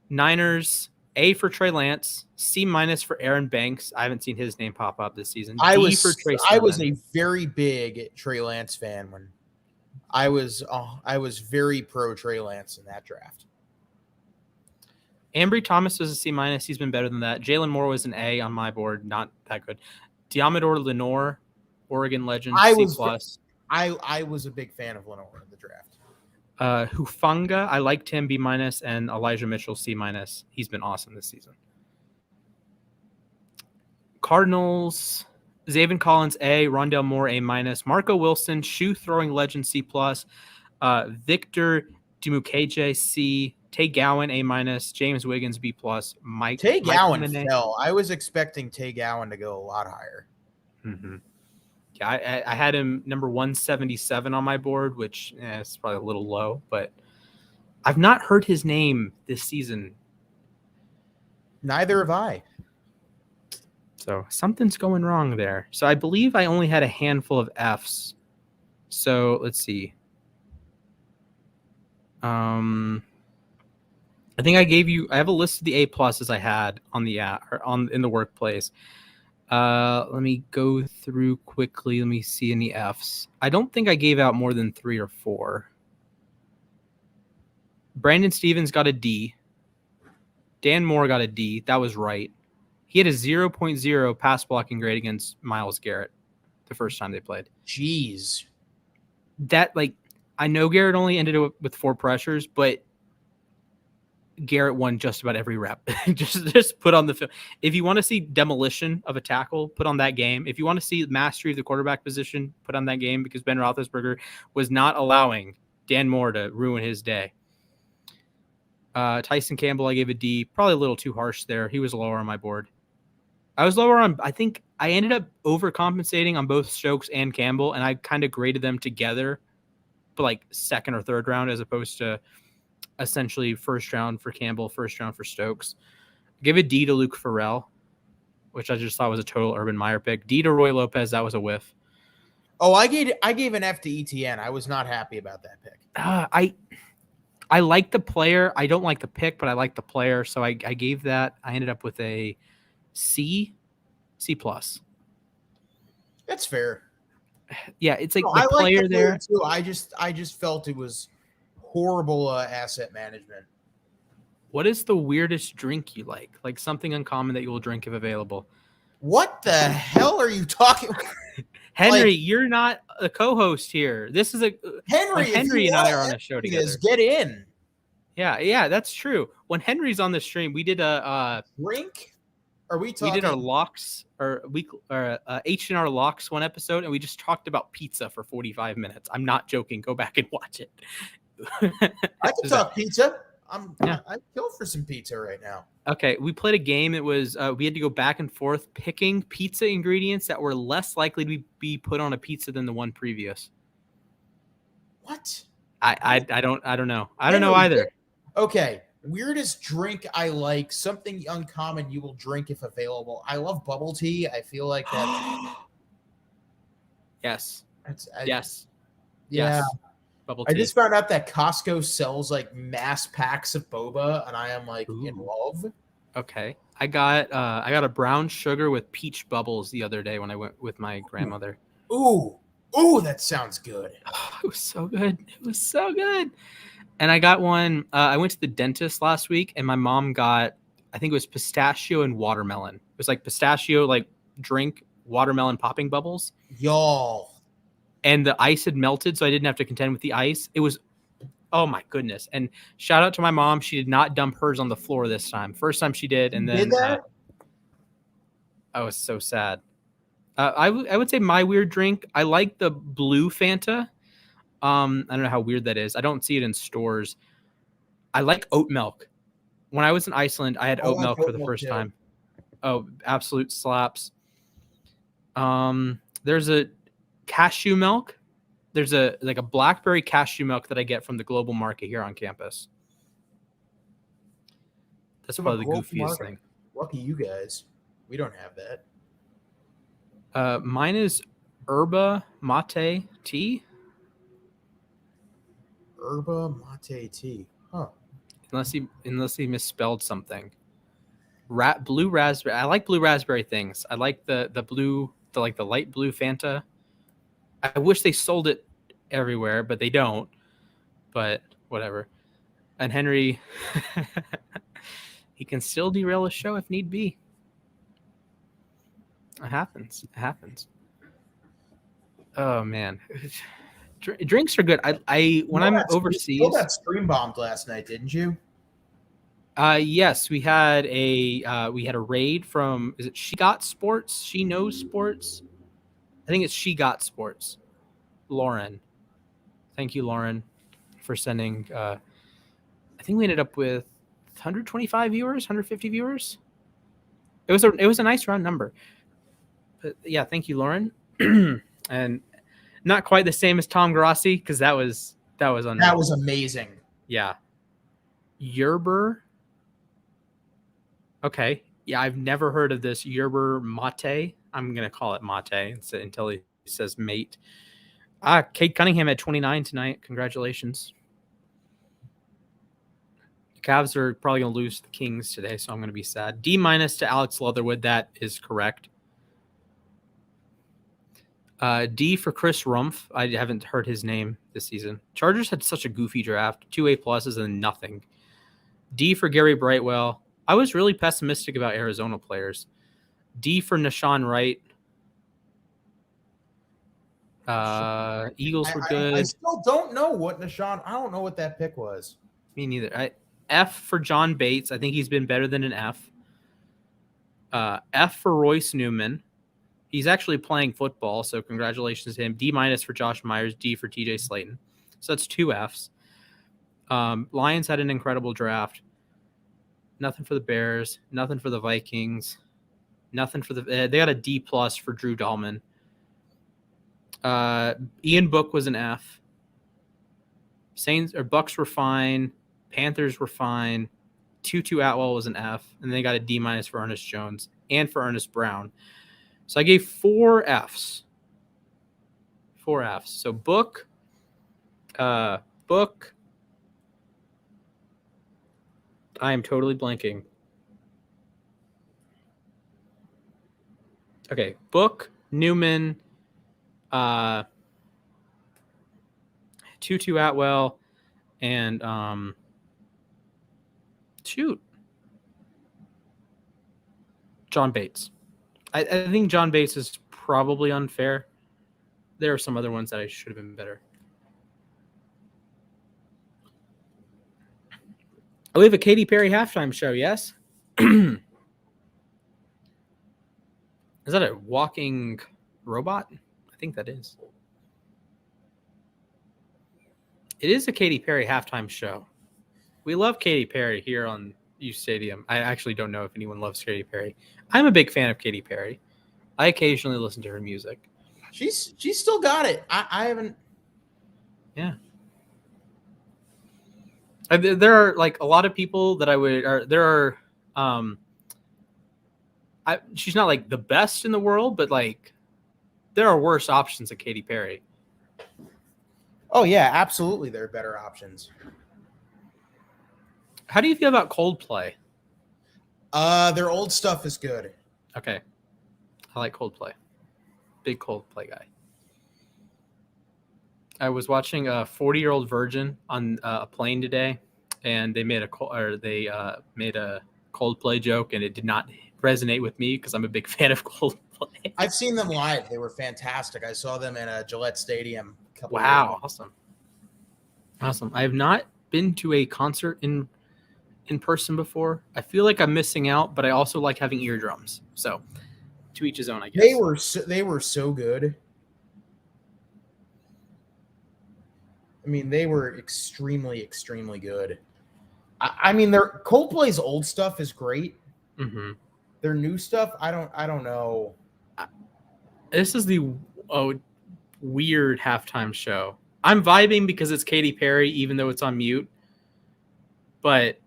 S2: Niners, A for Trey Lance, C- for Aaron Banks. I haven't seen his name pop up this season.
S1: I
S2: D
S1: was
S2: for Trey
S1: I was
S2: Sermon.
S1: a very big Trey Lance fan when I was very pro Trey Lance in that draft.
S2: Ambry Thomas was a C-. He's been better than that. Jalen Moore was an A on my board. Not that good. Diamador Lenore, Oregon legend, C+.
S1: I was a big fan of Lenore in the draft.
S2: Hufanga, I liked him, B-, and Elijah Mitchell, C-. He's been awesome this season. Cardinals, Zaven Collins, A, Rondell Moore, A-. Marco Wilson, shoe throwing legend, C+. Victor Dimukeje, C. Tay Gowan, A-. James Wiggins, B+.
S1: Tay Gowan fell. I was expecting Tay Gowan to go a lot higher.
S2: Mm-hmm. Yeah, I had him number 177 on my board, which is probably a little low, but I've not heard his name this season.
S1: Neither have I.
S2: So something's going wrong there. So I believe I only had a handful of Fs. So let's see. I think I have a list of the A+ I had on the in the workplace. Let me go through quickly. Let me see any Fs. I don't think I gave out more than 3 or 4. Brandon Stevens got a D. Dan Moore got a D. That was right. He had a 0.0 pass blocking grade against Myles Garrett the first time they played.
S1: Jeez.
S2: I know Garrett only ended up with 4 pressures, but Garrett won just about every rep. just put on the film. If you want to see demolition of a tackle, put on that game. If you want to see mastery of the quarterback position, put on that game, because Ben Roethlisberger was not allowing Dan Moore to ruin his day. Tyson Campbell, I gave a D. Probably a little too harsh there. He was lower on my board. I was lower on, I think I ended up overcompensating on both Stokes and Campbell, and I kind of graded them together, but like 2nd or 3rd round, as opposed to essentially 1st round for Campbell, 1st round for Stokes. Give a D to Luke Farrell, which I just thought was a total Urban Meyer pick. D to Roy Lopez, that was a whiff.
S1: Oh, I gave an F to ETN. I was not happy about that pick.
S2: I like the player. I don't like the pick, but I like the player. So I gave that. I ended up with a C+.
S1: That's fair.
S2: Yeah, it's like
S1: I
S2: player
S1: like the
S2: there
S1: too. I just felt it was horrible asset management.
S2: What is the weirdest drink you like? Like something uncommon that you will drink if available.
S1: What the hell are you talking about?
S2: Henry, you're not a co-host here. This is Henry and I are on a show together.
S1: Get in.
S2: Yeah, that's true. When Henry's on the stream, we did a
S1: drink. Are we talking?
S2: We did our locks H&R locks one episode, and we just talked about pizza for 45 minutes. I'm not joking. Go back and watch it.
S1: I can talk pizza. I'm killed for some pizza right now.
S2: Okay, we played a game. It was we had to go back and forth picking pizza ingredients that were less likely to be put on a pizza than the one previous.
S1: What?
S2: I don't know. I don't know either.
S1: Okay. Weirdest drink I like, something uncommon you will drink if available. I love bubble tea. I feel like
S2: Yes.
S1: yeah.
S2: Yes. Bubble tea.
S1: I just found out that Costco sells like mass packs of boba, and I am like in love.
S2: Okay. I got a brown sugar with peach bubbles the other day when I went with my grandmother.
S1: Ooh, that sounds good.
S2: It was so good. It was so good. And I got one. I went to the dentist last week, and my mom got, I think it was pistachio and watermelon. It was like pistachio, like drink, watermelon popping bubbles.
S1: Y'all.
S2: And the ice had melted, so I didn't have to contend with the ice. It was, oh my goodness. And shout out to my mom. She did not dump hers on the floor this time. First time she did. And then I was so sad. I would say my weird drink, I like the blue Fanta. I don't know how weird that is. I don't see it in stores. I like oat milk. When I was in Iceland, I had oat milk for the first time. Oh, absolute slaps. There's a cashew milk. There's a blackberry cashew milk that I get from the Global Market here on campus. That's probably the goofiest thing.
S1: Lucky you guys. We don't have that.
S2: Mine is yerba mate tea.
S1: Yerba mate tea. Huh.
S2: Unless he misspelled something. Blue raspberry. I like blue raspberry things. I like the blue, the light blue Fanta. I wish they sold it everywhere, but they don't. But whatever. And Henry, he can still derail a show if need be. It happens. Oh man. Drinks are good. When I'm overseas.
S1: You got stream bombed last night, didn't you?
S2: Yes, we had a raid from, is it She Got Sports? She Knows Sports? I think it's She Got Sports. Lauren. Thank you, Lauren, for sending I think we ended up with 125 viewers, 150 viewers. It was a nice round number. But yeah, thank you, Lauren. And not quite the same as Tom Grossi, because that was unreal.
S1: That was amazing.
S2: Yeah. Yerber. Okay. Yeah, I've never heard of this. Yerber mate. I'm going to call it mate until he says mate. Kate Cunningham at 29 tonight. Congratulations. The Cavs are probably going to lose to the Kings today, so I'm going to be sad. D- to Alex Leatherwood. That is correct. D for Chris Rumpf. I haven't heard his name this season. Chargers had such a goofy draft. 2 A+ and nothing. D for Gary Brightwell. I was really pessimistic about Arizona players. D for Nashawn Wright. Eagles were good.
S1: I still don't know what Nashawn. I don't know what that pick was.
S2: Me neither. F for John Bates. I think he's been better than an F. F for Royce Newman. He's actually playing football, so congratulations to him. D- for Josh Myers. D for TJ Slayton. So that's 2 Fs. Lions had an incredible draft. Nothing for the Bears. Nothing for the Vikings. Nothing for the. They got a D+ for Drew Dahlman. Ian Book was an F. Saints or Bucks were fine. Panthers were fine. Tutu Atwell was an F, and they got a D- for Ernest Jones and for Ernest Brown. So I gave 4 Fs. 4 Fs. So Book. I am totally blanking. Okay, Book, Newman, Tutu Atwell, and John Bates. I think John Bates is probably unfair. There are some other ones that I should have been better. We have a Katy Perry halftime show, yes? Is that a walking robot? I think that is. It is a Katy Perry halftime show. We love Katy Perry here on uSTADIUM. I actually don't know if anyone loves Katy Perry. I'm a big fan of Katy Perry. I occasionally listen to her music.
S1: She's still got it. I haven't.
S2: Yeah. There are like a lot of people that I would. Or there are. She's not like the best in the world, but like there are worse options than Katy Perry.
S1: Oh yeah, absolutely. There are better options.
S2: How do you feel about Coldplay?
S1: Their old stuff is good.
S2: Okay, I like Coldplay. Big Coldplay guy. I was watching a 40-Year-Old Virgin on a plane today, and they made a Coldplay joke, and it did not resonate with me because I'm a big fan of Coldplay.
S1: I've seen them live. They were fantastic. I saw them in a Gillette Stadium.
S2: Wow, awesome. I have not been to a concert in person before. I feel like I'm missing out, but I also like having eardrums. So, to each his own, I guess.
S1: They were so good. I mean, they were extremely, extremely good. I mean, their Coldplay's old stuff is great.
S2: Mm-hmm.
S1: Their new stuff, I don't know.
S2: This is the weird halftime show. I'm vibing because it's Katy Perry, even though it's on mute. But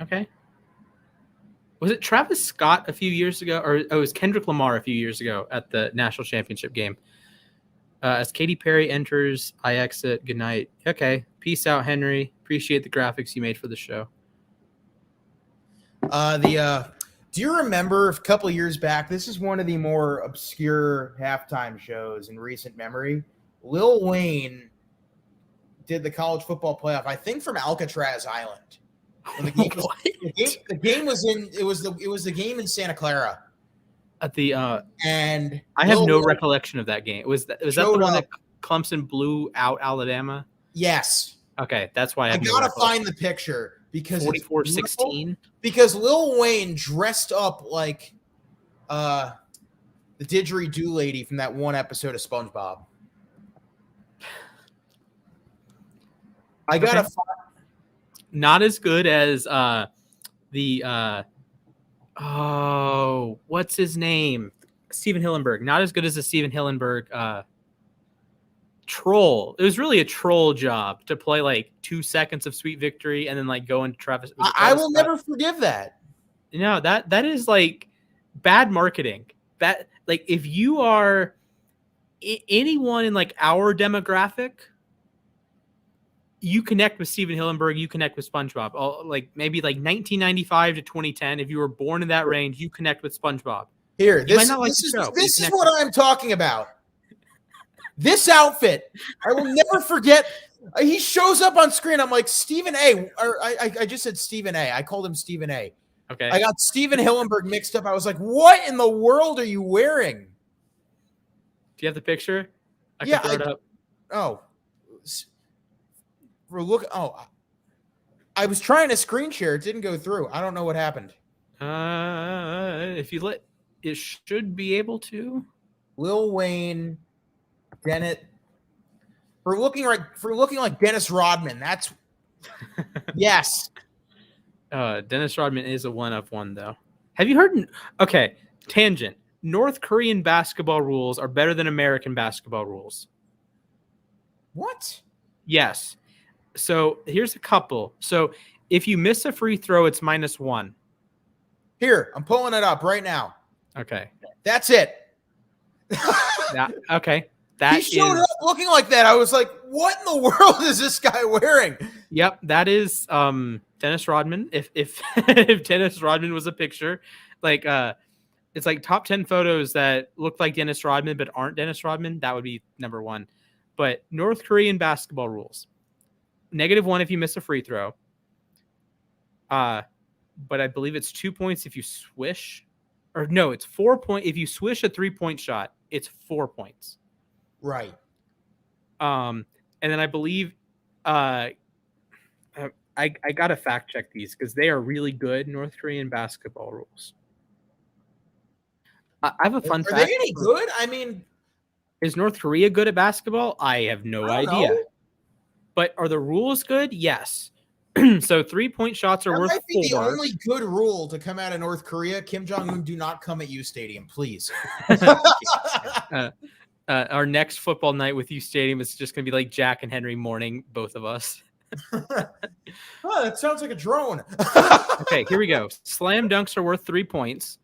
S2: okay. Was it Travis Scott a few years ago, or it was Kendrick Lamar a few years ago at the national championship game? As Katy Perry enters, I exit. Good night. Okay. Peace out, Henry. Appreciate the graphics you made for the show.
S1: Do you remember a couple of years back? This is one of the more obscure halftime shows in recent memory. Lil Wayne did the college football playoff, I think, from Alcatraz Island. When the game was in. It was the game in Santa Clara.
S2: At the
S1: and
S2: I have no recollection of that game. Was that the one that Clemson blew out Alabama?
S1: Yes.
S2: Okay, that's why I
S1: gotta find the picture because
S2: 44-16.
S1: Because Lil Wayne dressed up like the didgeridoo lady from that one episode of SpongeBob. I gotta find.
S2: Not as good as what's his name? Steven Hillenburg. Not as good as the Steven Hillenburg troll. It was really a troll job to play like 2 seconds of Sweet Victory and then like go into Travis.
S1: I will never forgive that.
S2: No, that is like bad marketing. That like if you are anyone in like our demographic, you connect with Steven Hillenburg, you connect with SpongeBob. Like maybe like 1995 to 2010. If you were born in that range, you connect with SpongeBob.
S1: Here, this is what I'm talking about. This outfit, I will never forget. He shows up on screen. I'm like, Stephen A. Or I just said Stephen A. I called him Stephen A.
S2: Okay.
S1: I got Steven Hillenburg mixed up. I was like, what in the world are you wearing?
S2: Do you have the picture? I can throw it up.
S1: Oh. I was trying to screen share. It didn't go through. I don't know what happened.
S2: If you let, it should be able to.
S1: Lil Wayne, Bennett. For looking like Dennis Rodman. That's yes.
S2: Dennis Rodman is a one-of-one though. Have you heard? Okay, tangent. North Korean basketball rules are better than American basketball rules.
S1: What?
S2: Yes. So here's a couple. So if you miss a free throw, it's -1.
S1: Here, I'm pulling it up right now.
S2: Okay.
S1: That's it.
S2: Okay.
S1: He showed up looking like that. I was like, what in the world is this guy wearing?
S2: Yep, that is Dennis Rodman. If if Dennis Rodman was a picture, like it's like top 10 photos that look like Dennis Rodman but aren't Dennis Rodman, that would be number 1. But North Korean basketball rules. -1 if you miss a free throw. But I believe it's 2 points if you swish. Or no, it's 4 points. If you swish a 3-point shot, it's 4 points.
S1: Right.
S2: And then I believe I gotta fact check these because they are really good North Korean basketball rules. I have a fun fact.
S1: Are they any good? I mean,
S2: is North Korea good at basketball? I have no idea.
S1: Know.
S2: But are the rules good? Yes. So 3-point shots are worth 4.
S1: That might be the only good rule to come out of North Korea. Kim Jong-un, do not come at uSTADIUM, please.
S2: Our next football night with uSTADIUM is just going to be like Jack and Henry morning, both of us.
S1: Oh, that sounds like a drone.
S2: Okay, here we go. Slam dunks are worth 3 points.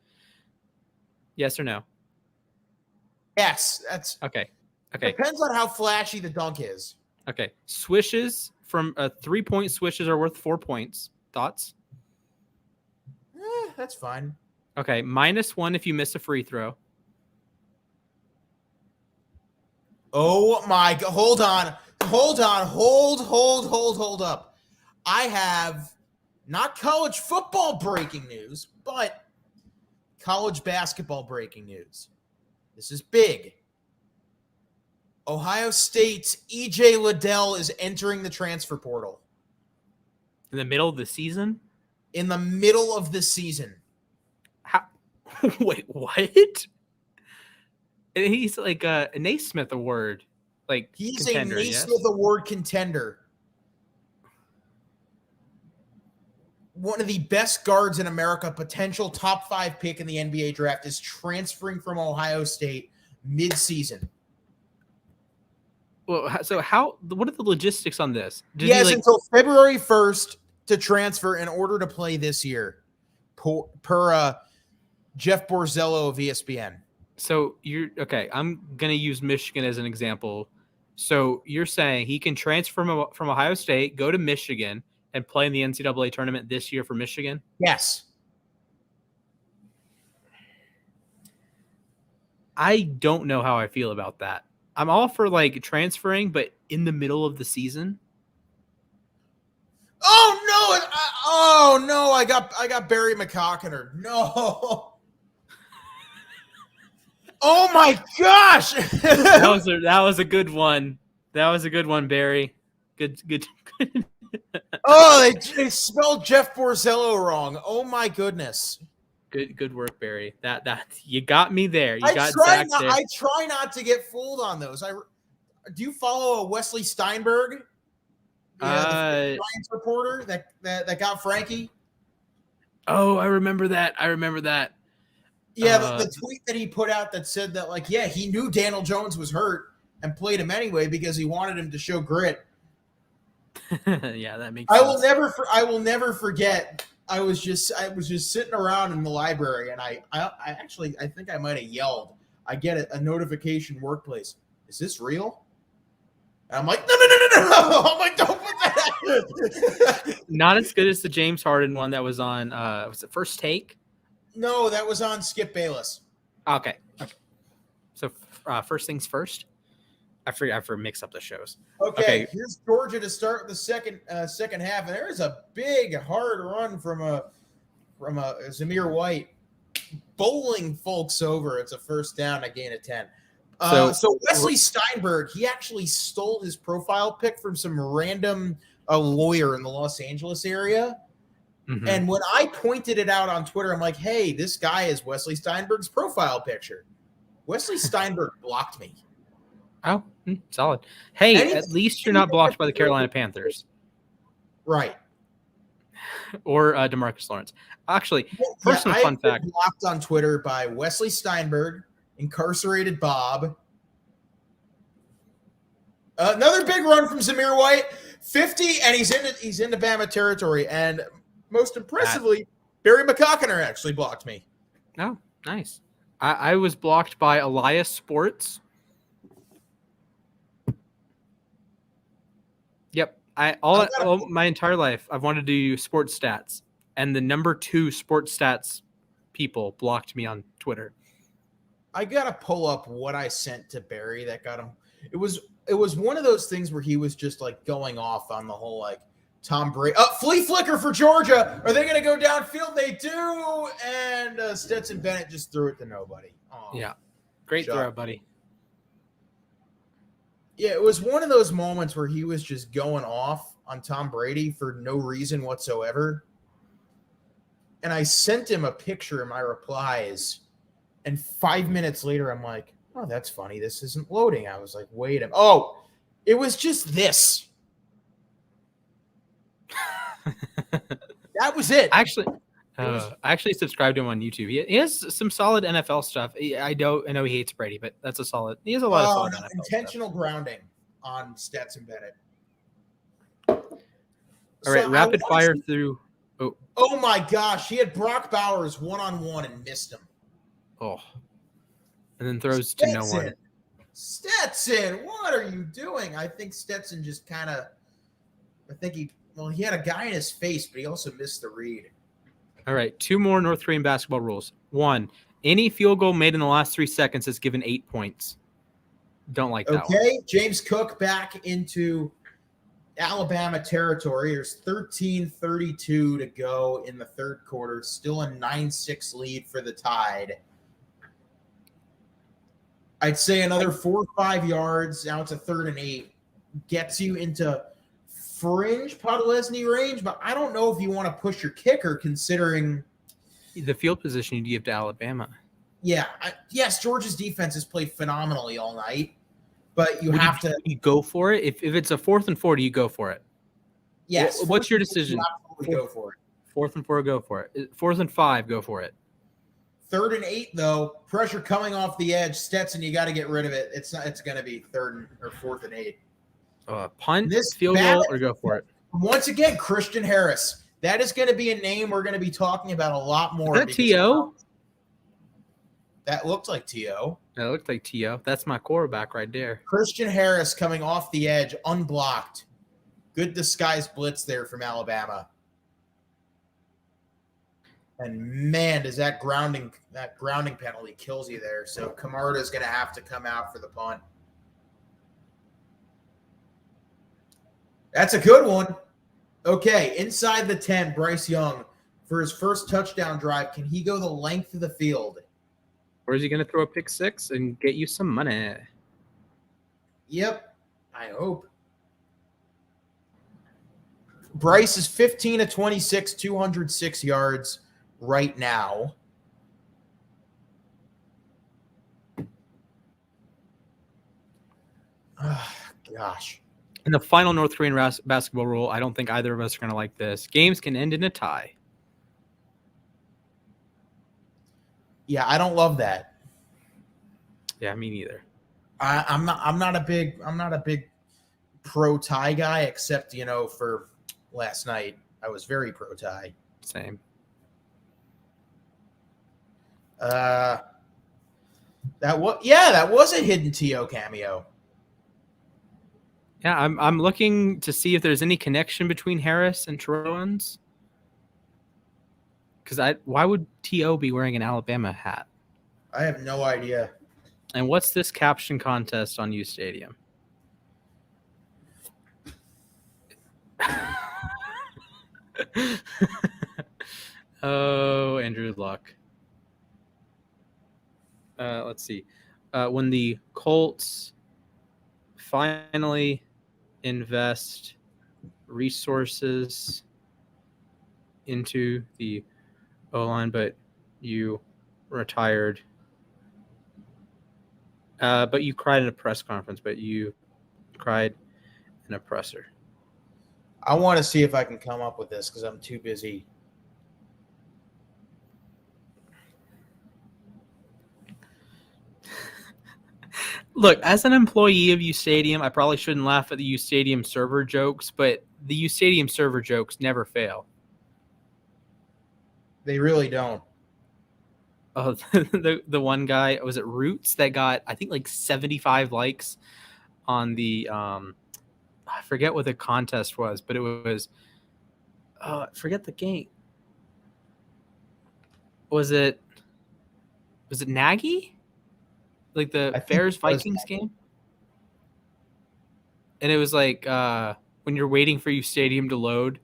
S2: Yes or no?
S1: Yes, that's
S2: Okay. Okay.
S1: depends on how flashy the dunk is.
S2: Okay. Swishes from 3-point swishes are worth 4 points. Thoughts?
S1: That's fine.
S2: Okay. -1 if you miss a free throw.
S1: Oh my God. Hold on. Hold up. I have not college football breaking news, but college basketball breaking news. This is big. Ohio State's E.J. Liddell is entering the transfer portal.
S2: In the middle of the season?
S1: In the middle of the season.
S2: How? Wait, what? He's like a Naismith Award. Like
S1: He's
S2: contender,
S1: a Naismith Award contender. One of the best guards in America, potential top 5 pick in the NBA draft, is transferring from Ohio State mid-season.
S2: Well, so what are the logistics on this?
S1: He has until February 1st to transfer in order to play this year, per Jeff Borzello of ESPN.
S2: So you're okay. I'm gonna use Michigan as an example. So you're saying he can transfer from Ohio State, go to Michigan, and play in the NCAA tournament this year for Michigan?
S1: Yes.
S2: I don't know how I feel about that. I'm all for like transferring, but in the middle of the season.
S1: Oh no! I got Barry McCockiner. No. Oh my gosh!
S2: that was a good one. That was a good one, Barry. Good.
S1: Oh, they spelled Jeff Borzello wrong. Oh my goodness.
S2: Good work, Barry. That you got me there. You
S1: I
S2: got Zach there.
S1: I try not to get fooled on those. Do you follow a Wesley Steinberg? The Giants reporter that got Frankie.
S2: Oh, I remember that.
S1: Yeah, the tweet that he put out that said that, like, yeah, he knew Daniel Jones was hurt and played him anyway because he wanted him to show grit.
S2: Yeah, that makes sense.
S1: I will never forget. I was just sitting around in the library, and I think I might have yelled. I get a notification workplace. Is this real? And I'm like, no. I'm like, don't put that.
S2: Not as good as the James Harden one that was on. Was it First Take?
S1: No, that was on Skip Bayless.
S2: Okay. So first things first. I forget mix up the shows.
S1: Okay, here's Georgia to start the second half, and there is a big hard run from a Zamir White bowling folks over. It's a first down, a gain of 10. So Wesley Steinberg, he actually stole his profile pic from some random lawyer in the Los Angeles area. Mm-hmm. And when I pointed it out on Twitter, I'm like, hey, this guy is Wesley Steinberg's profile picture. Wesley Steinberg blocked me.
S2: Oh, solid. Hey, at least you're not blocked by the Carolina Panthers.
S1: Right.
S2: Or DeMarcus Lawrence. Actually, personal fun fact.
S1: Blocked on Twitter by Wesley Steinberg, Incarcerated Bob. Another big run from Zamir White, 50, and he's into Bama territory. And most impressively, Barry McCockiner actually blocked me.
S2: Oh, nice. I was blocked by Elias Sports. Yep. My entire life, I've wanted to do sports stats, and the number 2 sports stats people blocked me on Twitter.
S1: I gotta pull up what I sent to Barry that got him. It was one of those things where he was just like going off on the whole like Tom Brady. Flea flicker for Georgia. Are they gonna go downfield? They do. And Stetson Bennett just threw it to nobody. Oh,
S2: yeah, great throw, buddy.
S1: Yeah, it was one of those moments where he was just going off on Tom Brady for no reason whatsoever. And I sent him a picture in my replies. And 5 minutes later, I'm like, oh, that's funny. This isn't loading. I was like, wait a minute. Oh, it was just this. That was it.
S2: Actually, I actually subscribed to him on YouTube. He has some solid NFL stuff. I know he hates Brady, but that's a solid. He has a lot of solid NFL
S1: intentional
S2: stuff.
S1: grounding on Stetson Bennett.
S2: All right, rapid fire through.
S1: Oh my gosh, he had Brock Bowers one-on-one and missed him.
S2: Oh, and then throws to no one.
S1: Stetson, what are you doing? I think Stetson just kind of. I think he had a guy in his face, but he also missed the read.
S2: All right, 2 more North Korean basketball rules. 1, any field goal made in the last 3 seconds is given 8 points. Don't like that one.
S1: Okay, James Cook back into Alabama territory. There's 13:32 to go in the third quarter. Still a 9-6 lead for the Tide. I'd say another 4 or 5 yards. Now it's a 3rd and 8. Gets you into fringe Podlesny range, but I don't know if you want to push your kicker considering
S2: the field position you give to Alabama.
S1: Yeah. Yes, Georgia's defense has played phenomenally all night, but you have to
S2: go for it. If it's a 4th and 4, do you go for it?
S1: Yes.
S2: What's your decision?
S1: Go for it.
S2: 4th and 4, go for it. 4th and 5, go for it.
S1: 3rd and 8, though, pressure coming off the edge. Stetson, you got to get rid of it. It's going to be 3rd or 4th and 8.
S2: Punt, field goal, or go for it.
S1: Once again, Christian Harris. That is going to be a name we're going to be talking about a lot more.
S2: Is that T.O.?
S1: That looked like T.O.
S2: That looked like T.O. That's my quarterback right there.
S1: Christian Harris coming off the edge, unblocked. Good disguise blitz there from Alabama. And man, does that grounding penalty kills you there. So Camarda is going to have to come out for the punt. That's a good one. Okay, inside the 10, Bryce Young for his first touchdown drive. Can he go the length of the field?
S2: Or is he going to throw a pick 6 and get you some money?
S1: Yep, I hope. Bryce is 15 of 26, 206 yards right now. Gosh.
S2: And the final North Korean basketball rule, I don't think either of us are going to like this. Games can end in a tie.
S1: Yeah, I don't love that.
S2: Yeah, me neither.
S1: I'm not a big pro tie guy, except for last night I was very pro tie.
S2: Same.
S1: That was a hidden T.O. cameo.
S2: Yeah, I'm looking to see if there's any connection between Harris and Terrell Owens. Because why would T.O. be wearing an Alabama hat?
S1: I have no idea.
S2: And what's this caption contest on uSTADIUM? Oh, Andrew Luck. Let's see. When the Colts finally invest resources into the O-line, but you retired. But you cried in a press conference, but you cried in a presser.
S1: I want to see if I can come up with this because I'm too busy.
S2: Look, as an employee of uSTADIUM, I probably shouldn't laugh at the uSTADIUM server jokes, but the uSTADIUM server jokes never fail.
S1: They really don't.
S2: Oh, the one guy, was it Roots, that got, I think, like 75 likes on the, I forget what the contest was, but it was, I forget the game. Was it Nagy? Like the Bears-Vikings game? And it was like when you're waiting for uSTADIUM to load,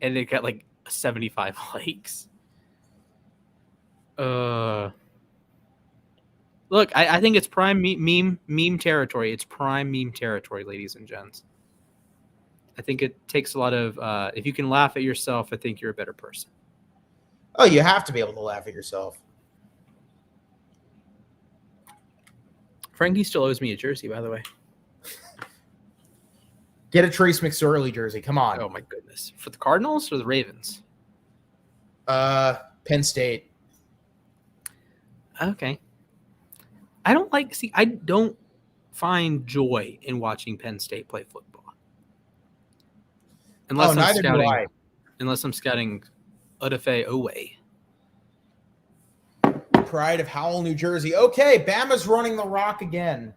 S2: and it got like 75 likes. Look, I think it's prime meme territory. It's prime meme territory, ladies and gents. I think it takes a lot of if you can laugh at yourself, I think you're a better person.
S1: Oh, you have to be able to laugh at yourself.
S2: Frankie still owes me a jersey, by the way.
S1: Get a Trace McSorley jersey. Come on.
S2: Oh my goodness. For the Cardinals or the Ravens?
S1: Penn State.
S2: Okay. I don't find joy in watching Penn State play football. Unless
S1: Neither do I.
S2: Unless I'm scouting Odafe Owe.
S1: Pride of Howell, New Jersey. Okay, Bama's running the rock again.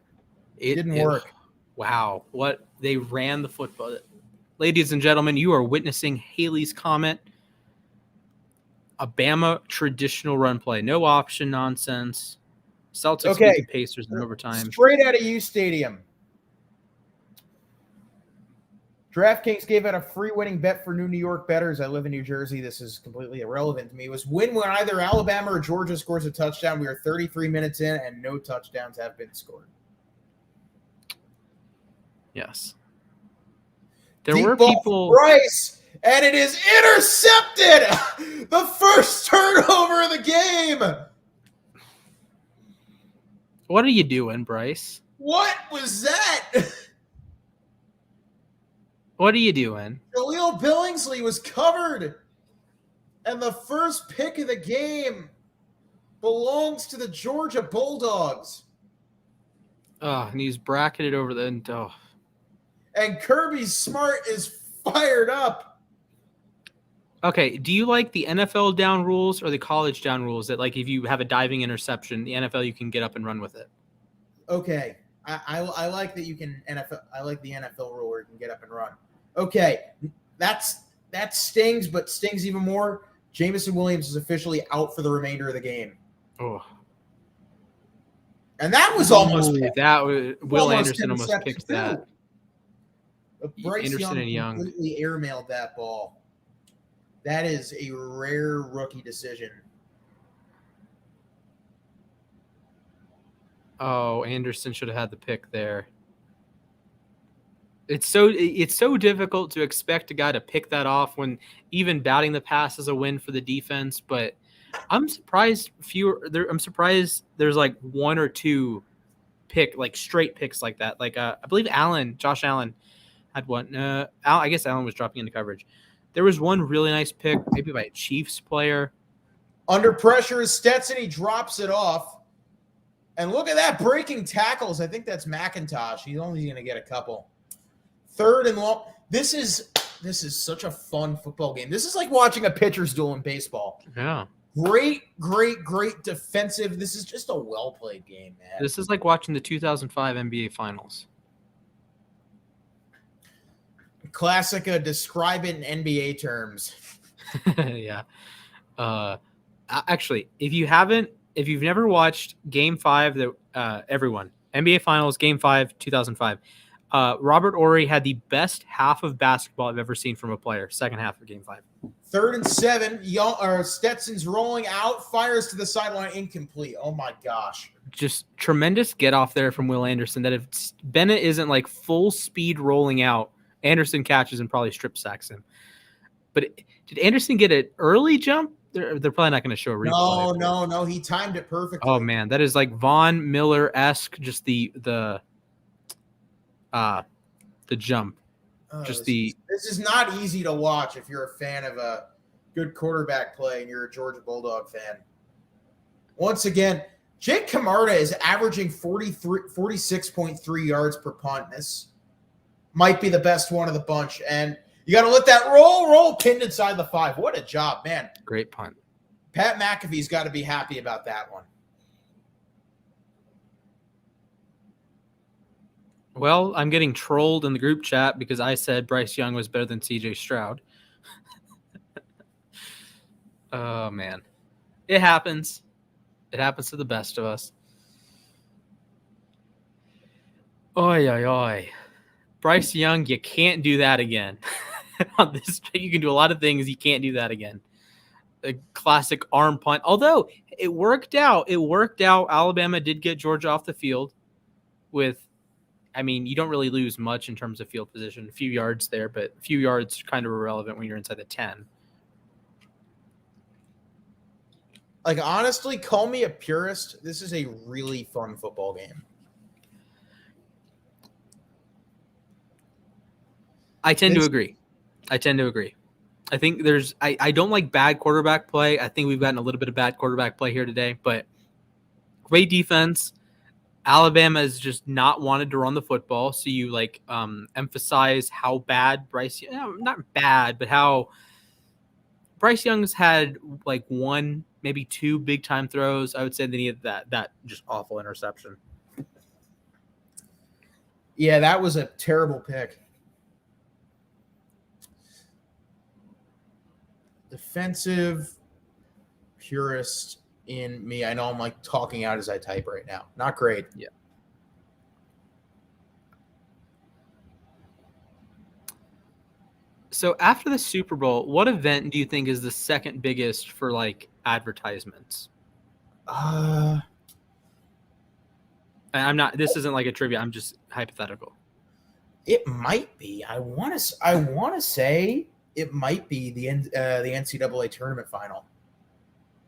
S1: It didn't work.
S2: Wow. What? They ran the football. Ladies and gentlemen, you are witnessing Haley's Comet. A Bama traditional run play. No option nonsense. Celtics beat the Pacers in overtime.
S1: Straight out of uSTADIUM. DraftKings gave out a free winning bet for New York bettors. I live in New Jersey. This is completely irrelevant to me. It was win when either Alabama or Georgia scores a touchdown. We are 33 minutes in, and no touchdowns have been scored.
S2: Yes. There
S1: Deep
S2: were
S1: ball
S2: people.
S1: Bryce, and it is intercepted. The first turnover of the game.
S2: What are you doing, Bryce?
S1: What was that?
S2: What are you doing?
S1: Khalil Billingsley was covered. And the first pick of the game belongs to the Georgia Bulldogs.
S2: Oh, and he's bracketed over the end. Oh.
S1: And Kirby Smart is fired up.
S2: Okay, do you like the NFL down rules or the college down rules that, like, if you have a diving interception, the NFL, you can get up and run with it?
S1: Okay, I like that you can NFL. I like the NFL rule where you can get up and run. Okay, that stings, but stings even more. Jamison Williams is officially out for the remainder of the game.
S2: Oh,
S1: and that was almost
S2: that was Will Anderson almost picked that.
S1: Bryce
S2: Anderson
S1: Young completely airmailed that ball. That is a rare rookie decision.
S2: Oh, Anderson should have had the pick there. It's so difficult to expect a guy to pick that off when even batting the pass is a win for the defense. But I'm surprised I'm surprised there's like one or two straight picks like that. Like I believe Josh Allen had one. I guess Allen was dropping into coverage. There was one really nice pick, maybe by a Chiefs player.
S1: Under pressure is Stetson. He drops it off. And look at that, breaking tackles. I think that's McIntosh. He's only going to get a couple. Third and long. This is such a fun football game. This is like watching a pitcher's duel in baseball.
S2: Yeah.
S1: Great defensive. This is just a well-played game, man.
S2: This is like watching the 2005 NBA Finals.
S1: Classic, describe it in NBA terms.
S2: Yeah. Actually, if you've never watched Game 5, everyone, NBA Finals, Game 5, 2005, Robert Horry had the best half of basketball I've ever seen from a player, second half of Game 5. 3rd
S1: and 7, Stetson's rolling out, fires to the sideline, incomplete. Oh, my gosh.
S2: Just tremendous get off there from Will Anderson that if Bennett isn't like full speed rolling out, Anderson catches and probably strip sacks him. But did Anderson get an early jump? They're probably not going to show a replay.
S1: No. He timed it perfectly.
S2: Oh, man. That is like Von Miller-esque, just the jump. This
S1: is not easy to watch if you're a fan of a good quarterback play and you're a Georgia Bulldog fan. Once again, Jake Camarda is averaging 46.3 yards per punt. This might be the best one of the bunch. And you got to let that roll pinned inside the 5. What a job, man.
S2: Great punt.
S1: Pat McAfee's got to be happy about that one.
S2: Well, I'm getting trolled in the group chat because I said Bryce Young was better than CJ Stroud. Oh, man. It happens. It happens to the best of us. Oy. Bryce Young, you can't do that again. On this, you can do a lot of things. You can't do that again. A classic arm punt. Although it worked out. Alabama did get Georgia off the field with, you don't really lose much in terms of field position. A few yards there, but a few yards kind of irrelevant when you're inside the 10.
S1: Like, honestly, call me a purist. This is a really fun football game.
S2: I tend to agree. I think I don't like bad quarterback play. I think we've gotten a little bit of bad quarterback play here today, but great defense. Alabama has just not wanted to run the football. So you emphasize how bad not bad, but how Bryce Young's had like one, maybe two big time throws. I would say they needed that just awful interception.
S1: Yeah, that was a terrible pick. Defensive purist in me. I know I'm like talking out as I type right now. Not great.
S2: Yeah. So after the Super Bowl, what event do you think is the second biggest for like advertisements? This isn't like a trivia. I'm just hypothetical.
S1: It might be. I want to say it might be the NCAA tournament final.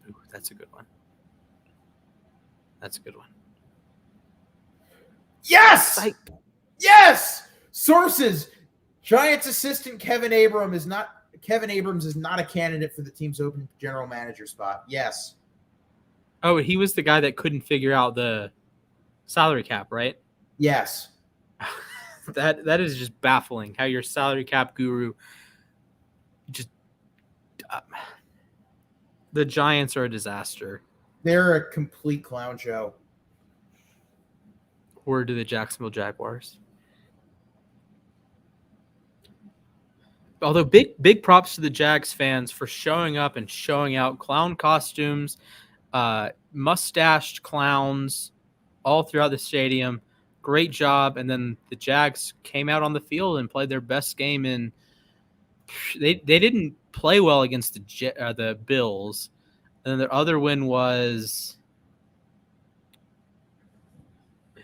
S2: Ooh, that's a good one. That's a good one.
S1: Yes! Yes! Sources. Giants assistant Kevin Abrams is not a candidate for the team's open general manager spot. Yes.
S2: Oh, he was the guy that couldn't figure out the salary cap, right?
S1: Yes.
S2: That is just baffling how your salary cap guru just the Giants are a disaster.
S1: They're a complete clown show.
S2: Word to the Jacksonville Jaguars. Although big props to the Jags fans for showing up and showing out clown costumes, mustached clowns all throughout the stadium. Great job. And then the Jags came out on the field and played their best game in. They didn't play well against the Bills. And then their other win was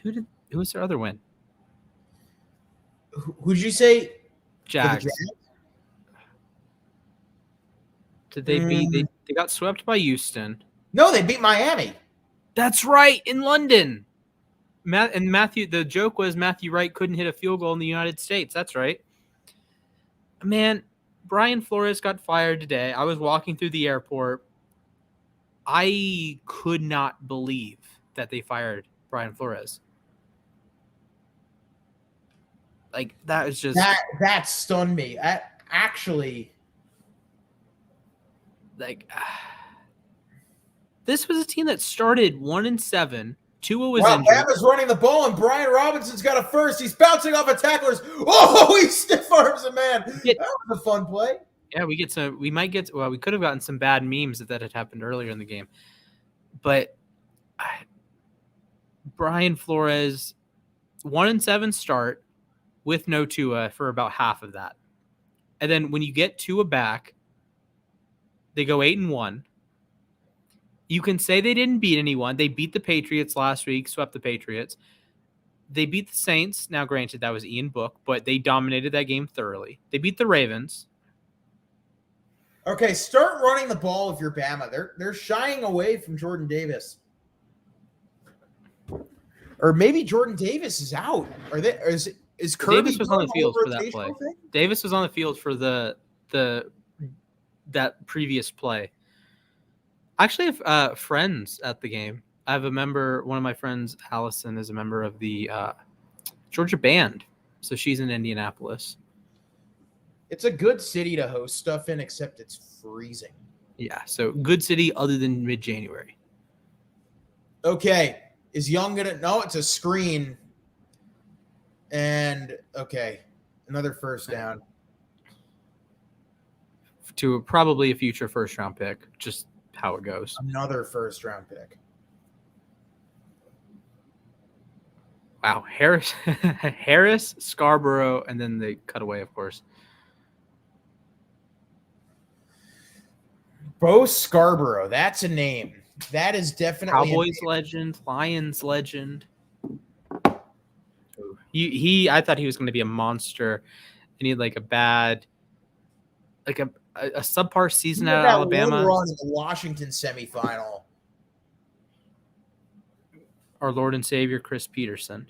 S2: who was their other win?
S1: Who'd you say?
S2: Jags. Did they beat? They got swept by Houston.
S1: No, they beat Miami.
S2: That's right, in London. Matthew, the joke was Matthew Wright couldn't hit a field goal in the United States. That's right. Man, Brian Flores got fired today. I was walking through the airport. I could not believe that they fired Brian Flores. Like, that was just...
S1: That stunned me. Actually...
S2: Like, this was a team that started 1-7. Tua was injured.
S1: Bama's running the ball, and Brian Robinson's got a first. He's bouncing off of tacklers. Oh, he stiff arms a man. That was a fun play.
S2: Yeah, we could have gotten some bad memes if that had happened earlier in the game. But Brian Flores, 1-7 start with no Tua for about half of that. And then when you get Tua back, they go 8-1. You can say they didn't beat anyone. They beat the Patriots last week, swept the Patriots. They beat the Saints. Now, granted, that was Ian Book, but they dominated that game thoroughly. They beat the Ravens.
S1: Okay, start running the ball if you're Bama. They're shying away from Jordan Davis. Or maybe Jordan Davis is out. Is Kirby
S2: Davis was on the field for that play.
S1: Thing?
S2: Davis was on the field for that previous play. I actually have friends at the game. I have a member, one of my friends, Allison, is a member of the Georgia band. So she's in Indianapolis.
S1: It's a good city to host stuff in, except it's freezing.
S2: Yeah, so good city other than mid-January.
S1: Okay. Is Young going to... No, it's a screen. And, okay, another first down.
S2: To probably a future first-round pick, just how it goes.
S1: Another first-round pick.
S2: Wow, Harris, Scarborough, and then they cut away, of course.
S1: Bo Scarborough, that's a name. That is definitely
S2: Cowboys legend, Lions legend. I thought he was going to be a monster. And he had like a bad, like a subpar season at Alabama.
S1: One run in the Washington semifinal.
S2: Our Lord and Savior, Chris Peterson.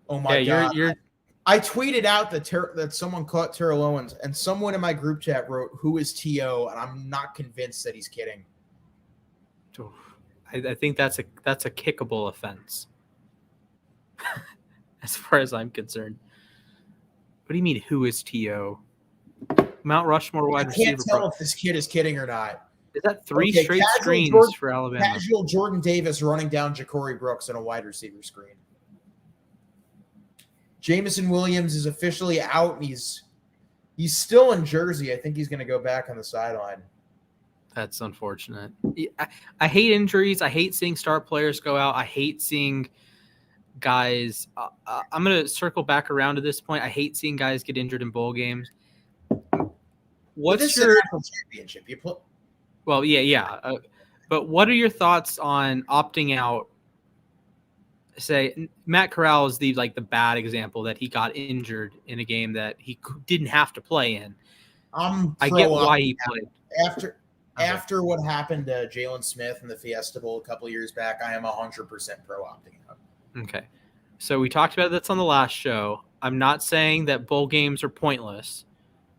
S1: Oh my God.
S2: You're
S1: I tweeted out that someone caught Terrell Owens, and someone in my group chat wrote, "Who is T.O.?" And I'm not convinced that he's kidding.
S2: I think that's a kickable offense, as far as I'm concerned. What do you mean? Who is T.O.? Mount Rushmore wide receiver.
S1: I can't tell if this kid is kidding or not.
S2: Is that three straight screens for Alabama?
S1: Casual Jordan Davis running down Ja'Cory Brooks in a wide receiver screen. Jamison Williams is officially out, and he's still in Jersey. I think he's going to go back on the sideline.
S2: That's unfortunate. I hate injuries. I hate seeing star players go out. I hate seeing guys. I'm going to circle back around to this point. I hate seeing guys get injured in bowl games. What's your
S1: championship?
S2: Well, yeah. But what are your thoughts on opting out? Say Matt Corral is the bad example that he got injured in a game that he didn't have to play in. I get why he played.
S1: After what happened to Jalen Smith in the Fiesta Bowl a couple years back, I am 100% pro opting out.
S2: Okay. So we talked about this on the last show. I'm not saying that bowl games are pointless.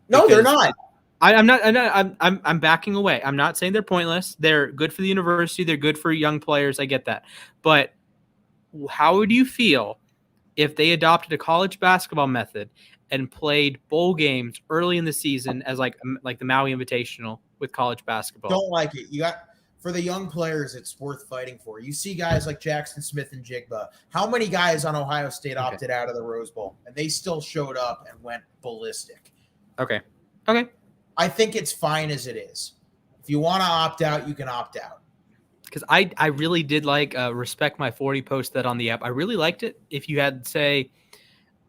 S1: No, they're not.
S2: I'm backing away. I'm not saying they're pointless. They're good for the university. They're good for young players. I get that. But how would you feel if they adopted a college basketball method and played bowl games early in the season as like the Maui Invitational with college basketball?
S1: Don't like it. For the young players, it's worth fighting for. You see guys like Jackson Smith and Jigba. How many guys on Ohio State opted out of the Rose Bowl, and they still showed up and went ballistic?
S2: Okay.
S1: I think it's fine as it is. If you want to opt out, you can opt out.
S2: Because I really did like Respect My 40 post that on the app. I really liked it. If you had, say,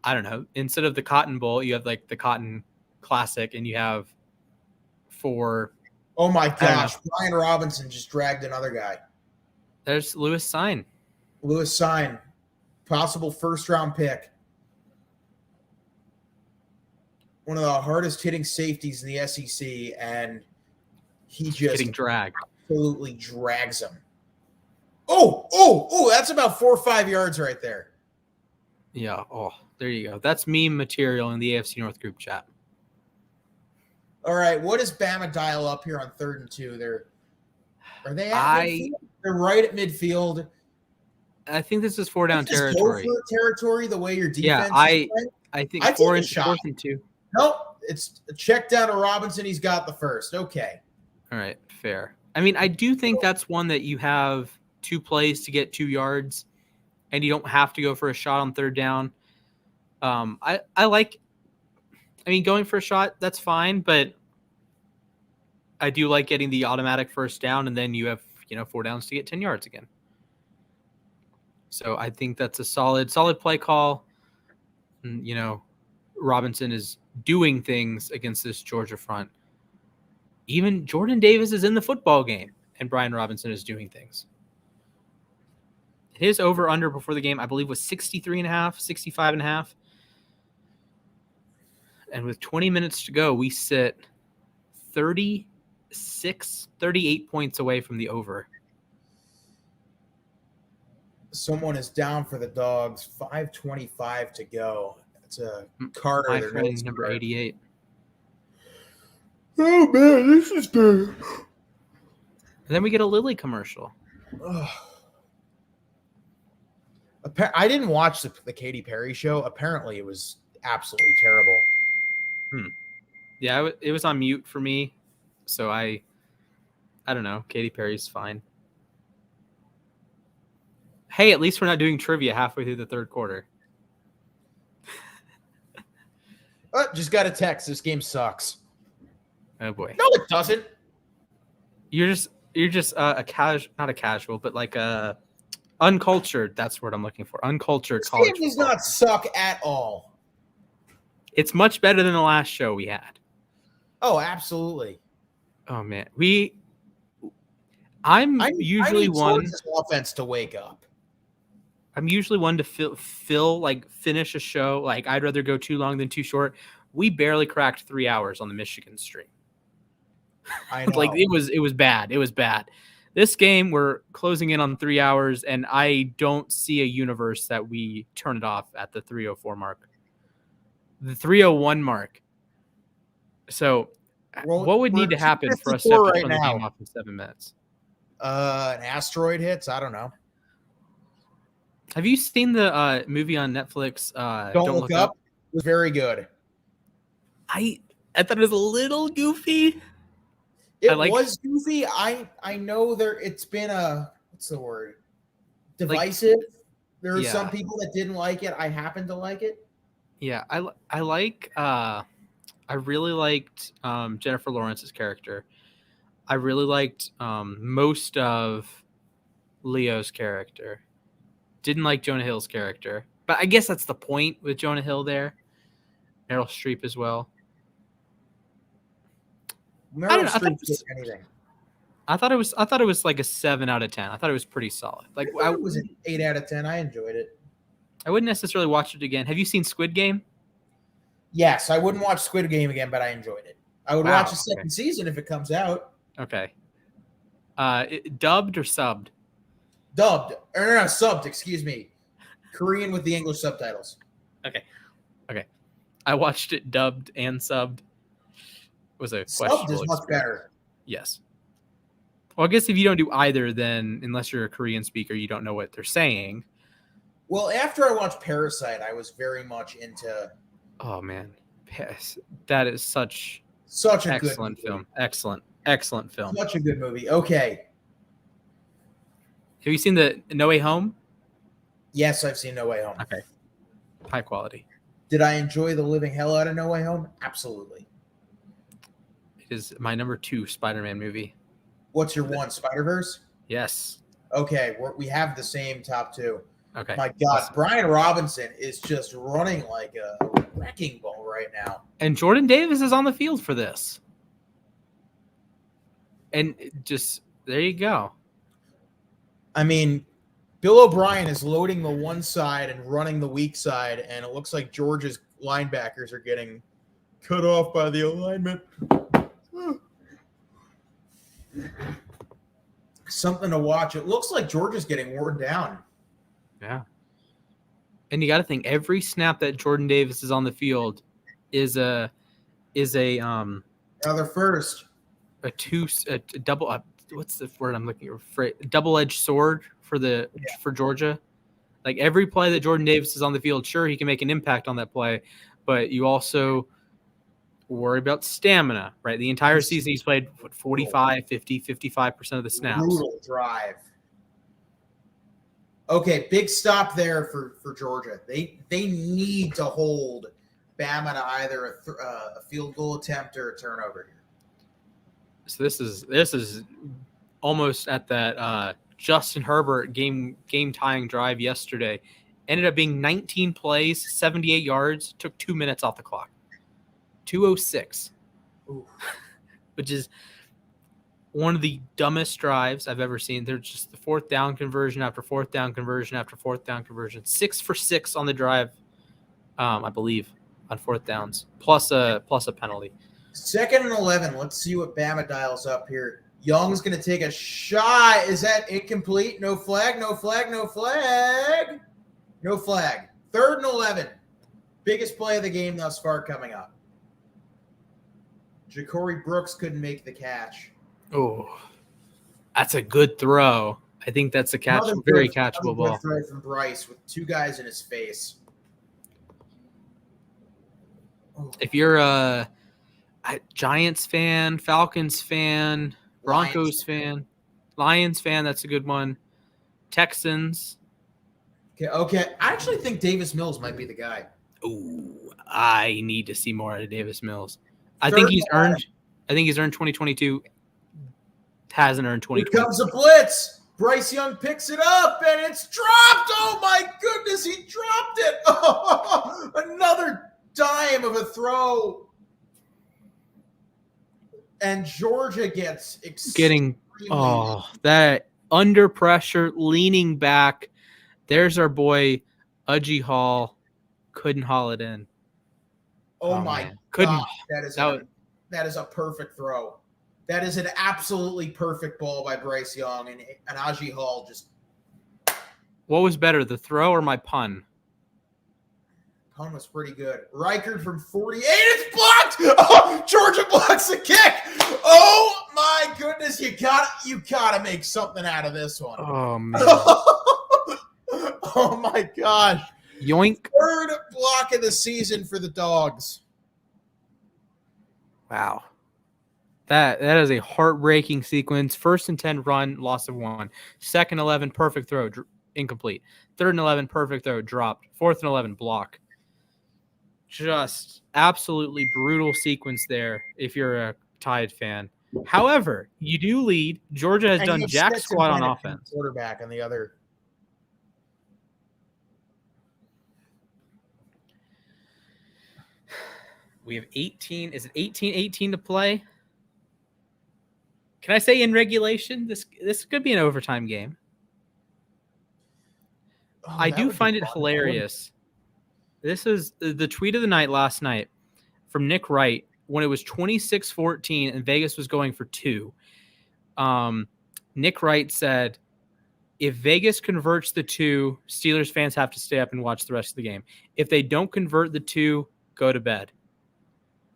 S2: I don't know, instead of the Cotton Bowl, you have like the Cotton Classic, and you have 4.
S1: Oh my gosh, Brian Robinson just dragged another guy.
S2: There's Lewis Sign,
S1: possible first-round pick. One of the hardest hitting safeties in the SEC, and he just
S2: getting dragged.
S1: Absolutely drags him. Oh, that's about 4 or 5 yards right there.
S2: Yeah. Oh, there you go. That's meme material in the AFC North group chat.
S1: All right. What does Bama dial up here on 3rd and 2? They're right at midfield.
S2: I think this is 4 down territory.
S1: Go for territory the way your defense
S2: is playing. I think 4th and 2.
S1: Nope. It's a check down to Robinson. He's got the first. Okay.
S2: All right. Fair. I mean, I do think that's one that you have 2 plays to get 2 yards, and you don't have to go for a shot on 3rd down. Going for a shot, that's fine, but I do like getting the automatic first down, and then you have 4 downs to get 10 yards again. So I think that's a solid play call. And, Robinson is doing things against this Georgia front. Even Jordan Davis is in the football game, and Brian Robinson is doing things. His over-under before the game, I believe, was 63.5, 65.5. And with 20 minutes to go, we sit 38 points away from the over.
S1: Someone is down for the Dogs. 5:25 to go. It's a Carter.
S2: My friend, number 88.
S1: Oh, man, this is bad.
S2: And then we get a Lilly commercial.
S1: I didn't watch the Katy Perry show. Apparently, it was absolutely terrible.
S2: Yeah, it was on mute for me, so I don't know. Katy Perry's fine. Hey, at least we're not doing trivia halfway through the 3rd quarter.
S1: Just got a text. This game sucks.
S2: Oh boy.
S1: No, it doesn't.
S2: You're just a casual, not a casual, but like a uncultured. That's what I'm looking for. Uncultured
S1: this
S2: college.
S1: This game does not suck at all.
S2: It's much better than the last show we had.
S1: Oh, absolutely.
S2: Oh man, I'm usually one
S1: offense to wake up.
S2: I'm usually one to finish a show. Like, I'd rather go too long than too short. We barely cracked 3 hours on the Michigan stream.
S1: I know.
S2: Like, it was bad. It was bad. This game, we're closing in on 3 hours, and I don't see a universe that we turn it off at the 3:04 mark. The 3:01 mark. So, what would need to happen for us to have to turn the game off in 7 minutes?
S1: An asteroid hits. I don't know.
S2: Have you seen the movie on Netflix?
S1: Don't Look Up. It was very good.
S2: I thought it was a little goofy.
S1: It was goofy. I know it's been what's the word? Divisive. There are some people that didn't like it. I happen to like it.
S2: Yeah, I really liked Jennifer Lawrence's character. I really liked most of Leo's character. Didn't like Jonah Hill's character. But I guess that's the point with Jonah Hill there. Meryl Streep as well.
S1: Meryl Streep did anything.
S2: I thought it was like a 7 out of 10. I thought it was pretty solid. Like
S1: it was an 8 out of 10. I enjoyed it.
S2: I wouldn't necessarily watch it again. Have you seen Squid Game?
S1: Yes, I wouldn't watch Squid Game again, but I enjoyed it. I would watch the second season if it comes out.
S2: Okay. Dubbed or subbed?
S1: Dubbed. Or no, subbed, excuse me. Korean with the English subtitles.
S2: Okay. I watched it dubbed and subbed. It was a
S1: subbed is much better.
S2: Yes. Well, I guess if you don't do either, then unless you're a Korean speaker, you don't know what they're saying.
S1: Well, after I watched Parasite, I was very much into...
S2: Oh, man. That is such
S1: a
S2: excellent
S1: good
S2: film. Excellent film.
S1: Such a good movie. Okay.
S2: Have you seen the No Way Home?
S1: Yes, I've seen No Way Home.
S2: Okay. High quality.
S1: Did I enjoy the living hell out of No Way Home? Absolutely.
S2: It is my number 2 Spider-Man movie.
S1: What's your one? Spider-Verse?
S2: Yes.
S1: Okay, we have the same top 2.
S2: Okay.
S1: My God, Brian Robinson is just running like a wrecking ball right now.
S2: And Jordan Davis is on the field for this. And just, there you go.
S1: I mean, Bill O'Brien is loading the one side and running the weak side, and it looks like Georgia's linebackers are getting cut off by the alignment. Something to watch. It looks like Georgia's getting worn down.
S2: Yeah. And you got to think every snap that Jordan Davis is on the field is a
S1: another first.
S2: A double what's the word I'm looking for? Double-edged sword for Georgia. Like every play that Jordan Davis is on the field, sure he can make an impact on that play, but you also worry about stamina, right? The entire season he's played 45, 50, 55% of the snaps.
S1: Brutal drive. Okay, big stop there for Georgia. They need to hold Bama to either a field goal attempt or a turnover here.
S2: So this is almost at that Justin Herbert game tying drive yesterday. Ended up being 19 plays, 78 yards, took 2 minutes off the clock. 2:06, which is one of the dumbest drives I've ever seen. They're just the 4th down conversion after 4th down conversion after 4th down conversion. 6 for 6 on the drive, I believe, on 4th downs, plus a penalty.
S1: 2nd and 11. Let's see what Bama dials up here. Young's going to take a shot. Is that incomplete? No flag, no flag, no flag. No flag. 3rd and 11. Biggest play of the game thus far coming up. Ja'Cory Brooks couldn't make the catch.
S2: Oh, that's a good throw. I think that's a very catchable ball.
S1: Throw from Bryce with 2 guys in his face.
S2: If you're a Giants fan, Falcons fan, Broncos fan, Lions fan, that's a good one. Texans.
S1: Okay. I actually think Davis Mills might be the guy.
S2: Ooh, I need to see more out of Davis Mills. I think he's earned 2022. Hasn't earned 2022.
S1: Here comes a blitz. Bryce Young picks it up, and it's dropped. Oh, my goodness, he dropped it. Oh, another dime of a throw. And Georgia gets
S2: that under pressure, leaning back. There's our boy, Udgy Hall. Couldn't haul it in.
S1: Oh my
S2: Couldn't.
S1: God. That is a perfect throw. That is an absolutely perfect ball by Bryce Young, and Najee Hall just.
S2: What was better, the throw or my pun?
S1: Pun was pretty good. Reichard from 48. It's blocked. Oh, Georgia blocks the kick. Oh my goodness! You gotta make something out of this one.
S2: Oh man!
S1: Oh my gosh!
S2: Yoink!
S1: Third block of the season for the Dogs.
S2: Wow. That is a heartbreaking sequence. First and 10 run, loss of 1. Second 11, perfect throw, incomplete. Third and 11, perfect throw, dropped. Fourth and 11, block. Just absolutely brutal sequence there if you're a Tide fan. However, you do lead. Georgia has done jack squat on offense.
S1: Quarterback on the other.
S2: We have 18. Is it 18-18 to play? Can I say in regulation? This could be an overtime game.
S1: Oh,
S2: I do find it hilarious. This is the tweet of the night last night from Nick Wright when it was 26-14 and Vegas was going for 2. Nick Wright said, if Vegas converts the 2, Steelers fans have to stay up and watch the rest of the game. If they don't convert the 2, go to bed.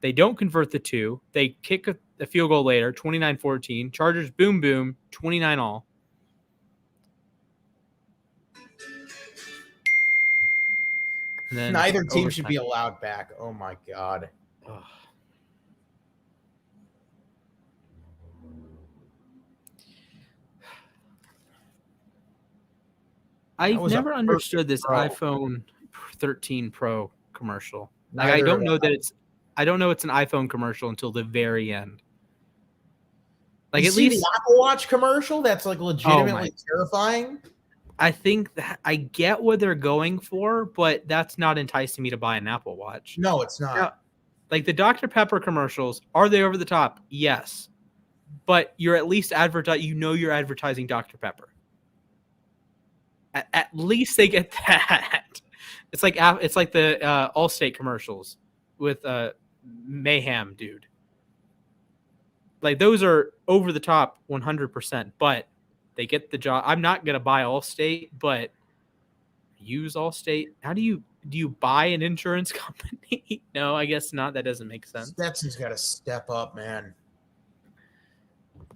S2: They don't convert the 2. They kick a field goal later, 29-14. Chargers, boom, boom, 29-all.
S1: Neither team should be allowed back. Oh, my God.
S2: Ugh. I've never understood this iPhone 13 Pro commercial. Like, I don't know it's an iPhone commercial until the very end. Like, at least
S1: the Apple Watch commercial that's like legitimately terrifying.
S2: I think that I get what they're going for, but that's not enticing me to buy an Apple Watch.
S1: No, it's not.
S2: Now, like the Dr. Pepper commercials, are they over the top? Yes. But you're at least you're advertising Dr. Pepper. At least they get that. It's like the Allstate commercials with Mayhem dude. Like those are over the top 100%, but they get the job. I'm not going to buy Allstate, but use Allstate. How do you buy an insurance company? No, I guess not. That doesn't make sense.
S1: Stetson's got to step up, man.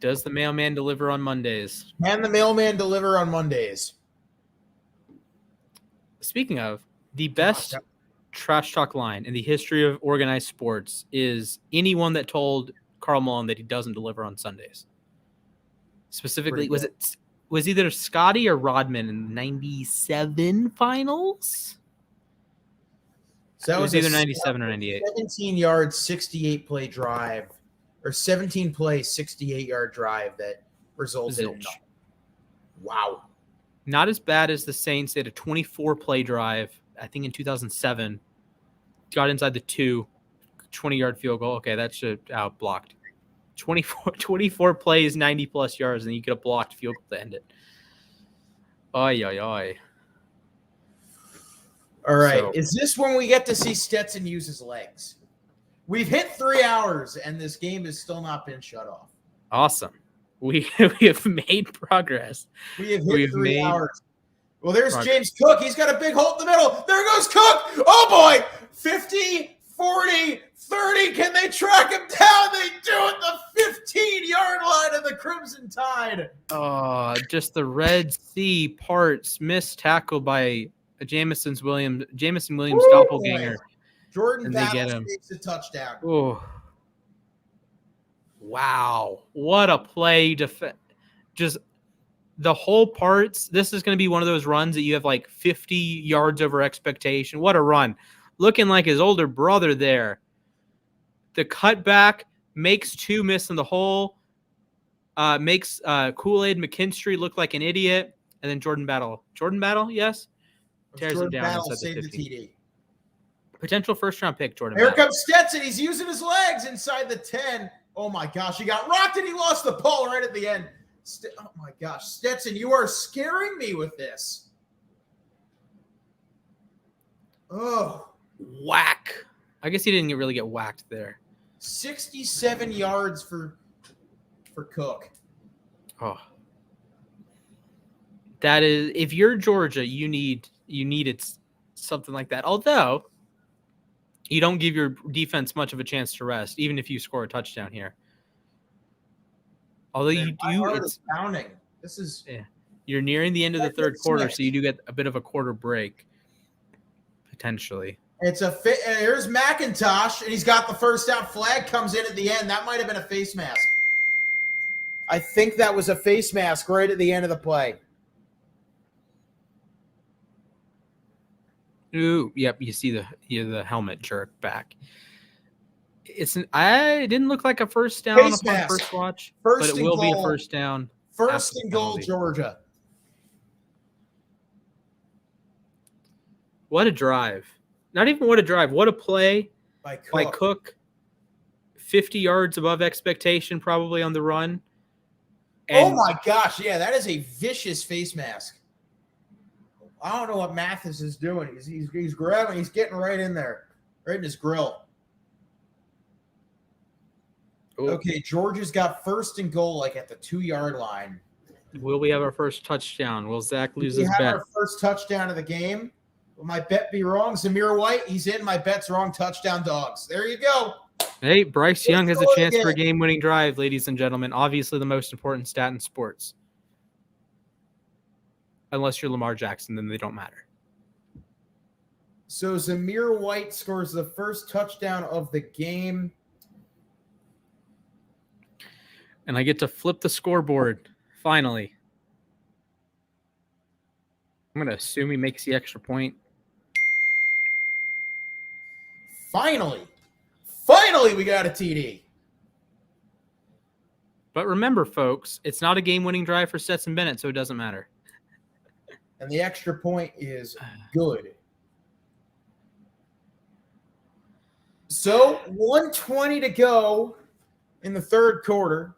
S2: Does the mailman deliver on Mondays?
S1: Can the mailman deliver on Mondays?
S2: Speaking of, the best trash talk line in the history of organized sports is anyone that told Karl Malone that he doesn't deliver on Sundays. Specifically, was either Scotty or Rodman in the 97 finals?
S1: So that
S2: was either 97 or 98.
S1: 17-yard, 68-play drive, or 17-play, 68-yard drive that resulted in nothing. Wow.
S2: Not as bad as the Saints. They had a 24-play drive, I think in 2007. Got inside the 2, 20-yard field goal. Okay, that should out blocked. 24 plays, 90-plus yards, and then you get a blocked field goal to end it. Oy.
S1: All right. Is this when we get to see Stetson use his legs? We've hit 3 hours, and this game has still not been shut off.
S2: Awesome. We have made progress.
S1: We have hit 3 hours. Well, there's James Cook. He's got a big hole in the middle. There goes Cook. Oh, boy. 50, 40, 30. Can they track him down? They do it the 15-yard line of the Crimson Tide.
S2: Oh, just the Red Sea parts. Missed tackle by Jameson Williams doppelganger.
S1: Jordan Battles takes a touchdown.
S2: Oh. Wow. What a play. Just the whole parts. This is going to be one of those runs that you have like 50 yards over expectation. What a run. Looking like his older brother there. The cutback makes 2 miss in the hole. Makes Kool-Aid McKinstry look like an idiot. And then Jordan Battle, yes? Tears him down inside the 50.
S1: TD.
S2: Potential first-round pick, Jordan
S1: Here
S2: Battle.
S1: comes Stetson. He's using his legs inside the 10. Oh, my gosh. He got rocked, and he lost the ball right at the end. Oh, my gosh. Stetson, you are scaring me with this. Oh.
S2: Whack. I guess he didn't really get whacked there.
S1: 67 yards for for Cook.
S2: Oh, that is, if you're Georgia, you needed something like that. Although you don't give your defense much of a chance to rest, even if you score a touchdown here. Although you
S1: My
S2: do,
S1: heart is pounding. This is
S2: you're nearing the end of the third quarter, so you do get a bit of a quarter break potentially.
S1: It's a fit. Here's McIntosh, and he's got the first down. Flag comes in at the end. That might have been a face mask. I think that was a face mask right at the end of the play.
S2: Ooh, yep. You see the helmet jerk back. I didn't look like a first down upon first watch, but it will be a first down.
S1: First and goal, Georgia.
S2: What a drive! Not even what a drive. What a play by Cook. 50 yards above expectation, probably on the run.
S1: And oh my gosh! Yeah, that is a vicious face mask. I don't know what Mathis is doing. He's grabbing. He's getting right in there, right in his grill. Ooh. Okay, Georgia's got first and goal, like at the 2-yard line.
S2: Will we have our first touchdown? Will Zach lose his bet?
S1: We have our first touchdown of the game. Will my bet be wrong? Zamir White, he's in. My bet's wrong. Touchdown, Dogs. There you go.
S2: Hey, Bryce Young has a chance for a game-winning drive, ladies and gentlemen. Obviously, the most important stat in sports. Unless you're Lamar Jackson, then they don't matter.
S1: So Zamir White scores the first touchdown of the game.
S2: And I get to flip the scoreboard, finally. I'm going to assume he makes the extra point.
S1: Finally, we got a TD.
S2: But remember, folks, it's not a game-winning drive for Stetson Bennett, so it doesn't matter.
S1: And the extra point is good. So 1:20 to go in the third quarter.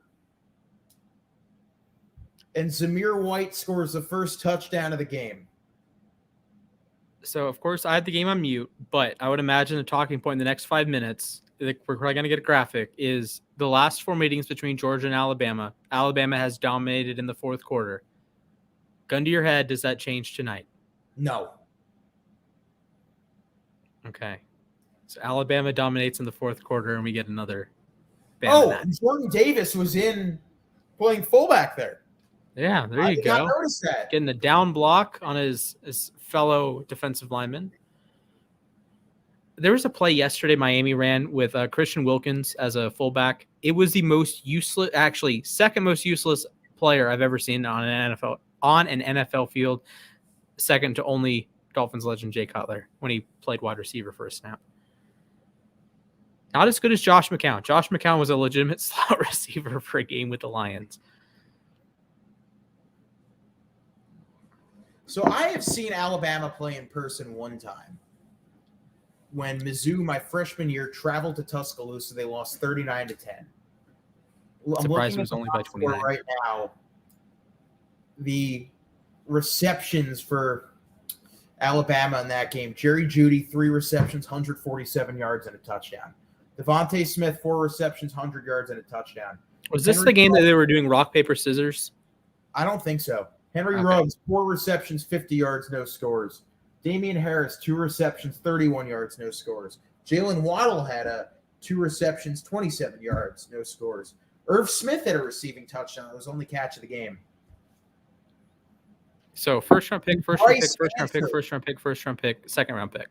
S1: And Zamir White scores the first touchdown of the game.
S2: So, of course, I had the game on mute, but I would imagine the talking point in the next 5 minutes, we're probably going to get a graphic, is the last 4 meetings between Georgia and Alabama. Alabama has dominated in the fourth quarter. Gun to your head, does that change tonight?
S1: No.
S2: Okay. So Alabama dominates in the fourth quarter, and we get another Bama match.
S1: Jordan Davis was in playing fullback there.
S2: Yeah, there you go.
S1: I did not notice that.
S2: Getting the down block on his fellow defensive lineman. There was a play yesterday Miami ran with Christian Wilkins as a fullback. It was the most useless, actually second most useless player I've ever seen on an NFL field, second to only Dolphins legend Jay Cutler when he played wide receiver for a snap. Not as good as Josh McCown. Josh McCown was a legitimate slot receiver for a game with the Lions.
S1: So I have seen Alabama play in person one time. When Mizzou, my freshman year, traveled to Tuscaloosa, they lost 39-10.
S2: I'm surprised it was only by 29.
S1: Right now, the receptions for Alabama in that game: Jerry Jeudy, 3 receptions, 147 yards, and a touchdown. Devontae Smith, 4 receptions, 100 yards, and a touchdown.
S2: Was this the game that they were doing rock, paper, scissors?
S1: I don't think so. Henry Ruggs, 4 receptions, 50 yards, no scores. Damian Harris, 2 receptions, 31 yards, no scores. Jalen Waddle had 2 receptions, 27 yards, no scores. Irv Smith had a receiving touchdown. It was only catch of the game.
S2: So first round pick, first round pick, second round pick.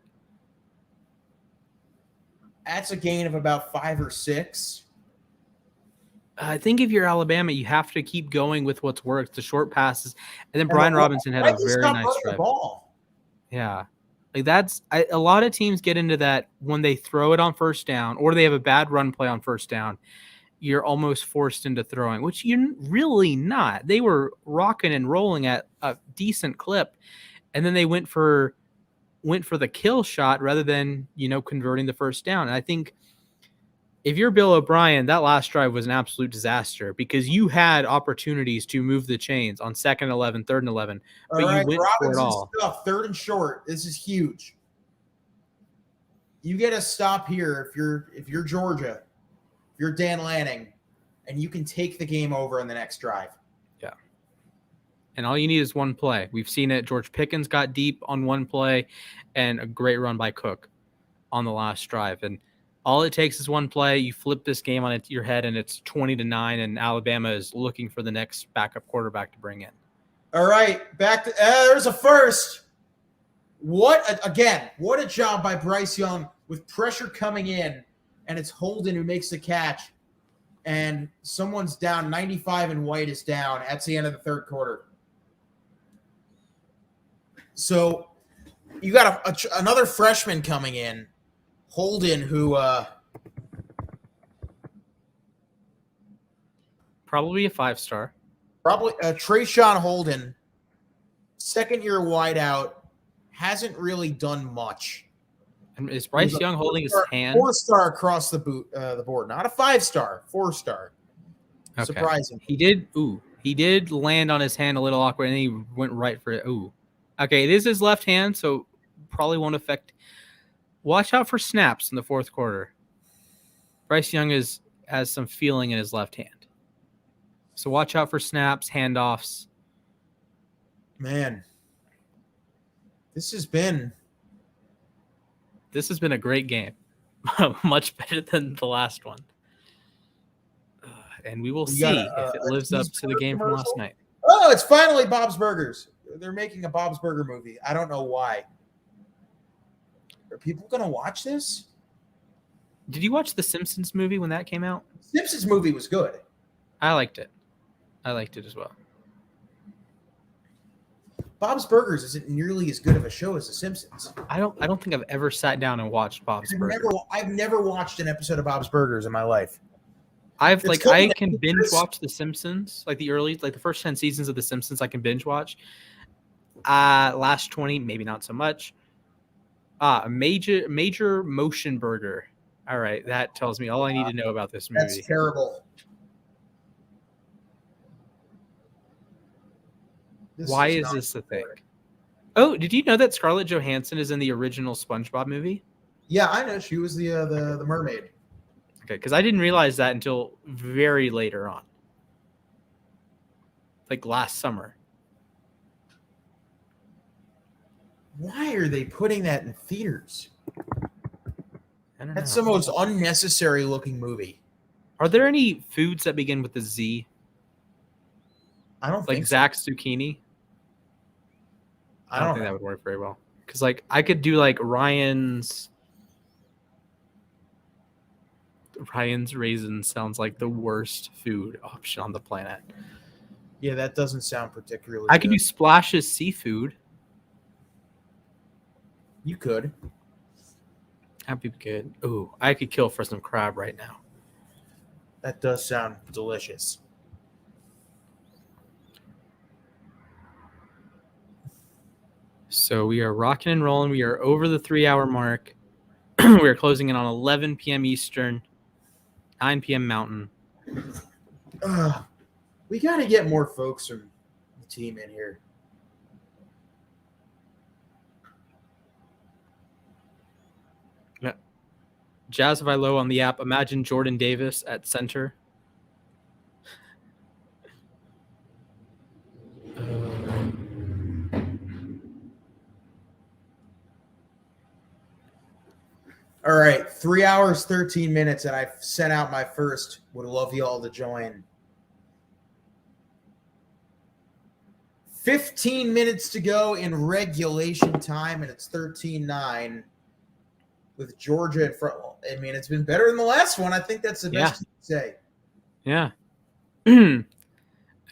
S1: That's a gain of about 5 or 6.
S2: I think if you're Alabama, you have to keep going with what's worked, the short passes. And then Brian Robinson had a very nice drive. Yeah. Like a lot of teams get into that when they throw it on first down or they have a bad run play on first down. You're almost forced into throwing, which you're really not. They were rocking and rolling at a decent clip, and then they went for the kill shot rather than, converting the first down. And I think if you're Bill O'Brien, that last drive was an absolute disaster because you had opportunities to move the chains on 2nd and 11, 3rd and 11, but you went for it all.
S1: Stuff, 3rd and short. This is huge. You get a stop here if you're Georgia. If you're Dan Lanning, and you can take the game over in the next drive.
S2: Yeah. And all you need is one play. We've seen it. George Pickens got deep on one play and a great run by Cook on the last drive. And all it takes is one play. You flip this game on your head, and it's 20-9, and Alabama is looking for the next backup quarterback to bring in.
S1: All right, back to there's a first. What a job by Bryce Young with pressure coming in, and it's Holden who makes the catch, and someone's down. 95 and White is down. That's the end of the third quarter. So you got another freshman coming in, Holden, who
S2: probably a 5-star.
S1: Probably Trayshawn Holden, second-year wideout, hasn't really done much.
S2: And is Bryce Young holding his hand?
S1: 4-star across the board, not a 5-star, 4-star. Okay. Surprising.
S2: He did land on his hand a little awkward, and he went right for it. Ooh. Okay, it is his left hand, so probably won't affect. Watch out for snaps in the fourth quarter. Bryce Young has some feeling in his left hand. So watch out for snaps, handoffs.
S1: Man, this has been
S2: a great game. Much better than the last one. And we will see if it lives up to the game from last night.
S1: Oh, it's finally Bob's Burgers. They're making a Bob's Burger movie. I don't know why. Are people going to watch this?
S2: Did you watch the Simpsons movie when that came out?
S1: Simpsons movie was good.
S2: I liked it. I liked it as well.
S1: Bob's Burgers isn't nearly as good of a show as The Simpsons.
S2: I don't think I've ever sat down and watched Bob's Burgers.
S1: I've never watched an episode of Bob's Burgers in my life.
S2: I can binge watch The Simpsons, like the first 10 seasons of The Simpsons. I can binge watch. Last 20, maybe not so much. A major motion burger. All right, that tells me all I need to know about this movie.
S1: That's terrible.
S2: Why is this a thing? Oh, did you know that Scarlett Johansson is in the original SpongeBob movie?
S1: Yeah, I know. She was the mermaid.
S2: Okay, because I didn't realize that until very later on. Like last summer.
S1: Why are they putting that in theaters?
S2: I don't know.
S1: That's the most unnecessary looking movie.
S2: Are there any foods that begin with a Z?
S1: I don't think
S2: like Zach's zucchini. I don't think that would work very well. Because I could do Ryan's raisins sounds like the worst food option on the planet.
S1: Yeah, that doesn't sound particularly
S2: I could do Splash's seafood.
S1: You could.
S2: That'd be good. Ooh, I could kill for some crab right now.
S1: That does sound delicious.
S2: So we are rocking and rolling. We are over the 3-hour mark. We are closing in on 11 p.m. Eastern, 9 p.m. Mountain.
S1: We got to get more folks from the team in here.
S2: Yeah. Jazzify Low on the app. Imagine Jordan Davis at center.
S1: All right, 3 hours, 13 minutes, and I've sent out my first. Would love you all to join. 15 minutes to go in regulation time, and it's 13-9 with Georgia in front. I mean, it's been better than the last one. I think that's the best you can say.
S2: Yeah. And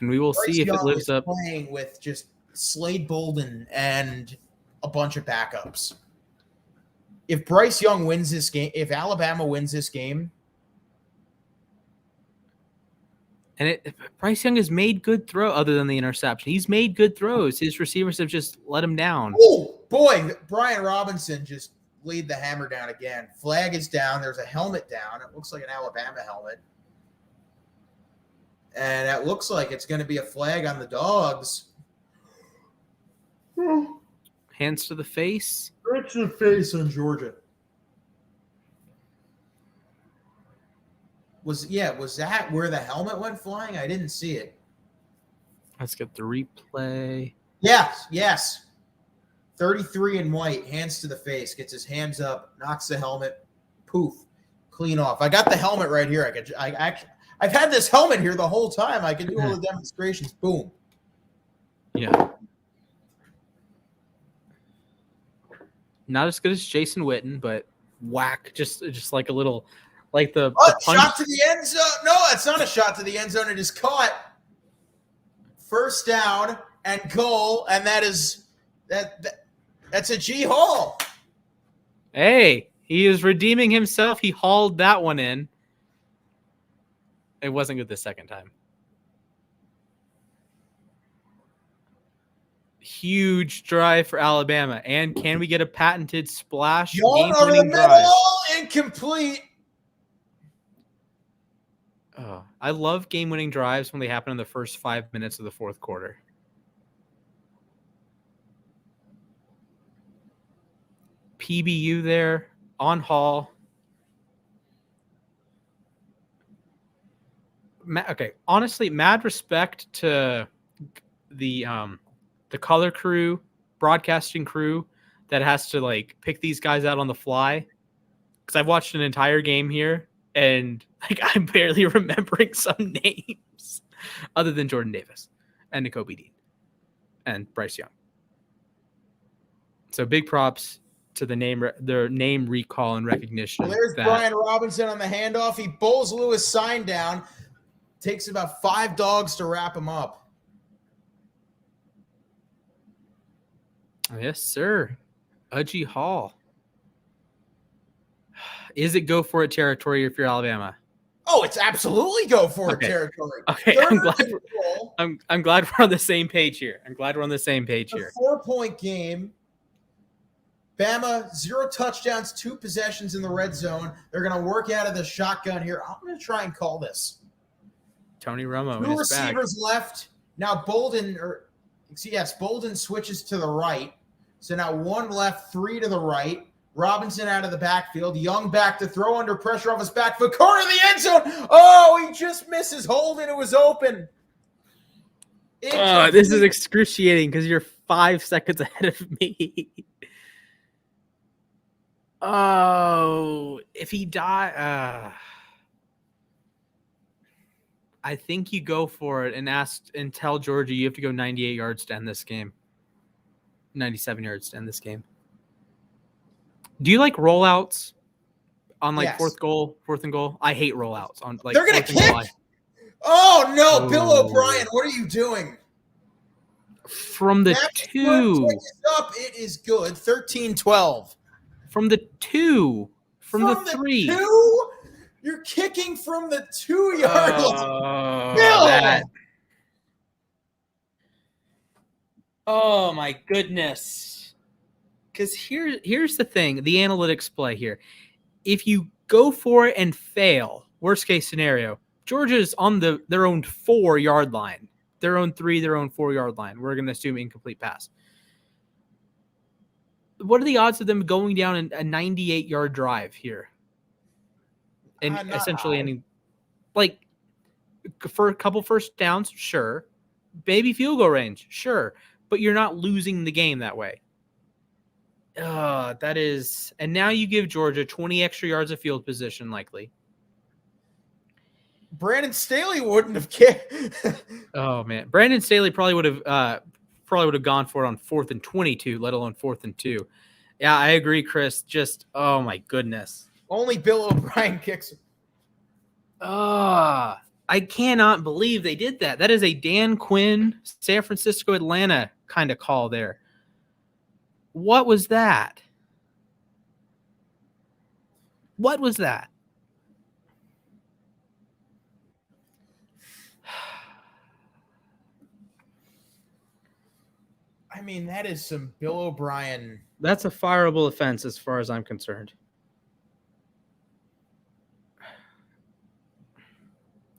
S2: we will
S1: Bryce
S2: see if
S1: Young
S2: it lives up.
S1: Playing with just Slade Bolden and a bunch of backups. If Bryce Young wins this game, if Alabama wins this game,
S2: and Bryce Young has made good throw other than the interception. He's made good throws. His receivers have just let him down.
S1: Oh, boy, Brian Robinson just laid the hammer down again. Flag is down. There's a helmet down. It looks like an Alabama helmet. And it looks like it's going to be a flag on the Dogs.
S2: Hands to the face.
S1: Right to the face on Georgia. Was that where the helmet went flying? I didn't see it.
S2: Let's get the replay.
S1: Yes. 33 in white, hands to the face, gets his hands up, knocks the helmet, poof, clean off. I got the helmet right here. I've had this helmet here the whole time. I can do all the demonstrations. Boom.
S2: Yeah. Not as good as Jason Witten, but whack, just like a little, like the punch.
S1: Shot to the end zone. No, it's not a shot to the end zone. It is caught. First down and goal, and that's a G haul.
S2: Hey, he is redeeming himself. He hauled that one in. It wasn't good the second time. Huge drive for Alabama. And can we get a patented splash game-winning drive?
S1: Incomplete.
S2: Oh, I love game-winning drives when they happen in the first 5 minutes of the fourth quarter. PBU there on Hall. Okay, honestly, mad respect to the color crew, broadcasting crew that has to like pick these guys out on the fly. Because I've watched an entire game here, and like I'm barely remembering some names other than Jordan Davis and Nakobe Dean and Bryce Young. So big props to their name recall and recognition.
S1: Well, there's Brian Robinson on the handoff. He bowls Lewis Sign down. Takes about 5 dogs to wrap him up.
S2: Yes, sir. Udgy Hall. Is it go for it territory if you're Alabama?
S1: Oh, it's absolutely go for it territory.
S2: Okay, I'm glad we're on the same page here. A
S1: 4-point game. Bama, 0 touchdowns, 2 possessions in the red zone. They're going to work out of the shotgun here. I'm going to try and call this.
S2: Tony Romo.
S1: 2 receivers left. Now Bolden switches to the right. So now 1 left, 3 to the right. Robinson out of the backfield. Young back to throw under pressure off his back foot. Corner of the end zone. Oh, he just misses Holden. It was open.
S2: This is excruciating because you're 5 seconds ahead of me. Oh, if he died, I think you go for it and tell Georgia you have to go 98 yards to end this game. 97 yards to end this game. Do you like rollouts on like fourth and goal? I hate rollouts on like.
S1: They're gonna kick. Oh no, Bill O'Brien! What are you doing?
S2: From the 2.
S1: It is good. 13-12.
S2: From the 2. From the 3.
S1: 2? You're kicking from the 2-yard line. Bill!
S2: Oh my goodness. Because here's the thing, the analytics play here. If you go for it and fail, worst case scenario, Georgia's on their own 4-yard line. Their own 3, their own 4-yard line. We're going to assume incomplete pass. What are the odds of them going down a 98-yard drive here? And essentially ending, like, for a couple first downs, sure. Maybe field goal range, sure. But you're not losing the game that way. That is, and now you give Georgia 20 extra yards of field position, likely.
S1: Brandon Staley wouldn't have kicked.
S2: Oh man, Brandon Staley probably would have gone for it on 4th and 22, let alone 4th and 2. Yeah, I agree, Chris. Just oh my goodness.
S1: Only Bill O'Brien kicks.
S2: I cannot believe they did that. That is a Dan Quinn, San Francisco, Atlanta kind of call there. What was that? What was that?
S1: I mean, that is some Bill O'Brien.
S2: That's a fireable offense as far as I'm concerned.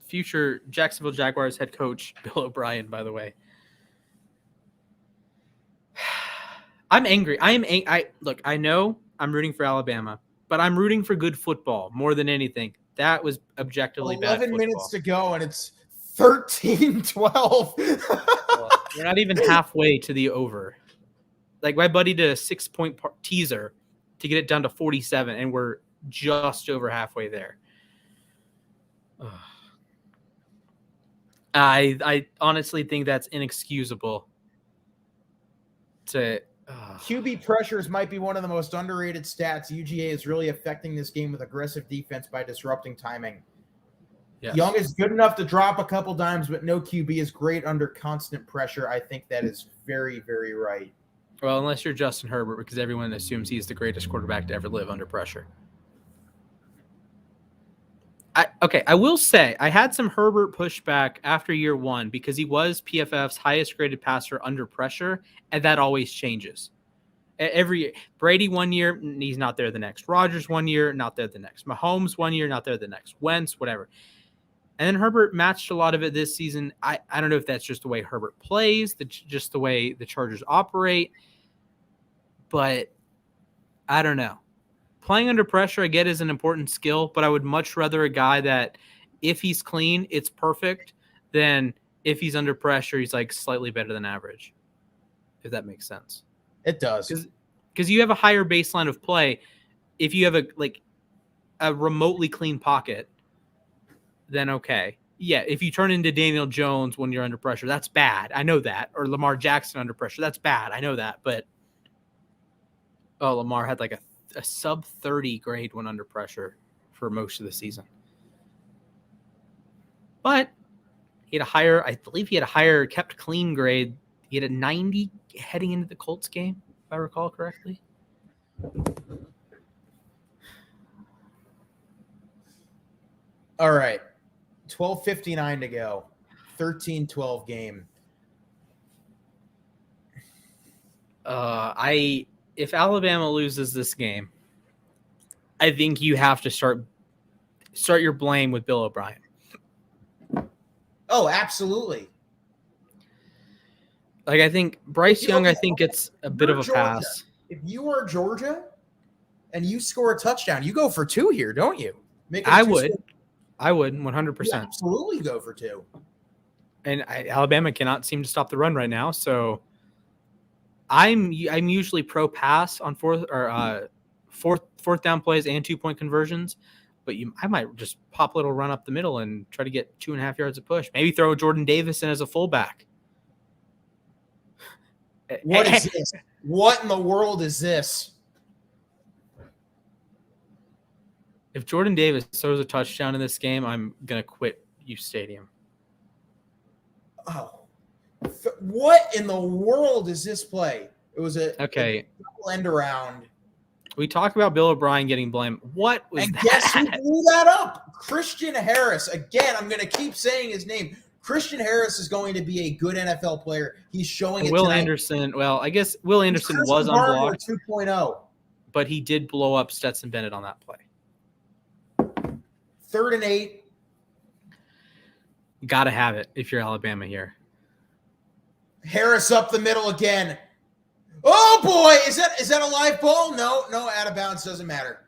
S2: Future Jacksonville Jaguars head coach Bill O'Brien, by the way. I'm angry. Look, I know I'm rooting for Alabama, but I'm rooting for good football more than anything. That was objectively bad
S1: 11
S2: football.
S1: minutes to go, and it's 13-12.
S2: We're not even halfway to the over. Like, my buddy did a 6-point teaser to get it down to 47, and we're just over halfway there. Ugh. I honestly think that's inexcusable.
S1: QB pressures might be one of the most underrated stats. UGA is really affecting this game with aggressive defense by disrupting timing.
S2: Yes.
S1: Young is good enough to drop a couple dimes, but no QB is great under constant pressure. I think that is very, very right.
S2: Well, unless you're Justin Herbert, because everyone assumes he's the greatest quarterback to ever live under pressure. I will say I had some Herbert pushback after year one because he was PFF's highest graded passer under pressure, and that always changes. Brady 1 year, he's not there the next. Rodgers 1 year, not there the next. Mahomes 1 year, not there the next. Wentz, whatever. And then Herbert matched a lot of it this season. I don't know if that's just the way Herbert plays, just the way the Chargers operate, but I don't know. Playing under pressure, I get, is an important skill, but I would much rather a guy that if he's clean, it's perfect, than if he's under pressure, he's like slightly better than average, if that makes sense.
S1: It does.
S2: Because you have a higher baseline of play. If you have a remotely clean pocket, then okay. Yeah, if you turn into Daniel Jones when you're under pressure, that's bad. I know that. Or Lamar Jackson under pressure, that's bad. I know that. But, Lamar had like a sub 30 grade when under pressure for most of the season. But he had I believe he had a higher kept clean grade. He had a 90 heading into the Colts game, if I recall correctly.
S1: All right. 12:59 to go. 13-12 game.
S2: If Alabama loses this game, I think you have to start your blame with Bill O'Brien.
S1: Oh, absolutely.
S2: Like, I think Bryce Young, gets a bit of a pass.
S1: If you are Georgia and you score a touchdown, you go for 2 here, don't you?
S2: I would 100%.
S1: You absolutely go for 2.
S2: And Alabama cannot seem to stop the run right now, so I'm usually pro pass on fourth down plays and 2-point conversions, but I might just pop a little run up the middle and try to get 2.5 yards of push. Maybe throw Jordan Davis in as a fullback.
S1: What is this? What in the world is this?
S2: If Jordan Davis throws a touchdown in this game, I'm gonna quit uSTADIUM.
S1: Oh, what in the world is this play? It was a double end around.
S2: We talked about Bill O'Brien getting blamed. What was that?
S1: Guess who blew that up? Christian Harris. Again, I'm going to keep saying his name. Christian Harris is going to be a good NFL player. He's showing it
S2: Will
S1: tonight.
S2: Anderson. Well, I guess Will Anderson was unblocked,
S1: 2.0,
S2: but he did blow up Stetson Bennett on that play.
S1: 3rd and 8.
S2: You got to have it if you're Alabama here.
S1: Harris up the middle again. Oh boy, is that a live ball? No, out of bounds, doesn't matter.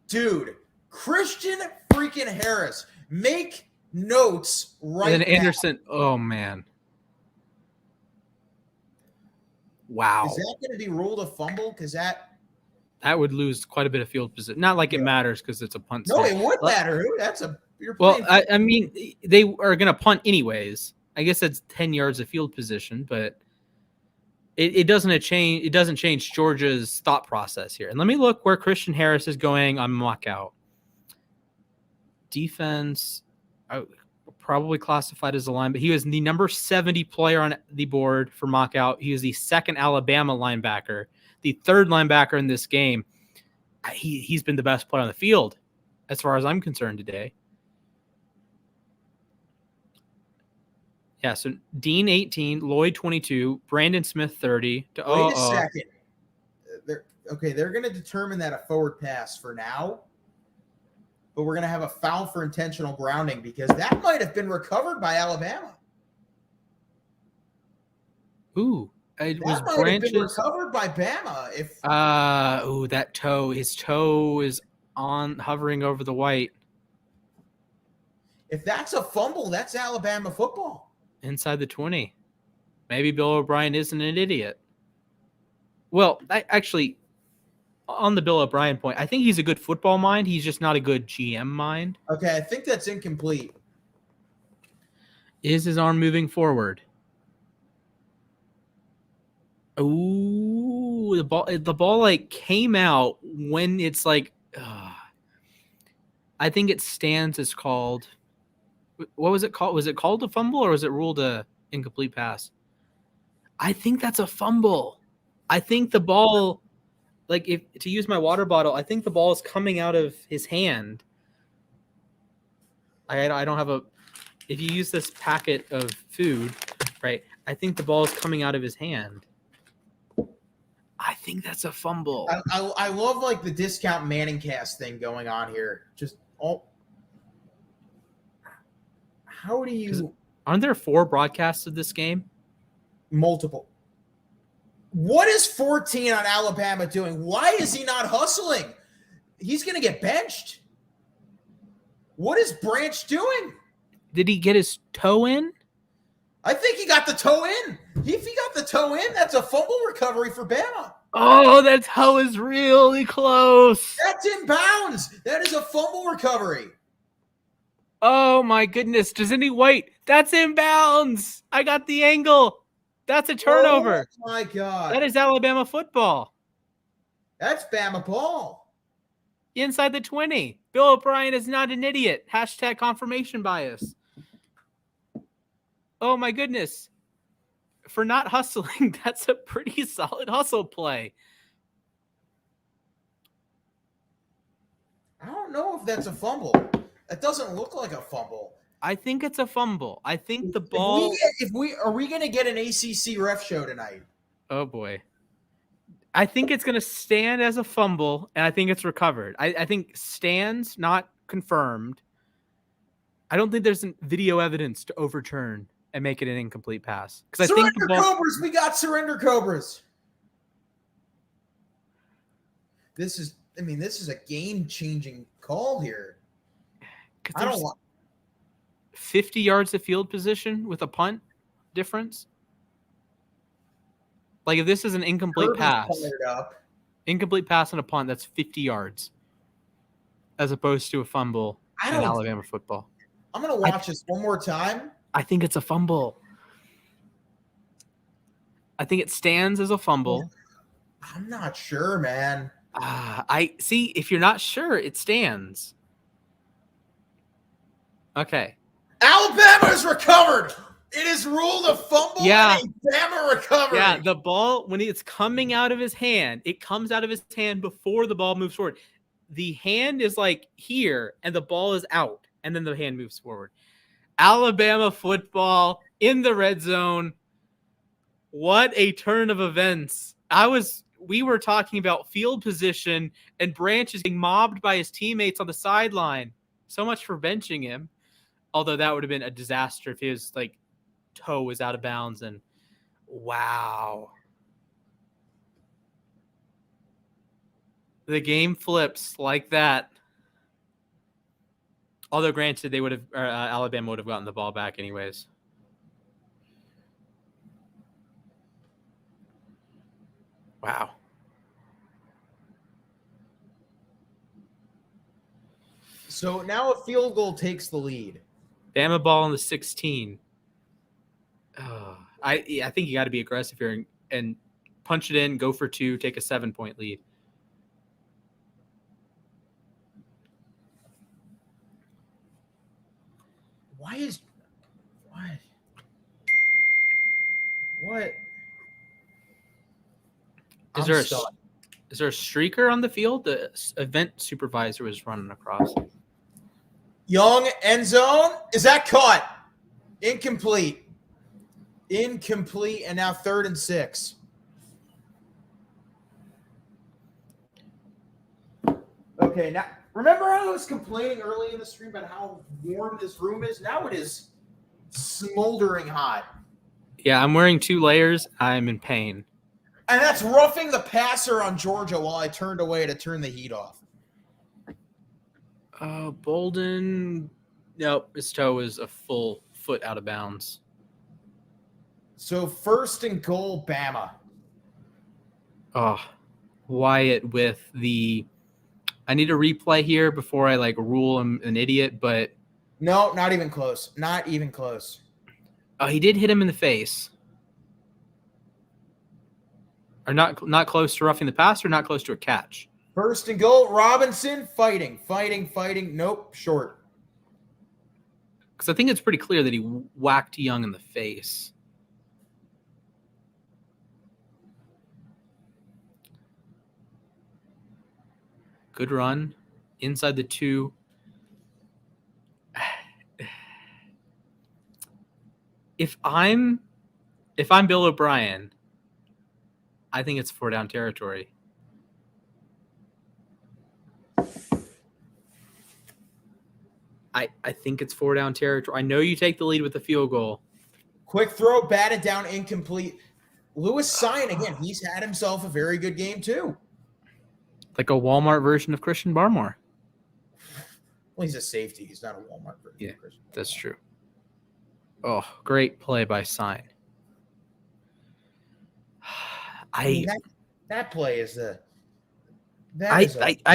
S1: Dude, Christian freaking Harris, make notes right
S2: now. And Anderson, oh man. Wow.
S1: Is that going to be ruled a fumble? Because that
S2: would lose quite a bit of field position. Not like it matters because it's a punt.
S1: No, it would matter.
S2: I mean, they are going to punt anyways. I guess that's 10 yards of field position, but it doesn't change Georgia's thought process here. And let me look where Christian Harris is going on mockout. Defense, probably classified as a line, but he was the number 70 player on the board for mockout. He was the 2nd Alabama linebacker, the 3rd linebacker in this game. He's been the best player on the field as far as I'm concerned today. Yeah, so Dean 18, Lloyd 22, Brandon Smith 30.
S1: Wait a second. They're going to determine that a forward pass for now, but we're going to have a foul for intentional grounding because that might have been recovered by Alabama.
S2: Ooh, It
S1: That
S2: was
S1: might have been
S2: Branches.
S1: recovered by Bama. If
S2: That toe. His toe is hovering over the white.
S1: if that's a fumble, that's Alabama football.
S2: Inside the 20. Maybe Bill O'Brien isn't an idiot. Well, on the Bill O'Brien point, I think he's a good football mind. He's just not a good GM mind.
S1: Okay, I think that's incomplete.
S2: Is his arm moving forward? Ooh, the ball like came out when it's like. I think it stands as called. What was it called? Was it called a fumble or was it ruled a incomplete pass? I think that's a fumble. I think the ball, like if to use my water bottle, I think the ball is coming out of his hand. I don't have a. If you use this packet of food, right? I think the ball is coming out of his hand. I think that's a fumble.
S1: I love like the discount Manning cast thing going on here. Just how do you?
S2: Aren't there 4 broadcasts of this game?
S1: Multiple. What is 14 on Alabama doing? Why is he not hustling? He's going to get benched. What is Branch doing?
S2: Did he get his toe in?
S1: I think he got the toe in. If he got the toe in, that's a fumble recovery for Bama.
S2: Oh, that toe is really close.
S1: That's in bounds. That is a fumble recovery.
S2: Oh, my goodness. Wait, that's in bounds. I got the angle. That's a turnover.
S1: Oh, my God.
S2: That is Alabama football.
S1: That's Bama ball.
S2: Inside the 20. Bill O'Brien is not an idiot. # confirmation bias. Oh, my goodness. For not hustling, that's a pretty solid hustle play.
S1: I don't know if that's a fumble. That doesn't look like a fumble.
S2: I think it's a fumble. I think the ball.
S1: Are we going to get an ACC ref show tonight?
S2: Oh boy. I think it's going to stand as a fumble, and I think it's recovered. I think stands, not confirmed. I don't think there's video evidence to overturn and make it an incomplete pass. Because I think the ball.
S1: Cobras. We got surrender Cobras. This is a game-changing call here. I don't want
S2: 50 yards of field position with a punt difference. Like if this is an incomplete pass, incomplete pass and a punt, that's 50 yards as opposed to a fumble in Alabama football.
S1: I'm going to watch this one more time.
S2: I think it's a fumble. I think it stands as a fumble.
S1: I'm not sure, man.
S2: I see. If you're not sure, it stands. Okay.
S1: Alabama is recovered. It is ruled a fumble and a Bama recovery.
S2: Yeah, the ball, when it's coming out of his hand, it comes out of his hand before the ball moves forward. The hand is like here, and the ball is out, and then the hand moves forward. Alabama football in the red zone. What a turn of events. We were talking about field position, and Branch is getting mobbed by his teammates on the sideline. So much for benching him. Although that would have been a disaster if his toe was out of bounds. And wow. The game flips like that. Although granted, Alabama would have gotten the ball back anyways. Wow.
S1: So now a field goal takes the lead.
S2: Bama ball on the 16. I think you got to be aggressive here and punch it in, go for 2, take a 7-point lead.
S1: What?
S2: Is there a streaker on the field? The event supervisor was running across.
S1: Young, end zone. Is that caught? Incomplete, and now 3rd and 6. Okay, now remember I was complaining early in the stream about how warm this room is? Now it is smoldering hot.
S2: Yeah, I'm wearing 2 layers. I'm in pain.
S1: And that's roughing the passer on Georgia while I turned away to turn the heat off.
S2: Bolden. Nope, his toe was a full foot out of bounds.
S1: So 1st and goal, Bama.
S2: Oh, Wyatt with the. I need a replay here before I rule him an idiot, but
S1: No, not even close. Not even close.
S2: he did hit him in the face. Or not close to roughing the pass, or not close to a catch.
S1: 1st and goal, Robinson fighting. Nope, short.
S2: Because I think it's pretty clear that he whacked Young in the face. Good run. Inside the 2. If I'm Bill O'Brien, I think it's 4 down territory. I think it's 4 down territory. I know you take the lead with the field goal.
S1: Quick throw, batted down, incomplete. Lewis Cine, again, he's had himself a very good game too.
S2: Like a Walmart version of Christian Barmore.
S1: Well, he's a safety. He's not a Walmart version.
S2: Yeah, that's true. Oh, great play by Cine.
S1: I mean, that play is the.
S2: I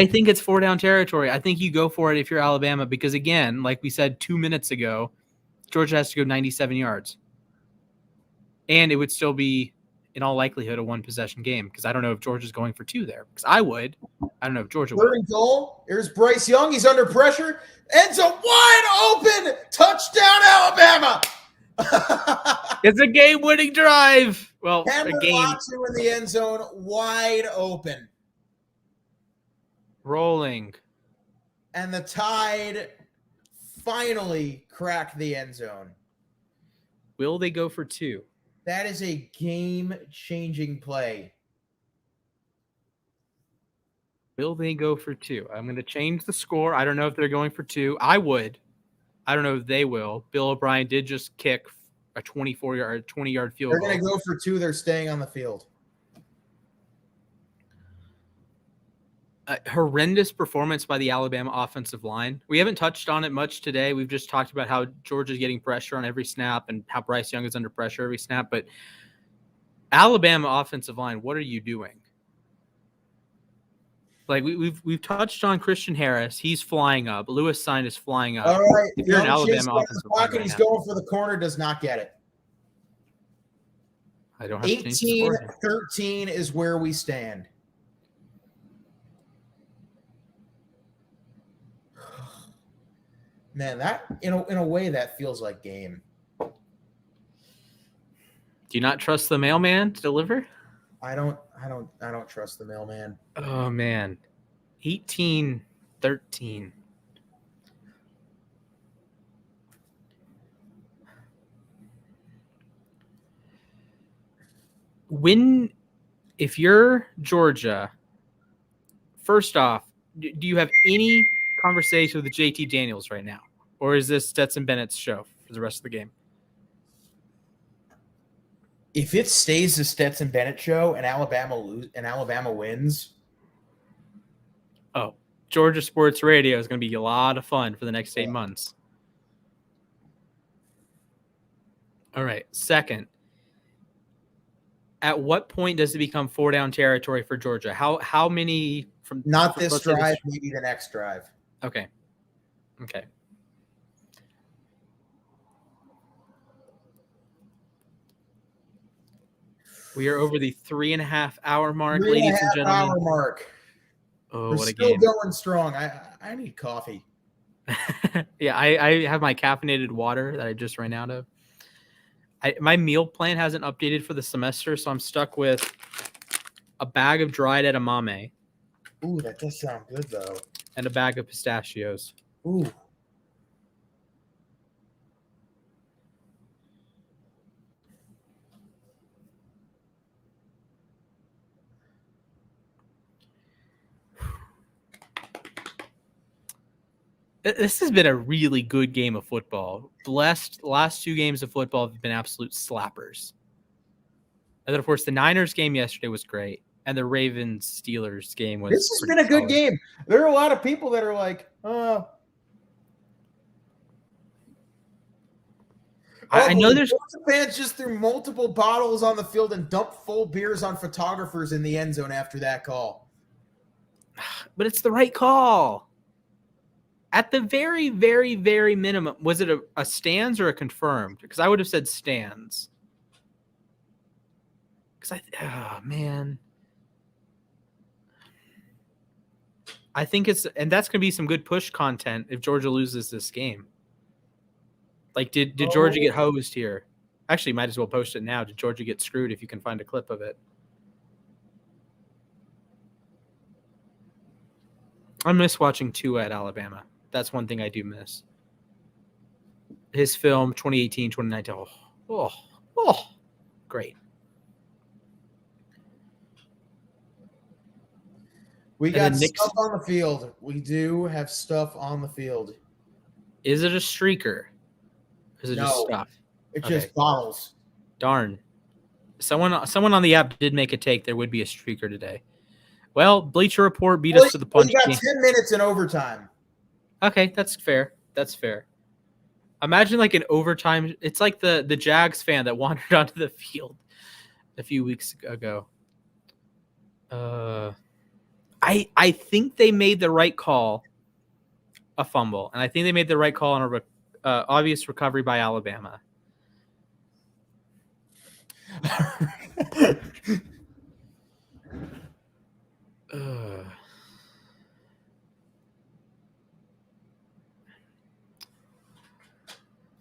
S2: think it's 4 down territory. I think you go for it if you're Alabama because, again, like we said 2 minutes ago, Georgia has to go 97 yards. And it would still be, in all likelihood, a 1-possession game because I don't know if Georgia's going for 2 there. Because I would. I don't know if Georgia would.
S1: 3rd and goal. Here's Bryce Young. He's under pressure. Ends up wide open. Touchdown, Alabama.
S2: It's a game-winning drive. Well,
S1: Cameron
S2: a game.
S1: Watson in the end zone, wide open.
S2: Rolling.
S1: And the Tide finally cracked the end zone.
S2: Will they go for 2?
S1: That is a game-changing play.
S2: Will they go for 2? I'm going to change the score. I don't know if they're going for 2. I would. I don't know if they will. Bill O'Brien did just kick a 20-yard field goal.
S1: They're going to go for 2. They're staying on the field.
S2: Horrendous performance by the Alabama offensive line. We haven't touched on it much today. We've just talked about how Georgia's getting pressure on every snap and how Bryce Young is under pressure every snap. But Alabama offensive line, what are you doing? Like we've touched on Christian Harris. He's flying up. Lewis Cine is flying up.
S1: All right.
S2: If you're an Alabama offensive line
S1: pocket, he's going for the corner, does not get it.
S2: I don't have to change the score.
S1: 18-13 is where we stand. Man, that in a way that feels like game.
S2: Do you not trust the mailman to deliver?
S1: I don't trust the mailman.
S2: Oh man. 18-13. If you're Georgia, first off, do you have any conversation with JT Daniels right now? Or is this Stetson Bennett's show for the rest of the game?
S1: If it stays the Stetson Bennett show and Alabama wins,
S2: Georgia Sports Radio is going to be a lot of fun for the next 8 months. All right. Second, at what point does it become 4 down territory for Georgia? How many from
S1: not this drive, maybe the next drive.
S2: Okay. We are over the 3.5 hour mark, ladies and gentlemen.
S1: 3.5 hour mark.
S2: Oh,
S1: We're
S2: what a
S1: still
S2: game.
S1: going strong. I need coffee.
S2: Yeah, I have my caffeinated water that I just ran out of. My meal plan hasn't updated for the semester, so I'm stuck with a bag of dried edamame.
S1: Ooh, that does sound good, though.
S2: And a bag of pistachios.
S1: Ooh.
S2: This has been a really good game of football. Blessed last 2 games of football have been absolute slappers. And then, of course, the Niners game yesterday was great. And the Ravens-Steelers game was
S1: This has
S2: pretty
S1: been a good
S2: solid.
S1: game. There are a lot of people that are like,
S2: I know there's
S1: fans just threw multiple bottles on the field and dumped full beers on photographers in the end zone after that call.
S2: But it's the right call. At the very, very, very minimum, was it a stands or a confirmed? Because I would have said stands. Because man. I think and that's going to be some good push content if Georgia loses this game. Like, did Georgia get hosed here? Actually, might as well post it now. Did Georgia get screwed if you can find a clip of it? I miss watching Tua at Alabama. That's one thing I do miss. His film, 2018, 2019. Oh, great.
S1: We got stuff on the field. We do have stuff on the field.
S2: Is it a streaker? Is it just stuff?
S1: It's just bottles.
S2: Darn. Someone on the app did make a take. There would be a streaker today. Well, Bleacher Report beat us to the punch.
S1: We got 10 minutes in overtime.
S2: Okay, that's fair. That's fair. Imagine like an overtime. It's like the Jags fan that wandered onto the field a few weeks ago. I think they made the right call, a fumble, and I think they made the right call on a obvious recovery by Alabama.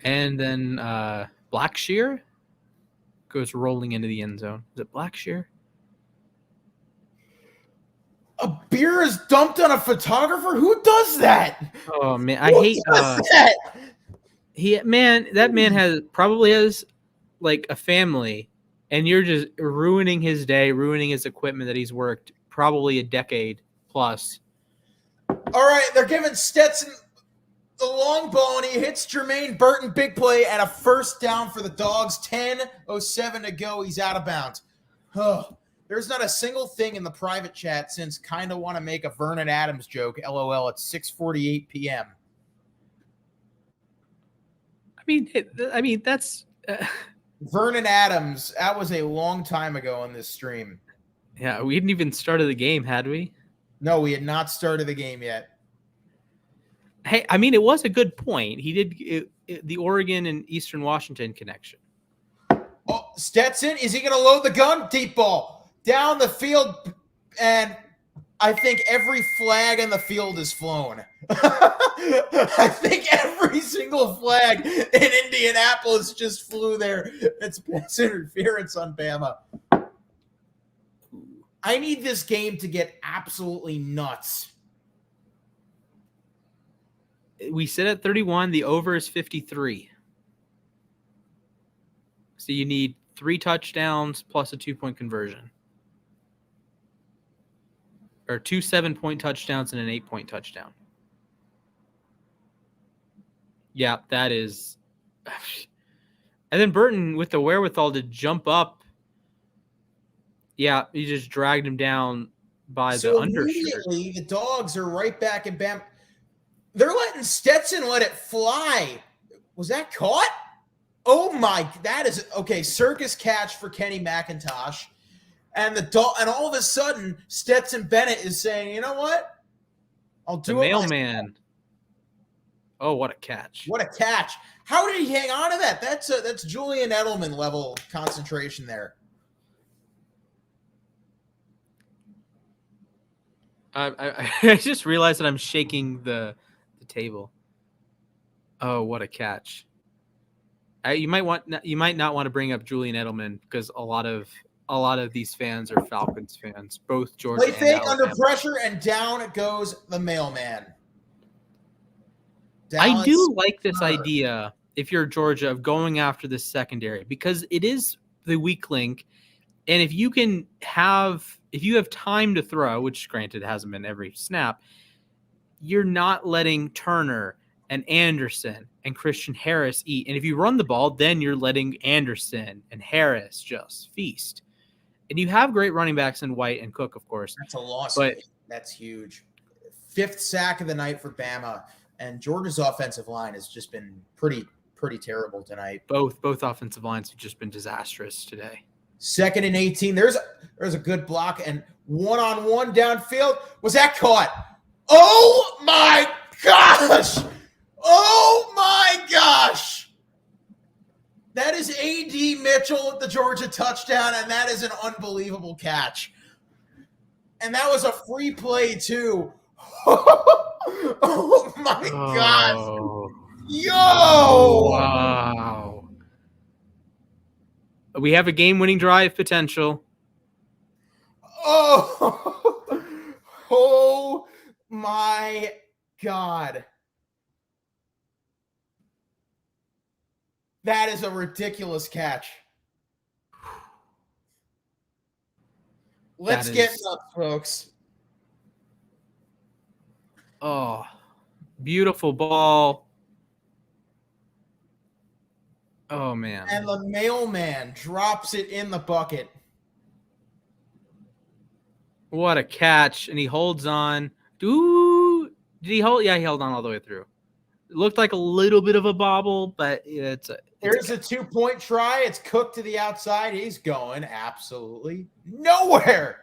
S2: And then Blackshear goes rolling into the end zone. Is it Blackshear?
S1: A beer is dumped on a photographer? Who does that?
S2: Oh man, I hate that. That man probably has like a family, and you're just ruining his day, ruining his equipment that he's worked probably a decade plus.
S1: All right, they're giving Stetson the long ball, and he hits Jermaine Burton, big play, and a first down for the Dogs. 10:07 to go. He's out of bounds. There's not a single thing in the private chat since kind of want to make a Vernon Adams joke. LOL at 6:48 p.m.
S2: I mean that's
S1: Vernon Adams. That was a long time ago on this stream.
S2: Yeah, we hadn't even started the game, had we?
S1: No, we had not started the game yet.
S2: Hey, I mean, it was a good point. He did the Oregon and Eastern Washington connection.
S1: Oh, Stetson, is he going to load the gun? Deep ball down the field, and I think every flag on the field is flown. I think every single flag in Indianapolis just flew there. It's pass interference on Bama. I need this game to get absolutely nuts.
S2: We sit at 31. The over is 53. So you need 3 touchdowns plus a 2-point conversion. Or 2 7-point touchdowns and an 8-point touchdown. Yeah, that is. And then Burton with the wherewithal to jump up. Yeah, he just dragged him down by the undershirt.
S1: Immediately, the Dogs are right back in Bama. They're letting Stetson let it fly. Was that caught? Oh my! That is okay. Circus catch for Kenny McIntosh. And all of a sudden, Stetson Bennett is saying, "You know what? I'll do it."
S2: The mailman. Oh, what a catch!
S1: What a catch! How did he hang on to that? That's Julian Edelman level concentration there.
S2: I just realized that I'm shaking the table. Oh, what a catch! You might not want to bring up Julian Edelman because a lot of these fans are Falcons fans, both Georgia
S1: Play
S2: and
S1: fake
S2: Alabama.
S1: under pressure, and down it goes the mailman.
S2: I do like this idea, if you're Georgia, of going after the secondary because it is the weak link, and if you have time to throw, which granted hasn't been every snap, you're not letting Turner and Anderson and Christian Harris eat. And if you run the ball, then you're letting Anderson and Harris just feast. And you have great running backs in White and Cook, of course.
S1: That's a loss.
S2: But
S1: That's huge. 5th sack of the night for Bama, and Georgia's offensive line has just been pretty terrible tonight.
S2: both offensive lines have just been disastrous today.
S1: 2nd and 18. There's a good block and one-on-one downfield. Was that caught? Oh my gosh! Oh my gosh! That is A.D. Mitchell at the Georgia touchdown, and that is an unbelievable catch. And that was a free play too. Oh my gosh! Yo!
S2: Wow. We have a game-winning drive potential.
S1: Oh! Oh my God! That is a ridiculous catch. Let's get nuts, folks.
S2: Oh, beautiful ball. Oh, man.
S1: And the mailman drops it in the bucket.
S2: What a catch. And he holds on. Did he hold? Yeah, he held on all the way through. It looked like a little bit of a bobble, but it's a
S1: two-point try. It's Cook to the outside. He's going absolutely nowhere.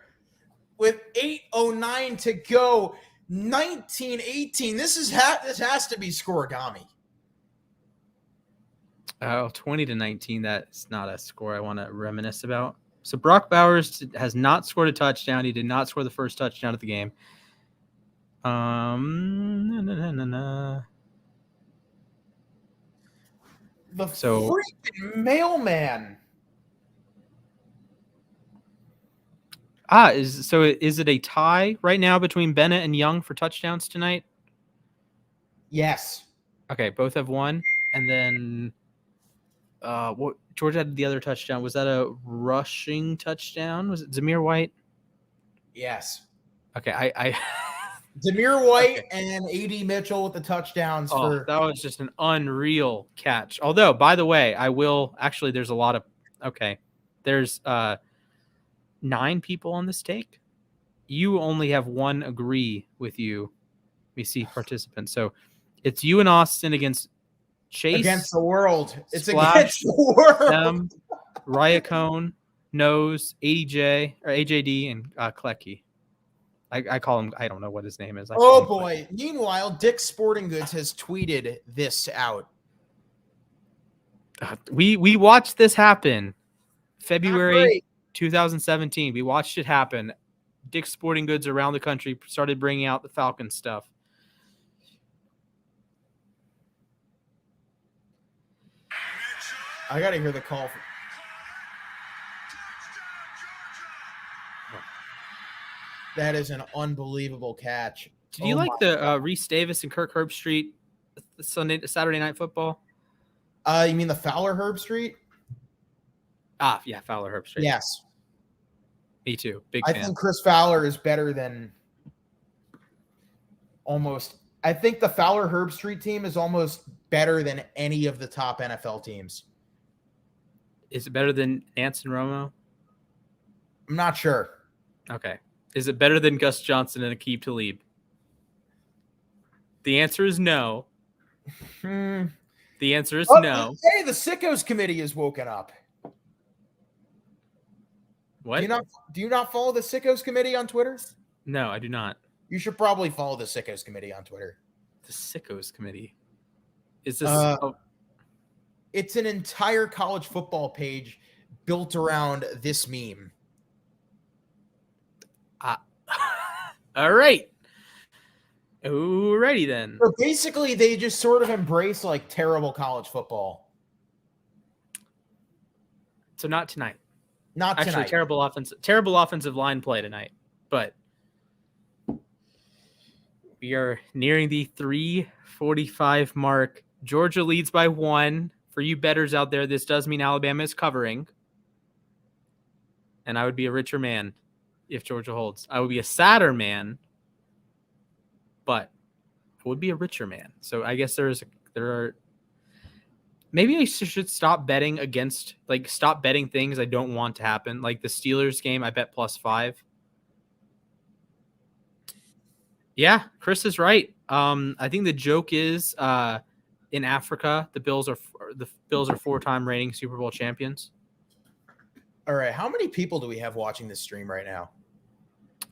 S1: With 8:09 to go, 19-18. This has to be scoregami.
S2: Oh, 20-19. That's not a score I want to reminisce about. So Brock Bowers has not scored a touchdown. He did not score the first touchdown of the game.
S1: Freaking mailman.
S2: Is it a tie right now between Bennett and Young for touchdowns tonight?
S1: Yes.
S2: Okay, both have one. And then what Georgia had the other touchdown. Was that a rushing touchdown? Was it Zamir White?
S1: Yes.
S2: Okay, I
S1: Zamir White and A.D. Mitchell with the touchdowns.
S2: That was just an unreal catch. Although, by the way, there's a lot of there's 9 people on this take. You only have one agree with you. We see participants. So it's you and Austin against Chase.
S1: Against the world. It's
S2: Splash,
S1: against the world.
S2: Them, Ryacone, Nose, AJ or AJD, and Klecky. I call him. I don't know what his name is.
S1: Oh boy! Meanwhile, Dick's Sporting Goods has tweeted this out.
S2: We watched this happen, February 2017. We watched it happen. Dick's Sporting Goods around the country started bringing out the Falcon stuff.
S1: I gotta hear the call. That is an unbelievable catch.
S2: Did you like the Reese Davis and Kirk Herbstreit Saturday Night Football?
S1: You mean the Fowler Herbstreit?
S2: Yeah, Fowler Herbstreit.
S1: Yes.
S2: Me too. Big fan.
S1: I think Chris Fowler is better than almost. I think the Fowler Herbstreit team is almost better than any of the top NFL teams.
S2: Is it better than Nance and Romo?
S1: I'm not sure.
S2: Okay. Is it better than Gus Johnson and Aqib Talib? The answer is no. The answer is no.
S1: Hey, the Sickos Committee is woken up.
S2: What?
S1: Do you not follow the Sickos Committee on Twitter?
S2: No, I do not.
S1: You should probably follow the Sickos Committee on Twitter.
S2: The Sickos Committee. Is this?
S1: It's an entire college football page built around this meme.
S2: All right. Alrighty then.
S1: So basically, they just sort of embrace like terrible college football.
S2: So not tonight.
S1: Not tonight.
S2: Actually, terrible offensive line play tonight. But we are nearing the 3:45 mark. Georgia leads by 1. For you bettors out there, this does mean Alabama is covering. And I would be a richer man if Georgia holds. I would be a sadder man, but would be a richer man. So I guess there are. Maybe I should stop betting stop betting things I don't want to happen. Like the Steelers game, I bet +5. Yeah, Chris is right. I think the joke is in Africa, the Bills are 4-time reigning Super Bowl champions.
S1: All right, how many people do we have watching this stream right now?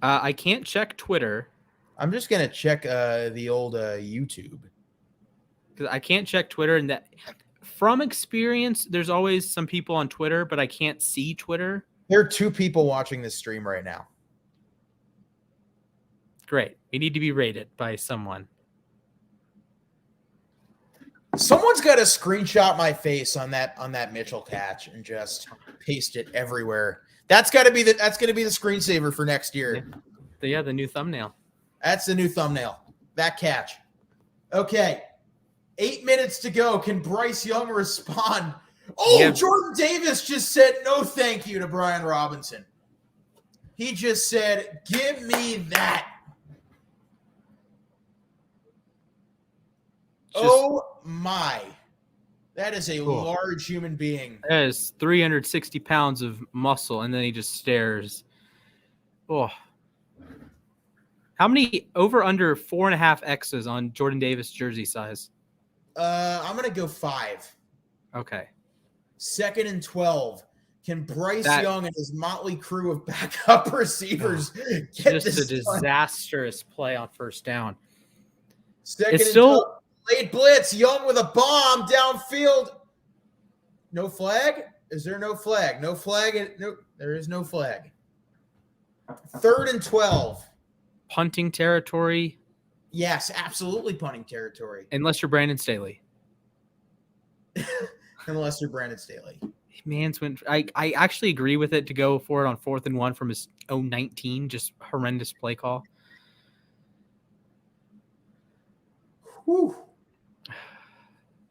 S2: I can't check Twitter.
S1: I'm just gonna check the old YouTube
S2: because I can't check Twitter, and that from experience, there's always some people on Twitter, but I can't see Twitter.
S1: There are 2 people watching this stream right now.
S2: Great. We need to be rated by someone.
S1: Someone's got to screenshot my face on that Mitchell catch and just paste it everywhere. That's got to be the screensaver for next year.
S2: Yeah, the new thumbnail.
S1: That's the new thumbnail. That catch. Okay. 8 minutes to go. Can Bryce Young respond? Oh, yeah. Jordan Davis just said no thank you to Brian Robinson. He just said, give me that. Oh my. That is a large human being.
S2: That is 360 pounds of muscle, and then he just stares. Oh. How many over under 4.5 X's on Jordan Davis jersey size?
S1: I'm gonna go 5.
S2: Okay.
S1: 2nd and 12. Can Bryce Young and his motley crew of backup receivers get
S2: just a disastrous play on first down?
S1: 2nd and 12. Late blitz. Young with a bomb downfield. No flag? Is there no flag? No flag. No, there is no flag. 3rd and 12.
S2: Punting territory.
S1: Yes, absolutely punting territory.
S2: Unless you're Brandon Staley.
S1: Unless you're Brandon Staley.
S2: I actually agree with it to go for it on 4th and 1 from his 19. Just horrendous play call.
S1: Whew.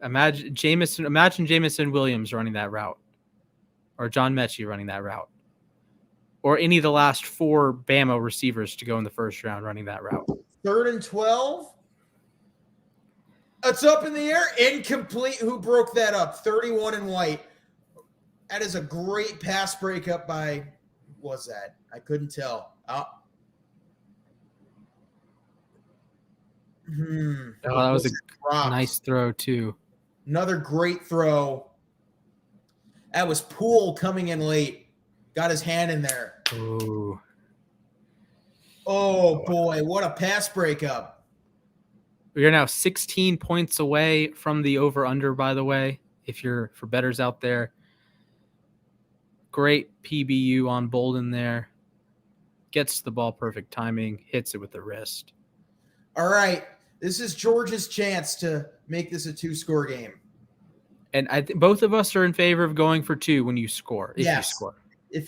S2: Imagine Jamison Williams running that route. Or John Mechie running that route. Or any of the last 4 Bama receivers to go in the first round running that route.
S1: 3rd and 12. It's up in the air. Incomplete. Who broke that up? 31 and White. That is a great pass breakup by, what was that? I couldn't tell.
S2: Oh, that was a nice throw, too.
S1: Another great throw. That was Poole coming in late. Got his hand in there.
S2: Ooh.
S1: Oh, boy. What a pass breakup.
S2: We are now 16 points away from the over-under, by the way, if you're for bettors out there. Great PBU on Bolden there. Gets the ball perfect timing. Hits it with the wrist.
S1: All right. This is Georgia's chance to make this a 2-score game.
S2: And I think both of us are in favor of going for 2 when you score.
S1: If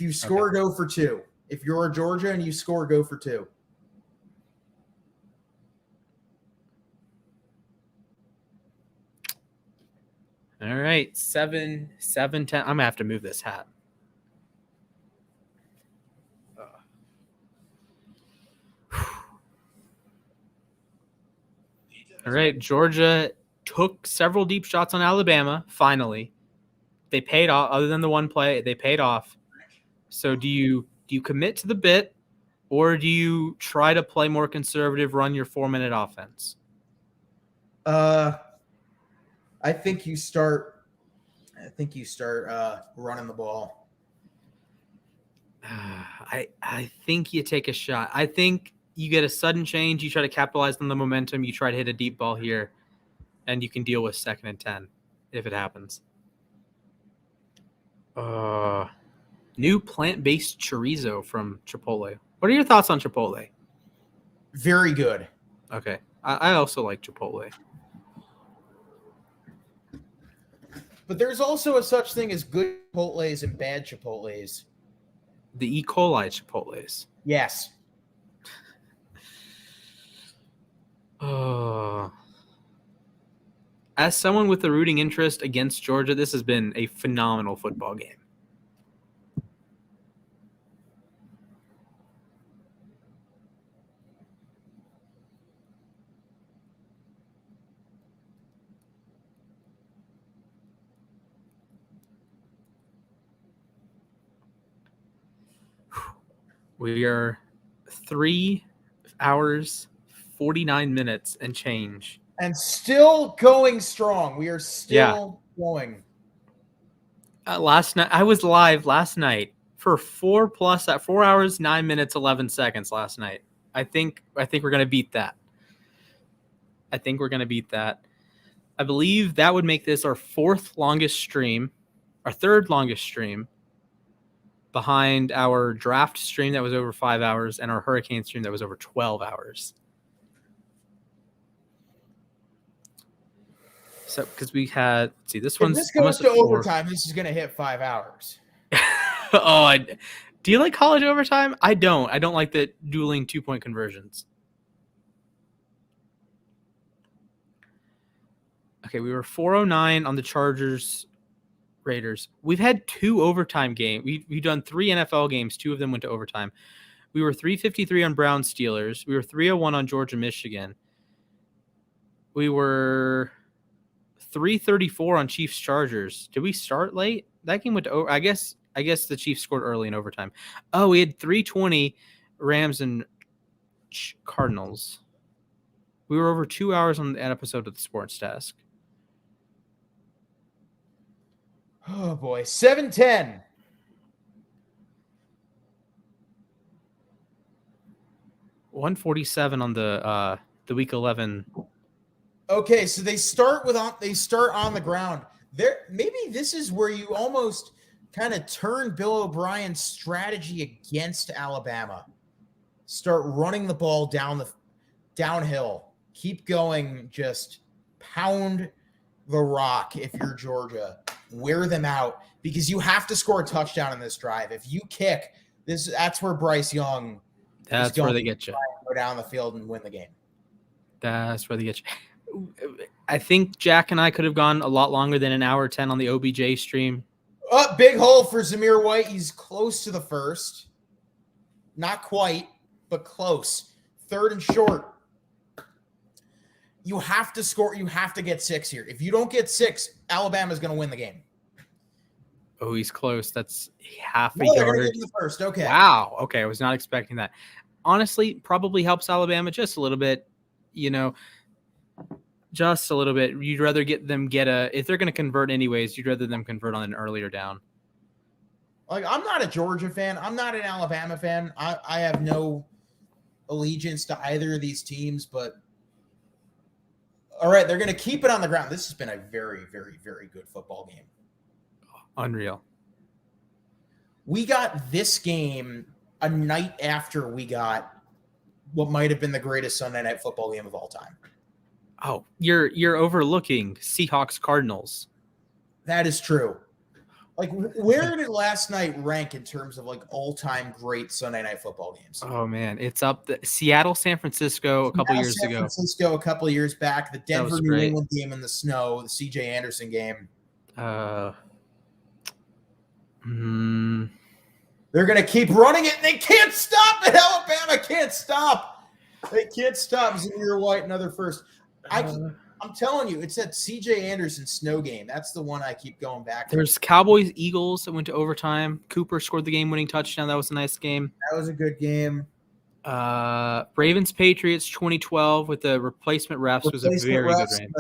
S1: you score, okay. Go for 2. If you're Georgia and you score, go for 2.
S2: All right. 7-10. I'm going to have to move this hat. All right. Georgia took several deep shots on Alabama. Finally, they paid off. Other than the one play, they paid off. So do you commit to the bit, or do you try to play more conservative, run your 4-minute offense?
S1: I think you start running the ball.
S2: I think you take a shot. I think you get a sudden change. You try to capitalize on the momentum. You try to hit a deep ball here, and you can deal with 2nd and 10 if it happens. New plant-based chorizo from Chipotle. What are your thoughts on Chipotle?
S1: Very good.
S2: Okay. I also like Chipotle.
S1: But there's also a such thing as good Chipotles and bad Chipotles.
S2: The E. coli Chipotles.
S1: Yes.
S2: As someone with a rooting interest against Georgia, this has been a phenomenal football game. We are 3 hours, 49 minutes and change.
S1: And still going strong. We are still going.
S2: Last night, I was live last night for 4 hours, 9 minutes, 11 seconds last night. I think we're going to beat that. I believe that would make this our third longest stream, behind our draft stream that was over 5 hours and our hurricane stream that was over 12 hours. So, because we had, let's see, this one's.
S1: If this goes to overtime, this is going to hit 5 hours.
S2: Do you like college overtime? I don't. I don't like the dueling 2-point conversions. Okay, we were 409 on the Chargers Raiders. We've had 2 overtime games. We've done 3 NFL games. 2 of them went to overtime. We were 353 on Browns Steelers. We were 301 on Georgia Michigan. We were 334 on Chiefs Chargers. Did we start late? That game went to over. I guess the Chiefs scored early in overtime. Oh, we had 320 Rams and Cardinals. We were over 2 hours on an episode of the Sports Desk.
S1: Oh boy, 7:10.
S2: $147 on the week 11.
S1: Okay, so they start on the ground. Maybe this is where you almost kind of turn Bill O'Brien's strategy against Alabama. Start running the ball downhill. Keep going, just pound the rock if you're Georgia. Wear them out because you have to score a touchdown in this drive. If you kick, that's where Bryce Young
S2: That's where they get you.
S1: Go down the field and win the game.
S2: That's where they get you. I think Jack and I could have gone a lot longer than an hour 10 on the OBJ stream.
S1: Big hole for Zamir White. He's close to the first. Not quite, but close. 3rd and short. You have to score. You have to get 6 here. If you don't get 6, Alabama's going to win the game.
S2: Oh, he's close. That's half a yard.
S1: The first. Okay.
S2: Wow. Okay. I was not expecting that. Honestly, probably helps Alabama just a little bit, just a little bit. You'd rather if they're going to convert anyways, you'd rather them convert on an earlier down.
S1: Like, I'm not a Georgia fan. I'm not an Alabama fan. I have no allegiance to either of these teams, but all right, they're going to keep it on the ground. This has been a very, very, very good football game.
S2: Unreal.
S1: We got this game a night after we got what might have been the greatest Sunday night football game of all time.
S2: Oh, you're overlooking Seahawks Cardinals.
S1: That is true. Like, where did last night rank in terms of like all-time great Sunday night football games?
S2: Oh man, it's up the Seattle, San Francisco a couple years ago.
S1: San Francisco a couple of years back. The Denver New England game in the snow. The C.J. Anderson game. They're gonna keep running it. They can't stop it. Alabama can't stop. They can't stop. Zamir White, another first. I'm telling you, it's that C.J. Anderson snow game. That's the one I keep going back to.
S2: There's Cowboys Eagles that went to overtime. Cooper scored the game-winning touchdown. That was a nice game.
S1: That was a good game.
S2: Ravens Patriots 2012 with the replacement refs was a very good game.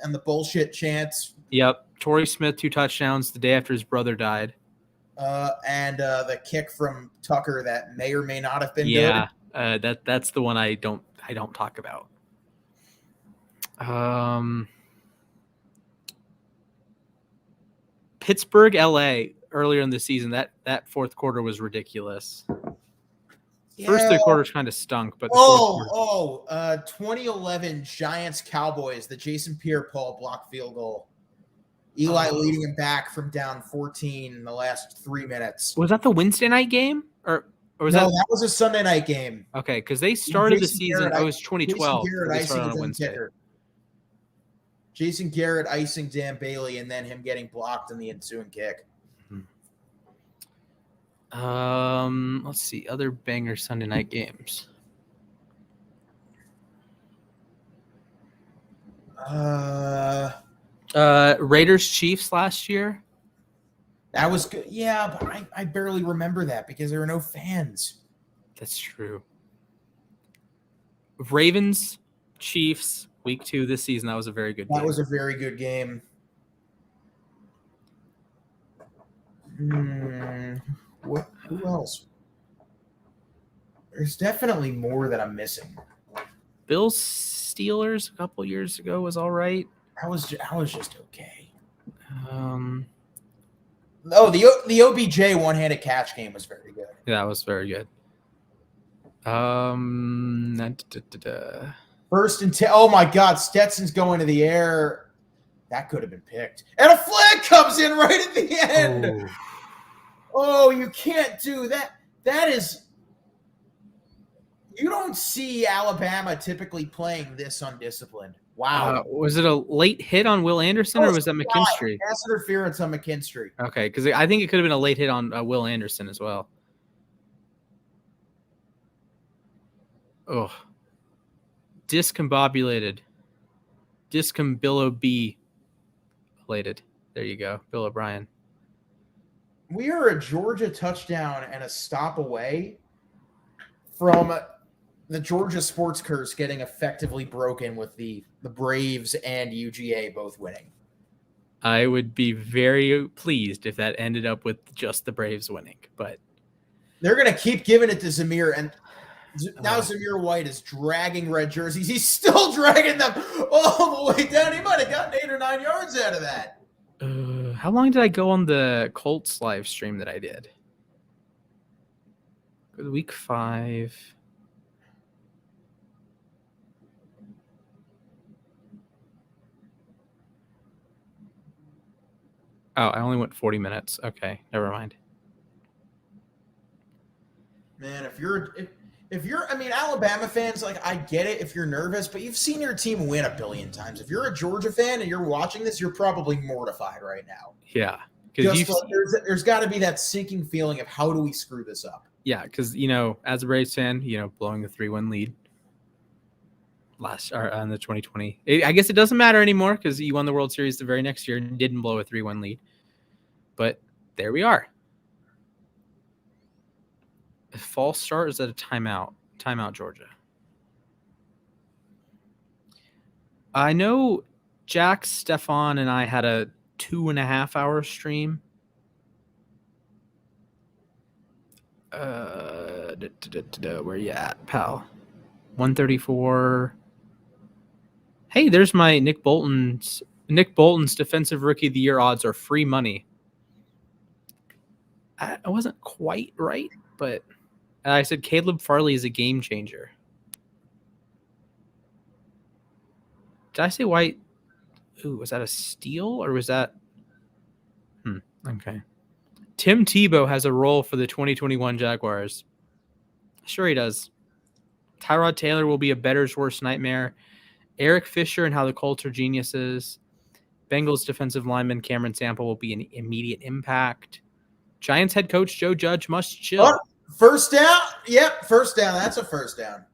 S1: And the bullshit chants.
S2: Yep. Torrey Smith 2 touchdowns the day after his brother died.
S1: And the kick from Tucker that may or may not have been good.
S2: Yeah, that's the one I don't talk about. Pittsburgh, LA earlier in the season, that fourth quarter was ridiculous.
S1: Yeah.
S2: First 3 quarters kind of stunk, but
S1: 2011 Giants Cowboys, the Jason Pierre-Paul block field goal. Eli leading him back from down 14 in the last 3 minutes.
S2: Was that the Wednesday night game or was
S1: that was a Sunday night game?
S2: Okay, because they started the season. It was 2012.
S1: Jason Garrett icing Dan Bailey, and then him getting blocked in the ensuing kick.
S2: Let's see other banger Sunday night games. Raiders Chiefs last year.
S1: That was good. Yeah, but I barely remember that because there were no fans.
S2: That's true. Ravens, Chiefs, week 2 this season. That was a very good game.
S1: That was a very good game. Who else? There's definitely more that I'm missing.
S2: Bills Steelers a couple years ago was all right.
S1: I was just okay. The OBJ one-handed catch game was very good.
S2: Yeah, that was very good.
S1: First and 10. Oh my God, Stetson's going to the air. That could have been picked. And a flag comes in right at the end. Oh, you can't do that. That is. You don't see Alabama typically playing this undisciplined. Wow.
S2: Was it a late hit on Will Anderson or was that McKinstry?
S1: Pass interference on McKinstry.
S2: Okay, because I think it could have been a late hit on Will Anderson as well. Oh. Discombobulated. Discombillobulated. There you go. Bill O'Brien.
S1: We are a Georgia touchdown and a stop away from the Georgia sports curse getting effectively broken with the Braves and UGA both winning.
S2: I would be very pleased if that ended up with just the Braves winning, but
S1: they're going to keep giving it to Zamir, and now Zamir White is dragging red jerseys. He's still dragging them all the way down. He might have gotten 8 or 9 yards out of that.
S2: How long did I go on the Colts live stream that I did? Week 5. Oh, I only went 40 minutes. Okay, never mind.
S1: Man, if you're, I mean, Alabama fans, like, I get it if you're nervous, but you've seen your team win a billion times. If you're a Georgia fan and you're watching this, you're probably mortified right now.
S2: Yeah.
S1: Just like there's got to be that sinking feeling of how do we screw this up?
S2: Yeah, because, you know, as a Braves fan, you know, blowing a 3-1 lead on the 2020. I guess it doesn't matter anymore because you won the World Series the very next year and didn't blow a 3-1 lead. But there we are. A false start, or is that a timeout? Timeout, Georgia. I know Jack, Stefan, and I had a 2.5-hour stream. Where you at, pal? 134. Hey, there's my Nick Bolton's Defensive Rookie of the Year odds are free money. I wasn't quite right, but I said Caleb Farley is a game changer. Did I say White? Ooh, was that a steal or was that? Okay. Tim Tebow has a role for the 2021 Jaguars. Sure he does. Tyrod Taylor will be a bettor's worst nightmare. Eric Fisher and how the Colts are geniuses. Bengals defensive lineman Cameron Sample will be an immediate impact. Giants head coach Joe Judge must chill.
S1: Oh, first down? Yep, first down. That's a first down.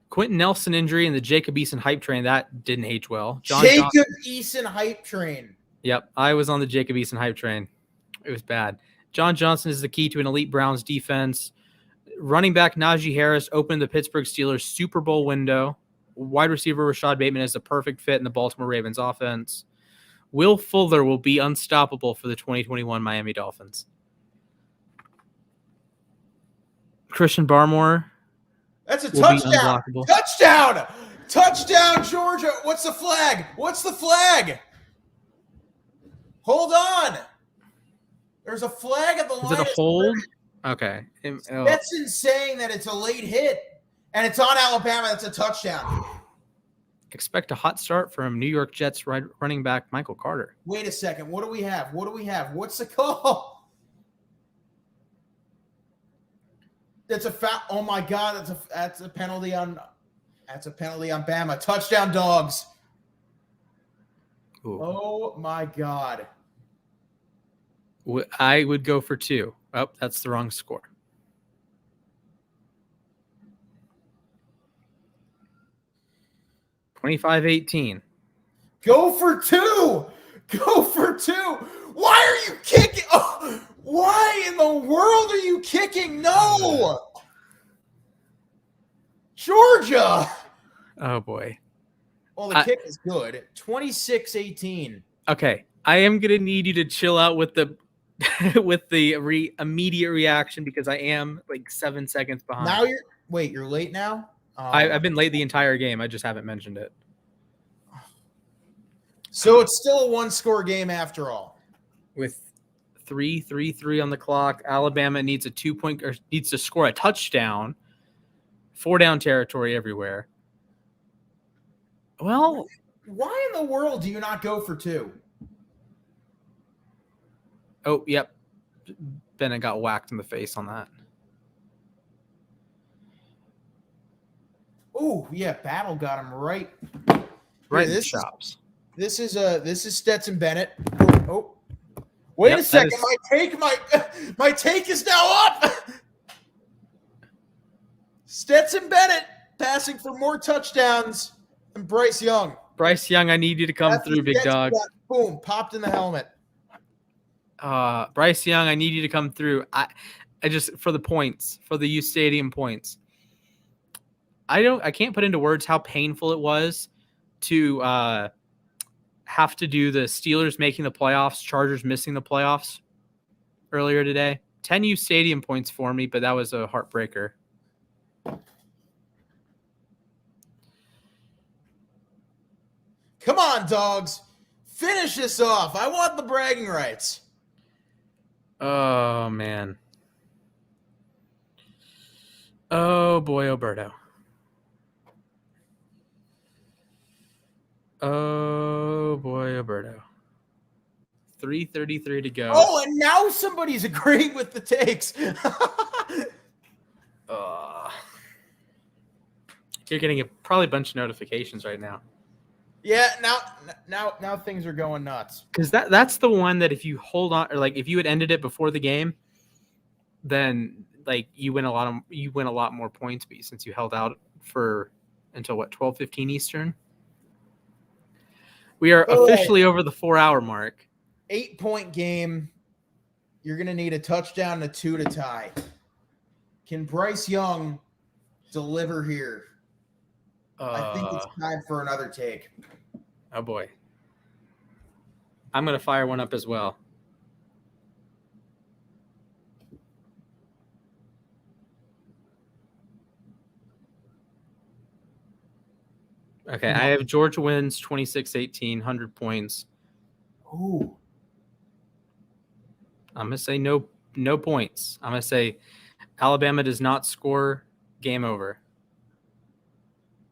S2: Quentin Nelson injury and the Jacob Eason hype train, that didn't age well.
S1: Jacob Eason hype train.
S2: Yep, I was on the Jacob Eason hype train. It was bad. John Johnson is the key to an elite Browns defense. Running back Najee Harris opened the Pittsburgh Steelers Super Bowl window. Wide receiver Rashad Bateman is the perfect fit in the Baltimore Ravens offense. Will Fuller will be unstoppable for the 2021 Miami Dolphins. Christian Barmore.
S1: That's a touchdown. Touchdown. Touchdown, Georgia. What's the flag? What's the flag? Hold on. There's a flag at the line.
S2: Is it a hold? Okay.
S1: That's saying that it's a late hit, and it's on Alabama. That's a touchdown.
S2: Expect a hot start from New York Jets running back Michael Carter.
S1: Wait a second. What do we have? What's the call? That's a foul. Oh my God! That's a penalty on. That's a penalty on Bama. Touchdown, Dogs. Ooh. Oh my God!
S2: I would go for 2. Oh, that's the wrong score. $25-18.
S1: Go for 2. Go for 2. Why are you kicking? Oh, why in the world are you kicking? No. Georgia.
S2: Oh boy.
S1: Well, the kick is good. 26-18.
S2: Okay, I am gonna need you to chill out with the immediate reaction because I am like 7 seconds behind.
S1: Now you're late now.
S2: I've been late the entire game. I just haven't mentioned it.
S1: So it's still a one-score game after all.
S2: With 3:33 on the clock, Alabama needs a 2-point or needs to score a touchdown. 4-down territory everywhere. Well,
S1: why in the world do you not go for 2?
S2: Oh, yep. Bennett got whacked in the face on that.
S1: Oh, yeah, Battle got him right
S2: in the chops.
S1: This is Stetson Bennett. Oh. Wait a second. My take is now up. Stetson Bennett passing for more touchdowns than Bryce Young.
S2: Bryce Young, I need you to come through, big dog.
S1: Boom, popped in the helmet.
S2: Bryce Young, I need you to come through. I just for the points, for the uSTADIUM points. I can't put into words how painful it was to have to do the Steelers making the playoffs, Chargers missing the playoffs earlier today. 10 uSTADIUM points for me, but that was a heartbreaker.
S1: Come on, dogs. Finish this off. I want the bragging rights.
S2: Oh, man. Oh, boy, Alberto. Oh, boy, Alberto. 3:33 to go.
S1: Oh, and now somebody's agreeing with the takes.
S2: You're getting probably a bunch of notifications right now.
S1: Yeah, now things are going nuts.
S2: Because that's the one that if you hold on, or like if you had ended it before the game, then like you win a lot more points, but since you held out for until 12:15 Eastern. We are officially over the 4-hour mark.
S1: 8-point game. You're going to need a touchdown and a 2 to tie. Can Bryce Young deliver here? I think it's time for another take.
S2: Oh, boy. I'm going to fire one up as well. Okay, I have Georgia wins 26-18, 100 points.
S1: Ooh.
S2: I'm going to say no points. I'm going to say Alabama does not score, game over.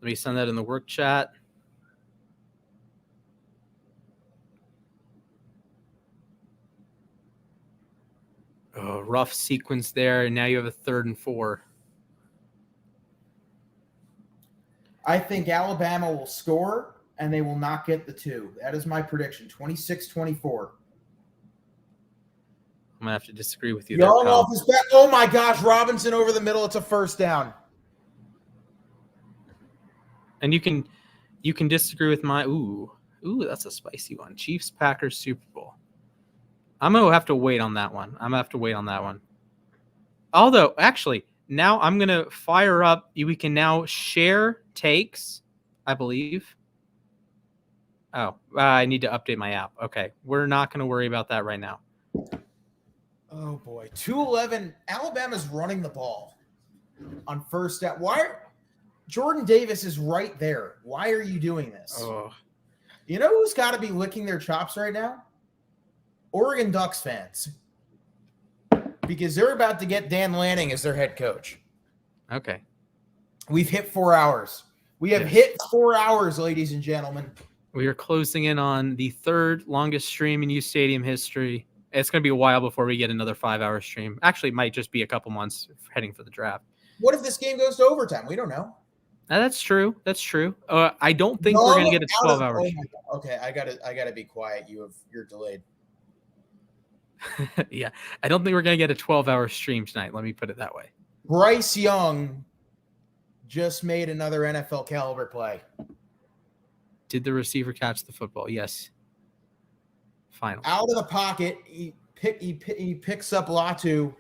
S2: Let me send that in the work chat. Oh, rough sequence there, and now you have a 3rd and 4.
S1: I think Alabama will score, and they will not get the 2. That is my prediction, 26-24.
S2: I'm going to have to disagree with you
S1: Young
S2: there,
S1: off his back. Oh, my gosh, Robinson over the middle. It's a first down.
S2: And you can disagree with my ooh, that's a spicy one. Chiefs Packers Super Bowl. I'm gonna have to wait on that one. Although, actually, now I'm gonna fire up. We can now share takes, I believe. Oh, I need to update my app. Okay, we're not gonna worry about that right now.
S1: Oh boy, 2-11. Alabama's running the ball on first down. Jordan Davis is right there. Why are you doing this?
S2: Oh.
S1: You know who's got to be licking their chops right now? Oregon Ducks fans. Because they're about to get Dan Lanning as their head coach.
S2: Okay.
S1: We've hit 4 hours. We have hit 4 hours, ladies and gentlemen.
S2: We are closing in on the 3rd longest stream in uSTADIUM history. It's going to be a while before we get another 5-hour stream. Actually, it might just be a couple months heading for the draft.
S1: What if this game goes to overtime? We don't know.
S2: That's true. I don't think we're going to get a 12-hour stream.
S1: Okay, I gotta be quiet. You're delayed.
S2: Yeah, I don't think we're going to get a 12-hour stream tonight. Let me put it that way.
S1: Bryce Young just made another NFL caliber play.
S2: Did the receiver catch the football? Yes. Final.
S1: Out of the pocket, he picks up Latu.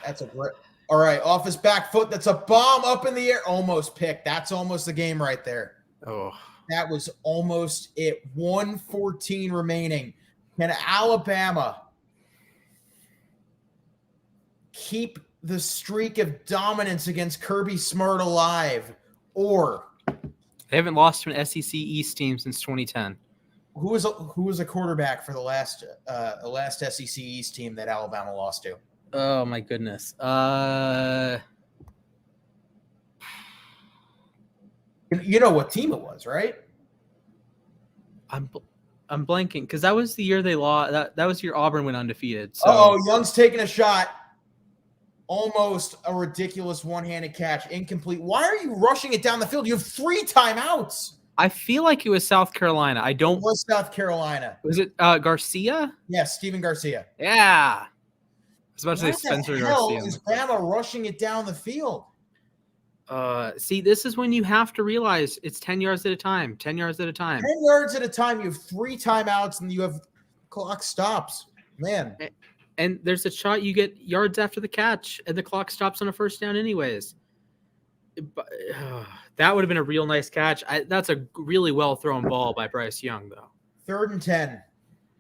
S1: That's a great. All right, off his back foot. That's a bomb up in the air. Almost picked. That's almost the game right there.
S2: Oh,
S1: That was almost it. 1:14 remaining. Can Alabama keep the streak of dominance against Kirby Smart alive? Or
S2: they haven't lost to an SEC East team since 2010.
S1: who was a quarterback for the last SEC East team that Alabama lost to?
S2: Oh my goodness.
S1: You know what team it was, right?
S2: I'm blanking because that was the year they lost. That was your Auburn went undefeated. So.
S1: Oh, Young's taking a shot. Almost a ridiculous one-handed catch. Incomplete. Why are you rushing it down the field? You have 3 timeouts.
S2: I feel like it was South Carolina. I don't.
S1: It was South Carolina.
S2: Was it Garcia?
S1: Yes, Stephen Garcia.
S2: Yeah. I was about to say
S1: Why
S2: Spencer
S1: the hell
S2: Garcia.
S1: is Bama rushing it down the field?
S2: See, this is when you have to realize it's 10 yards at a time. 10 yards at a time.
S1: 10 yards at a time. You have 3 timeouts and you have clock stops. Man.
S2: And there's a shot you get yards after the catch, and the clock stops on a first down anyways. That would have been a real nice catch. That's a really well thrown ball by Bryce Young, though.
S1: 3rd and 10.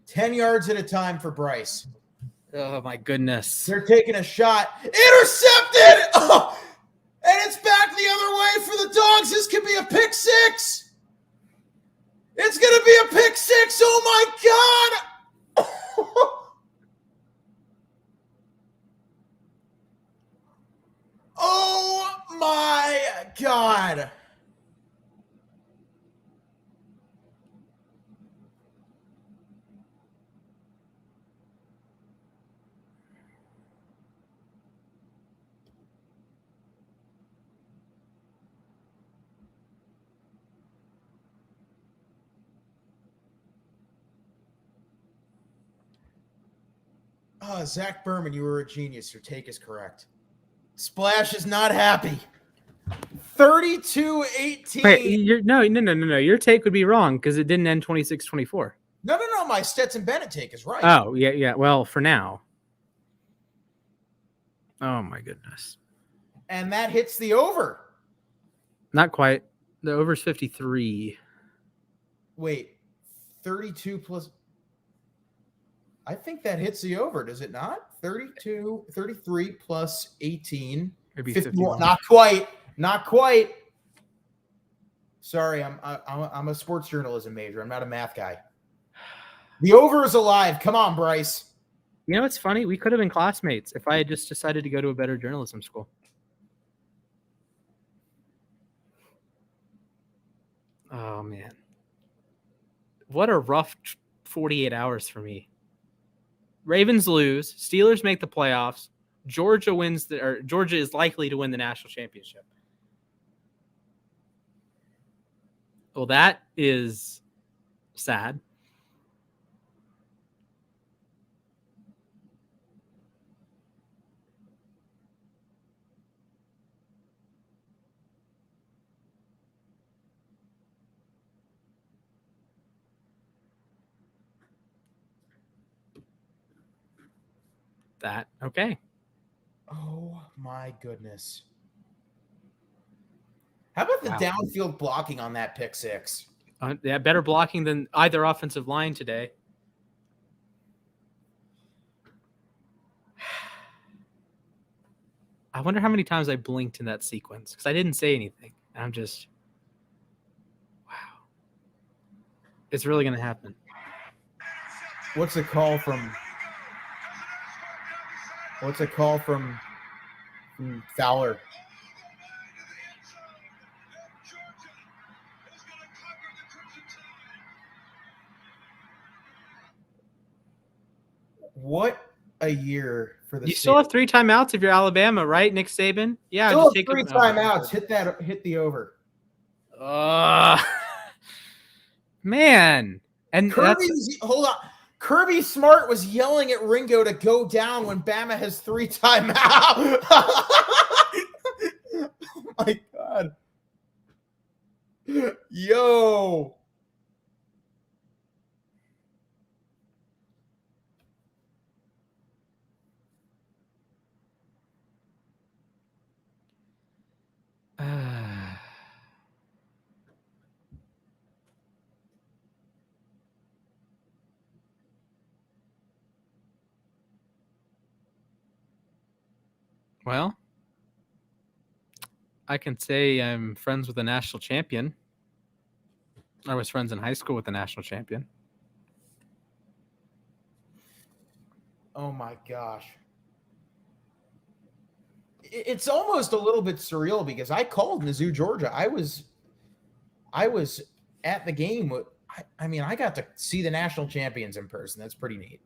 S1: 10 yards at a time for Bryce.
S2: Oh, my goodness.
S1: They're taking a shot. Intercepted! Oh, and it's back the other way for the Dogs. This could be a pick 6. It's going to be a pick 6. Oh, my God. Oh, my God. Zach Berman, you were a genius. Your take is correct. Splash is not happy. 32-18.
S2: Wait, no. Your take would be wrong because it didn't end 26-24.
S1: No. My Stetson Bennett take is right.
S2: Oh, yeah. Well, for now. Oh, my goodness.
S1: And that hits the over.
S2: Not quite. The over's 53.
S1: Wait, 32 plus. I think that hits the over, does it not? 33 plus 18.
S2: Maybe
S1: 51.
S2: 51.
S1: Not quite. Sorry, I'm a sports journalism major. I'm not a math guy. The over is alive. Come on, Bryce.
S2: You know, it's funny. We could have been classmates if I had just decided to go to a better journalism school. Oh, man. What a rough 48 hours for me. Ravens lose. Steelers make the playoffs. Georgia is likely to win the national championship. Well, that is sad. Okay.
S1: Oh, my goodness. How about the downfield blocking on that pick 6?
S2: Yeah, better blocking than either offensive line today. I wonder how many times I blinked in that sequence because I didn't say anything. I'm just, wow. It's really going to happen.
S1: What's the call from Fowler? What a year for the.
S2: You still have 3 timeouts if you're Alabama, right, Nick Saban? Yeah,
S1: still
S2: just
S1: have
S2: take
S1: 3 timeouts. Hit the over.
S2: Man, and
S1: hold on. Kirby Smart was yelling at Ringo to go down when Bama has 3 timeouts. Oh my God. Yo.
S2: Well, I can say I'm friends with a national champion. I was friends in high school with a national champion.
S1: Oh my gosh. It's almost a little bit surreal because I called Mizzou, Georgia. I was at the game. I got to see the national champions in person. That's pretty neat.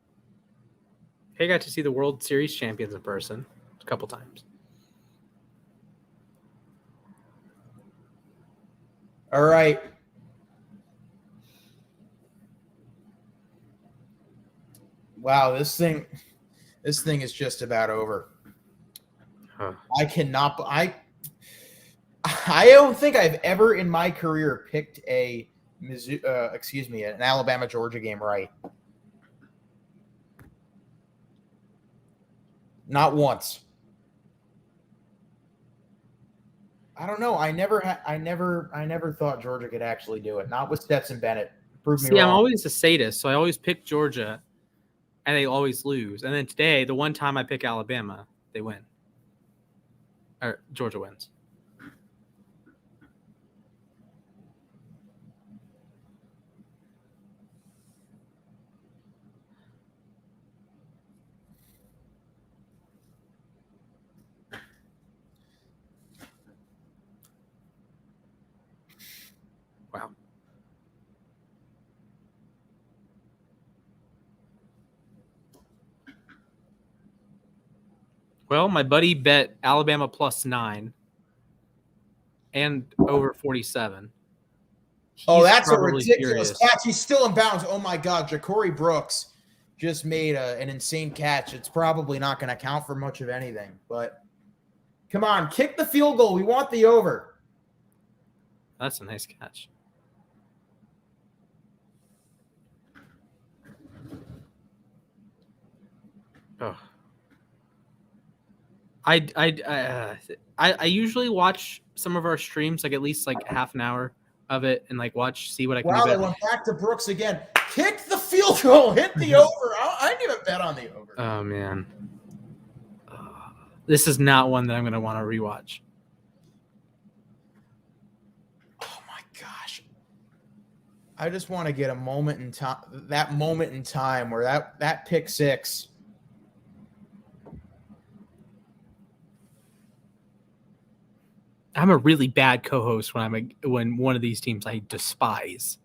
S2: I got to see the World Series champions in person a couple times.
S1: All right. Wow, this thing is just about over.
S2: Huh.
S1: I don't think I've ever in my career picked an Alabama Georgia game right. Not once. I don't know. I never thought Georgia could actually do it. Not with Stetson Bennett. Prove me wrong.
S2: I'm always a sadist, so I always pick Georgia, and they always lose. And then today, the one time I pick Alabama, they win. Or Georgia wins. Wow. Well, my buddy bet Alabama +9 and over 47.
S1: That's a ridiculous catch. He's still in bounds. Oh my God, Ja'Cory Brooks just made an insane catch. It's probably not going to count for much of anything, but come on, kick the field goal. We want the over.
S2: That's a nice catch. Oh. I usually watch some of our streams, like at least like half an hour of it, and like see what I can do.
S1: Wow, they went back to Brooks again. Kick the field goal, hit the over. I didn't even bet on the over.
S2: Oh man, this is not one that I'm going to want to rewatch.
S1: Oh my gosh, I just want to get a moment in time. That moment in time where that pick six.
S2: I'm a really bad co-host when one of these teams I despise.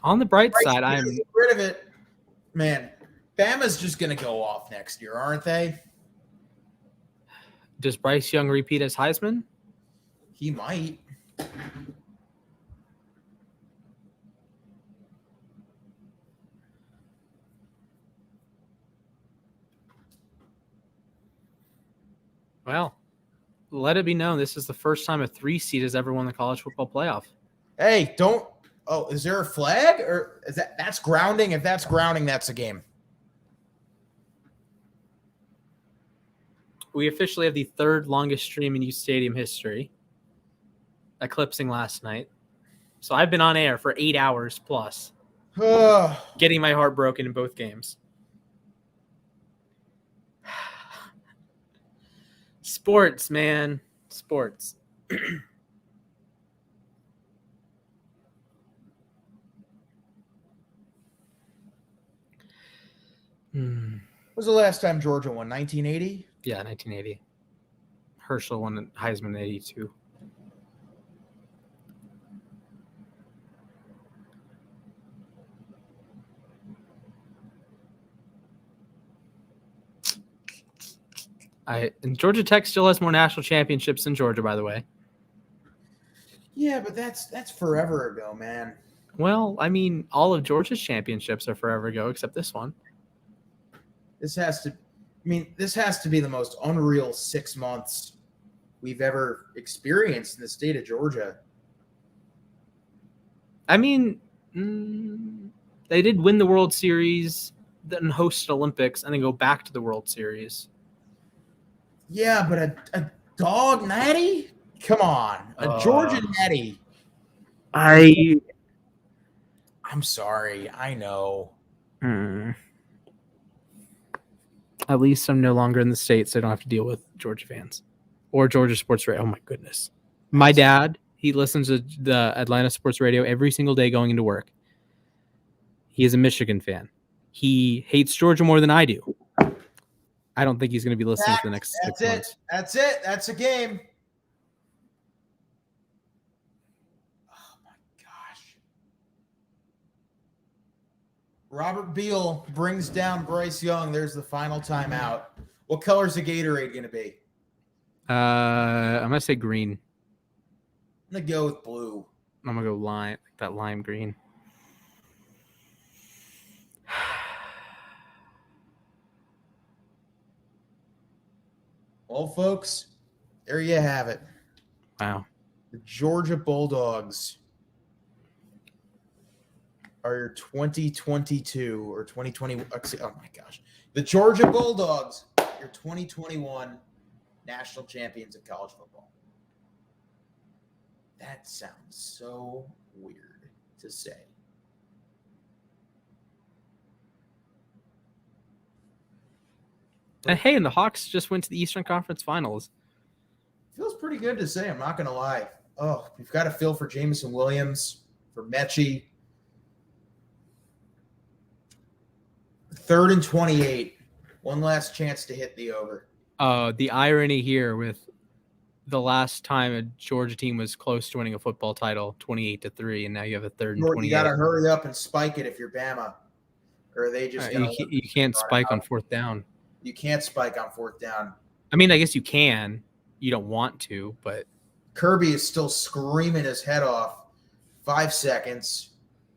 S2: On the bright side, I'm
S1: get rid of it. Man, Bama's just going to go off next year, aren't they?
S2: Does Bryce Young repeat as Heisman?
S1: He might.
S2: Well, let it be known this is the first time a 3 seed has ever won the college football playoff.
S1: Hey, don't. Oh, is there a flag or is that's grounding? If that's grounding, that's a game.
S2: We officially have the 3rd longest stream in uSTADIUM history, eclipsing last night. So I've been on air for 8 hours plus, getting my heart broken in both games. Sports, man. Sports.
S1: When was the last time Georgia won? 1980?
S2: Yeah, 1980. Herschel won Heisman in 82. And Georgia Tech still has more national championships than Georgia, by the way.
S1: Yeah, but that's forever ago, man.
S2: Well, I mean, all of Georgia's championships are forever ago, except this one.
S1: This has to be the most unreal 6 months we've ever experienced in the state of Georgia.
S2: I mean, they did win the World Series, then host Olympics, and then go back to the World Series.
S1: Yeah, but a dog natty? Come on. A Georgia natty.
S2: I'm
S1: sorry. I know.
S2: At least I'm no longer in the States, so I don't have to deal with Georgia fans or Georgia sports radio. Oh my goodness. My dad, he listens to the Atlanta sports radio every single day going into work. He is a Michigan fan. He hates Georgia more than I do. I don't think he's going to be listening for the next 6 months.
S1: That's it. That's a game. Oh my gosh. Robert Beal brings down Bryce Young. There's the final timeout. What color is the Gatorade going to be?
S2: I'm going to say green.
S1: I'm going to go with blue.
S2: I'm going to go lime, that lime green.
S1: Well, folks, there you have it.
S2: Wow.
S1: The Georgia Bulldogs are your 2022 or 2020. Oh, my gosh. The Georgia Bulldogs, your 2021 national champions of college football. That sounds so weird to say.
S2: And hey, and the Hawks just went to the Eastern Conference Finals.
S1: Feels pretty good to say, I'm not going to lie. Oh, we've got to feel for Jamison Williams, for Mechie. 3rd and 28. One last chance to hit the over.
S2: The irony here with the last time a Georgia team was close to winning a football title, 28-3, and now you have a 3rd and 28.
S1: You got to hurry up and spike it if you're Bama. Or are they just
S2: you can't spike on 4th down.
S1: You can't spike on 4th down.
S2: I mean, I guess you can. You don't want to, but
S1: Kirby is still screaming his head off. 5 seconds.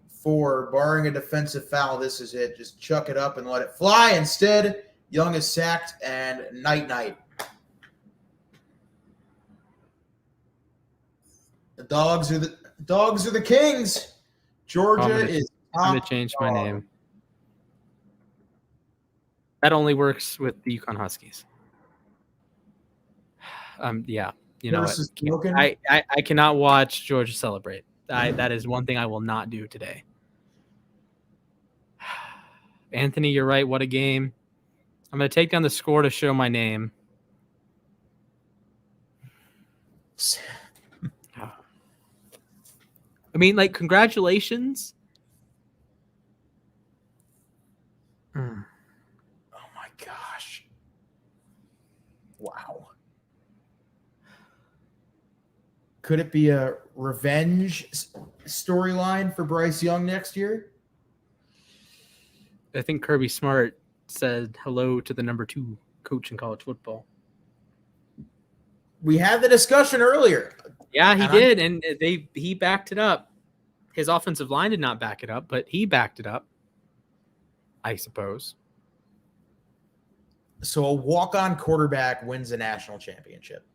S1: 4, barring a defensive foul, this is it. Just chuck it up and let it fly. Instead, Young is sacked and night-night. The Dogs are the Kings. Georgia is
S2: I'm going to change my name. That only works with the UConn Huskies. Yeah, you know what? I cannot watch Georgia celebrate. That is one thing I will not do today. Anthony, you're right. What a game. I'm going to take down the score to show my name. I mean, like, congratulations.
S1: Oh my gosh. Wow. Could it be a revenge storyline for Bryce Young next year?
S2: I think Kirby Smart said hello to the number 2 coach in college football.
S1: We had the discussion earlier.
S2: Yeah, he did, and he backed it up. His offensive line did not back it up, but he backed it up, I suppose.
S1: So a walk-on quarterback wins a national championship.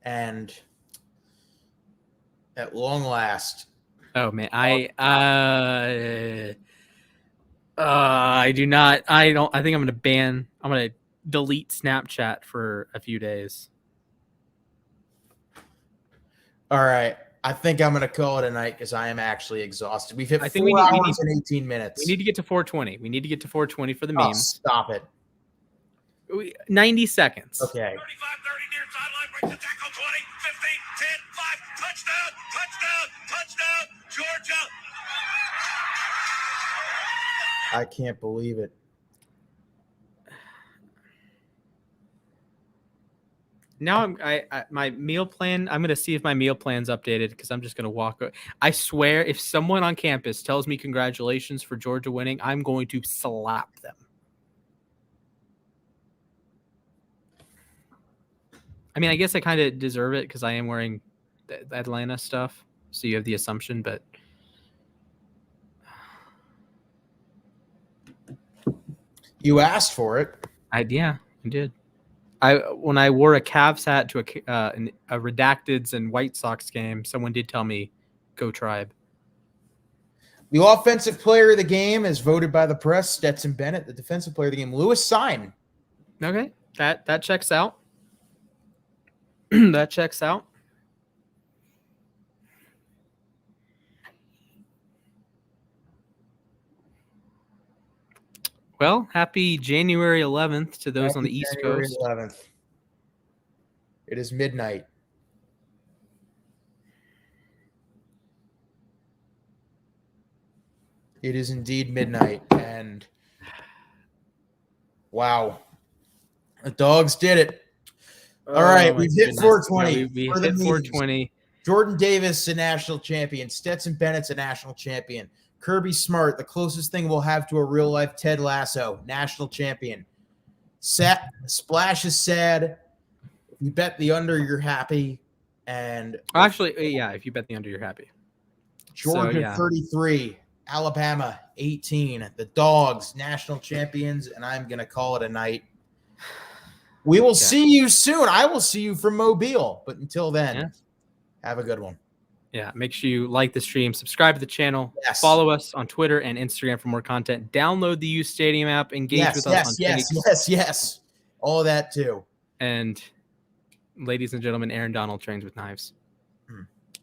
S1: And at long last.
S2: Oh man, I do not. I think I'm going to delete Snapchat for a few days.
S1: All right. I think I'm going to call it a night because I am actually exhausted. We've hit 4
S2: we
S1: hours and 18 minutes.
S2: We need to get to 420. We need to get to 420 for the meme.
S1: Stop it.
S2: 90 seconds.
S1: Okay.
S3: 35-30 near sideline, breaks the tackle, 20, 15, 10, 5, touchdown, Georgia.
S1: I can't believe it.
S2: Now my meal plan. I'm gonna see if my meal plan's updated because I'm just gonna walk. I swear, if someone on campus tells me congratulations for Georgia winning, I'm going to slap them. I mean, I guess I kind of deserve it because I am wearing the Atlanta stuff. So you have the assumption, but
S1: you asked for it.
S2: I did. When I wore a Cavs hat to a Redacteds and White Sox game, someone did tell me, "Go Tribe."
S1: The offensive player of the game is voted by the press, Stetson Bennett. The defensive player of the game, Lewis Sign.
S2: Okay, that checks out. That checks out. Well, happy January 11th to those on the East
S1: January
S2: Coast.
S1: 11th. It is midnight. It is indeed midnight, and wow, the Dogs did it. All right,
S2: my
S1: we've hit
S2: goodness.
S1: 420.
S2: Yeah, we
S1: for the
S2: hit
S1: meetings.
S2: 420.
S1: Jordan Davis, a national champion. Stetson Bennett's a national champion. Kirby Smart, the closest thing we'll have to a real-life Ted Lasso, national champion. Splash is sad. If you bet the under, you're happy. And
S2: Actually, yeah, if you bet the under, you're happy.
S1: Georgia,
S2: So, yeah.
S1: 33. Alabama, 18. The Dogs, national champions, and I'm going to call it a night. We will see you soon. I will see you from Mobile. But until then, have a good one.
S2: Yeah, make sure you like the stream, subscribe to the channel,
S1: Yes.
S2: follow us on Twitter and Instagram for more content. Download the uSTADIUM app, engage with us on
S1: Yes. All of that too.
S2: And ladies and gentlemen, Aaron Donald trains with knives.